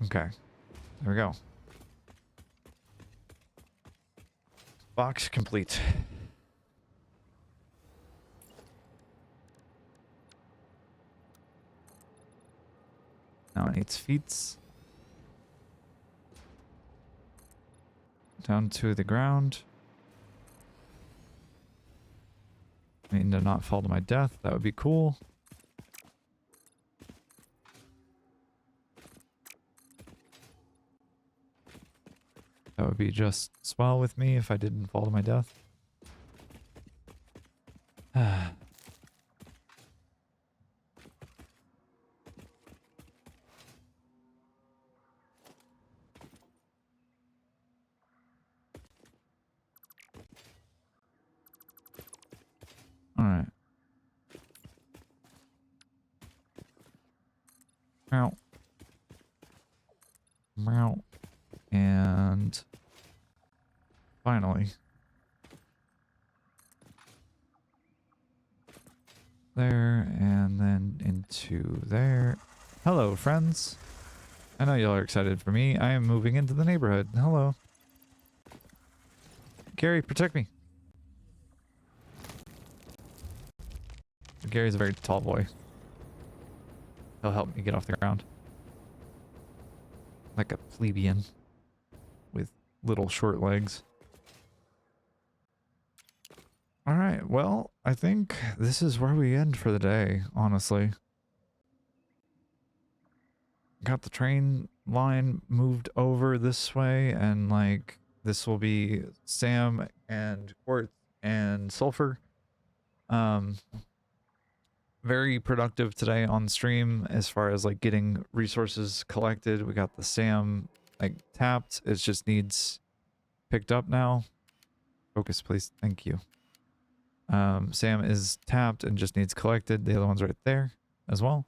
Okay. There we go. Box complete. Now it needs feet. Down to the ground. I mean, to not fall to my death. That would be cool. That would be just swell with me if I didn't fall to my death. Alright. Meow. Meow. And finally. There, and then into there. Hello, friends. I know y'all are excited for me. I am moving into the neighborhood. Hello. Gary, protect me. Gary's a very tall boy. He'll help me get off the ground. Like a plebeian with little short legs. Alright, well, I think this is where we end for the day, honestly. Got the train line moved over this way, and like, this will be Sam and Quartz and Sulfur. Very productive today on stream as far as like getting resources collected. We got the Sam like tapped. It just needs picked up now. Focus, please. Thank you. Sam is tapped and just needs collected. The other one's right there as well.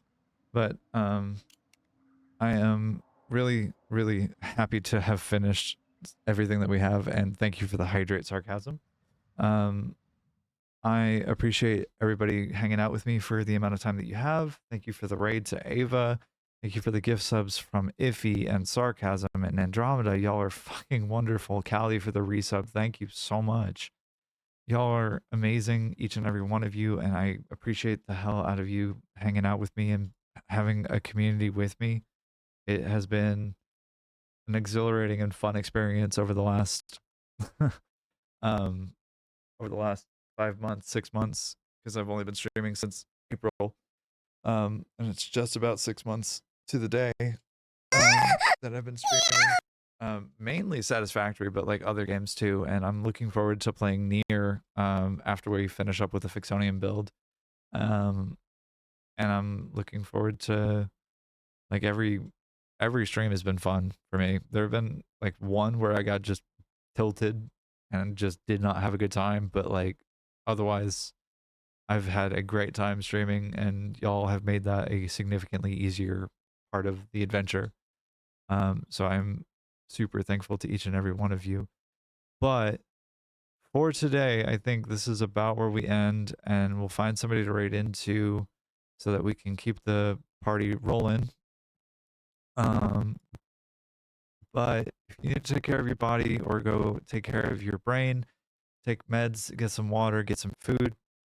But I am really, really happy to have finished everything that we have, and thank you for the hydrate sarcasm. I appreciate everybody hanging out with me for the amount of time that you have. Thank you for the raid to Ava. Thank you for the gift subs from Iffy and Sarcasm and Andromeda. Y'all are fucking wonderful. Callie for the resub. Thank you so much. Y'all are amazing, each and every one of you, and I appreciate the hell out of you hanging out with me and having a community with me. It has been an exhilarating and fun experience over the last over the last 5 months, 6 months, because I've only been streaming since April. And it's just about 6 months to the day that I've been streaming. Mainly Satisfactory, but like other games too. And I'm looking forward to playing Nier after we finish up with the Fixonium build. And I'm looking forward to like every stream has been fun for me. There have been like one where I got just tilted and just did not have a good time, but like otherwise I've had a great time streaming, and y'all have made that a significantly easier part of the adventure. So I'm super thankful to each and every one of you. But for today, I think this is about where we end, and we'll find somebody to raid into so that we can keep the party rolling. But if you need to take care of your body or go take care of your brain, take meds, get some water, get some food,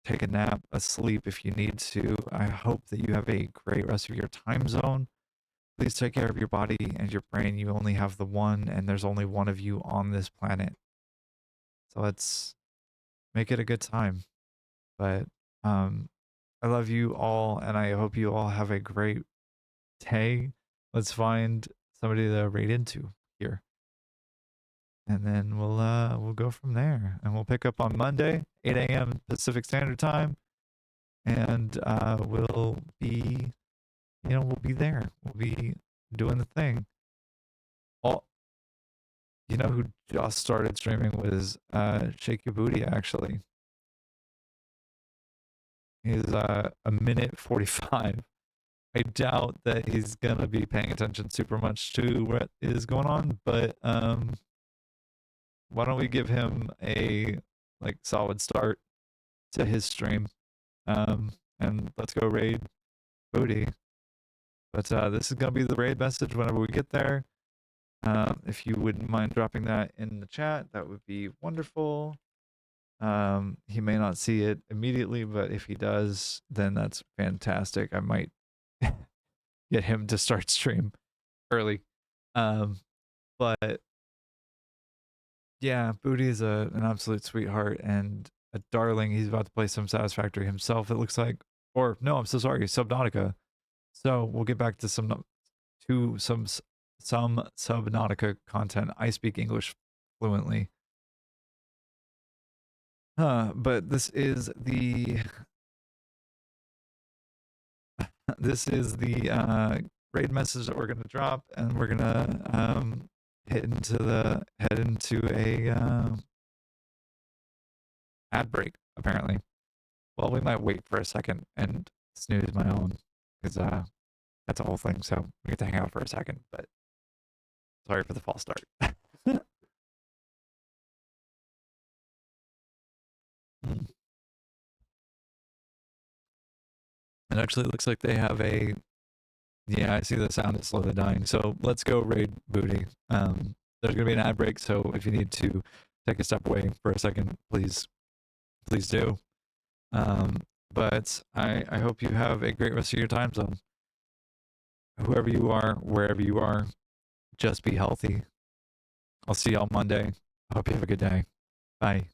take a nap, a sleep if you need to. I hope that you have a great rest of your time zone. Please take care of your body and your brain. You only have the one, and there's only one of you on this planet. So let's make it a good time. But I love you all, and I hope you all have a great day. Let's find somebody to raid into here. And then we'll go from there, and we'll pick up on Monday, 8 a.m. Pacific Standard Time, and we'll be, we'll be there. We'll be doing the thing. All, who just started streaming was Shake Your Booty. Actually, he's a minute 45. I doubt that he's gonna be paying attention super much to what is going on, but why don't we give him a like solid start to his stream, and let's go raid Booty. But this is gonna be the raid message whenever we get there. If you wouldn't mind dropping that in the chat, that would be wonderful. He may not see it immediately, but if he does, then that's fantastic. I might get him to start stream early. But yeah, Booty is an absolute sweetheart, and a darling. He's about to play some Satisfactory himself, it looks like. Or no, I'm so sorry, Subnautica. So we'll get back to some Subnautica content. I speak English fluently. But this is the raid message that we're gonna drop, and we're gonna head into a ad break, apparently. Well, we might wait for a second and snooze my own, because that's a whole thing. So we get to hang out for a second, but sorry for the false start. It actually looks like they have a. Yeah, I see the sound is slowly dying. So let's go raid booty. There's gonna be an ad break, so if you need to take a step away for a second, please do. But I hope you have a great rest of your time zone. Whoever you are, wherever you are, just be healthy. I'll see y'all Monday. I hope you have a good day. Bye.